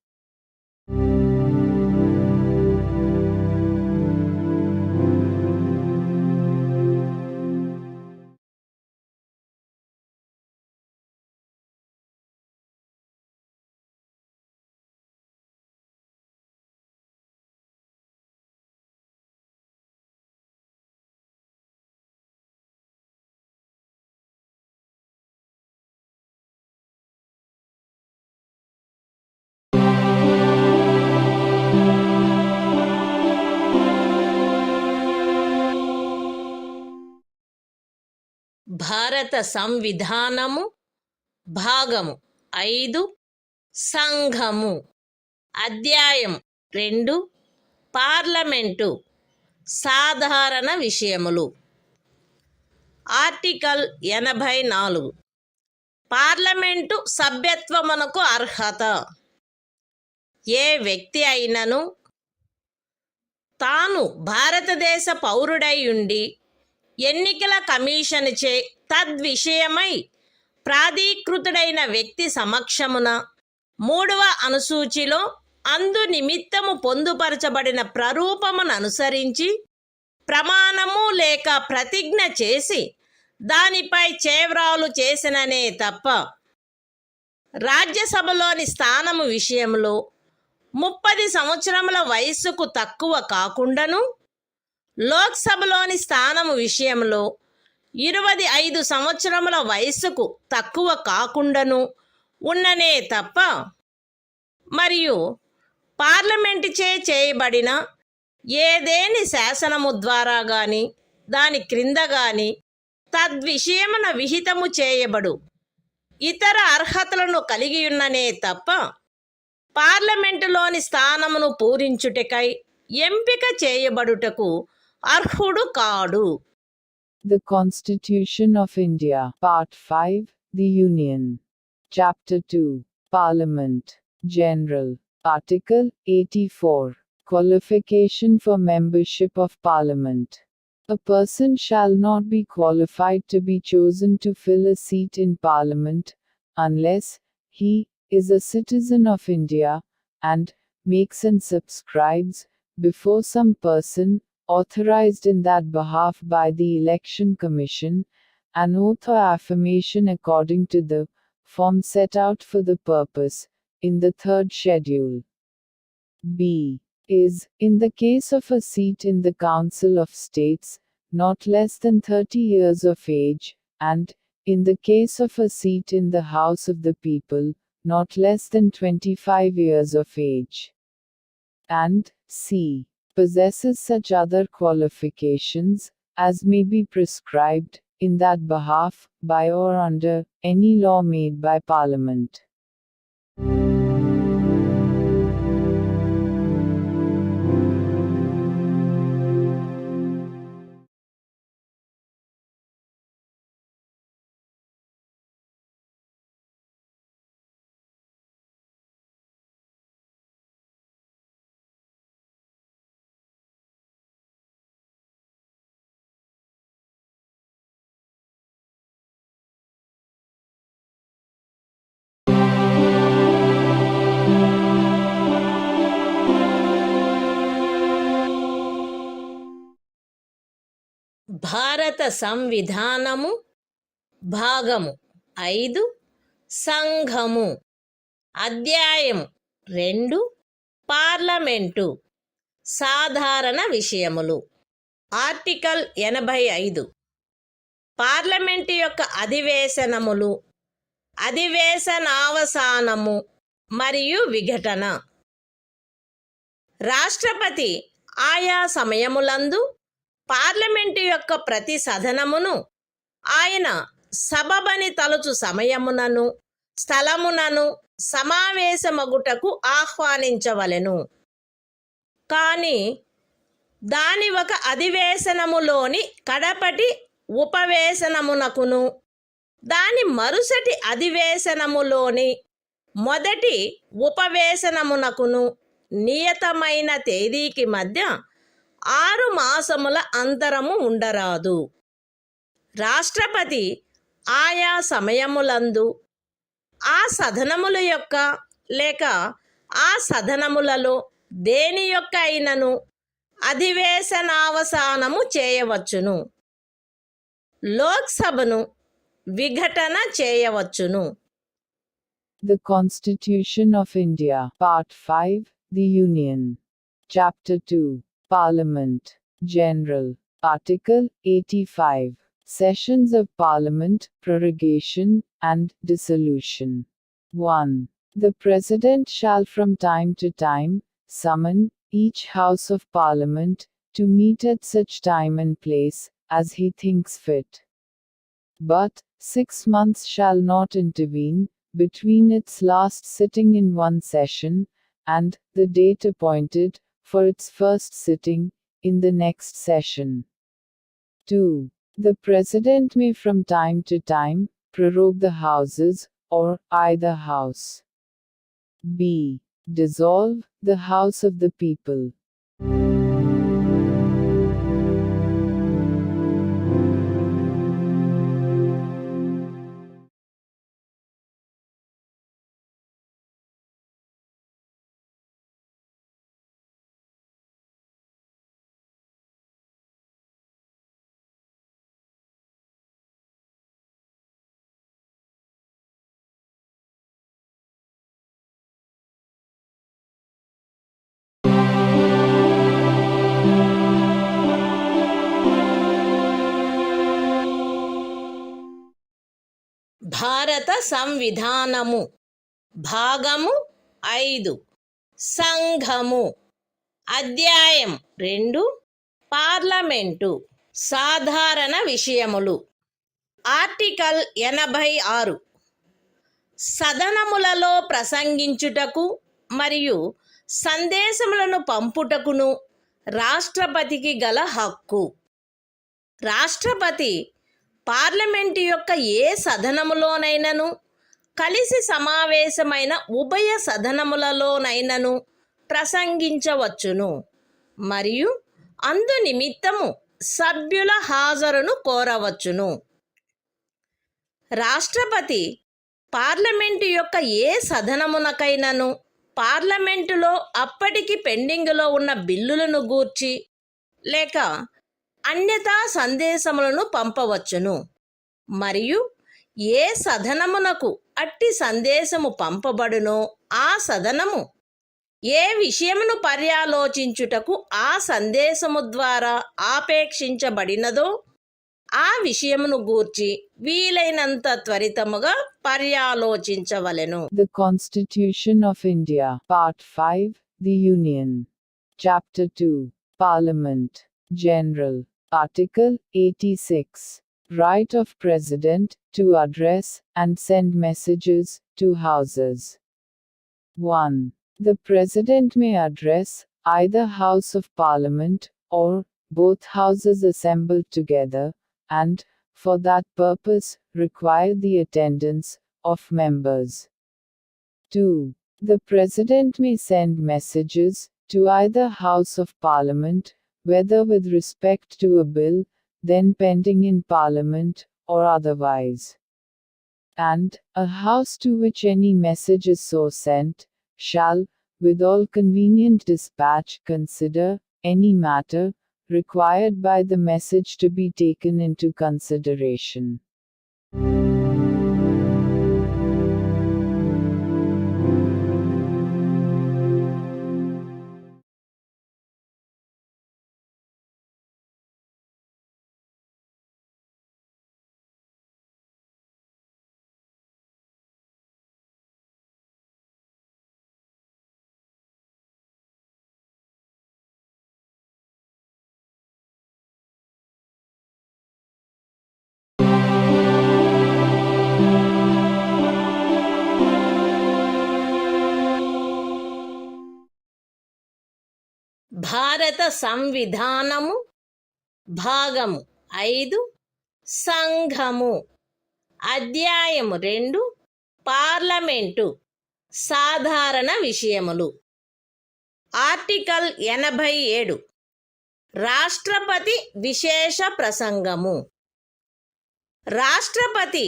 భారత సంవిధానము భాగము 5 సంఘము అధ్యాయం 2 parliament సాధారణ విషయములు article 84 parliament సభ్యత్వమునకు అర్హత ఏ వ్యక్తి అయినను తాను భారతదేశ పౌరుడై ఉండి ఎన్నికల కమిషనుచే తద్విషయమై ప్రాధీకృతుడైన వ్యక్తి సమక్షమున 3వ అనుసూచిలో అందు నిమిత్తము పొందుపరచబడిన ప్రరూపమును అనుసరించి ప్రమాణము లేక ప్రతిజ్ఞ చేసి దానిపై చేవ్రాలు చేసిననే తప్ప రాజ్యసభలోని స్థానము విషయంలో 30 సంవత్సరముల వయస్సుకు తక్కువ కాకుండాను లోక్సభలోని స్థానము విషయంలో 25 సంవత్సరముల వయస్సుకు తక్కువ కాకుండాను ఉన్ననే తప్ప మరియు పార్లమెంటుచే చేయబడిన ఏదేని శాసనము ద్వారా గాని దాని క్రింద గాని తద్విషయమున విహితము చేయబడు ఇతర అర్హతలను కలిగి ఉన్ననే తప్ప పార్లమెంటులోని స్థానమును పూరించుటకై ఎంపిక చేయబడుటకు అర్హుడు కాడు. The Constitution of India, Part 5, The Union. Chapter 2, Parliament, General. Article 84. Qualification for membership of Parliament. A person shall not be qualified to be chosen to fill a seat in Parliament, unless he is a citizen of India, and makes and subscribes, before some person, authorized in that behalf by the Election Commission, an oath or affirmation according to the form set out for the purpose, in the 3rd schedule. B. Is, in the case of a seat in the Council of States, not less than 30 years of age, and, in the case of a seat in the House of the People, not less than 25 years of age. And, C. Possesses such other qualifications, as may be prescribed, in that behalf, by or under, any law made by Parliament. భారత సంవిధానము భాగము 5 సంఘము అధ్యాయం 2 parliament సాధారణ విషయములు article 85 parliament యొక్క అధివేశనములు అధివేశనావసానము మరియు విఘటన రాష్ట్రపతి ఆయా సమయములందు పార్లమెంటు యొక్క ప్రతి సదనమును ఆయన సబబని తలుచు సమయమునను స్థలమునను సమావేశమగుటకు ఆహ్వానించవలెను. కానీ దాని ఒక అధివేశనములోని కడపటి ఉపవేశనమునకును దాని మరుసటి అధివేశనములోని మొదటి ఉపవేశనమునకును నియతమైన తేదీకి మధ్య 6 మాసముల అంతరము ఉండరాదు. రాష్ట్రపతి ఆయా సమయములందు ఆ సదనముల యొక్క లేక ఆ సదనములలో దేని యొక్క అయినను అధివేశనావసానము చేయవచ్చును. లోక్సభను విఘటన చేయవచ్చును. The Constitution of India, Part 5, The Union. Chapter 2, Parliament, General. Article 85. Sessions of Parliament, Prorogation, and Dissolution. 1. The President shall from time to time summon each House of Parliament to meet at such time and place as he thinks fit. But 6 months shall not intervene between its last sitting in one session and the date appointed for its first sitting in the next session. 2. The President may from time to time prorogue the Houses, or either House. B. Dissolve the House of the People. భారత సంవిధానము భాగము 5 సంఘము అధ్యాయం 2 parliament సాధారణ విషయములు. Article 86 సదనములలో ప్రసంగించుటకు మరియు సందేశములను పంపుటకును రాష్ట్రపతికి గల హక్కు. రాష్ట్రపతి పార్లమెంటు యొక్క ఏ సదనములోనైనను కలిసి సమావేశమైన ఉభయ సదనములలోనైనను ప్రసంగించవచ్చును మరియు అందు నిమిత్తము సభ్యుల హాజరును కోరవచ్చును. రాష్ట్రపతి పార్లమెంటు యొక్క ఏ సదనమునకైనను పార్లమెంటులో అప్పటికి పెండింగులో ఉన్న బిల్లులను గూర్చి లేక అన్యతా సందేశములను పంపవచ్చును మరియు ఏ సదనమునకు అట్టి సందేశము పంపబడునో ఆ సదనము ఏ విషయమును పర్యాలోచించుటకు ఆ సందేశము ద్వారా ఆపేక్షించబడినదో ఆ విషయమును గూర్చి వీలైనంత త్వరితముగా పర్యాలోచించవలెను. The Constitution of India, Part 5, The Union. Chapter 2, Parliament, General. Article 86. Right of President to address and send messages to Houses. 1. The President may address either House of Parliament or both Houses assembled together, and, for that purpose, require the attendance of members. 2. The President may send messages to either House of Parliament, whether with respect to a bill then pending in Parliament, or otherwise. And a House to which any message is so sent, shall, with all convenient dispatch, consider any matter required by the message to be taken into consideration. భారత సంవిధానము భాగము 5 సంఘము అధ్యాయము 2 parliament సాధారణ విషయములు. Article 87 రాష్ట్రపతి విశేష ప్రసంగము. రాష్ట్రపతి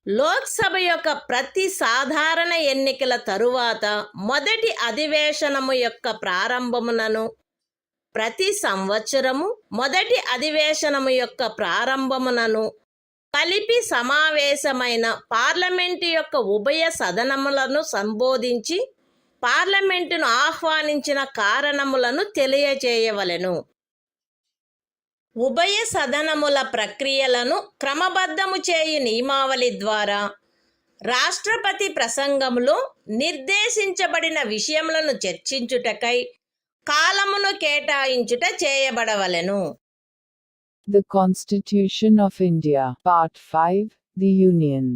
లోక్సభ యొక్క ప్రతి సాధారణ ఎన్నికల తరువాత మొదటి అధివేశనము యొక్క ప్రారంభమునను, ప్రతి సంవత్సరము మొదటి అధివేశనము యొక్క ప్రారంభమునను కలిపి సమావేశమైన పార్లమెంటు యొక్క ఉభయ సదనములను సంబోధించి పార్లమెంటును ఆహ్వానించిన కారణములను తెలియజేయవలెను. ఉభయ సదనముల ప్రక్రియలను క్రమబద్ధము చేయు నియమావళి ద్వారా రాష్ట్రపతి ప్రసంగంలో నిర్దేశించబడిన విషయములను చర్చించుటకై కాలమును కేటాయించుట చేయబడవలెను. The Constitution of India, Part 5, The Union.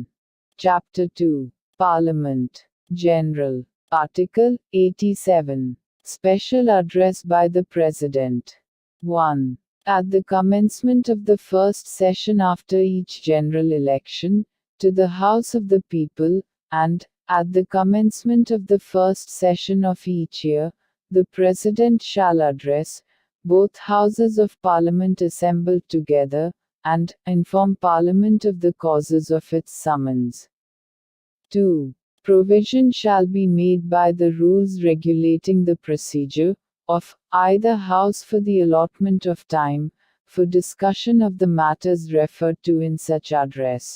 Chapter 2, Parliament, General. Article 87. Special Address by the President. 1. At the commencement of the first session after each general election, to the House of the People, and, at the commencement of the first session of each year, the President shall address both Houses of Parliament assembled together, and inform Parliament of the causes of its summons. 2. Provision shall be made by the rules regulating the procedure of either House for the allotment of time for discussion of the matters referred to in such address.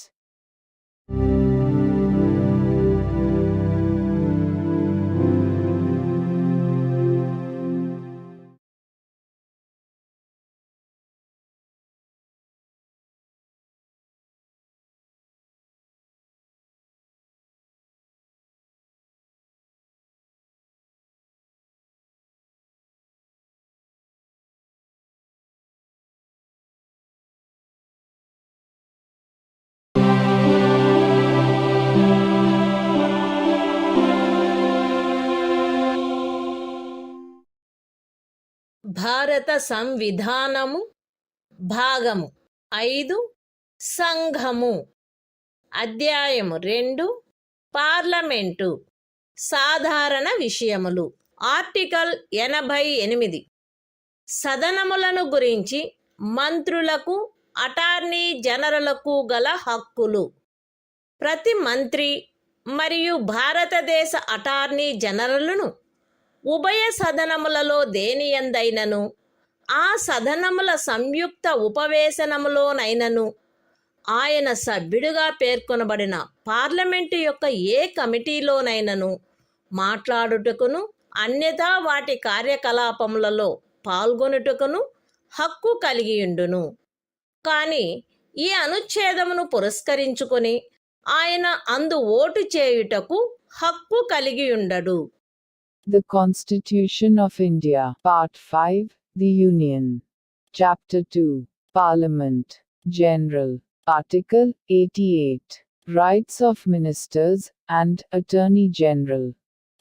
భారత సంవిధానము భాగము 5 సంఘము. అధ్యాయము 2 parliament సాధారణ విషయములు. Article 88 సదనములను గురించి మంత్రులకు, attorney జనరలకు గల హక్కులు. ప్రతి మంత్రి మరియు భారతదేశ అటార్నీ జనరలును ఉభయ సదనములలో దేనియందైనను, ఆ సదనముల సంయుక్త ఉపవేశనములోనైనను ఆయన సభ్యుడిగా పేర్కొనబడిన పార్లమెంటు యొక్క ఏ కమిటీలోనైనను మాట్లాడుటకును, అన్యథా వాటి కార్యకలాపములలో పాల్గొనుటకును హక్కు కలిగియుండును. కానీ ఈ అనుచ్ఛేదమును పురస్కరించుకొని ఆయన అందు ఓటు చేయుటకు హక్కు కలిగియుండడు. The Constitution of India, Part 5, The Union. Chapter 2, Parliament, General. Article 88. Rights of Ministers and Attorney General.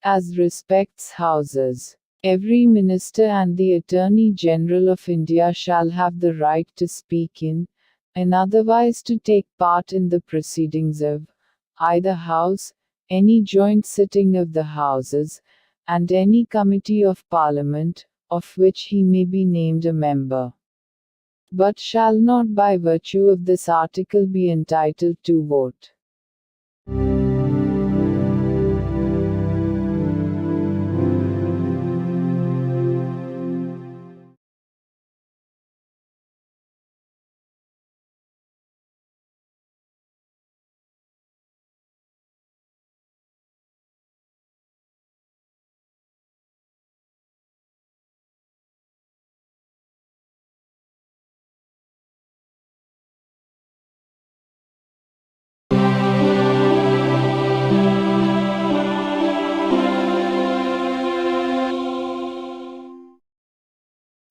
As respects Houses, every Minister and the Attorney General of India shall have the right to speak in, and otherwise to take part in the proceedings of either House, any joint sitting of the Houses, and any committee of Parliament, of which he may be named a member, but shall not by virtue of this article be entitled to vote.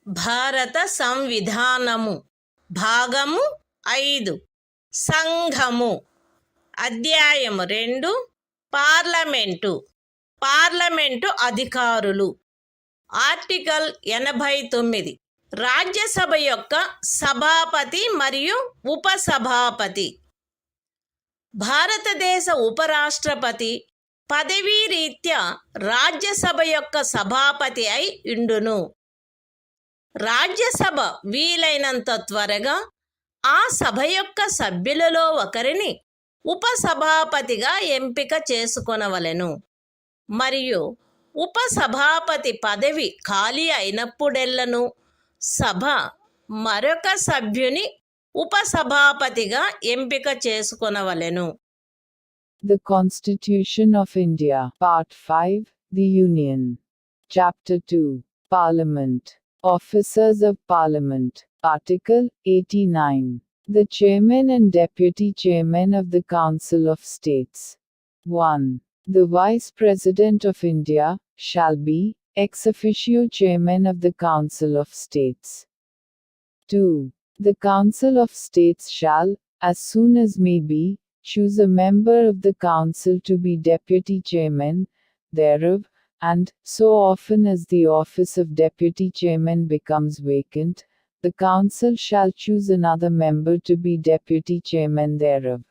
భారత సంవిధానము భాగము 5 సంఘము. అధ్యాయము 2 parliament parliament అధికారులు. Article 89 Rajya Sabha యొక్క సభాపతి మరియు ఉపసభాపతి. భారతదేశ ఉపరాష్ట్రపతి పదవీ రీత్యా రాజ్యసభ యొక్క సభాపతి అయి ఉండును. రాజ్యసభ వీలైనంత త్వరగా ఆ సభ యొక్క సభ్యులలో ఒకరిని ఉపసభాపతిగా ఎంపిక చేసుకొనవలెను మరియు ఉపసభాపతి పదవి ఖాళీ అయినప్పుడెల్లను సభ మరొక సభ్యుని ఉపసభాపతిగా ఎంపిక చేసుకొనవలెను. The Constitution of India, Part 5, The Union. Chapter 2, Parliament. Officers of Parliament. Article 89. The Chairman and Deputy Chairman of the Council of States. 1. The Vice President of India shall be ex officio Chairman of the Council of States. 2. The Council of States shall, as soon as may be, choose a member of the Council to be Deputy Chairman thereof, and, so often as the office of Deputy Chairman becomes vacant, the Council shall choose another member to be Deputy Chairman thereof.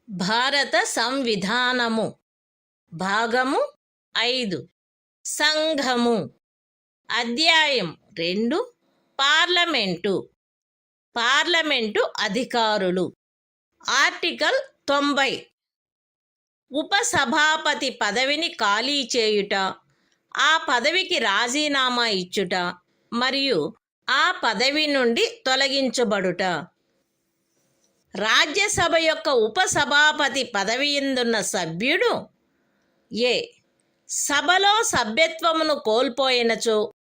భారత సంవిధానము భాగము 5 సంఘము అధ్యాయం 2 parliament అధికారులు article 90 ఉపసభాపతి పదవిని ఖాళీ చేయుట, ఆ పదవికి రాజీనామా ఇచ్చుట మరియు ఆ పదవి నుండి తొలగించబడుట. రాజ్యసభ యొక్క ఉపసభాపతి పదవియందున్న సభ్యుడు ఏ సభలో సభ్యత్వమును కోల్పోయినచో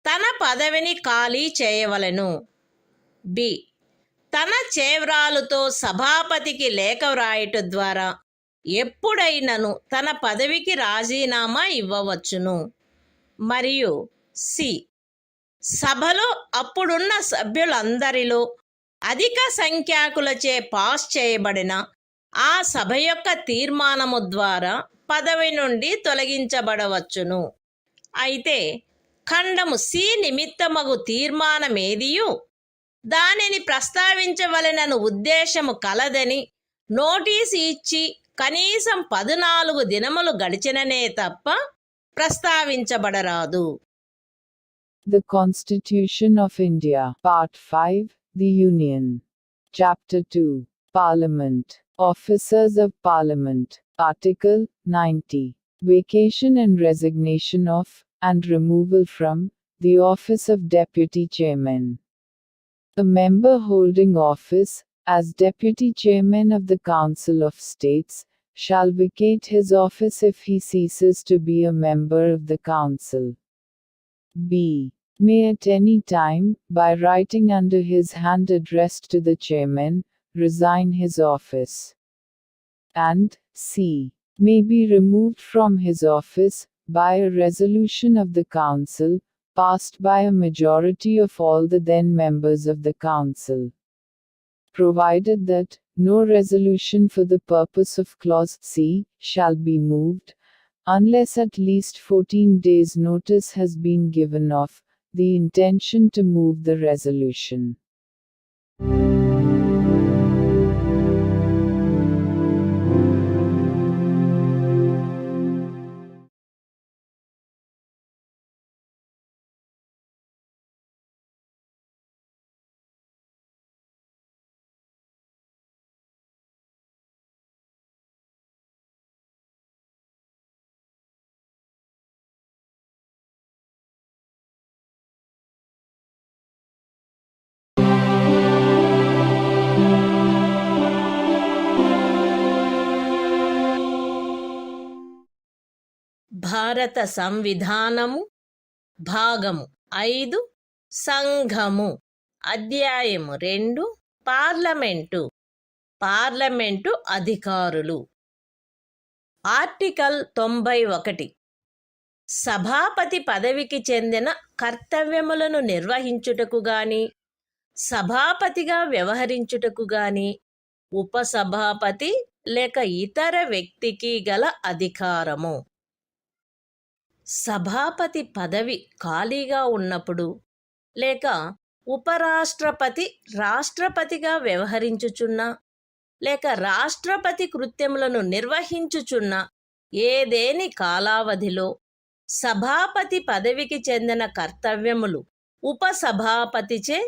తన పదవిని ఖాళీ చేయవలెను. బి తన చేవ్రాలుతో సభాపతికి లేఖ వ్రాయుట ద్వారా ఎప్పుడైనను తన పదవికి రాజీనామా ఇవ్వవచ్చును. మరియు సి సభలో అప్పుడున్న సభ్యులందరిలో అధిక సంఖ్యాకులచే పాస్ చేయబడిన ఆ సభ యొక్క తీర్మానము ద్వారా పదవి నుండి తొలగించబడవచ్చును. అయితే ఖండము సి నిమిత్తమగు తీర్మానమేదియు దానిని ప్రస్తావించవలెనను ఉద్దేశము కలదని నోటీసు ఇచ్చి కనీసం 14 దినములు గడిచిననే తప్ప ప్రస్తావించబడరాదు. The Constitution of India, Part 5, The Union. Chapter 2, Parliament. Officers of Parliament. Article 90. Vacation and resignation of, and removal from, the office of Deputy Chairman. A member holding office, as Deputy Chairman of the Council of States, shall vacate his office if he ceases to be a member of the Council. B. May at any time, by writing under his hand addressed to the Chairman, resign his office. And C. May be removed from his office, by a resolution of the Council, passed by a majority of all the then members of the Council. Provided that, no resolution for the purpose of Clause C, shall be moved, unless at least 14 days' notice has been given of the intention to move the resolution. భారత సంవిధానము భాగము 5 సంఘము అధ్యాయము 2 parliament అధికారులు article 91 సభాపతి పదవికి చెందిన కర్తవ్యములను నిర్వహించుటకు గాని, సభాపతిగా వ్యవహరించుటకు గాని ఉపసభాపతి లేక ఇతర వ్యక్తికి గల అధికారము. సభాపతి పదవి ఖాళీగా ఉన్నప్పుడు లేక ఉపరాష్ట్రపతి రాష్ట్రపతిగా వ్యవహరించుచున్నా లేక రాష్ట్రపతి కృత్యములను నిర్వహించుచున్న ఏదేని కాలావధిలో సభాపతి పదవికి చెందిన కర్తవ్యములు ఉపసభాపతిచే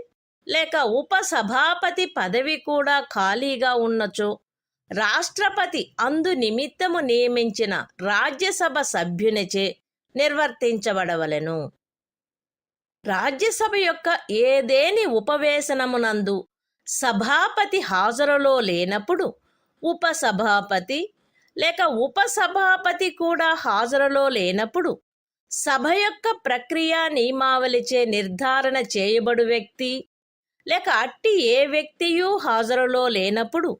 లేక ఉపసభాపతి పదవి కూడా ఖాళీగా ఉన్నచో రాష్ట్రపతి అందు నిమిత్తము నియమించిన రాజ్యసభ సభ్యునిచే నిర్వర్తించబడవలెను. రాజ్యసభ యొక్క ఏదేని ఉపవేశనమునందు సభాపతి హాజరులో లేనప్పుడు ఉపసభాపతి లేక ఉపసభాపతి కూడా హాజరులో లేనప్పుడు సభ యొక్క ప్రక్రియ నియమావళిచే నిర్ధారణ చేయబడు వ్యక్తి లేక అట్టి ఏ వ్యక్తియూ హాజరులో లేనప్పుడు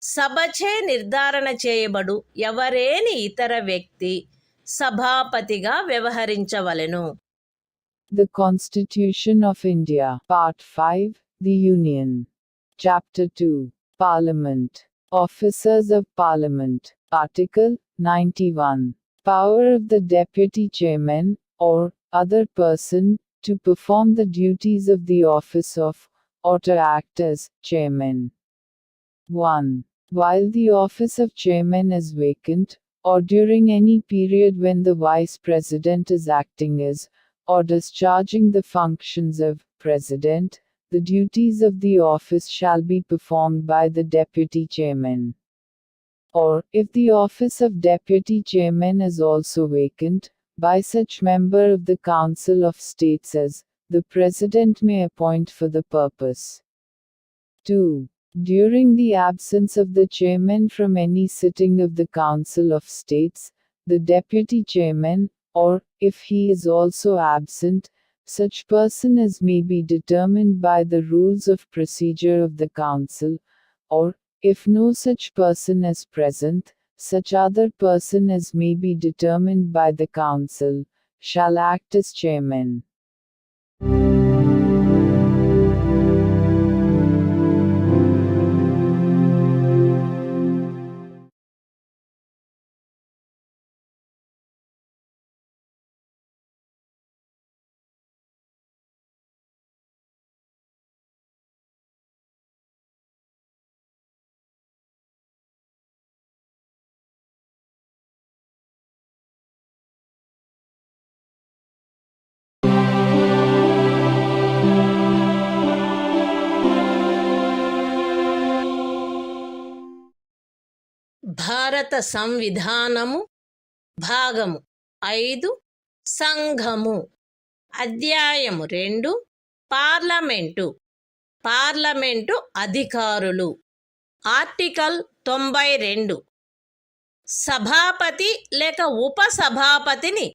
సభచే నిర్ధారణ చేయబడు ఎవరేని ఇతర వ్యక్తి సభాపతిగా వ్యవహరించవలెను. The Constitution of India, Part 5, The Union. Chapter 2, Parliament. Officers of Parliament. Article 91. Power of the Deputy Chairman, or other person, to perform the duties of the office of, or to act as, Chairman. 1. While the office of Chairman is vacant, or during any period when the Vice President is acting as, or discharging the functions of, President, the duties of the office shall be performed by the Deputy Chairman. Or, if the office of Deputy Chairman is also vacant, by such member of the Council of States as, the President may appoint for the purpose. 2. During the absence of the Chairman from any sitting of the Council of States, the Deputy Chairman, or, if he is also absent, such person as may be determined by the rules of procedure of the Council, or, if no such person is present, such other person as may be determined by the Council, shall act as Chairman. భారత సంవిధానము భాగము 5 సంఘము అధ్యాయము 2 parliament అధికారులు article 92 సభాపతి లేక ఉపసభాపతిని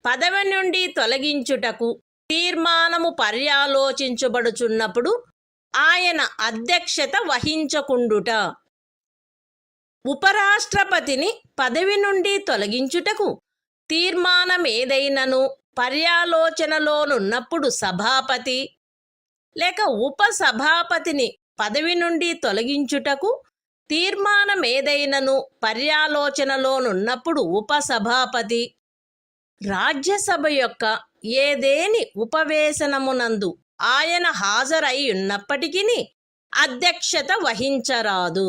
పదవి నుండి తొలగించుటకు తీర్మానము పర్యాలోచించబడుచున్నప్పుడు ఆయన అధ్యక్షత వహించకుండుట. ఉపరాష్ట్రపతిని పదవి నుండి తొలగించుటకు తీర్మానమేదైనను పర్యాలోచనలోనున్నప్పుడు సభాపతి లేక ఉపసభాపతిని పదవి నుండి తొలగించుటకు తీర్మానమేదైనను పర్యాలోచనలోనున్నప్పుడు ఉపసభాపతి రాజ్యసభ యొక్క ఏదేని ఉపవేశనమునందు ఆయన హాజరై ఉన్నప్పటికీ అధ్యక్షత వహించరాదు.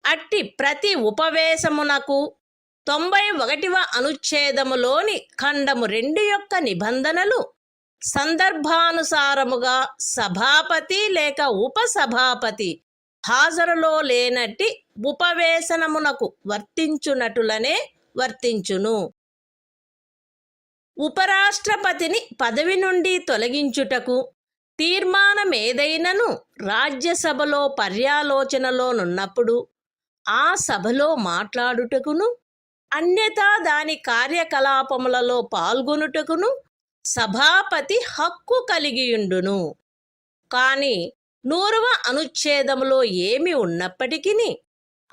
అట్టి ప్రతి ఉపవేశమునకు 91వ అనుచ్ఛేదములోని ఖండము 2 యొక్క నిబంధనలు సందర్భానుసారముగా సభాపతి లేక ఉపసభాపతి హాజరులో లేనట్టి ఉపవేశనమునకు వర్తించునటులనే వర్తించును. ఉపరాష్ట్రపతిని పదవి నుండి తొలగించుటకు తీర్మానమేదైనను రాజ్యసభలో పర్యాలోచనలోనున్నప్పుడు ఆ సభలో మాట్లాడుటకును అన్యథా దాని కార్యకలాపములలో పాల్గొనుటకును సభాపతి హక్కు కలిగియుండును. కాని 100వ అనుచ్ఛేదములో ఏమి ఉన్నప్పటికీ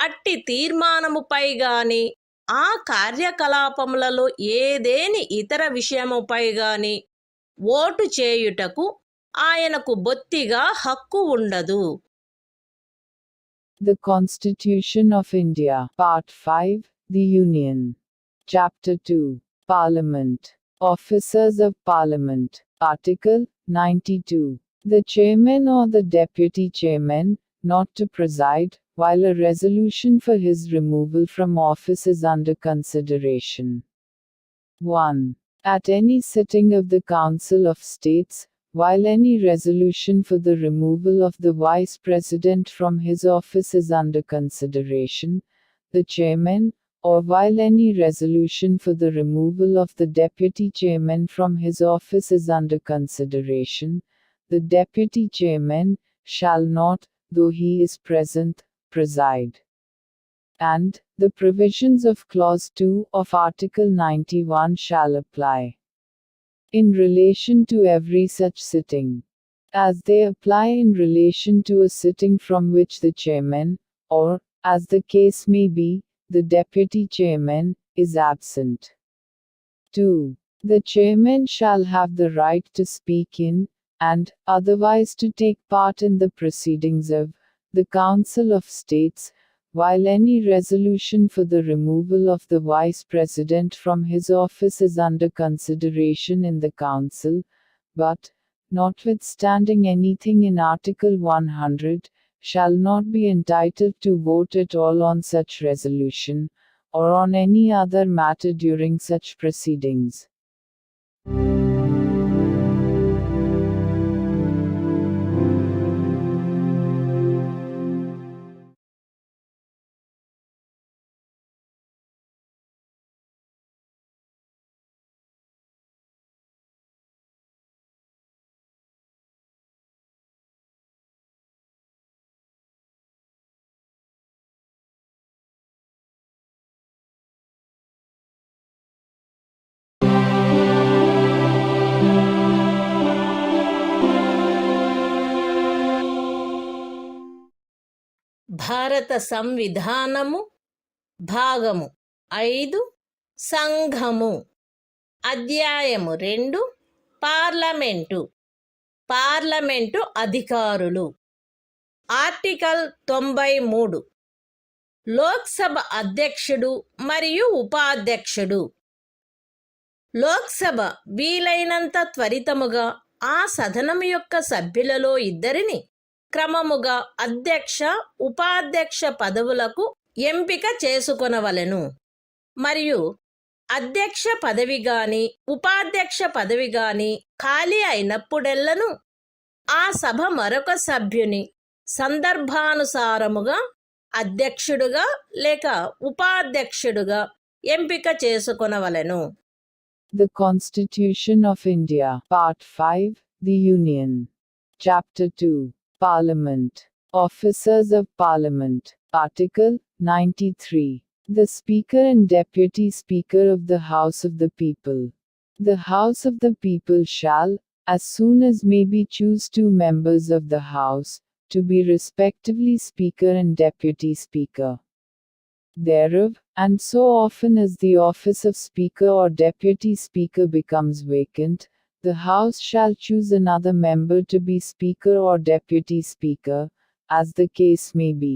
అట్టి తీర్మానముపై గాని ఆ కార్యకలాపములలో ఏదేని ఇతర విషయముపై గాని ఓటు చేయుటకు ఆయనకు బొత్తిగా హక్కు ఉండదు. The Constitution of India, Part 5, The Union. Chapter 2, Parliament. Officers of Parliament. Article 92. The chairman or the deputy chairman, not to preside, while a resolution for his removal from office is under consideration. 1. At any sitting of the Council of States, while any resolution for the removal of the Vice President from his office is under consideration, the Chairman, or while any resolution for the removal of the Deputy Chairman from his office is under consideration, the Deputy Chairman shall not, though he is present, preside. And, the provisions of Clause 2 of Article 91 shall apply in relation to every such sitting, as they apply in relation to a sitting from which the chairman, or, as the case may be, the deputy chairman, is absent. 2. The chairman shall have the right to speak in, and, otherwise to take part in the proceedings of, the Council of States, while any resolution for the removal of the Vice President from his office is under consideration in the Council, but, notwithstanding anything in Article 100, shall not be entitled to vote at all on such resolution, or on any other matter during such proceedings. భారత సంవిధానము భాగము 5 సంఘము అధ్యాయము 2 parliament అధికారులు article 93 Lok Sabha అధ్యక్షుడు మరియు ఉపాధ్యక్షుడు. లోక్సభ వీలైనంత త్వరితముగా ఆ సదనం యొక్క సభ్యులలో ఇద్దరిని క్రమముగా అధ్యక్ష ఉపాధ్యక్ష పదవులకు ఎంపిక చేసుకొనవలెను మరియు అధ్యక్ష పదవి గాని ఉపాధ్యక్ష పదవి గాని ఖాళీ అయినప్పుడెల్లను ఆ సభ మరొక సభ్యుని సందర్భానుసారముగా అధ్యక్షుడుగా లేక ఉపాధ్యక్షుడుగా ఎంపిక చేసుకొనవలెను. The Constitution of India, Part 5, The Union. Chapter 2, Parliament. Officers of Parliament. Article 93. The Speaker and Deputy Speaker of the House of the People. The House of the People shall, as soon as may be, choose 2 members of the House, to be respectively Speaker and Deputy Speaker thereof, and so often as the office of Speaker or Deputy Speaker becomes vacant, the House shall choose another member to be Speaker or Deputy Speaker, as the case may be.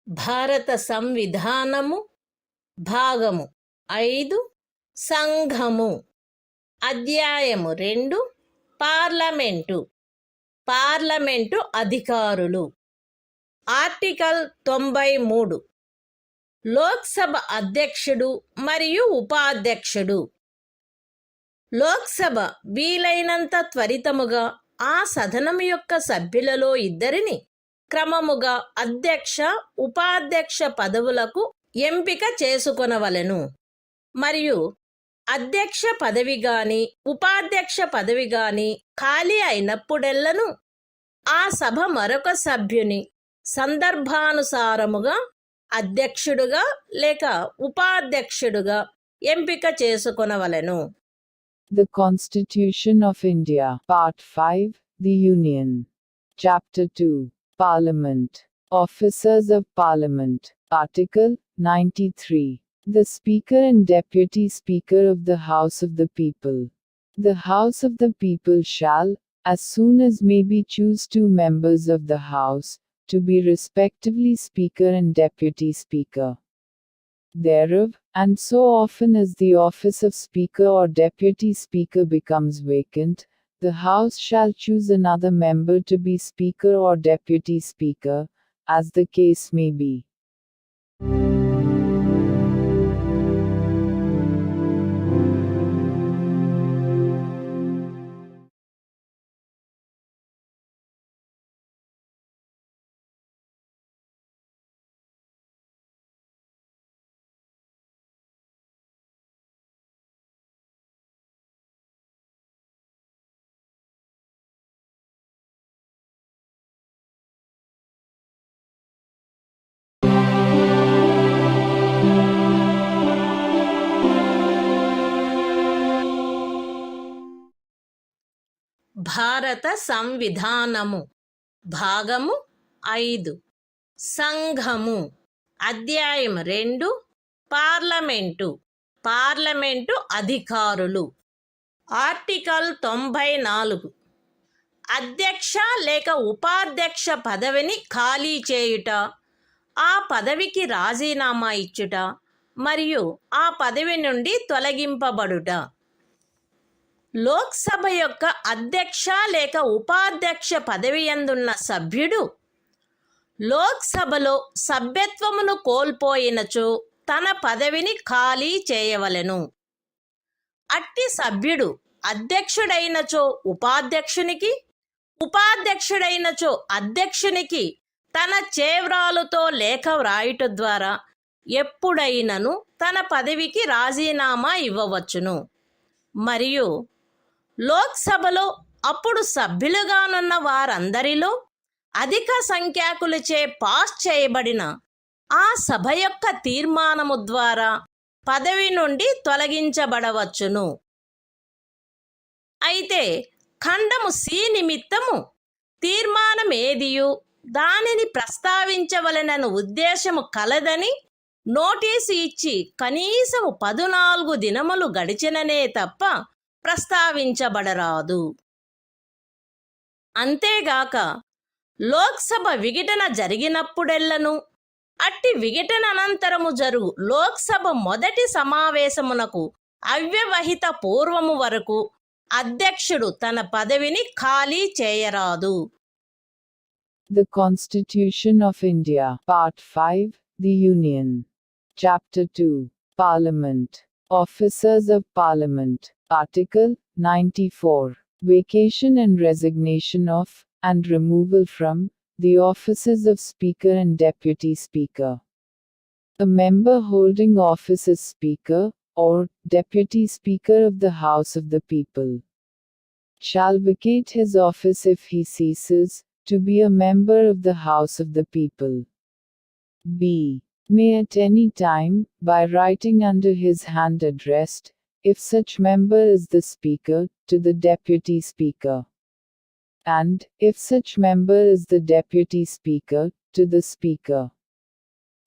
భారత సంవిధానము భాగము 5 సంఘము అధ్యాయము 2 parliament అధికారులు article 93 Lok Sabha అధ్యక్షుడు మరియు ఉపాధ్యక్షుడు. లోక్సభ వీలైనంత త్వరితముగా ఆ సదనం యొక్క సభ్యులలో ఇద్దరిని క్రమముగా అధ్యక్ష ఉపాధ్యక్ష పదవులకు ఎంపిక చేసుకొనవలెను. మరియు అధ్యక్ష పదవి గాని ఉపాధ్యక్ష పదవి గాని ఖాళీ అయినప్పుడెల్లను ఆ సభ మరొక సభ్యుని సందర్భానుసారముగా అధ్యక్షుడుగా లేక ఉపాధ్యక్షుడుగా ఎంపిక చేసుకొనవలెను. The Constitution of India, Part 5, The Union. Chapter 2, Parliament. Officers of Parliament. Article 93. The Speaker and Deputy Speaker of the House of the People. The House of the People shall, as soon as may be, choose 2 members of the House, to be respectively Speaker and Deputy Speaker thereof, and so often as the office of Speaker or Deputy Speaker becomes vacant, the House shall choose another member to be Speaker or Deputy Speaker, as the case may be. భారత సంవిధానము భాగము 5 సంఘము అధ్యాయం 2 parliament అధికారులు article 94 అధ్యక్ష లేక ఉపాధ్యక్ష పదవిని ఖాళీ చేయుట, ఆ పదవికి రాజీనామా ఇచ్చుట మరియు ఆ పదవి నుండి తొలగింపబడుట. లోక్సభ యొక్క అధ్యక్ష లేక ఉపాధ్యక్ష పదవి యందున్న సభ్యుడు లోక్సభలో సభ్యత్వమును కోల్పోయినచో తన పదవిని ఖాళీ చేయవలెను. అట్టి సభ్యుడు అధ్యక్షుడైనచో ఉపాధ్యక్షునికి, ఉపాధ్యక్షుడైనచో అధ్యక్షునికి తన చేవ్రాలుతో లేఖ వ్రాయుట ద్వారా ఎప్పుడైనను తన పదవికి రాజీనామా ఇవ్వవచ్చును. మరియు లోక్సభలో అప్పుడు సభ్యులుగానున్న వారందరిలో అధిక సంఖ్యాకులచే పాస్ చేయబడిన ఆ సభ యొక్క తీర్మానము ద్వారా పదవి నుండి తొలగించబడవచ్చును. అయితే ఖండము సి నిమిత్తము తీర్మానమేదియు దానిని ప్రస్తావించవలెనను ఉద్దేశము కలదని నోటీసు ఇచ్చి కనీసము 14 దినములు గడిచిననే తప్ప ప్రస్తావించబడరాదు. అంతేగాక లోక్సభ విఘటన జరిగినప్పుడెల్లను అట్టి విఘటన అనంతరము జరుగు లోక్సభ మొదటి సమావేశమునకు అవ్యవహిత పూర్వము వరకు అధ్యక్షుడు తన పదవిని ఖాళీ చేయరాదు. The Constitution of India, Part 5, The Union. Chapter 2, Parliament. Officers of Parliament. Article 94. Vacation and resignation of, and removal from, the offices of Speaker and Deputy Speaker. A member holding office as Speaker, or Deputy Speaker of the House of the People, shall vacate his office if he ceases to be a member of the House of the People. B. May at any time, by writing under his hand addressed, if such member is the Speaker, to the Deputy Speaker, and, if such member is the Deputy Speaker, to the Speaker,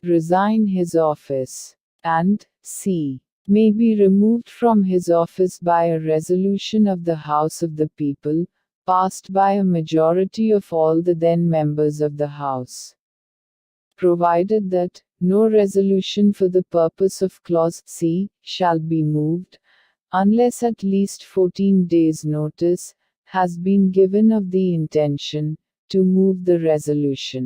resign his office, and, c. may be removed from his office by a resolution of the House of the People, passed by a majority of all the then members of the House, provided that no resolution for the purpose of clause c. shall be moved, unless at least 14 days' notice has been given of the intention to move the resolution.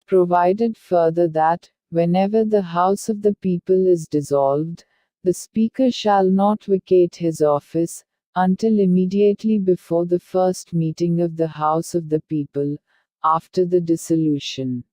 Provided further that, whenever the House of the People is dissolved, The Speaker shall not vacate his office until immediately before the first meeting of the House of the People, after the dissolution.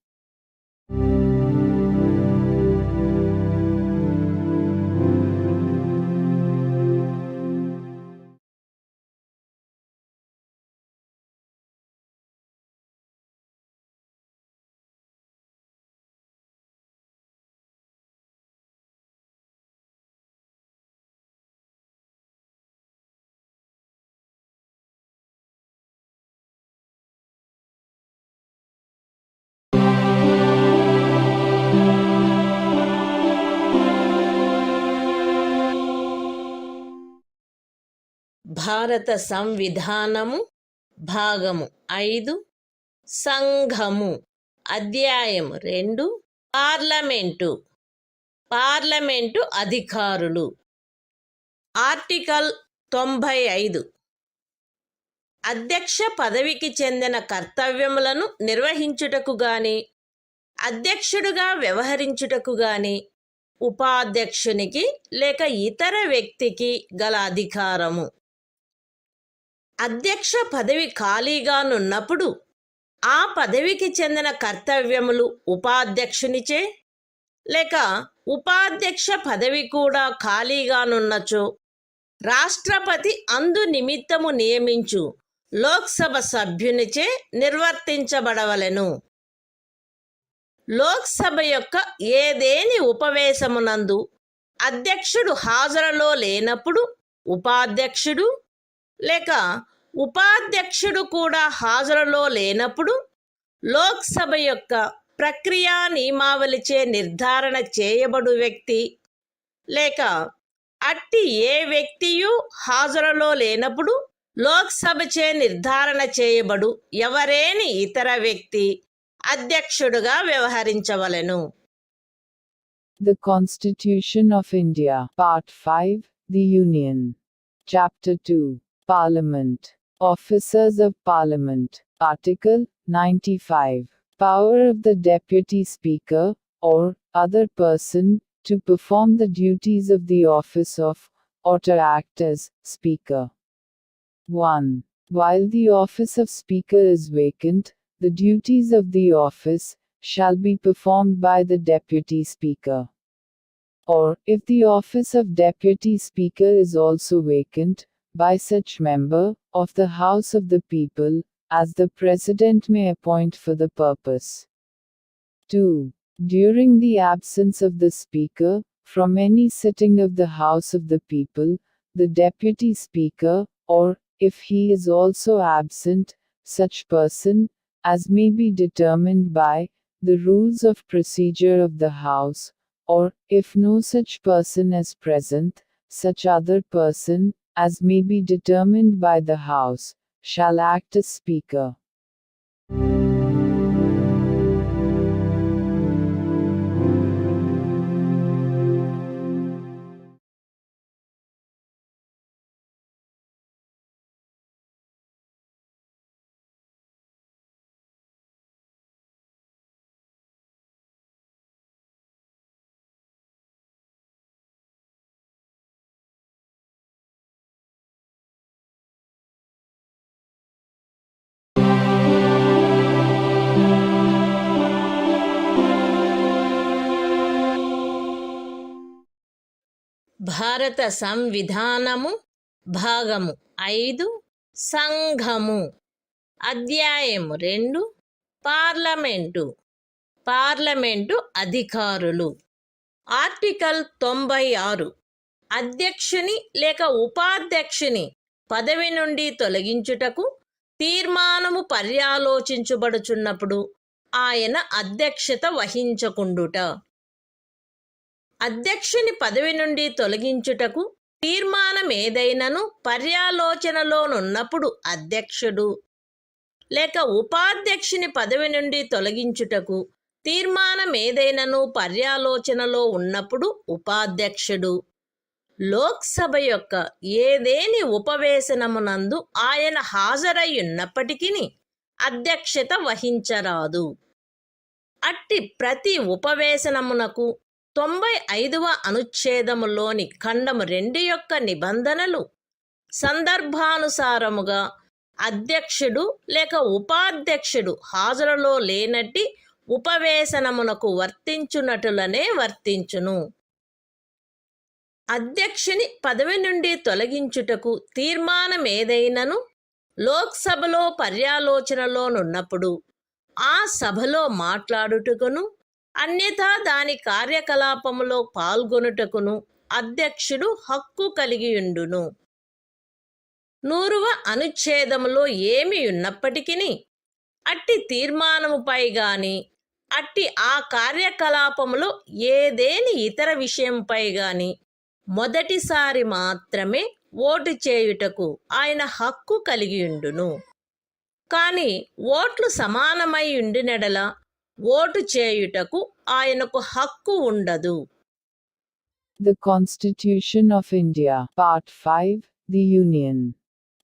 భారత సంవిధానము భాగము 5 సంఘము అధ్యాయము 2 parliament అధికారులు article 95 అధ్యక్ష పదవికి చెందిన కర్తవ్యములను నిర్వహించుటకు గాని అధ్యక్షుడుగా వ్యవహరించుటకు గాని ఉపాధ్యక్షునికి లేక ఇతర వ్యక్తికి గల అధికారము. అధ్యక్ష పదవి ఖాళీగానున్నప్పుడు ఆ పదవికి చెందిన కర్తవ్యములు ఉపాధ్యక్షునిచే లేక ఉపాధ్యక్ష పదవి కూడా ఖాళీగానున్నచో రాష్ట్రపతి అందు నిమిత్తము నియమించు లోక్సభ సభ్యునిచే నిర్వర్తించబడవలెను. లోక్సభ యొక్క ఏదేని ఉపవేశమునందు అధ్యక్షుడు హాజరులో లేనప్పుడు ఉపాధ్యక్షుడు లేక ఉపాధ్యక్షుడు కూడా హాజరులో లేనప్పుడు లోక్సభ యొక్క ప్రక్రియా నియమావళిచే నిర్ధారణ చేయబడు వ్యక్తి లేక అట్టి ఏ వ్యక్తియు హాజరులో లేనప్పుడు లోక్సభచే నిర్ధారణ చేయబడు ఎవరేని ఇతర వ్యక్తి అధ్యక్షుడుగా వ్యవహరించవలెను. The Constitution of India, Part 5, The Union. Chapter 2, Parliament. Officers of Parliament. Article 95. Power of the Deputy Speaker, or other person, to perform the duties of the office of, or to act as, Speaker. 1. While the office of Speaker is vacant, the duties of the office shall be performed by the Deputy Speaker. Or, if the office of Deputy Speaker is also vacant, by such member of the House of the People as the President may appoint for the purpose. 2. During the absence of the Speaker from any sitting of the House of the People, the Deputy Speaker, or, if he is also absent, such person, as may be determined by the rules of procedure of the House, or, if no such person is present, such other person, as may be determined by the House, shall act as Speaker. భారత సంవిధానము భాగము 5 సంఘము అధ్యాయము 2 parliament అధికారులు article 96 అధ్యక్షుని లేక ఉపాధ్యక్షుని పదవి నుండి తొలగించుటకు తీర్మానము పర్యాలోచించబడుచున్నప్పుడు ఆయన అధ్యక్షత వహించకుండుట. అధ్యక్షుని పదవి నుండి తొలగించుటకు తీర్మానమేదైనను పర్యాలోచనలోనున్నప్పుడు అధ్యక్షుడు లేక ఉపాధ్యక్షుని పదవి నుండి తొలగించుటకు తీర్మానమేదైనను పర్యాలోచనలో ఉన్నప్పుడు ఉపాధ్యక్షుడు లోక్సభ యొక్క ఏదేని ఉపవేశనమునందు ఆయన హాజరయ్యున్నప్పటికీ అధ్యక్షత వహించరాదు. అట్టి ప్రతి ఉపవేశనమునకు 95వ అనుచ్ఛేదములోని ఖండము 2 యొక్క నిబంధనలు సందర్భానుసారముగా అధ్యక్షుడు లేక ఉపాధ్యక్షుడు హాజరులో లేనట్టి ఉపవేశనమునకు వర్తించునటులనే వర్తించును. అధ్యక్షుని పదవి నుండి తొలగించుటకు తీర్మానమేదైనను లోక్సభలో పర్యాలోచనలోనున్నప్పుడు ఆ సభలో మాట్లాడుటకును అన్యథా దాని కార్యకలాపములో పాల్గొనుటకును అధ్యక్షుడు హక్కు కలిగియుండును. 100వ అనుచ్ఛేదములో ఏమి ఉన్నప్పటికీ అట్టి తీర్మానముపై గాని అట్టి ఆ కార్యకలాపములో ఏదేని ఇతర విషయంపై గాని మొదటిసారి మాత్రమే ఓటు చేయుటకు ఆయన హక్కు కలిగియుండును. కాని ఓట్లు సమానమై ఉండినెడల ఓటు చేయుటకు ఆయనకు హక్కు ఉండదు. The Constitution of India, Part 5, The Union.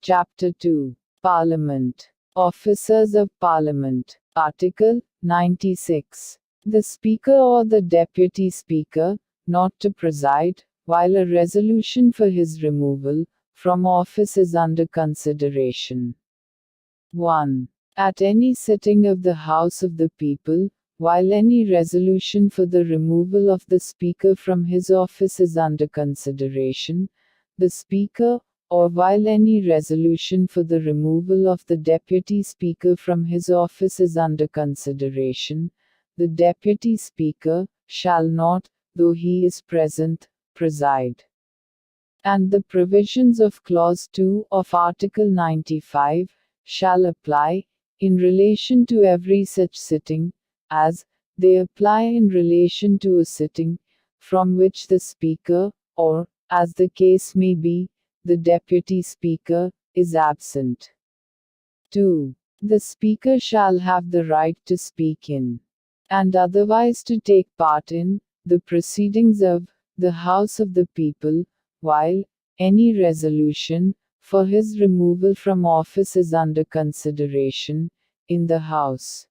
Chapter 2, Parliament. Officers of Parliament. Article 96. The Speaker or the Deputy Speaker, not to preside, while a resolution for his removal from office is under consideration. 1. At any sitting of the House of the People, while any resolution for the removal of the Speaker from his office is under consideration, the Speaker, or while any resolution for the removal of the Deputy Speaker from his office is under consideration, the Deputy Speaker shall not, though he is present, preside. And the provisions of Clause 2 of Article 95 shall apply, in relation to every such sitting, as they apply in relation to a sitting, from which the Speaker, or, as the case may be, the Deputy Speaker, is absent. 2. The Speaker shall have the right to speak in, and otherwise to take part in, the proceedings of, the House of the People, while, any resolution, for his removal from office is under consideration, in the House.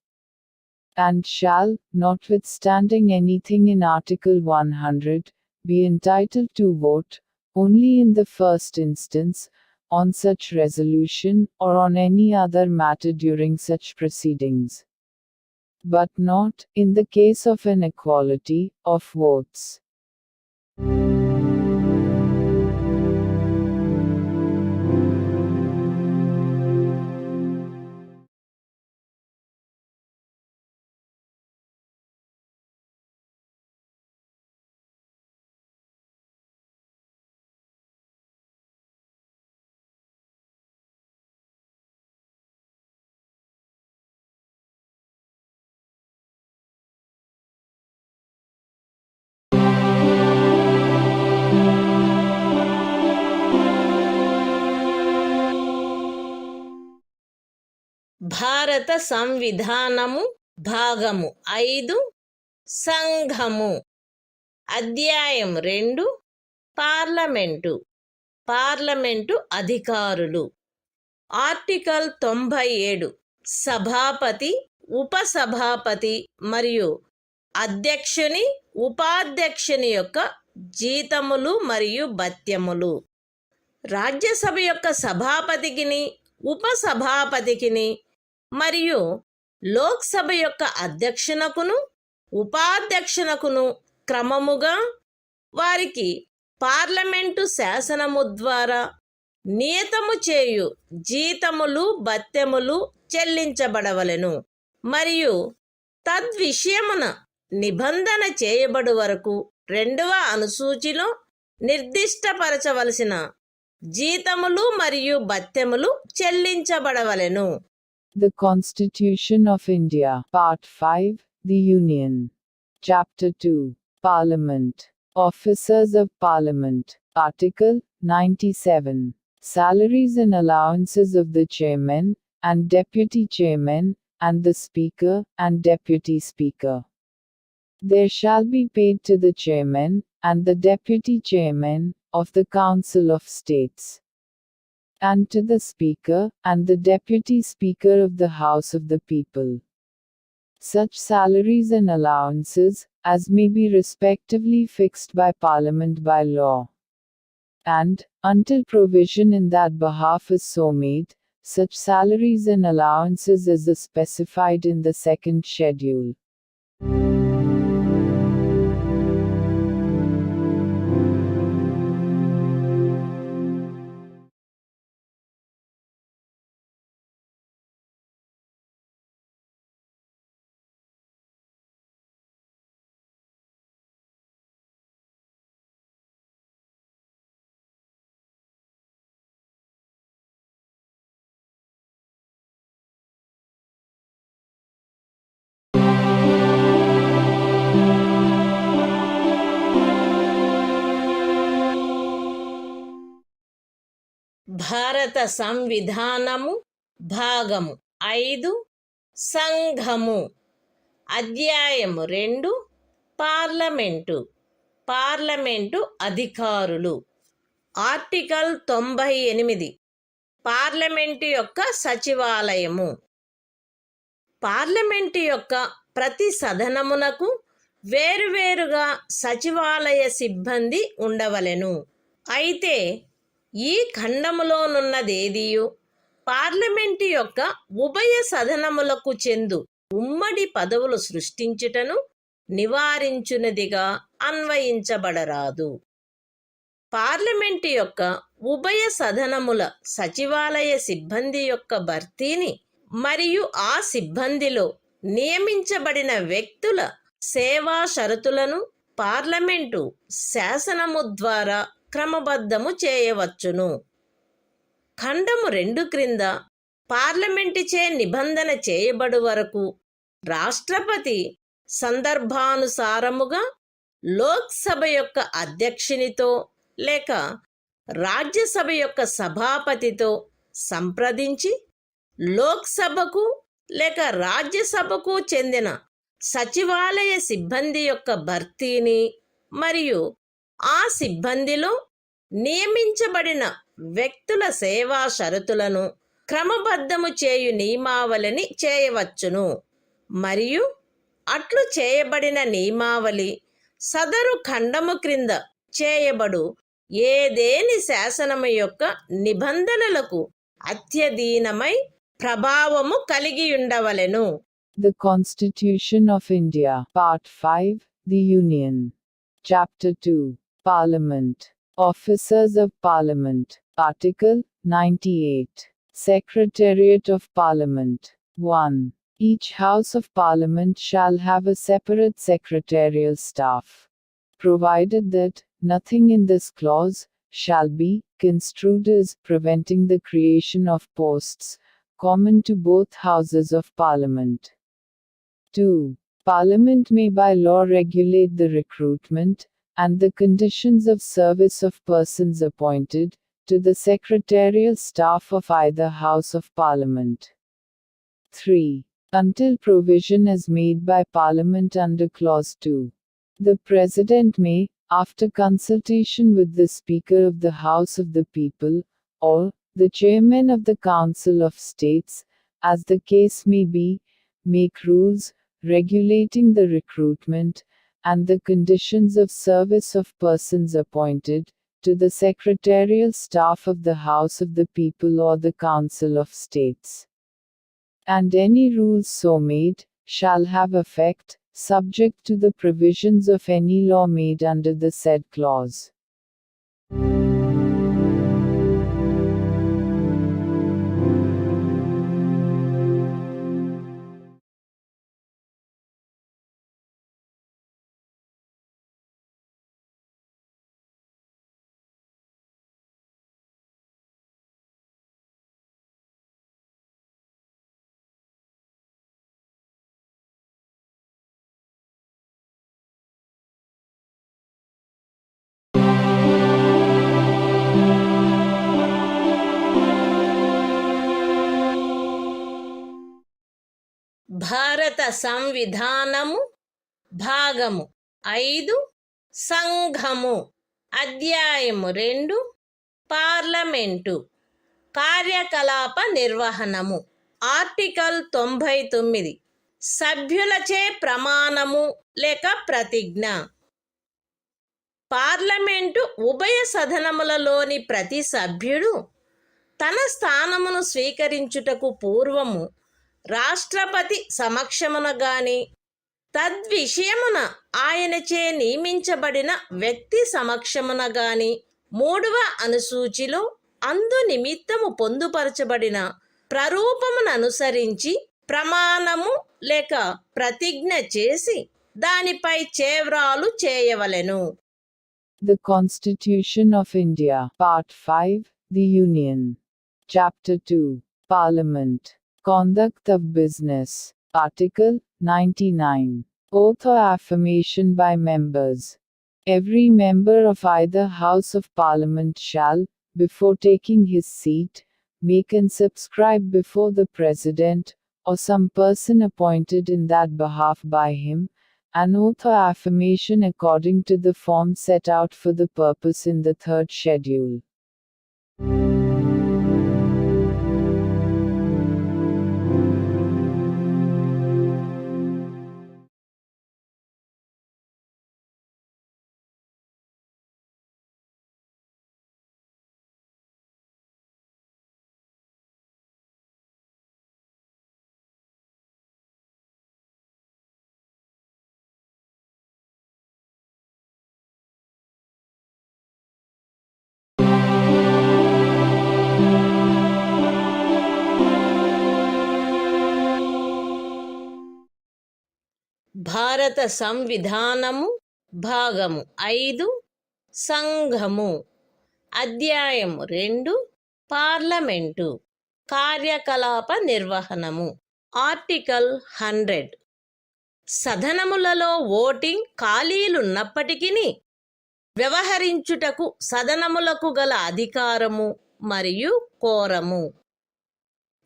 And shall, notwithstanding anything in Article 100, be entitled to vote, only in the first instance, on such resolution, or on any other matter during such proceedings. But not, in the case of an equality, of votes. భారత సంవిధానము భాగము 5 సంఘము. అధ్యాయం 2 parliament అధికారులు. Article 97 సభాపతి, ఉపసభాపతి మరియు అధ్యక్షుని, ఉపాధ్యక్షుని యొక్క జీతములు మరియు భత్యములు. రాజ్యసభ యొక్క సభాపతికిని, ఉపసభాపతికిని మరియు లోక్సభ యొక్క అధ్యక్షునకును, ఉపాధ్యక్షునకును క్రమముగా వారికి పార్లమెంటు శాసనము ద్వారా నియతము చేయు జీతములు భత్యములు చెల్లించబడవలెను మరియు తద్విషయమున నిబంధన చేయబడు వరకు 2వ అనుసూచిలో నిర్దిష్టపరచవలసిన జీతములు మరియు భత్యములు చెల్లించబడవలెను. The Constitution of India, Part 5, The Union. Chapter 2, Parliament. Officers of Parliament. Article 97. Salaries and allowances of the Chairman, and Deputy Chairman, and the Speaker, and Deputy Speaker. There shall be paid to the Chairman, and the Deputy Chairman, of the Council of States, and to the Speaker, and the Deputy Speaker of the House of the People. Such salaries and allowances, as may be respectively fixed by Parliament by law. And, until provision in that behalf is so made, such salaries and allowances as is specified in the second schedule. భారత సంవిధానము భాగము 5 సంఘము అధ్యాయము 2 parliament అధికారులు article 98 parliament యొక్క సచివాలయము parliament యొక్క ప్రతి సదనమునకు వేరువేరుగా సచివాలయ సిబ్బంది ఉండవలెను. అయితే ఈ ఖండములోనున్నదేదియు పార్లమెంటు యొక్క ఉభయ సదనములకు చెందు ఉమ్మడి పదవులు సృష్టించుటను నివారించునదిగా అన్వయించబడరాదు. పార్లమెంటు యొక్క ఉభయ సదనముల సచివాలయ సిబ్బంది యొక్క భర్తీని మరియు ఆ సిబ్బందిలో నియమించబడిన వ్యక్తుల సేవా షరతులను పార్లమెంటు శాసనము ద్వారా క్రమబద్ధము చేయవచ్చును. ఖండము 2 క్రింద పార్లమెంటుచే నిబంధన చేయబడు వరకు రాష్ట్రపతి సందర్భానుసారముగా లోక్సభ యొక్క అధ్యక్షునితో లేక రాజ్యసభ యొక్క సభాపతితో సంప్రదించి లోక్సభకు లేక రాజ్యసభకు చెందిన సచివాలయ సిబ్బంది యొక్క భర్తీని మరియు ఆ సిబ్బందిలో నియమించబడిన వ్యక్తుల సేవా షరతులను క్రమబద్ధము చేయు నియమావళిని చేయవచ్చును. మరియు అట్లు చేయబడిన నియమావళి సదరు ఖండము క్రింద చేయబడు ఏదేని శాసనము యొక్క నిబంధనలకు అత్యధీనమై ప్రభావము కలిగి ఉండవలెను. The Constitution of India, Part 5, The Union. Chapter 2, Parliament. Officers of Parliament. Article 98. Secretariat of Parliament. 1. Each House of Parliament shall have a separate secretarial staff. Provided that, nothing in this clause shall be construed as preventing the creation of posts common to both Houses of Parliament. 2. Parliament may by law regulate the recruitment and the conditions of service of persons appointed to the secretarial staff of either House of Parliament. 3. Until provision is made by Parliament under Clause 2. The President may, after consultation with the Speaker of the House of the People, or the Chairman of the Council of States, as the case may be, make rules regulating the recruitment and the conditions of service of persons appointed to the secretarial staff of the House of the People or the Council of States. And any rules so made shall have effect, subject to the provisions of any law made under the said clause. భారత సంవిధానము భాగము 5 సంఘము అధ్యాయము 2 parliament కార్యకలాప నిర్వహణము article 99 సభ్యులచే ప్రమాణము లేక ప్రతిజ్ఞ. Parliament ఉభయ సదనములలోని ప్రతి సభ్యుడు తన స్థానమును స్వీకరించుటకు పూర్వము రాష్ట్రపతి సమక్షమున గాని తద్విషయమున ఆయనచే నియమించబడిన వ్యక్తి సమక్షమున గాని 3వ అనుసూచిలో అందు నిమిత్తము పొందుపరచబడిన ప్రరూపమును అనుసరించి ప్రమాణము లేక ప్రతిజ్ఞ చేసి దానిపై చేవ్రాలు చేయవలెను. The Constitution of India, Part 5, The Union. Chapter 2, Parliament. Conduct of Business. Article 99. Oath or affirmation by members. Every member of either House of Parliament shall, before taking his seat, make and subscribe before the President, or some person appointed in that behalf by him, an oath or affirmation according to the form set out for the purpose in the 3rd schedule. భారత సంవిధానము భాగము 5 సంఘము అధ్యాయము 2 parliament కార్యకలాప నిర్వహణము. Article 100. సదనములలో voting ఖాళీలున్నప్పటికీ వ్యవహరించుటకు సదనములకు గల అధికారము మరియు కోరము.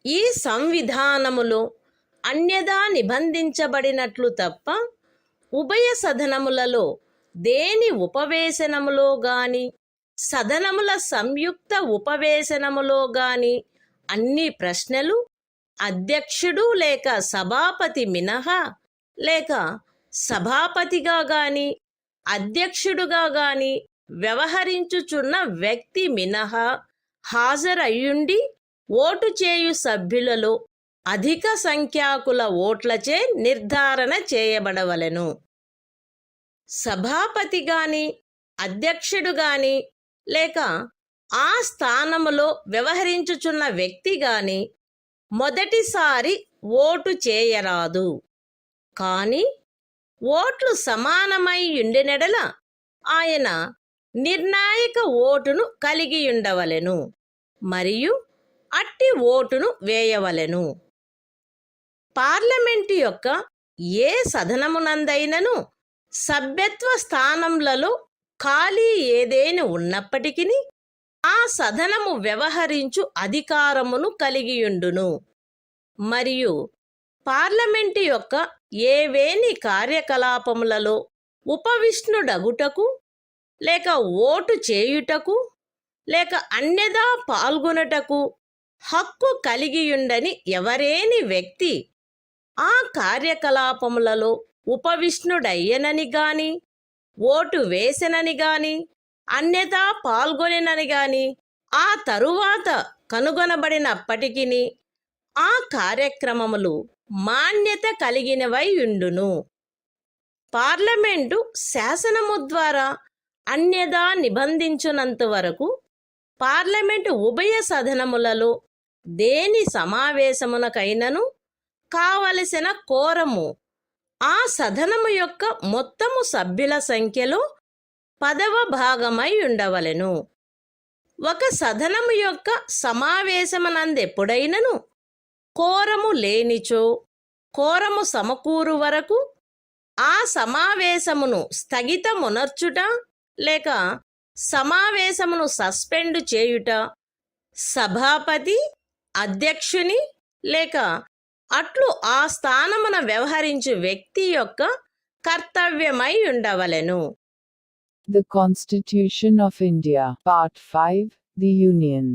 ఈ సంవిధానములో అన్యదా నిబంధించబడినట్లు తప్ప ఉభయ సదనములలో దేని ఉపవేశనములో గాని సదనముల సంయుక్త ఉపవేశనములో గాని అన్ని ప్రశ్నలు అధ్యక్షుడు లేక సభాపతి మినహా లేక సభాపతిగా గాని అధ్యక్షుడుగా గాని వ్యవహరించుచున్న వ్యక్తి మినహా హాజరయ్యుండి ఓటు చేయు సభ్యులలో అధిక సంఖ్యాకుల ఓట్లచే నిర్ధారణ చేయబడవలెను. సభాపతి గాని అధ్యక్షుడు గాని లేక ఆ స్థానములో వ్యవహరించుచున్న వ్యక్తి గాని మొదటిసారి ఓటు చేయరాదు. కాని ఓట్లు సమానమై యుండెనెడల ఆయన నిర్ణాయక ఓటును కలిగియుండవలెను మరియు అట్టి ఓటును వేయవలెను. పార్లమెంటు యొక్క ఏ సదనమునందైనను సభ్యత్వ స్థానములలో ఖాళీ ఏదైనా ఉన్నప్పటికీ ఆ సదనము వ్యవహరించు అధికారమును కలిగియుండును మరియు పార్లమెంటు యొక్క ఏవేని కార్యకలాపములలో ఉపవిష్ణుడగుటకు లేక ఓటు చేయుటకు లేక అన్యదా పాల్గొనుటకు హక్కు కలిగియుండని ఎవరేని వ్యక్తి ఆ కార్యకలాపములలో ఉపవిష్ణుడయ్యనని గాని ఓటు వేసెనని గాని అన్యదా పాల్గొనెనని గాని ఆ తరువాత కనుగొనబడినప్పటికీ ఆ కార్యక్రమములు మాన్యత కలిగినవై ఉండును. పార్లమెంటు శాసనము ద్వారా అన్యదా నిబంధించునంత వరకు పార్లమెంటు ఉభయ సదనములలో దేని సమావేశమునకైనను కావలసిన కోరము ఆ సదనము యొక్క మొత్తము సభ్యుల సంఖ్యలో 10వ భాగమై ఉండవలెను. ఒక సదనము యొక్క సమావేశమునందెప్పుడైనను కోరము లేనిచో కోరము సమకూరు వరకు ఆ సమావేశమును స్థగితమునర్చుట లేక సమావేశమును సస్పెండు చేయుట సభాపతి అధ్యక్షుని లేక అట్లు ఆ స్థానమున వ్యవహరించు వ్యక్తి యొక్క కర్తవ్యమై ఉండవలెను. The Constitution of India, Part 5, The Union.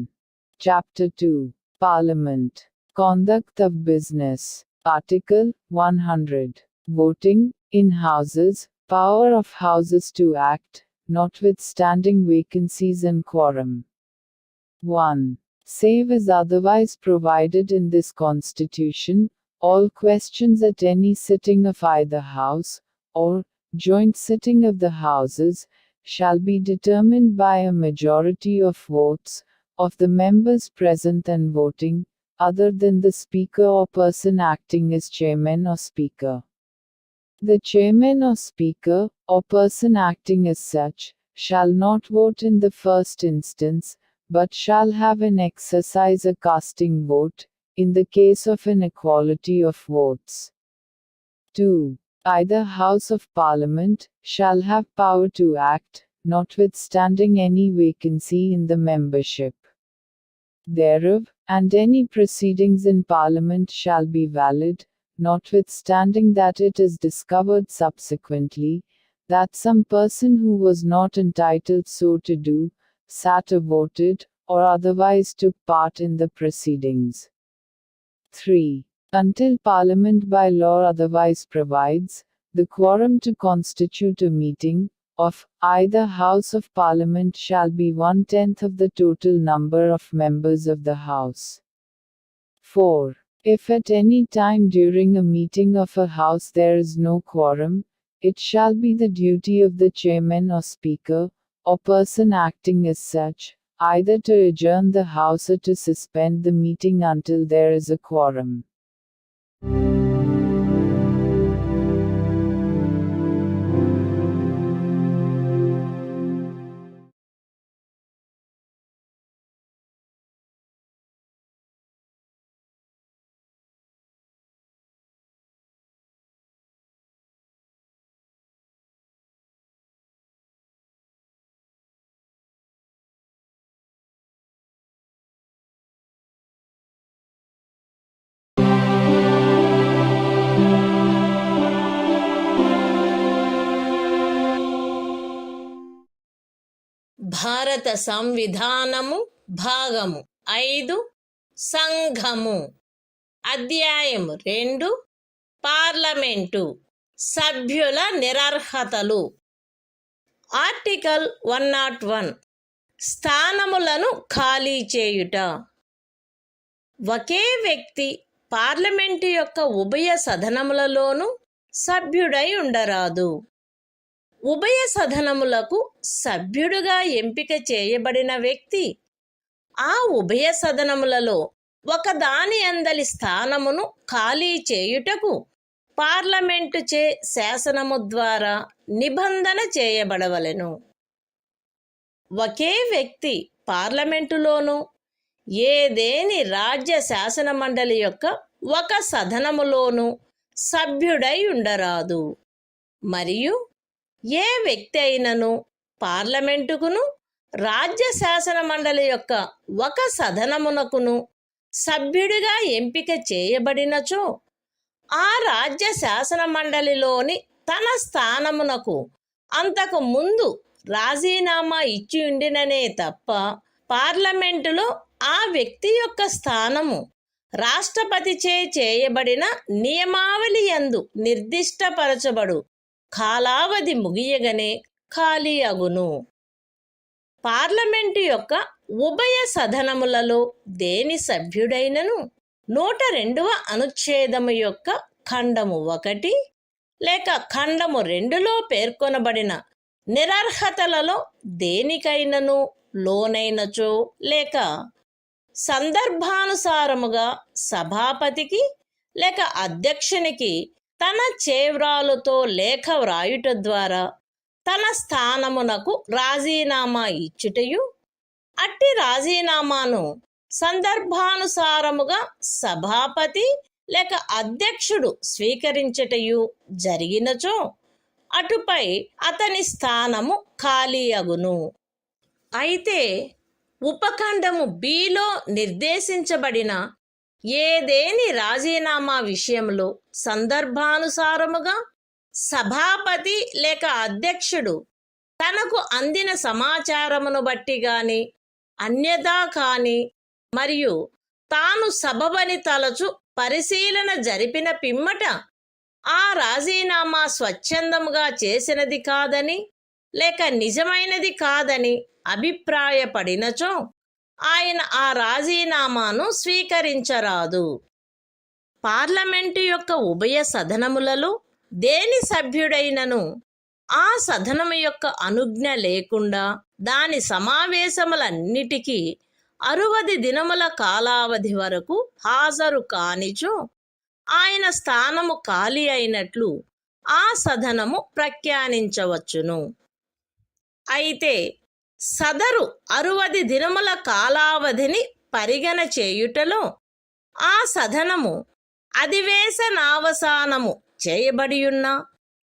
Chapter 2, Parliament. Conduct of Business. Article 100. Voting in houses, power of houses to act, notwithstanding vacancies and quorum. 1. Save as otherwise provided in this Constitution, all questions at any sitting of either House, or joint sitting of the Houses, shall be determined by a majority of votes, of the members present and voting, other than the Speaker or person acting as Chairman or Speaker. The Chairman or Speaker, or person acting as such, shall not vote in the first instance, but shall have and exercise a casting vote, in the case of an equality of votes. 2. Either House of Parliament shall have power to act, notwithstanding any vacancy in the membership thereof, and any proceedings in Parliament shall be valid, notwithstanding that it is discovered subsequently, that some person who was not entitled so to do, sat or voted, or otherwise took part in the proceedings. 3. Until Parliament by law otherwise provides, the quorum to constitute a meeting of either House of Parliament shall be 1/10 of the total number of members of the House. 4. If at any time during a meeting of a House there is no quorum, it shall be the duty of the Chairman or Speaker, or person acting as such, either to adjourn the House or to suspend the meeting until there is a quorum. భారత సంవిధానము భాగము 5 సంఘము అధ్యాయము 2 parliament సభ్యుల నిరర్హతలు article 101 స్థానములను ఖాళీ చేయుట ఒకే వ్యక్తి parliament యొక్క ఉభయ సదనములలోనూ సభ్యుడై ఉండరాదు. ఉభయ సదనములకు సభ్యుడుగా ఎంపిక చేయబడిన వ్యక్తి ఆ ఉభయ సదనములలో ఒకదాని అందలి స్థానమును ఖాళీ చేయుటకు పార్లమెంటు చే శాసనము ద్వారా నిబంధన చేయబడవలెను. ఒకే వ్యక్తి పార్లమెంటులోనూ ఏదేని రాజ్య శాసన మండలి యొక్క ఒక సదనములోనూ సభ్యుడై ఉండరాదు. మరియు ఏ వ్యక్తి అయినను పార్లమెంటుకును రాజ్య శాసన మండలి యొక్క ఒక సదనమునకును సభ్యుడిగా ఎంపిక చేయబడినచో ఆ రాజ్య శాసన మండలిలోని తన స్థానమునకు అంతకు ముందు రాజీనామా ఇచ్చి ఉండిననే తప్ప పార్లమెంటులో ఆ వ్యక్తి యొక్క స్థానము రాష్ట్రపతిచే చేయబడిన నియమావళి యందు నిర్దిష్టపరచబడు కాలావధి ముగియగనే ఖాళీ అగును. పార్లమెంటు యొక్క ఉభయ సదనములలో దేని సభ్యుడైనను 102వ అనుచ్ఛేదము యొక్క ఖండము 1 లేక ఖండము 2లో పేర్కొనబడిన నిరర్హతలలో దేనికైనను లోనైనచో లేక సందర్భానుసారముగా సభాపతికి లేక అధ్యక్షునికి తన చేవ్రాలుతో లేఖ వ్రాయుట ద్వారా తన స్థానమునకు రాజీనామా ఇచ్చుటయు, అట్టి రాజీనామాను సందర్భానుసారముగా సభాపతి లేక అధ్యక్షుడు స్వీకరించుటయు జరిగినచో అటుపై అతని స్థానము ఖాళీ అగును. అయితే ఉపఖండము బిలో నిర్దేశించబడిన ఏదేని రాజీనామా విషయంలో సందర్భానుసారముగా సభాపతి లేక అధ్యక్షుడు తనకు అందిన సమాచారమును బట్టి గాని అన్యథా కాని మరియు తాను సబబని తలచు పరిశీలన జరిపిన పిమ్మట ఆ రాజీనామా స్వచ్ఛందముగా చేసినది కాదని లేక నిజమైనది కాదని అభిప్రాయపడినచో ఆయన ఆ రాజీనామాను స్వీకరించరాదు. పార్లమెంటు యొక్క ఉభయ సదనములలో దేని సభ్యుడైనను ఆ సదనము యొక్క అనుజ్ఞ లేకుండా దాని సమావేశములన్నిటికీ 60 దినముల కాలావధి వరకు హాజరు కానిచో ఆయన స్థానము ఖాళీ అయినట్లు ఆ సదనము ప్రఖ్యానించవచ్చును. అయితే సదరు 60 దినముల కాలావధిని పరిగణ చేయుటలో ఆ సదనము అధివేశనావసానము చేయబడియున్నా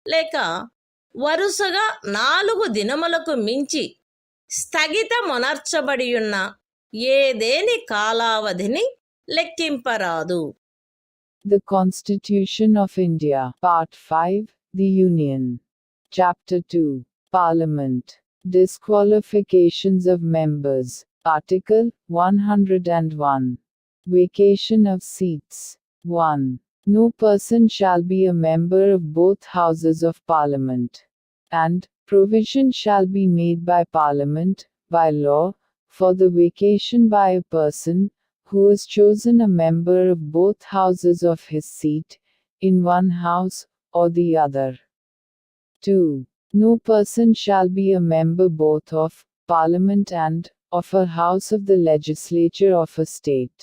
లేక వరుసగా 4 దినములకు మించి స్థగితమునర్చబడియున్న ఏదేని కాలావధిని లెక్కింపరాదు. The Constitution of India, Part 5, The Union. Chapter 2, Parliament. Disqualifications of members. Article 101. Vacation of seats. 1. No person shall be a member of both houses of Parliament. And provision shall be made by Parliament, by law, for the vacation by a person who is chosen a member of both houses of his seat, in one house or the other. 2. No person shall be a member both of Parliament and of a house of the legislature of a state.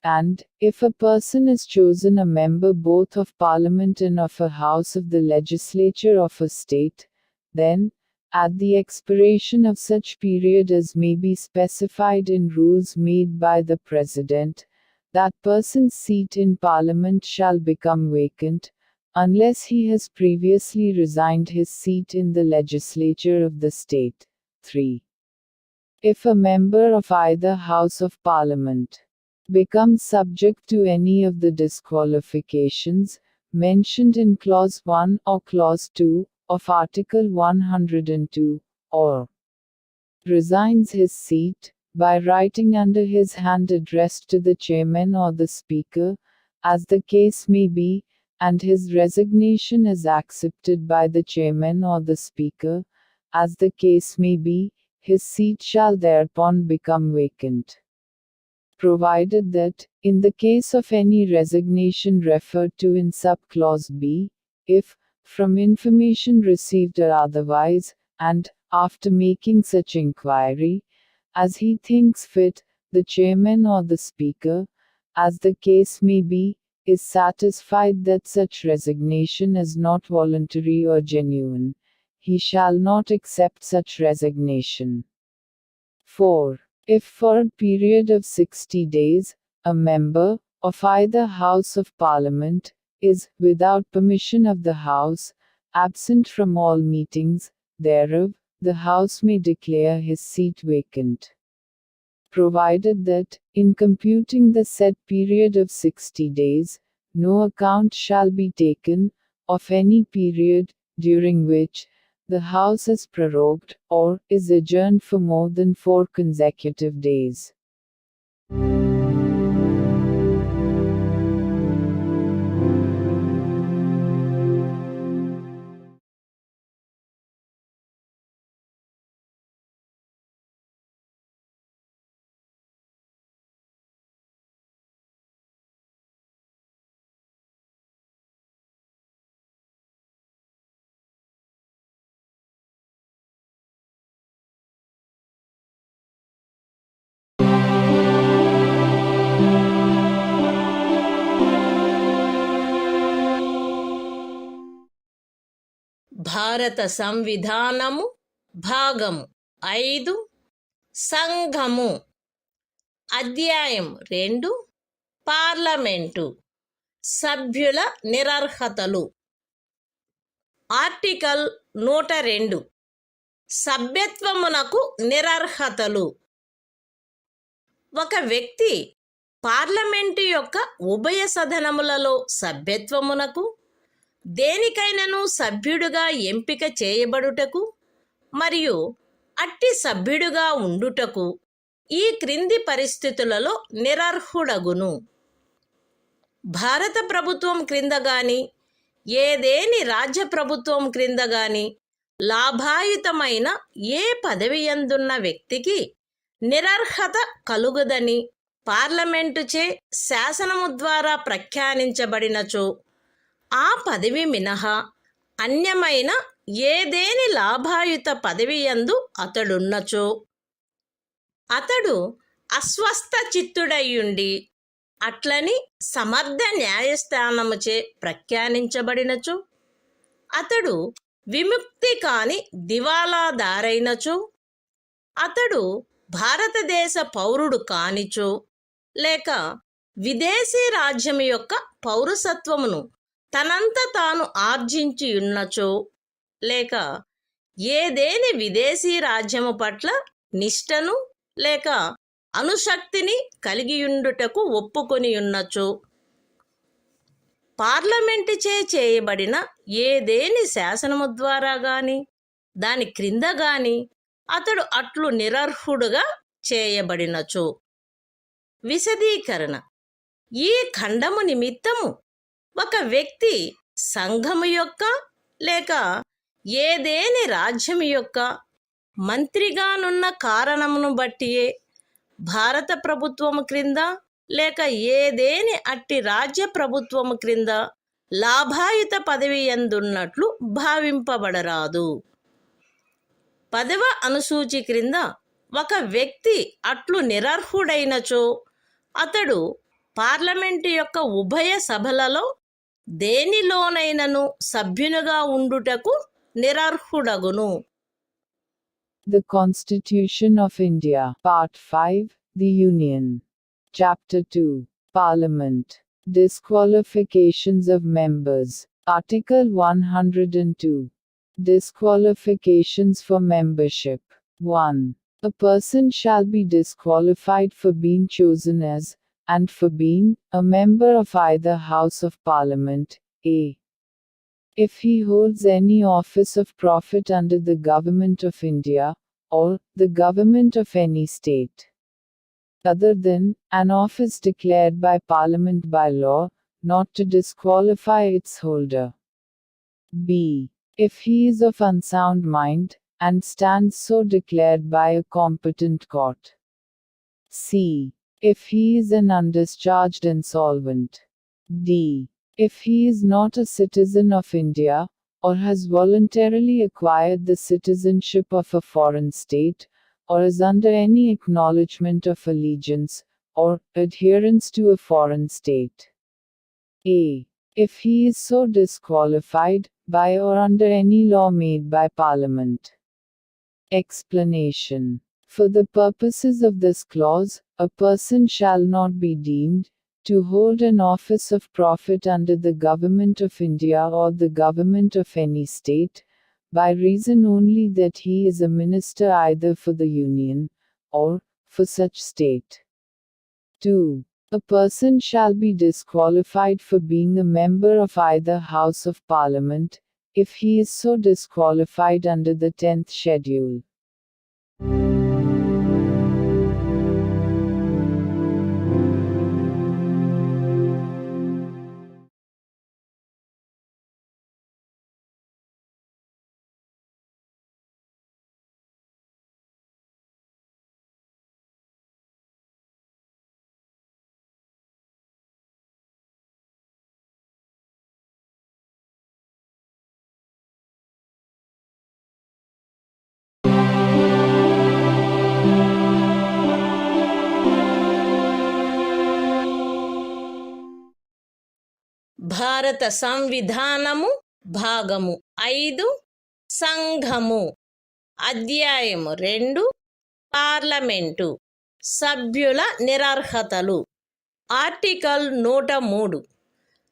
And, if a person is chosen a member both of Parliament and of a house of the legislature of a state, then, at the expiration of such period as may be specified in rules made by the President, that person's seat in Parliament shall become vacant, unless he has previously resigned his seat in the legislature of the state. 3. If a member of either House of Parliament becomes subject to any of the disqualifications mentioned in Clause 1 or Clause 2 of Article 102, or resigns his seat, by writing under his hand addressed to the chairman or the speaker, as the case may be, and his resignation is accepted by the chairman or the speaker, as the case may be, his seat shall thereupon become vacant. Provided that, in the case of any resignation referred to in sub-clause B, if, from information received or otherwise, and, after making such inquiry, as he thinks fit, the chairman or the speaker, as the case may be, is satisfied that such resignation is not voluntary or genuine, he shall not accept such resignation. 4. If for a period of 60 days, a member, of either House of Parliament, is, without permission of the House, absent from all meetings thereof, the House may declare his seat vacant. Provided that, in computing the said period of 60 days, no account shall be taken, of any period, during which, the House is prorogued, or is adjourned for more than 4 consecutive days. భారత సంవిధానము భాగము 5 సంఘము అధ్యాయం 2 parliament సభ్యుల నిరర్హతలు article 102 సభ్యత్వమునకు నిరర్హతలు ఒక వ్యక్తి parliament యొక్క ఉభయ సదనములలో సభ్యత్వమునకు దేనికైనను సభ్యుడుగా ఎంపిక చేయబడుటకు మరియు అట్టి సభ్యుడుగా ఉండుటకు ఈ క్రింది పరిస్థితులలో నిరర్హుడగును. భారత ప్రభుత్వం క్రింద గాని ఏదేని రాజ్య ప్రభుత్వం క్రింద గాని లాభాయుతమైన ఏ పదవి యందున్న వ్యక్తికి నిరర్హత కలుగదని పార్లమెంటుచే శాసనము ద్వారా ప్రఖ్యానించబడినచో ఆ పదవి మినహా అన్యమైన ఏదేని లాభాయుత పదవి యందు అతడున్నచో అతడు అస్వస్థ చిత్తుడయ్యుండి అట్లని సమర్థ న్యాయస్థానముచే ప్రఖ్యానించబడినచో అతడు విముక్తి కాని దివాలాదారైనచో అతడు భారతదేశ పౌరుడు కానిచో లేక విదేశీ రాజ్యం యొక్క పౌరసత్వమును తనంత తాను ఆర్జించి ఉన్నచో లేక ఏదేని విదేశీ రాజ్యము పట్ల నిష్టను లేక అనుశక్తిని కలిగియుండుటకు ఒప్పుకొని ఉన్నచో పార్లమెంటుచే చేయబడిన ఏదేని శాసనము ద్వారా గాని దాని క్రింద గాని అతడు అట్లు నిరర్హుడుగా చేయబడినచో. విశదీకరణ: ఈ ఖండము నిమిత్తము ఒక వ్యక్తి సంఘము యొక్క లేక ఏదేని రాజ్యము యొక్క మంత్రిగానున్న కారణమును బట్టియే భారత ప్రభుత్వము క్రింద లేక ఏదేని అట్టి రాజ్య ప్రభుత్వము క్రింద లాభాయుత పదవి యందున్నట్లు భావింపబడరాదు. 10వ అనుసూచి క్రింద ఒక వ్యక్తి అట్లు నిరర్హుడైనచో అతడు పార్లమెంటు యొక్క ఉభయ సభలలో దేనిలోనైనను సభ్యునిగా ఉండుటకు నిరర్హుడగును. The Constitution of India, Part 5, The Union. Chapter 2, Parliament. Disqualifications of members. Article 102. Disqualifications for membership. 1. A person shall be disqualified for being chosen as, and for being, a member of either House of Parliament, a. If he holds any office of profit under the Government of India, or the Government of any state, other than an office declared by Parliament by law, not to disqualify its holder. B. If he is of unsound mind, and stands so declared by a competent court. C. If he is an undischarged insolvent. D. If he is not a citizen of India, or has voluntarily acquired the citizenship of a foreign state, or is under any acknowledgement of allegiance, or adherence to a foreign state. A. If he is so disqualified, by or under any law made by Parliament. Explanation. For the purposes of this clause, a person shall not be deemed to hold an office of profit under the Government of India or the Government of any state, by reason only that he is a minister either for the Union, or for such state. 2. A person shall be disqualified for being a member of either House of Parliament, if he is so disqualified under the 10th schedule. భారత సంవిధానము భాగము 5 సంఘము అధ్యాయము 2 parliament సభ్యుల నిరర్హతలు article 103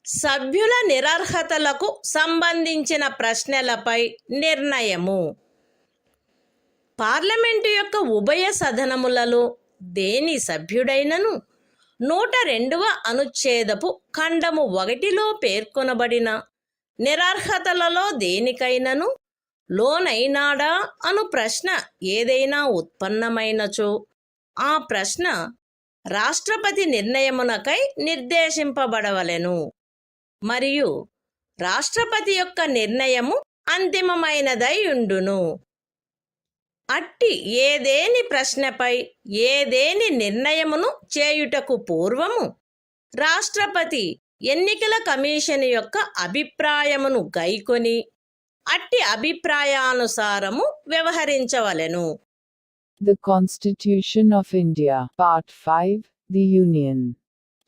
సభ్యుల నిరర్హతలకు సంబంధించిన ప్రశ్నలపై నిర్ణయము. Parliament యొక్క ఉభయ సదనములలో దేని సభ్యుడైనను 102వ అనుచ్ఛేదపు ఖండము 1లో పేర్కొనబడిన నిరర్హతలలో దేనికైనను లోనైనాడా అను ప్రశ్న ఏదైనా ఉత్పన్నమైనచో ఆ ప్రశ్న రాష్ట్రపతి నిర్ణయమునకై నిర్దేశింపబడవలెను మరియు రాష్ట్రపతి యొక్క నిర్ణయము అంతిమమైనదై ఉండును. అట్టి ఏదేని ప్రశ్నపై ఏదేని నిర్ణయమును చేయుటకు పూర్వము రాష్ట్రపతి ఎన్నికల కమిషన్ యొక్క అభిప్రాయమును గైకొని అట్టి అభిప్రాయానుసారము వ్యవహరించవలెను. The Constitution of India, Part 5, The Union.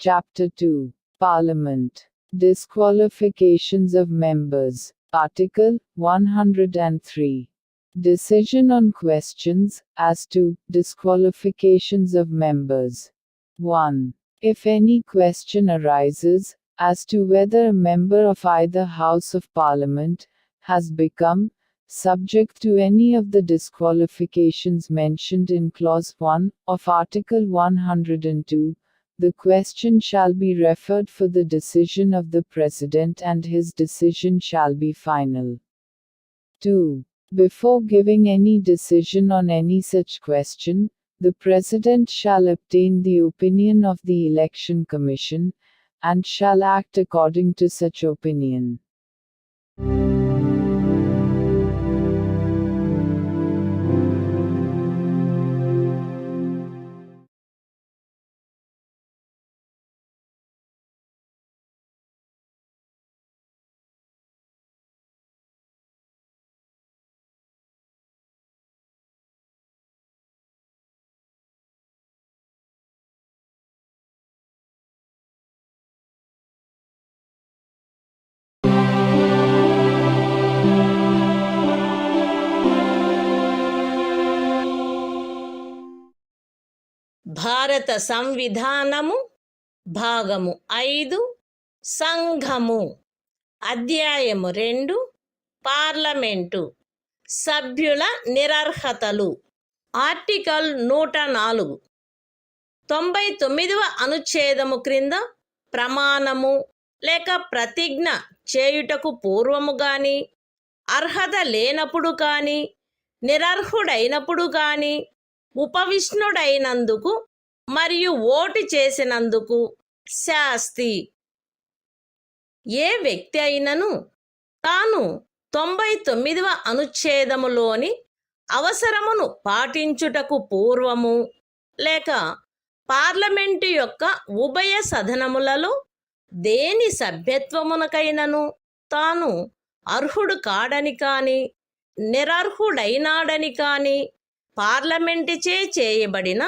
Chapter 2, Parliament. Disqualifications of members. Article 103. Decision on questions as to disqualifications of members. 1. If any question arises as to whether a member of either House of Parliament has become subject to any of the disqualifications mentioned in Clause 1 of Article 102, the question shall be referred for the decision of the President and his decision shall be final. 2. Before giving any decision on any such question, the President shall obtain the opinion of the Election Commission, and shall act according to such opinion. భారత సంవిధానము భాగము 5 సంఘము అధ్యాయము 2 parliament సభ్యుల నిరర్హతలు article 104 99వ అనుచ్ఛేదము క్రింద ప్రమాణము లేక ప్రతిజ్ఞ చేయుటకు పూర్వము గాని అర్హత లేనప్పుడు కానీ నిరర్హుడైనప్పుడు కానీ ఉపవిష్ణుడైనందుకు మరియు ఓటు చేసినందుకు శాస్తి. ఏ వ్యక్తి అయినను తాను 99వ అనుచ్ఛేదములోని అవసరమును పాటించుటకు పూర్వము లేక పార్లమెంటు యొక్క ఉభయ సదనములలో దేని సభ్యత్వమునకైనను తాను అర్హుడు కాడని కాని నిరర్హుడైనాడని కాని పార్లమెంటుచే చేయబడిన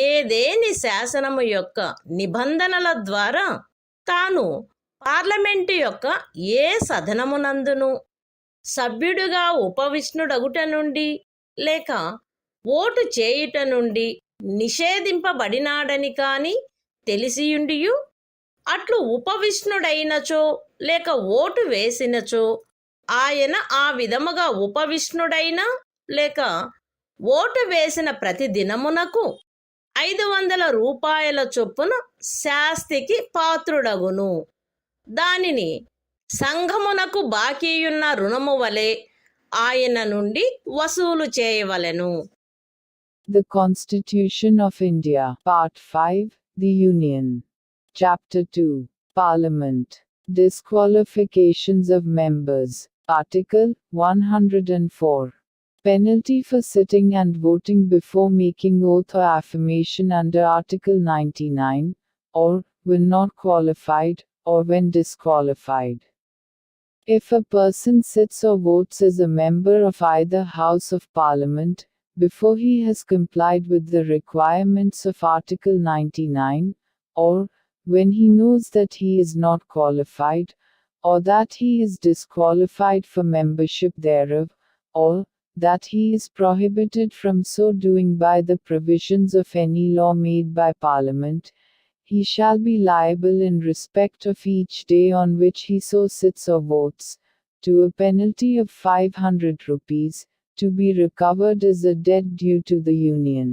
ఏదేని శాసనము యొక్క నిబంధనల ద్వారా తాను పార్లమెంటు యొక్క ఏ సదనమునందును సభ్యుడుగా ఉపవిష్ణుడగుట నుండి లేక ఓటు చేయుట నుండి నిషేధింపబడినాడని కాని తెలిసియుండియు అట్లు ఉపవిష్ణుడైనచో లేక ఓటు వేసినచో ఆయన ఆ విధముగా ఉపవిష్ణుడైనా లేక ఓటు వేసిన ప్రతి దినమునకు 500 రూపాయల చొప్పున శాస్తికి పాత్రుడగును. దానిని సంఘమునకు బాకీయున్న రుణము వలె ఆయన నుండి వసూలు చేయవలెను. The Constitution of India, Part 5, The Union. Chapter 2, Parliament. Disqualifications of members. Article 104. Penalty for sitting and voting before making oath or affirmation under Article 99, or, when not qualified, or when disqualified. If a person sits or votes as a member of either House of Parliament, before he has complied with the requirements of Article 99, or, when he knows that he is not qualified, or that he is disqualified for membership thereof, or, that he is prohibited from so doing by the provisions of any law made by Parliament, he shall be liable in respect of each day on which he so sits or votes, to a penalty of 500 rupees, to be recovered as a debt due to the Union.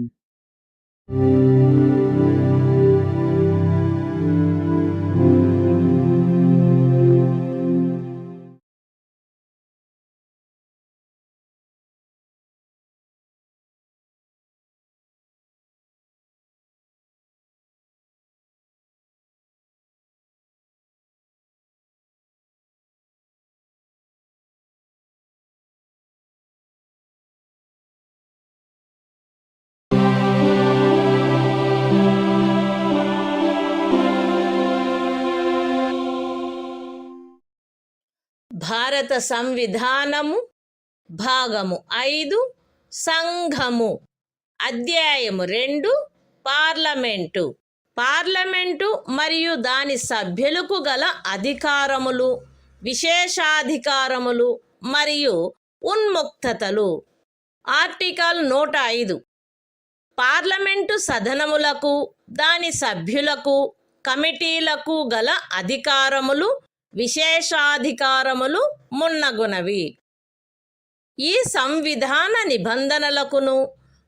భారత సంవిధానము భాగము 5 సంఘము అధ్యాయము 2 parliament parliament మరియు దాని సభ్యులకు గల అధికారములు, విశేషాధికారములు మరియు ఉన్ముక్తతలు. Article 105. Parliament సదనములకు, దాని సభ్యులకు, కమిటీలకు గల అధికారములు, విశేషాధికారములు మున్నగునవి. ఈ సంవిధాన నిబంధనలకును,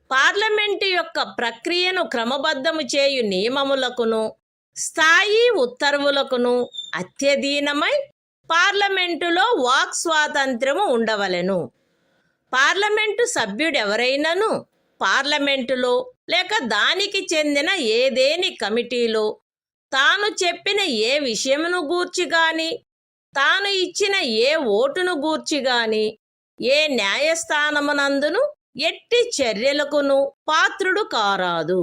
పార్లమెంటు యొక్క ప్రక్రియను క్రమబద్ధము చేయు నియమములకును, స్థాయి ఉత్తర్వులకును అత్యధీనమై పార్లమెంటులో వాక్ స్వాతంత్ర్యము ఉండవలెను. పార్లమెంటు సభ్యుడెవరైనను పార్లమెంటులో లేక దానికి చెందిన ఏదేని కమిటీలో తాను చెప్పిన ఏ విషయమును గూర్చి గాని, తాను ఇచ్చిన ఏ ఓటును గూర్చి గాని, ఏ న్యాయస్థానమునందును ఎట్టి చర్యలకును పాత్రుడు కారాదు.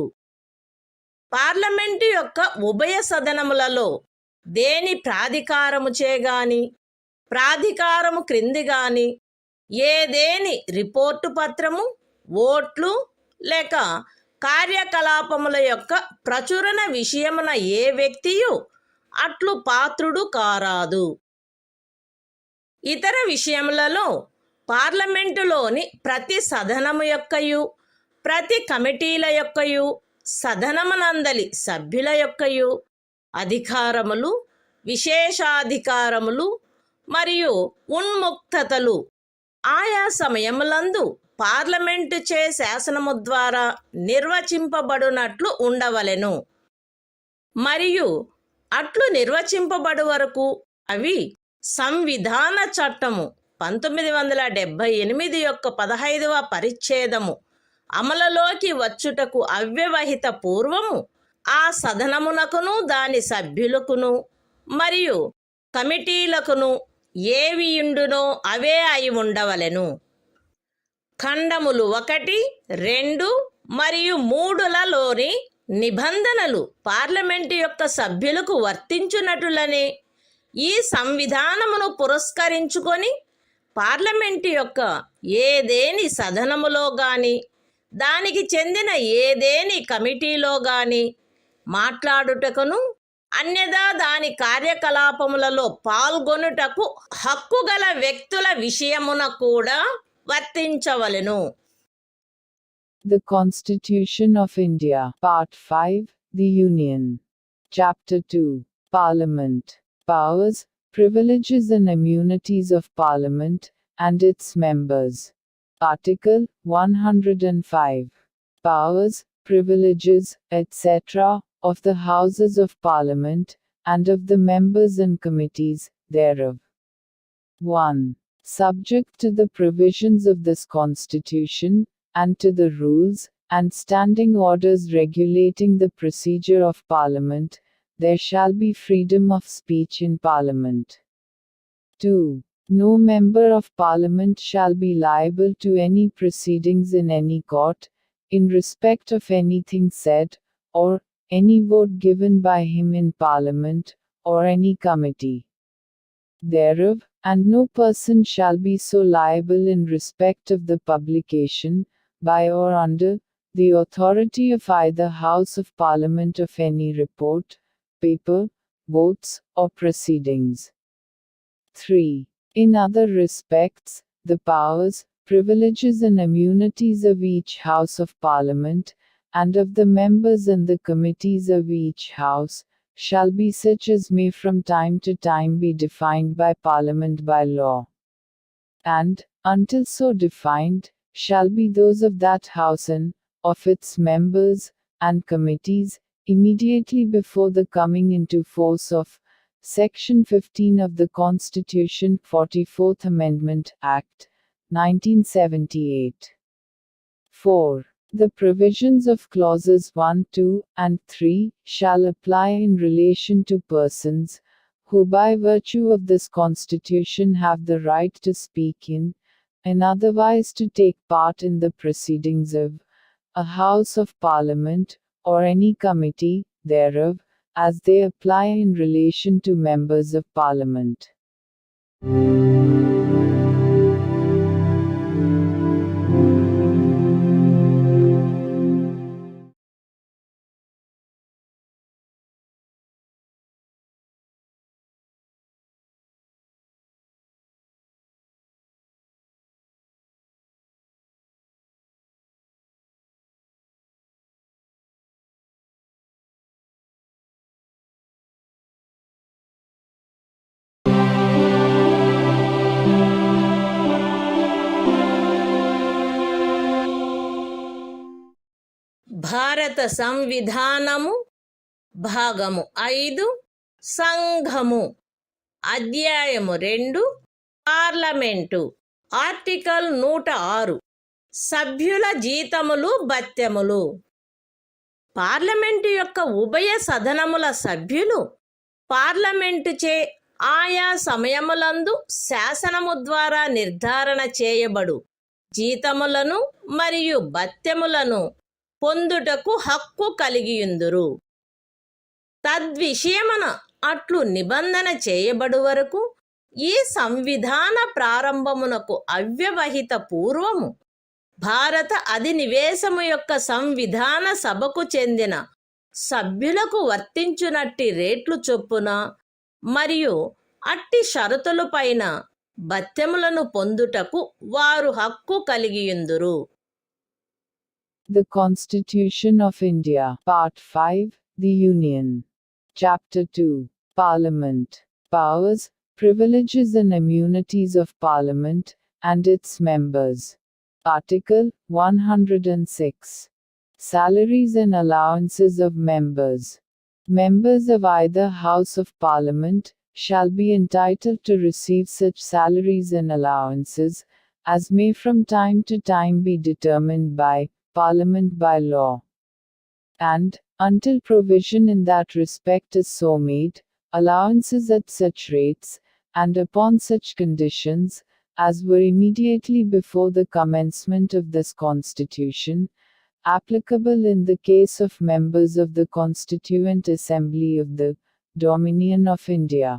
పార్లమెంటు యొక్క ఉభయ సదనములలో దేని ప్రాధికారము చేగాని, ప్రాధికారము క్రింది గాని ఏదేని రిపోర్టు పత్రము, ఓట్లు లేక కార్యకలాపముల యొక్క ప్రచురణ విషయమున ఏ వ్యక్తియు అట్లు పాత్రుడు కారాదు. ఇతర విషయములలో పార్లమెంటులోని ప్రతి సదనము యొక్కయు, ప్రతి కమిటీల యొక్కయు, సదనమునందలి సభ్యుల యొక్కయు అధికారములు, విశేషాధికారములు మరియు ఉన్ముక్తతలు ఆయా సమయములందు పార్లమెంటు చే శాసనము ద్వారా నిర్వచింపబడునట్లు ఉండవలెను. మరియు అట్లు నిర్వచింపబడు వరకు అవి సంవిధాన చట్టము 1978 యొక్క 15వ పరిచ్ఛేదము అమలులోకి వచ్చుటకు అవ్యవహిత పూర్వము ఆ సదనమునకును, దాని సభ్యులకును మరియు కమిటీలకును ఏవియుండునో అవే అయి ఉండవలెను. ఖండములు 1, 2 మరియు 3లలోని నిబంధనలు పార్లమెంటు యొక్క సభ్యులకు వర్తించునటులనే ఈ సంవిధానమును పురస్కరించుకొని పార్లమెంటు యొక్క ఏదేని సదనములో గాని, దానికి చెందిన ఏదేని కమిటీలో గాని మాట్లాడుటకును, అన్యదా దాని కార్యకలాపములలో పాల్గొనుటకు హక్కు గల వ్యక్తుల విషయమున కూడా వర్తించవలెను. The Constitution of India, Part 5, The Union. Chapter 2, Parliament. Powers, Privileges and Immunities of Parliament and its Members. Article 105. Powers, Privileges, etc., of the Houses of Parliament, and of the members and committees thereof. 1. Subject to the provisions of this Constitution, and to the rules and standing orders regulating the procedure of Parliament, there shall be freedom of speech in Parliament. 2. No member of Parliament shall be liable to any proceedings in any court, in respect of anything said, or any vote given by him in Parliament, or any committee thereof, and no person shall be so liable in respect of the publication, by or under, the authority of either House of Parliament of any report, paper, votes, or proceedings. 3. In other respects, the powers, privileges and immunities of each House of Parliament, and of the members and the committees of each House, shall be such as may from time to time be defined by Parliament by law. And, until so defined, shall be those of that House and, of its members, and committees, immediately before the coming into force of Section 15 of the Constitution, 44th Amendment, Act, 1978. 4. The provisions of clauses 1, 2, and 3 shall apply in relation to persons who by virtue of this Constitution have the right to speak in, and otherwise to take part in the proceedings of a House of Parliament, or any committee thereof, as they apply in relation to members of Parliament. భారత సంవిధానము భాగము 5 సంఘము అధ్యాయము 2 parliament article 106 సభ్యుల జీతములు భత్యములు. Parliament యొక్క ఉభయ సదనముల సభ్యులు పార్లమెంటుచే ఆయా సమయములందు శాసనము ద్వారా నిర్ధారణ చేయబడు జీతములను మరియు భత్యములను పొందుటకు హక్కు కలిగియుందురు. తద్విషయమున అట్లు నిబంధన చేయబడు వరకు ఈ సంవిధాన ప్రారంభమునకు అవ్యవహిత పూర్వము భారత అధినివేశము యొక్క సంవిధాన సభకు చెందిన సభ్యులకు వర్తించునట్టి రేట్లు చొప్పున మరియు అట్టి షరతులపైన భత్యములను పొందుటకు వారు హక్కు కలిగియుందురు. The Constitution of India, Part 5, The Union. Chapter 2, Parliament. Powers, Privileges and Immunities of Parliament, and its Members. Article 106. Salaries and Allowances of Members. Members of either House of Parliament shall be entitled to receive such salaries and allowances as may from time to time be determined by Parliament by law. And, until provision in that respect is so made, allowances at such rates, and upon such conditions, as were immediately before the commencement of this Constitution, applicable in the case of members of the Constituent Assembly of the Dominion of India.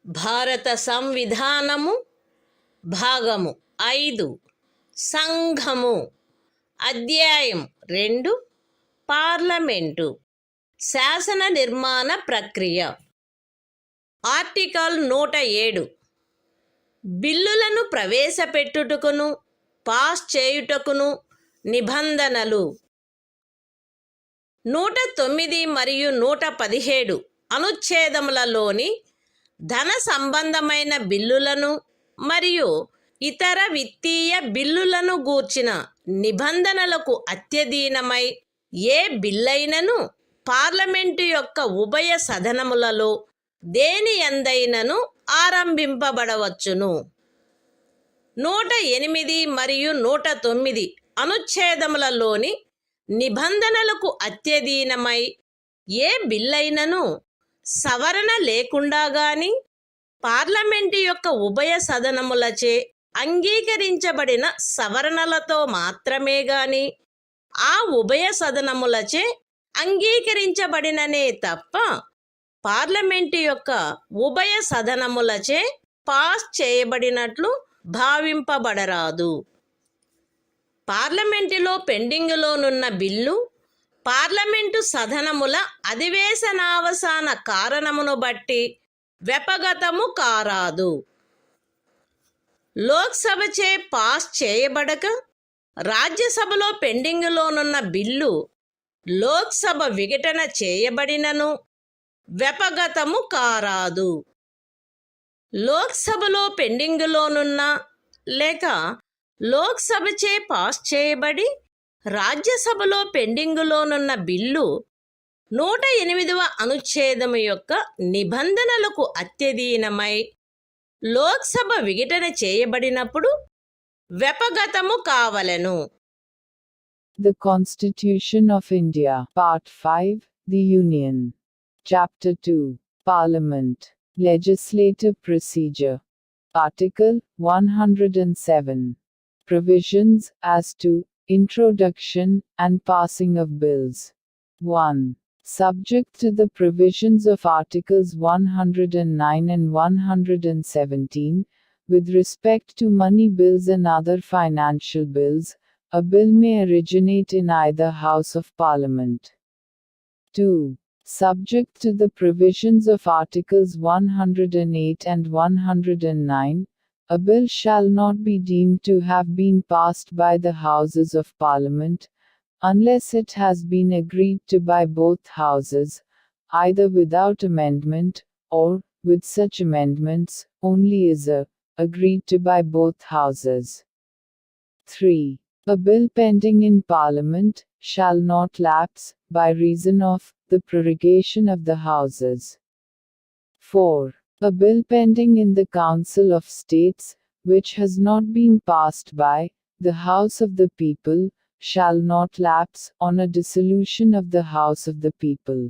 భారత సంవిధానము భాగము 5 సంఘము అధ్యాయం 2 parliament శాసన నిర్మాణ ప్రక్రియ. Article 107 బిల్లులను ప్రవేశపెట్టుటకును pass చేయుటకును నిబంధనలు. 109 మరియు 117 అనుచ్ఛేదములలోని ధన సంబంధమైన బిల్లులను మరియు ఇతర విత్తీయ బిల్లులను గూర్చిన నిబంధనలకు అత్యధీనమై ఏ బిల్లైనను పార్లమెంటు యొక్క ఉభయ సదనములలో దేని యందైనను ఆరంభింపబడవచ్చును. 108 మరియు 109 అనుచ్ఛేదములలోని నిబంధనలకు అత్యధీనమై ఏ బిల్లైనను సవరణ లేకుండా గాని పార్లమెంటు యొక్క ఉభయ సదనములచే అంగీకరించబడిన సవరణలతో మాత్రమే గాని ఆ ఉభయ సదనములచే అంగీకరించబడిననే తప్ప పార్లమెంటు యొక్క ఉభయ సదనములచే పాస్ చేయబడినట్లు భావింపబడరాదు. పార్లమెంటులో పెండింగులోనున్న బిల్లు పార్లమెంటు సదనముల అధివేశనావసాన కారణమును బట్టి వ్యపగతము కారాదు. లోక్సభచే పాస్ చేయబడక రాజ్యసభలో పెండింగులోనున్న బిల్లు లోక్సభ విఘటన చేయబడినను వ్యపగతము కారాదు. లోక్సభలో పెండింగులోనున్న లేక లోక్సభచే పాస్ చేయబడి రాజ్యసభలో పెండింగులోనున్న బిల్లు 108వ అనుచ్ఛేదము యొక్క నిబంధనలకు అత్యధీనమై లోక్సభ విఘటన చేయబడినప్పుడు వ్యపగతము కావలెను. The Constitution of India, Part 5, The Union. Chapter 2, Parliament, Legislative Procedure. Article 107. Provisions as to introduction and passing of bills. 1. Subject to the provisions of Articles 109 and 117, with respect to money bills and other financial bills, a bill may originate in either House of Parliament. 2. Subject to the provisions of Articles 108 and 109, a bill shall not be deemed to have been passed by the Houses of Parliament, unless it has been agreed to by both Houses, either without amendment, or, with such amendments, only as agreed to by both Houses. 3. A bill pending in Parliament shall not lapse, by reason of the prorogation of the Houses. 4. A bill pending in the Council of States, which has not been passed by the House of the People, shall not lapse on a dissolution of the House of the People.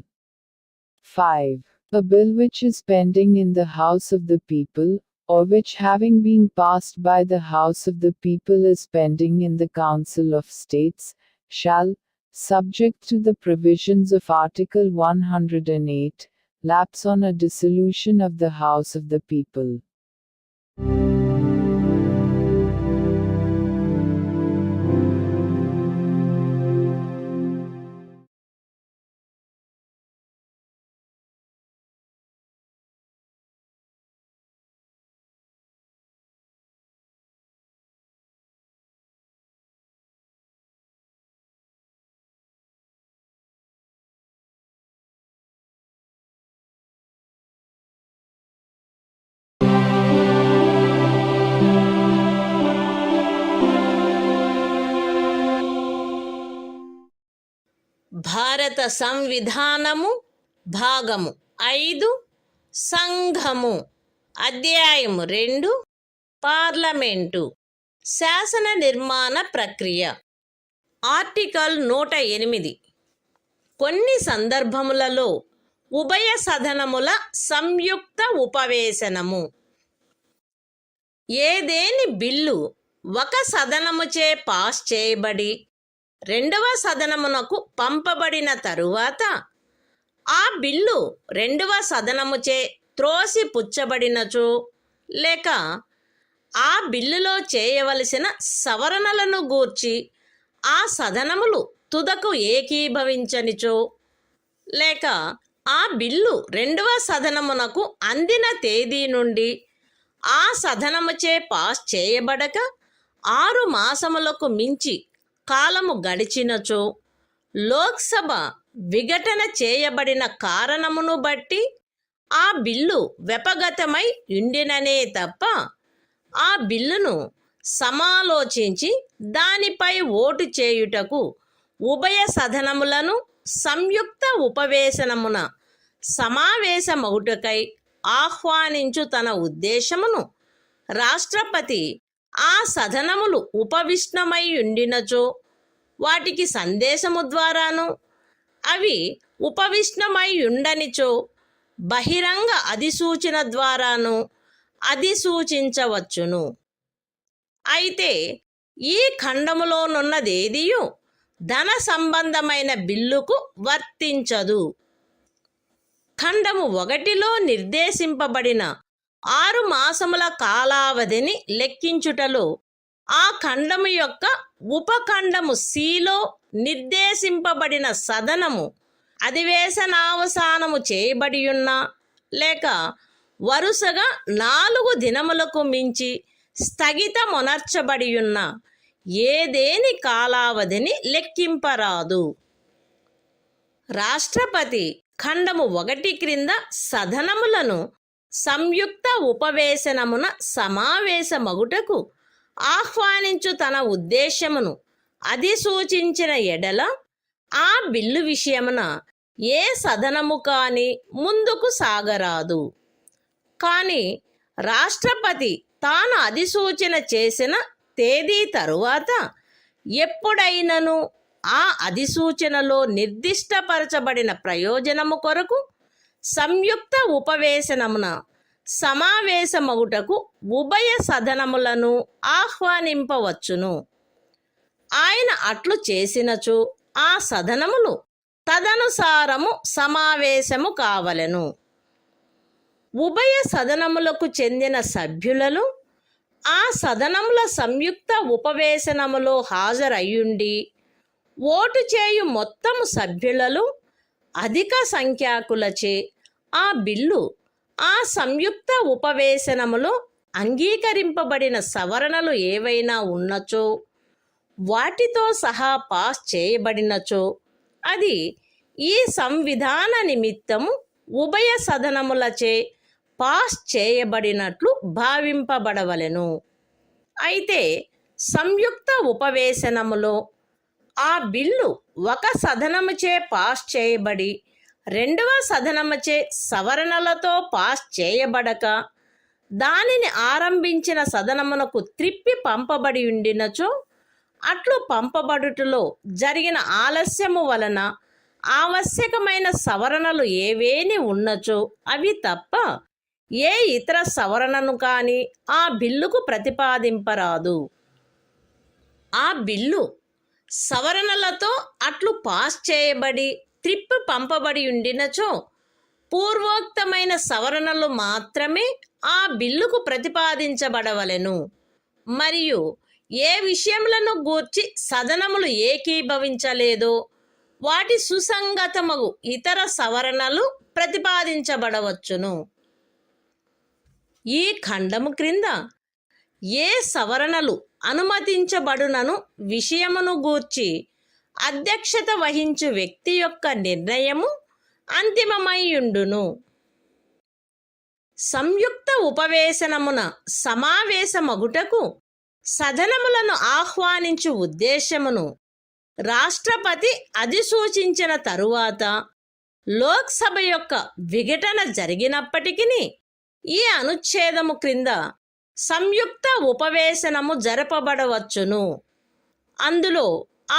5. A bill which is pending in the House of the People, or which having been passed by the House of the People is pending in the Council of States, shall, subject to the provisions of Article 108, lapse on a dissolution of the House of the People. భారత సంవిధానము భాగము 5 సంఘము అధ్యాయము 2 parliament శాసన నిర్మాణ ప్రక్రియ. Article 108. కొన్ని సందర్భములలో ఉభయ సదనముల సంయుక్త ఉపవేశనము. ఏదేని బిల్లు ఒక సదనముచే పాస్ చేయబడి రెండవ సదనమునకు పంపబడిన తరువాత ఆ బిల్లు రెండవ సదనముచే త్రోసిపుచ్చబడినచో, లేక ఆ బిల్లులో చేయవలసిన సవరణలను గూర్చి ఆ సదనములు తుదకు ఏకీభవించనిచో, లేక ఆ బిల్లు రెండవ సదనమునకు అందిన తేదీ నుండి ఆ సదనముచే పాస్ చేయబడక 6 మాసములకు మించి కాలము గడిచినచో, లోక్సభ విఘటన చేయబడిన కారణమును బట్టి ఆ బిల్లు వ్యపగతమై ఉండిననే తప్ప ఆ బిల్లును సమాలోచించి దానిపై ఓటు చేయుటకు ఉభయ సదనములను సంయుక్త ఉపవేశనమున సమావేశమగుటకై ఆహ్వానించు తన ఉద్దేశమును రాష్ట్రపతి ఆ సదనములు ఉపవిష్ణమై ఉండినచో వాటికి సందేశము ద్వారాను, అవి ఉపవిష్ణమై ఉండనిచో బహిరంగ అధిసూచన ద్వారాను అధిసూచించవచ్చును. అయితే ఈ ఖండములోనున్నదేదియు ధన సంబంధమైన బిల్లుకు వర్తించదు. ఖండము 1లో నిర్దేశింపబడిన 6 మాసముల కాలావధిని లెక్కించుటలో ఆ ఖండము యొక్క ఉపఖండము Cలో నిర్దేశింపబడిన సదనము అధివేశనావసానము చేయబడియున్నా, లేక వరుసగా 4 దినములకు మించి స్థగితమునర్చబడియున్న ఏదేని కాలావధిని లెక్కింపరాదు. రాష్ట్రపతి ఖండము 1 క్రింద సదనములను సంయుక్త ఉపవేశనమున సమావేశమగుటకు ఆహ్వానించు తన ఉద్దేశమును అధిసూచించిన ఎడల ఆ బిల్లు విషయమున ఏ సదనము కాని ముందుకు సాగరాదు. కానీ రాష్ట్రపతి తాను అధిసూచన చేసిన తేదీ తరువాత ఎప్పుడైనను ఆ అధిసూచనలో నిర్దిష్టపరచబడిన ప్రయోజనము కొరకు సంయుక్త ఉపవేశనమున సమావేశమగుటకు ఉభయ సదనములను ఆహ్వానింపవచ్చును. ఆయన అట్లు చేసినచో ఆ సదనములు తదనుసారము సమావేశము కావలెను. ఉభయ సదనములకు చెందిన సభ్యులను ఆ సదనముల సంయుక్త ఉపవేశనములో హాజరయ్యుండి ఓటు చేయు మొత్తము సభ్యులలో అధిక సంఖ్యాకులచే ఆ బిల్లు ఆ సంయుక్త ఉపవేశనములో అంగీకరింపబడిన సవరణలు ఏవైనా ఉన్నచో వాటితో సహా పాస్ చేయబడినచో అది ఈ సంవిధాన నిమిత్తము ఉభయ సదనములచే పాస్ చేయబడినట్లు భావింపబడవలెను. అయితే సంయుక్త ఉపవేశనములో ఆ బిల్లు ఒక సదనముచే పాస్ చేయబడి రెండవ సదనముచే సవరణలతో పాస్ చేయబడక దానిని ఆరంభించిన సదనమునకు త్రిప్పి పంపబడి ఉండినచో అట్లు పంపబడుటలో జరిగిన ఆలస్యము వలన ఆవశ్యకమైన సవరణలు ఏవేని ఉన్నచో అవి తప్ప ఏ ఇతర సవరణను కానీ ఆ బిల్లుకు ప్రతిపాదింపరాదు. ఆ బిల్లు సవరణలతో అట్లు పాస్ చేయబడి త్రిప్పి పంపబడి ఉండినచో పూర్వోక్తమైన సవరణలు మాత్రమే ఆ బిల్లుకు ప్రతిపాదించబడవలెను. మరియు ఏ విషయములను గూర్చి సదనములు ఏకీభవించలేదో వాటి సుసంగతమగు ఇతర సవరణలు ప్రతిపాదించబడవచ్చును. ఈ ఖండము క్రింద ఏ సవరణలు అనుమతించబడునను విషయమును గూర్చి అధ్యక్షత వహించు వ్యక్తి యొక్క నిర్ణయము అంతిమమైయుండును. సంయుక్త ఉపవేశనమున సమావేశమగుటకు సదనములను ఆహ్వానించు ఉద్దేశమును రాష్ట్రపతి అధిసూచించిన తరువాత లోక్సభ యొక్క విఘటన జరిగినప్పటికీ ఈ అనుచ్ఛేదము క్రింద సంయుక్త ఉపవేశనము జరపబడవచ్చును. అందులో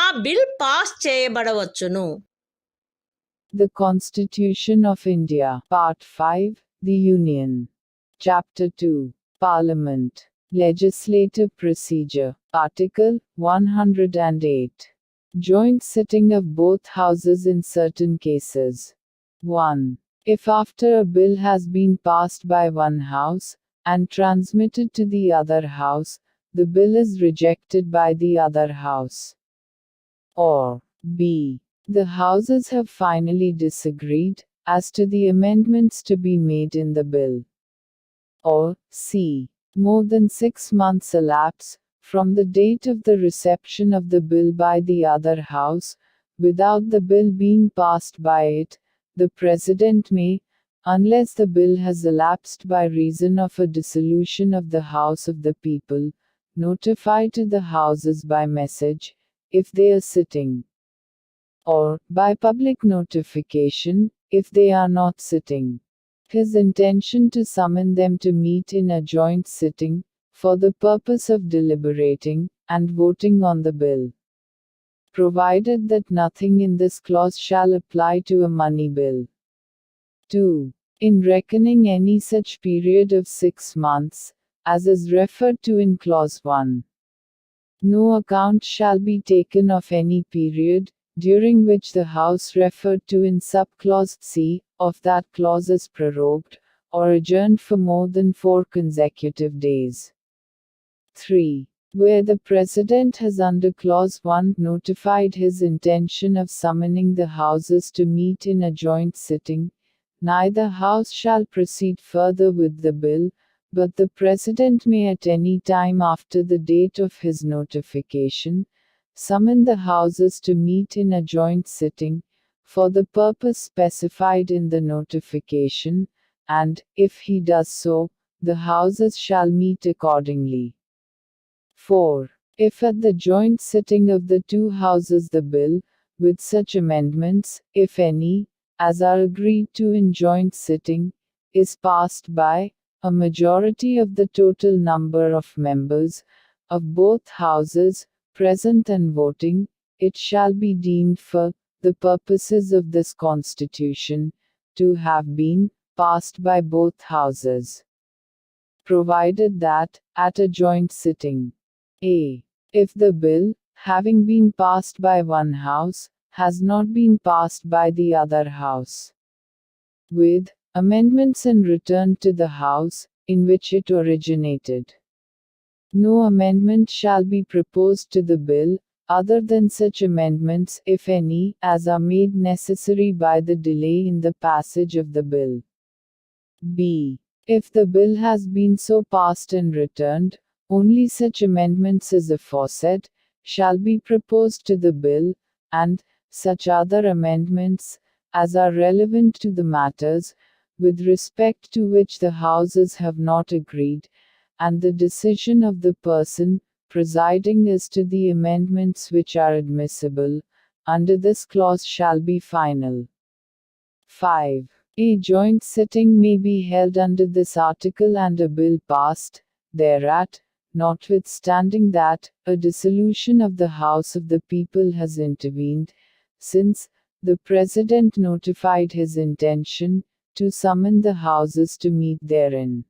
ఆ బిల్ పాస్ చేయబడవచ్చును. The Constitution of India, Part 5, The Union. Chapter 2, Parliament. Legislative Procedure. Article 108. Joint sitting of both houses in certain cases. 1. If after a bill has been passed by one house, and transmitted to the other house, the bill is rejected by the other house. Or b. The houses have finally disagreed as to the amendments to be made in the bill. Or c. More than 6 months elapse from the date of the reception of the bill by the other house, without the bill being passed by it, the President may, unless the bill has elapsed by reason of a dissolution of the House of the People, notify to the Houses by message, if they are sitting, or by public notification, if they are not sitting, his intention to summon them to meet in a joint sitting, for the purpose of deliberating and voting on the bill, provided that nothing in this clause shall apply to a money bill. 2. In reckoning any such period of 6 months, as is referred to in Clause 1, no account shall be taken of any period, during which the House referred to in subclause C of that clause is prorogued, or adjourned for more than 4 consecutive days. 3. Where the President has under Clause 1 notified his intention of summoning the Houses to meet in a joint sitting, neither House shall proceed further with the bill, but the President may at any time after the date of his notification, summon the Houses to meet in a joint sitting, for the purpose specified in the notification, and, if he does so, the Houses shall meet accordingly. 4. If at the joint sitting of the two houses the bill, with such amendments, if any, as are agreed to in joint sitting, is passed by a majority of the total number of members of both houses present and voting, it shall be deemed for the purposes of this Constitution to have been passed by both houses, provided that, at a joint sitting, a. If the bill, having been passed by one house, has not been passed by the other house, with amendments and returned to the house in which it originated, no amendment shall be proposed to the bill, other than such amendments, if any, as are made necessary by the delay in the passage of the bill. b. If the bill has been so passed and returned, only such amendments as aforesaid shall be proposed to the bill, and such other amendments as are relevant to the matters with respect to which the houses have not agreed, and the decision of the person presiding as to the amendments which are admissible under this clause shall be final. 5. A joint sitting may be held under this article and a bill passed thereat, notwithstanding that a dissolution of the House of the People has intervened, since the President notified his intention to summon the Houses to meet therein.